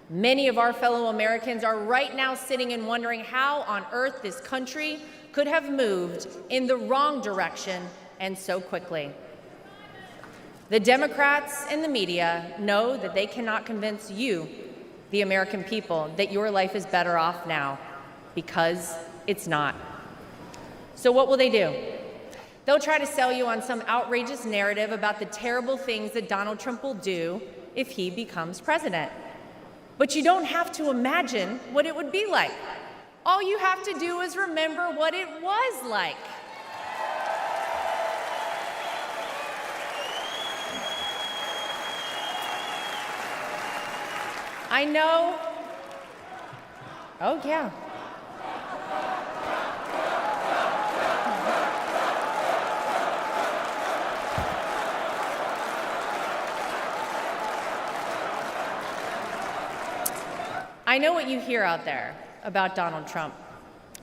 Many of our fellow Americans are right now sitting and wondering how on earth this country could have moved in the wrong direction and so quickly. The Democrats and the media know that they cannot convince you, the American people, that your life is better off now, because it's not. So what will they do? They'll try to sell you on some outrageous narrative about the terrible things that Donald Trump will do if he becomes president. But you don't have to imagine what it would be like. All you have to do is remember what it was like. I know. Oh, yeah. I know what you hear out there about Donald Trump.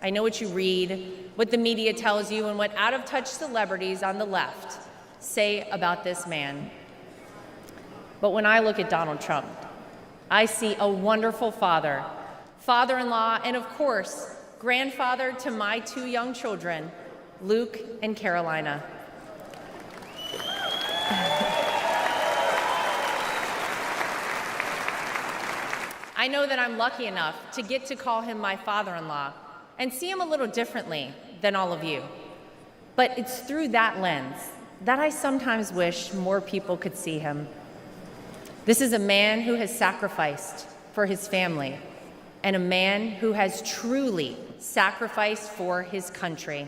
I know what you read, what the media tells you, and what out-of-touch celebrities on the left say about this man. But when I look at Donald Trump, I see a wonderful father, father-in-law, and of course, grandfather to my 2 young children, Luke and Carolina. I know that I'm lucky enough to get to call him my father-in-law and see him a little differently than all of you. But it's through that lens that I sometimes wish more people could see him. This is a man who has sacrificed for his family and a man who has truly sacrificed for his country.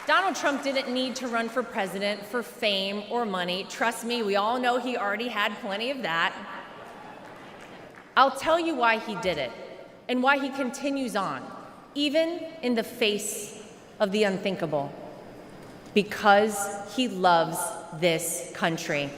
Donald Trump didn't need to run for president for fame or money. Trust me, we all know he already had plenty of that. I'll tell you why he did it and why he continues on, even in the face of the unthinkable. Because he loves this country.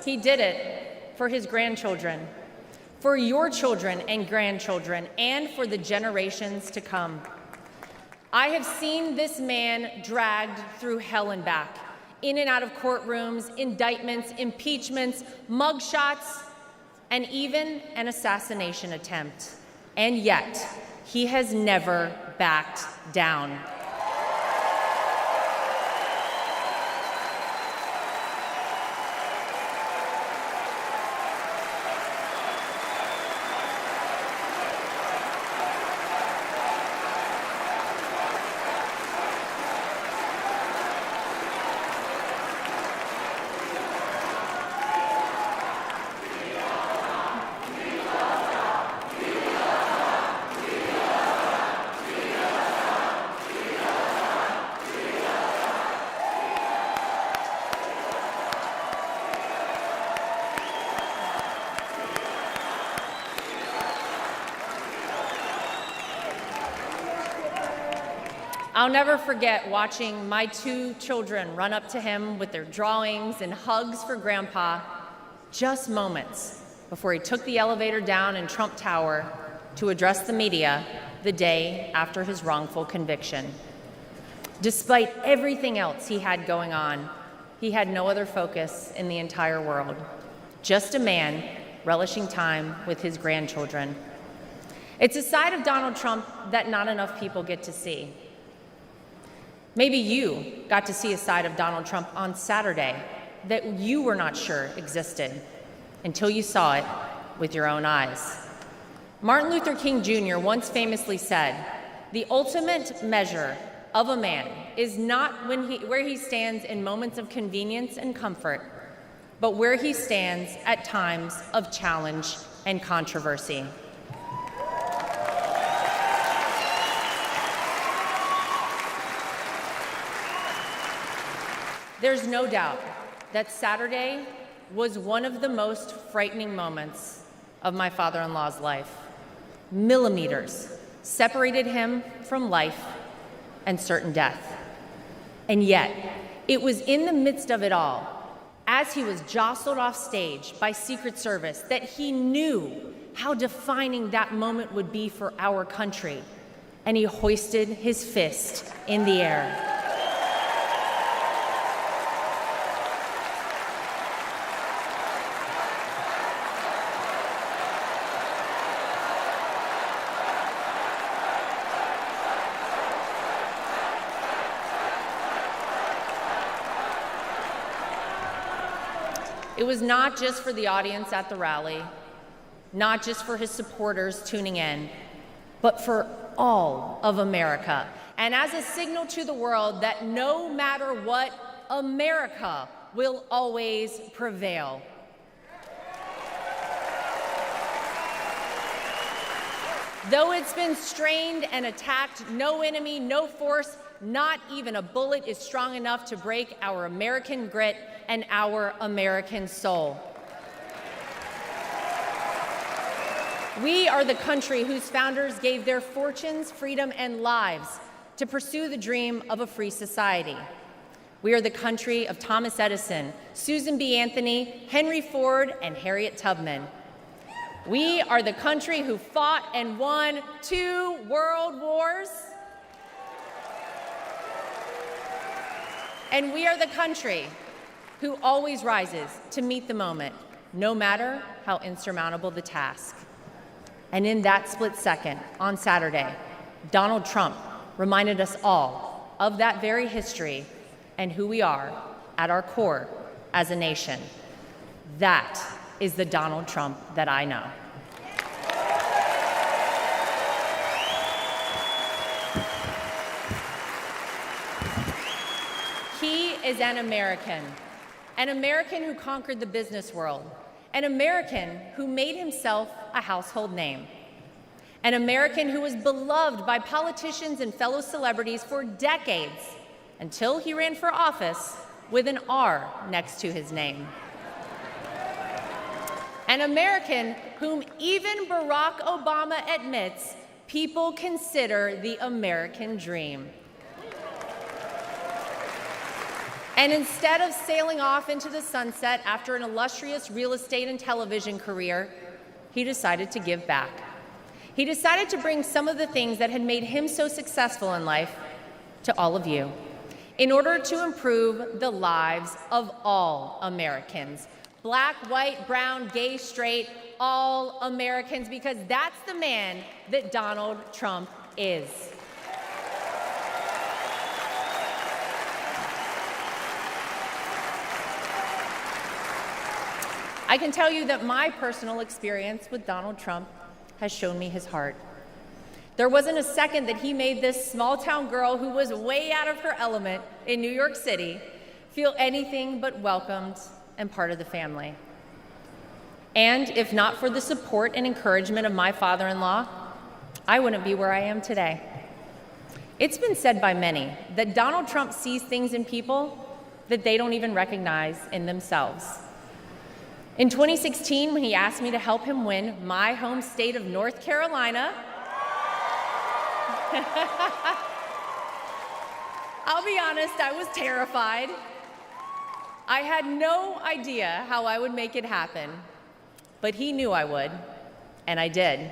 He did it for his grandchildren, for your children and grandchildren, and for the generations to come. I have seen this man dragged through hell and back, in and out of courtrooms, indictments, impeachments, mugshots, and even an assassination attempt. And yet, he has never backed down. I'll never forget watching my 2 children run up to him with their drawings and hugs for Grandpa, just moments before he took the elevator down in Trump Tower to address the media the day after his wrongful conviction. Despite everything else he had going on, he had no other focus in the entire world, just a man relishing time with his grandchildren. It's a side of Donald Trump that not enough people get to see. Maybe you got to see a side of Donald Trump on Saturday that you were not sure existed until you saw it with your own eyes. Martin Luther King Jr. once famously said, "The ultimate measure of a man is not where he stands in moments of convenience and comfort, but where he stands at times of challenge and controversy." There's no doubt that Saturday was one of the most frightening moments of my father-in-law's life. Millimeters separated him from life and certain death. And yet, it was in the midst of it all, as he was jostled off stage by Secret Service, that he knew how defining that moment would be for our country, and he hoisted his fist in the air. It was not just for the audience at the rally, not just for his supporters tuning in, but for all of America. And as a signal to the world that no matter what, America will always prevail. Though it's been strained and attacked, no enemy, no force, not even a bullet is strong enough to break our American grit and our American soul. We are the country whose founders gave their fortunes, freedom, and lives to pursue the dream of a free society. We are the country of Thomas Edison, Susan B. Anthony, Henry Ford, and Harriet Tubman. We are the country who fought and won 2 world wars. And we are the country who always rises to meet the moment, no matter how insurmountable the task. And in that split second, on Saturday, Donald Trump reminded us all of that very history and who we are at our core as a nation. That is the Donald Trump that I know. He is an American who conquered the business world, an American who made himself a household name, an American who was beloved by politicians and fellow celebrities for decades until he ran for office with an R next to his name. An American whom even Barack Obama admits people consider the American dream. And instead of sailing off into the sunset after an illustrious real estate and television career, he decided to give back. He decided to bring some of the things that had made him so successful in life to all of you in order to improve the lives of all Americans. Black, white, brown, gay, straight, all Americans, because that's the man that Donald Trump is. I can tell you that my personal experience with Donald Trump has shown me his heart. There wasn't a second that he made this small-town girl who was way out of her element in New York City feel anything but welcomed and part of the family. And if not for the support and encouragement of my father-in-law, I wouldn't be where I am today. It's been said by many that Donald Trump sees things in people that they don't even recognize in themselves. In 2016, when he asked me to help him win my home state of North Carolina, I'll be honest, I was terrified. I had no idea how I would make it happen, but he knew I would, and I did.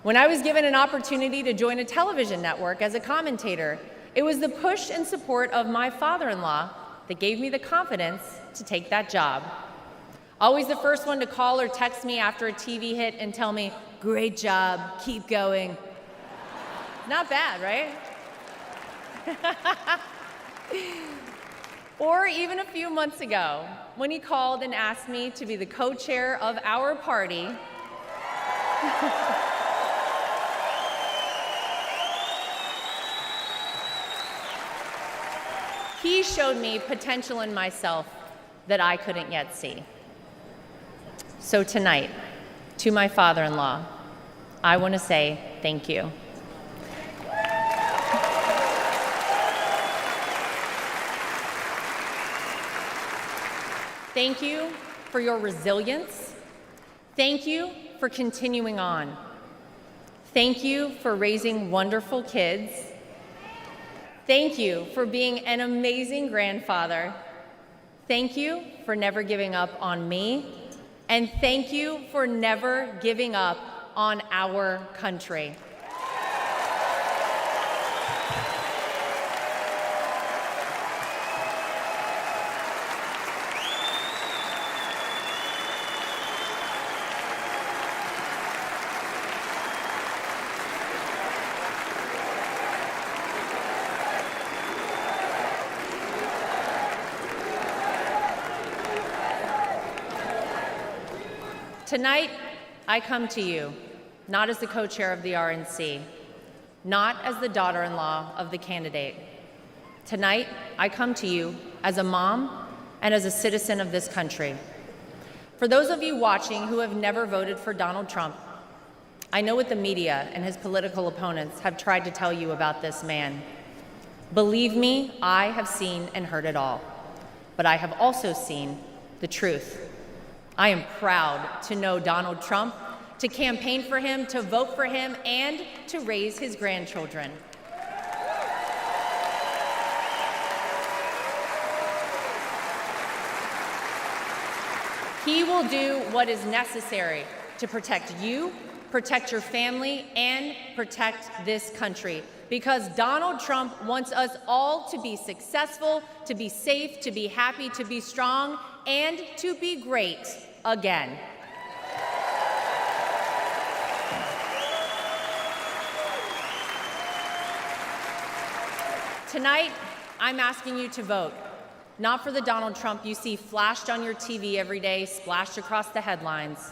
When I was given an opportunity to join a television network as a commentator, it was the push and support of my father-in-law that gave me the confidence to take that job. Always the first one to call or text me after a TV hit and tell me, "Great job, keep going." Not bad, right? Or even a few months ago, when he called and asked me to be the co-chair of our party. He showed me potential in myself that I couldn't yet see. So tonight, to my father-in-law, I want to say thank you. Thank you for your resilience. Thank you for continuing on. Thank you for raising wonderful kids. Thank you for being an amazing grandfather. Thank you for never giving up on me. And thank you for never giving up on our country. Tonight, I come to you, not as the co-chair of the RNC, not as the daughter-in-law of the candidate. Tonight, I come to you as a mom and as a citizen of this country. For those of you watching who have never voted for Donald Trump, I know what the media and his political opponents have tried to tell you about this man. Believe me, I have seen and heard it all, but I have also seen the truth. I am proud to know Donald Trump, to campaign for him, to vote for him, and to raise his grandchildren. He will do what is necessary to protect you, protect your family, and protect this country. Because Donald Trump wants us all to be successful, to be safe, to be happy, to be strong, and to be great again. Tonight, I'm asking you to vote, not for the Donald Trump you see flashed on your TV every day, splashed across the headlines.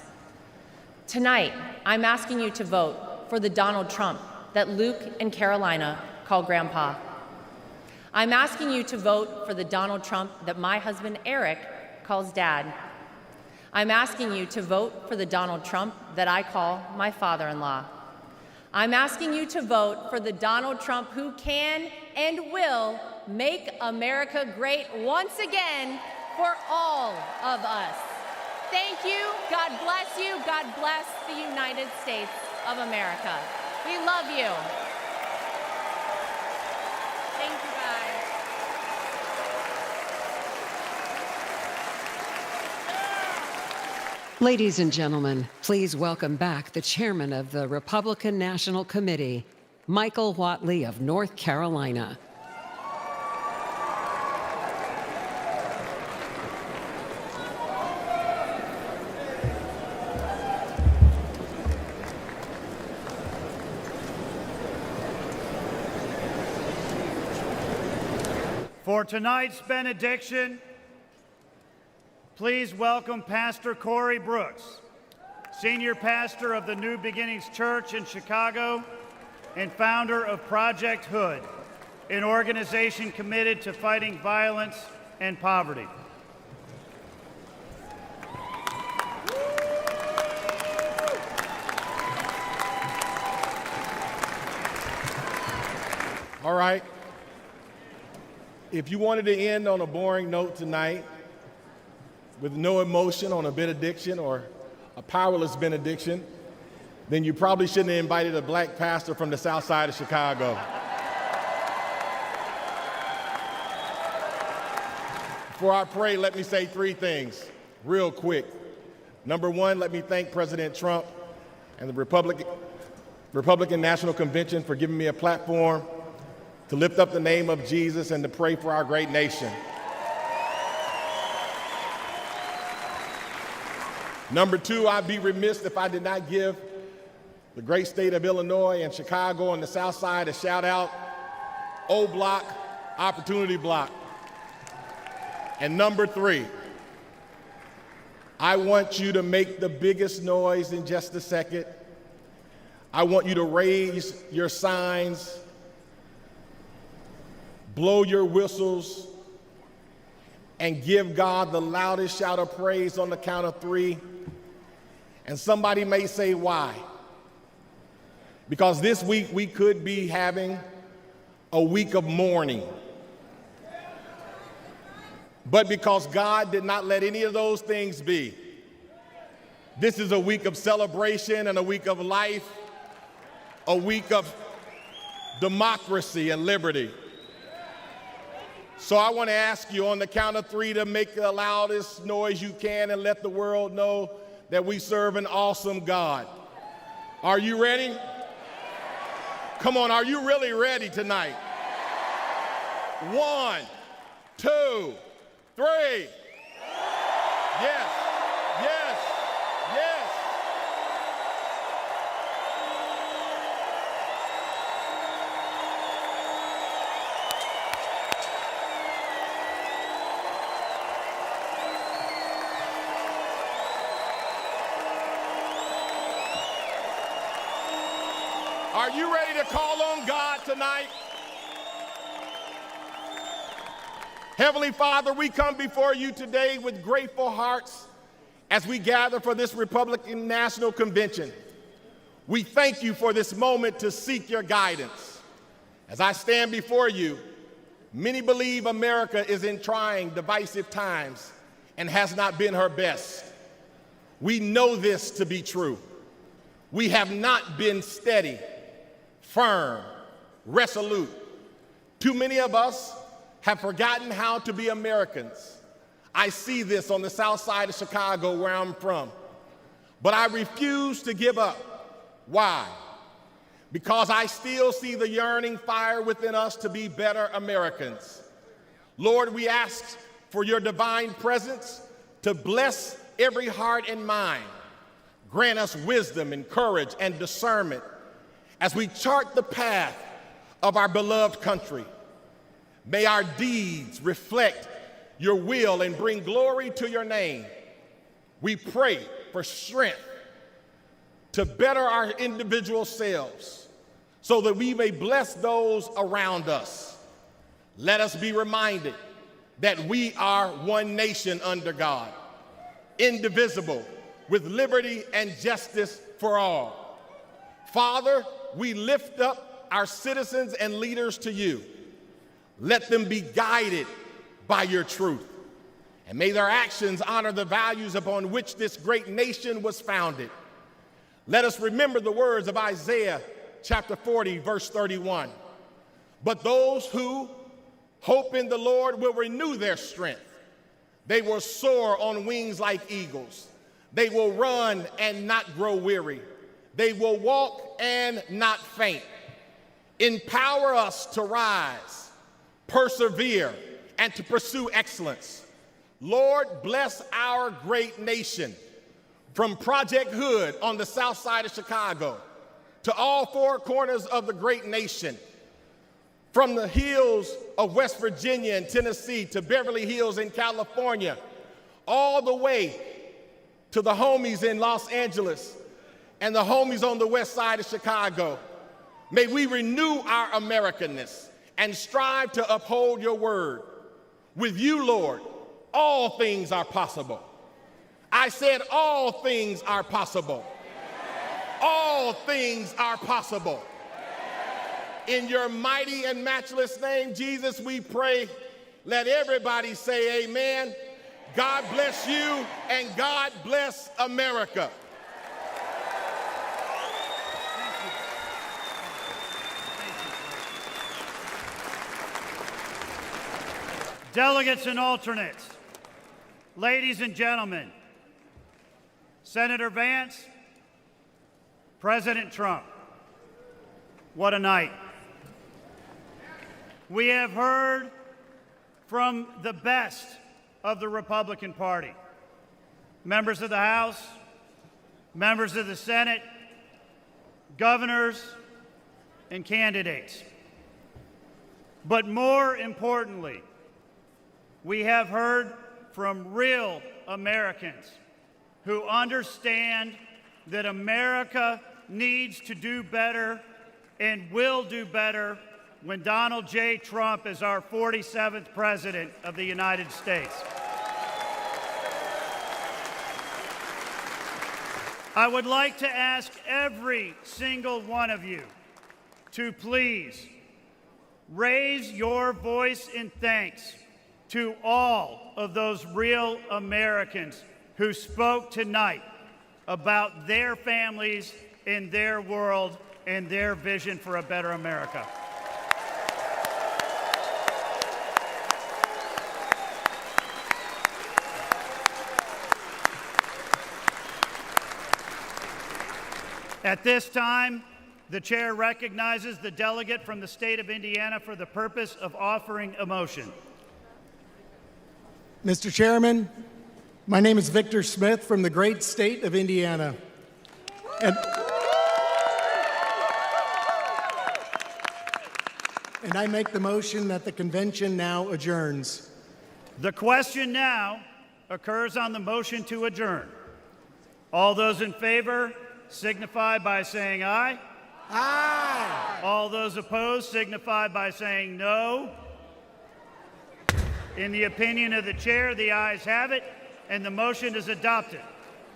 Tonight, I'm asking you to vote for the Donald Trump that Luke and Carolina call Grandpa. I'm asking you to vote for the Donald Trump that my husband Eric calls Dad. I'm asking you to vote for the Donald Trump that I call my father-in-law. I'm asking you to vote for the Donald Trump who can and will make America great once again for all of us. Thank you. God bless you. God bless the United States of America. We love you. Thank you, guys. Ladies and gentlemen, please welcome back the chairman of the Republican National Committee, Michael Whatley of North Carolina. For tonight's benediction, please welcome Pastor Corey Brooks, senior pastor of the New Beginnings Church in Chicago and founder of Project Hood, an organization committed to fighting violence and poverty. All right. If you wanted to end on a boring note tonight, with no emotion on a benediction or a powerless benediction, then you probably shouldn't have invited a black pastor from the south side of Chicago. Before I pray, let me say three things real quick. Number one, let me thank President Trump and the Republican National Convention for giving me a platform to lift up the name of Jesus and to pray for our great nation. Number two, I'd be remiss if I did not give the great state of Illinois and Chicago and the South Side a shout out. O Block, Opportunity Block. And number three, I want you to make the biggest noise in just a second. I want you to raise your signs, blow your whistles, and give God the loudest shout of praise on the count of three. And somebody may say, why? Because this week we could be having a week of mourning. But because God did not let any of those things be, this is a week of celebration and a week of life, a week of democracy and liberty. So I want to ask you on the count of three to make the loudest noise you can and let the world know that we serve an awesome God. Are you ready? Come on, are you really ready tonight? 1, 2, 3. Yes, yes, yes. Are you ready to call on God tonight? Heavenly Father, we come before you today with grateful hearts as we gather for this Republican National Convention. We thank you for this moment to seek your guidance. As I stand before you, many believe America is in trying, divisive times and has not been her best. We know this to be true. We have not been steady, firm, resolute. Too many of us have forgotten how to be Americans. I see this on the south side of Chicago where I'm from. But I refuse to give up. Why? Because I still see the yearning fire within us to be better Americans. Lord, we ask for your divine presence to bless every heart and mind. Grant us wisdom and courage and discernment as we chart the path of our beloved country. May our deeds reflect your will and bring glory to your name. We pray for strength to better our individual selves so that we may bless those around us. Let us be reminded that we are one nation under God, indivisible, with liberty and justice for all. Father, we lift up our citizens and leaders to you. Let them be guided by your truth. And may their actions honor the values upon which this great nation was founded. Let us remember the words of Isaiah chapter 40, verse 31. But those who hope in the Lord will renew their strength. They will soar on wings like eagles. They will run and not grow weary. They will walk and not faint. Empower us to rise, persevere, and to pursue excellence. Lord, bless our great nation, from Project Hood on the south side of Chicago to all four corners of the great nation, from the hills of West Virginia and Tennessee to Beverly Hills in California, all the way to the homies in Los Angeles and the homies on the west side of Chicago. May we renew our Americanness and strive to uphold your word. With you, Lord, all things are possible. I said all things are possible. All things are possible. In your mighty and matchless name, Jesus, we pray. Let everybody say amen. God bless you and God bless America. Delegates and alternates, ladies and gentlemen, Senator Vance, President Trump, what a night. We have heard from the best of the Republican Party, members of the House, members of the Senate, governors, and candidates. But more importantly, we have heard from real Americans who understand that America needs to do better and will do better when Donald J. Trump is our 47th President of the United States. I would like to ask every single one of you to please raise your voice in thanks to all of those real Americans who spoke tonight about their families and their world and their vision for a better America. At this time, the chair recognizes the delegate from the state of Indiana for the purpose of offering a motion. Mr. Chairman, my name is Victor Smith from the great state of Indiana. And I make the motion that the convention now adjourns. The question now occurs on the motion to adjourn. All those in favor signify by saying aye. Aye. All those opposed signify by saying no. In the opinion of the chair, the ayes have it, and the motion is adopted.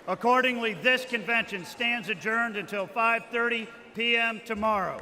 Accordingly, this convention stands adjourned until 5:30 p.m. tomorrow.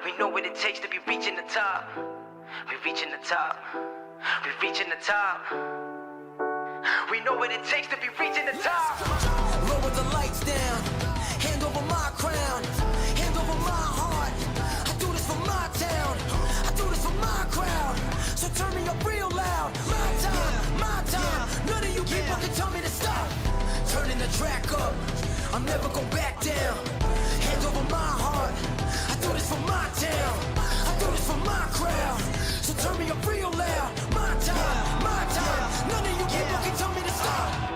We know what it takes to be reaching the top. We reaching the top. We reaching the top. We know what it takes to be reaching the top. Lower the lights down. Hand over my crown. Hand over my heart. I do this for my town. I do this for my crowd. So turn me up real loud. My time, my time. None of you people can tell me to stop. Turning the track up. I'm never going back down. Hand over my heart. I do this for my town. I do this for my crowd. So turn me up real loud. My time, my time. None of you people can tell me to stop.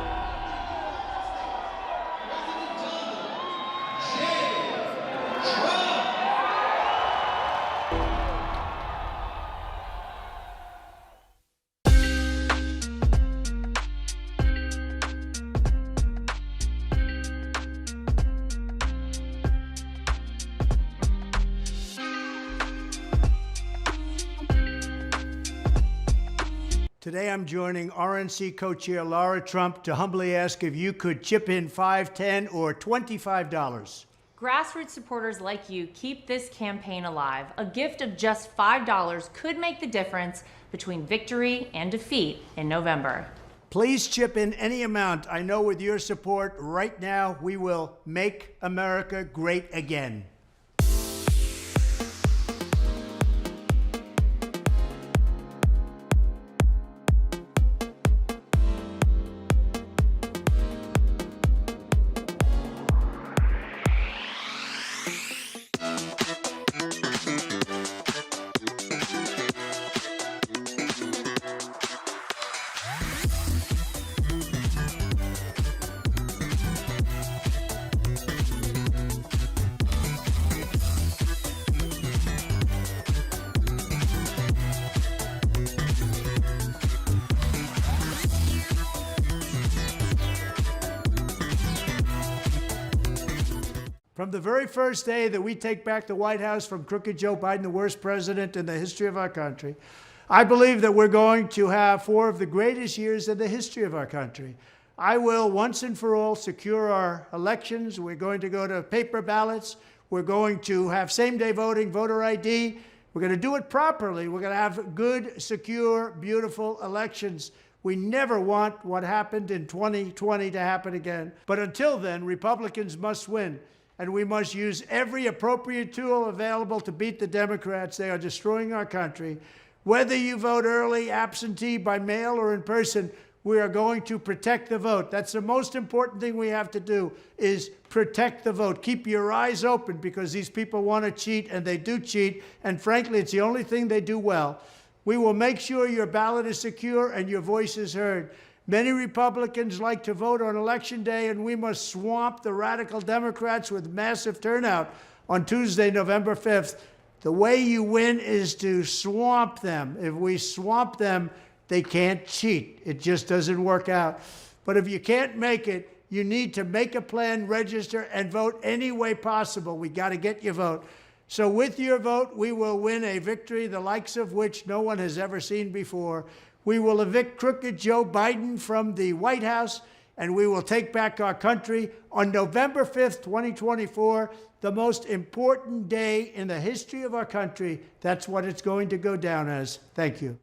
Today I'm joining RNC co-chair Lara Trump to humbly ask if you could chip in $5, $10, or $25. Grassroots supporters like you keep this campaign alive. A gift of just $5 could make the difference between victory and defeat in November. Please chip in any amount. I know with your support right now, we will make America great again. From the very first day that we take back the White House from crooked Joe Biden, the worst president in the history of our country, I believe that we're going to have 4 of the greatest years in the history of our country. I will once and for all secure our elections. We're going to go to paper ballots. We're going to have same-day voting, voter ID. We're going to do it properly. We're going to have good, secure, beautiful elections. We never want what happened in 2020 to happen again. But until then, Republicans must win. And we must use every appropriate tool available to beat the Democrats. They are destroying our country. Whether you vote early, absentee, by mail, or in person, we are going to protect the vote. That's the most important thing we have to do, is protect the vote. Keep your eyes open, because these people want to cheat, and they do cheat. And frankly, it's the only thing they do well. We will make sure your ballot is secure and your voice is heard. Many Republicans like to vote on Election Day, and we must swamp the radical Democrats with massive turnout on Tuesday, November 5th. The way you win is to swamp them. If we swamp them, they can't cheat. It just doesn't work out. But if you can't make it, you need to make a plan, register, and vote any way possible. We got to get your vote. So with your vote, we will win a victory the likes of which no one has ever seen before. We will evict crooked Joe Biden from the White House, and we will take back our country on November 5th, 2024, the most important day in the history of our country. That's what it's going to go down as. Thank you.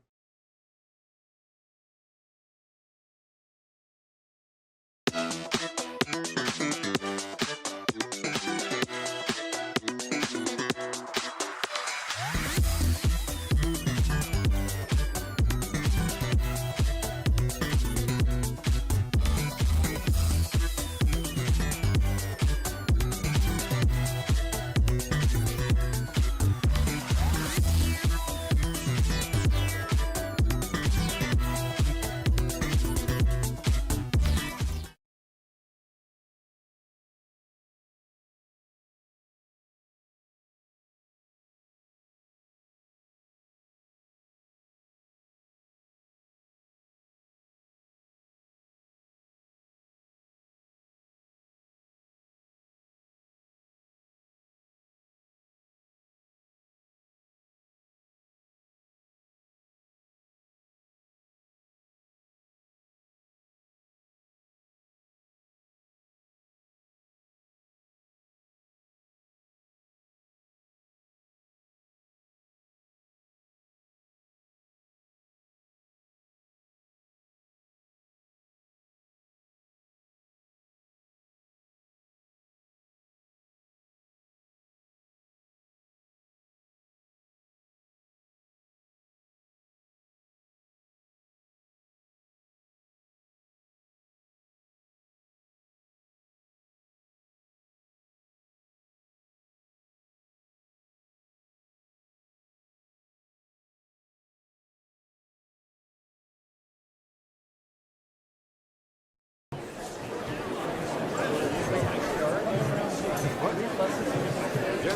Yeah.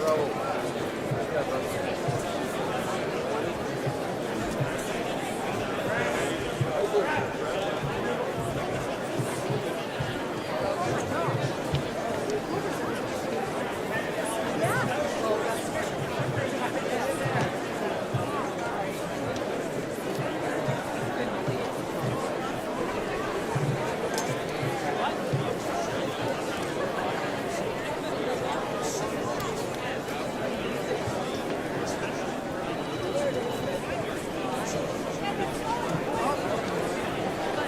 So,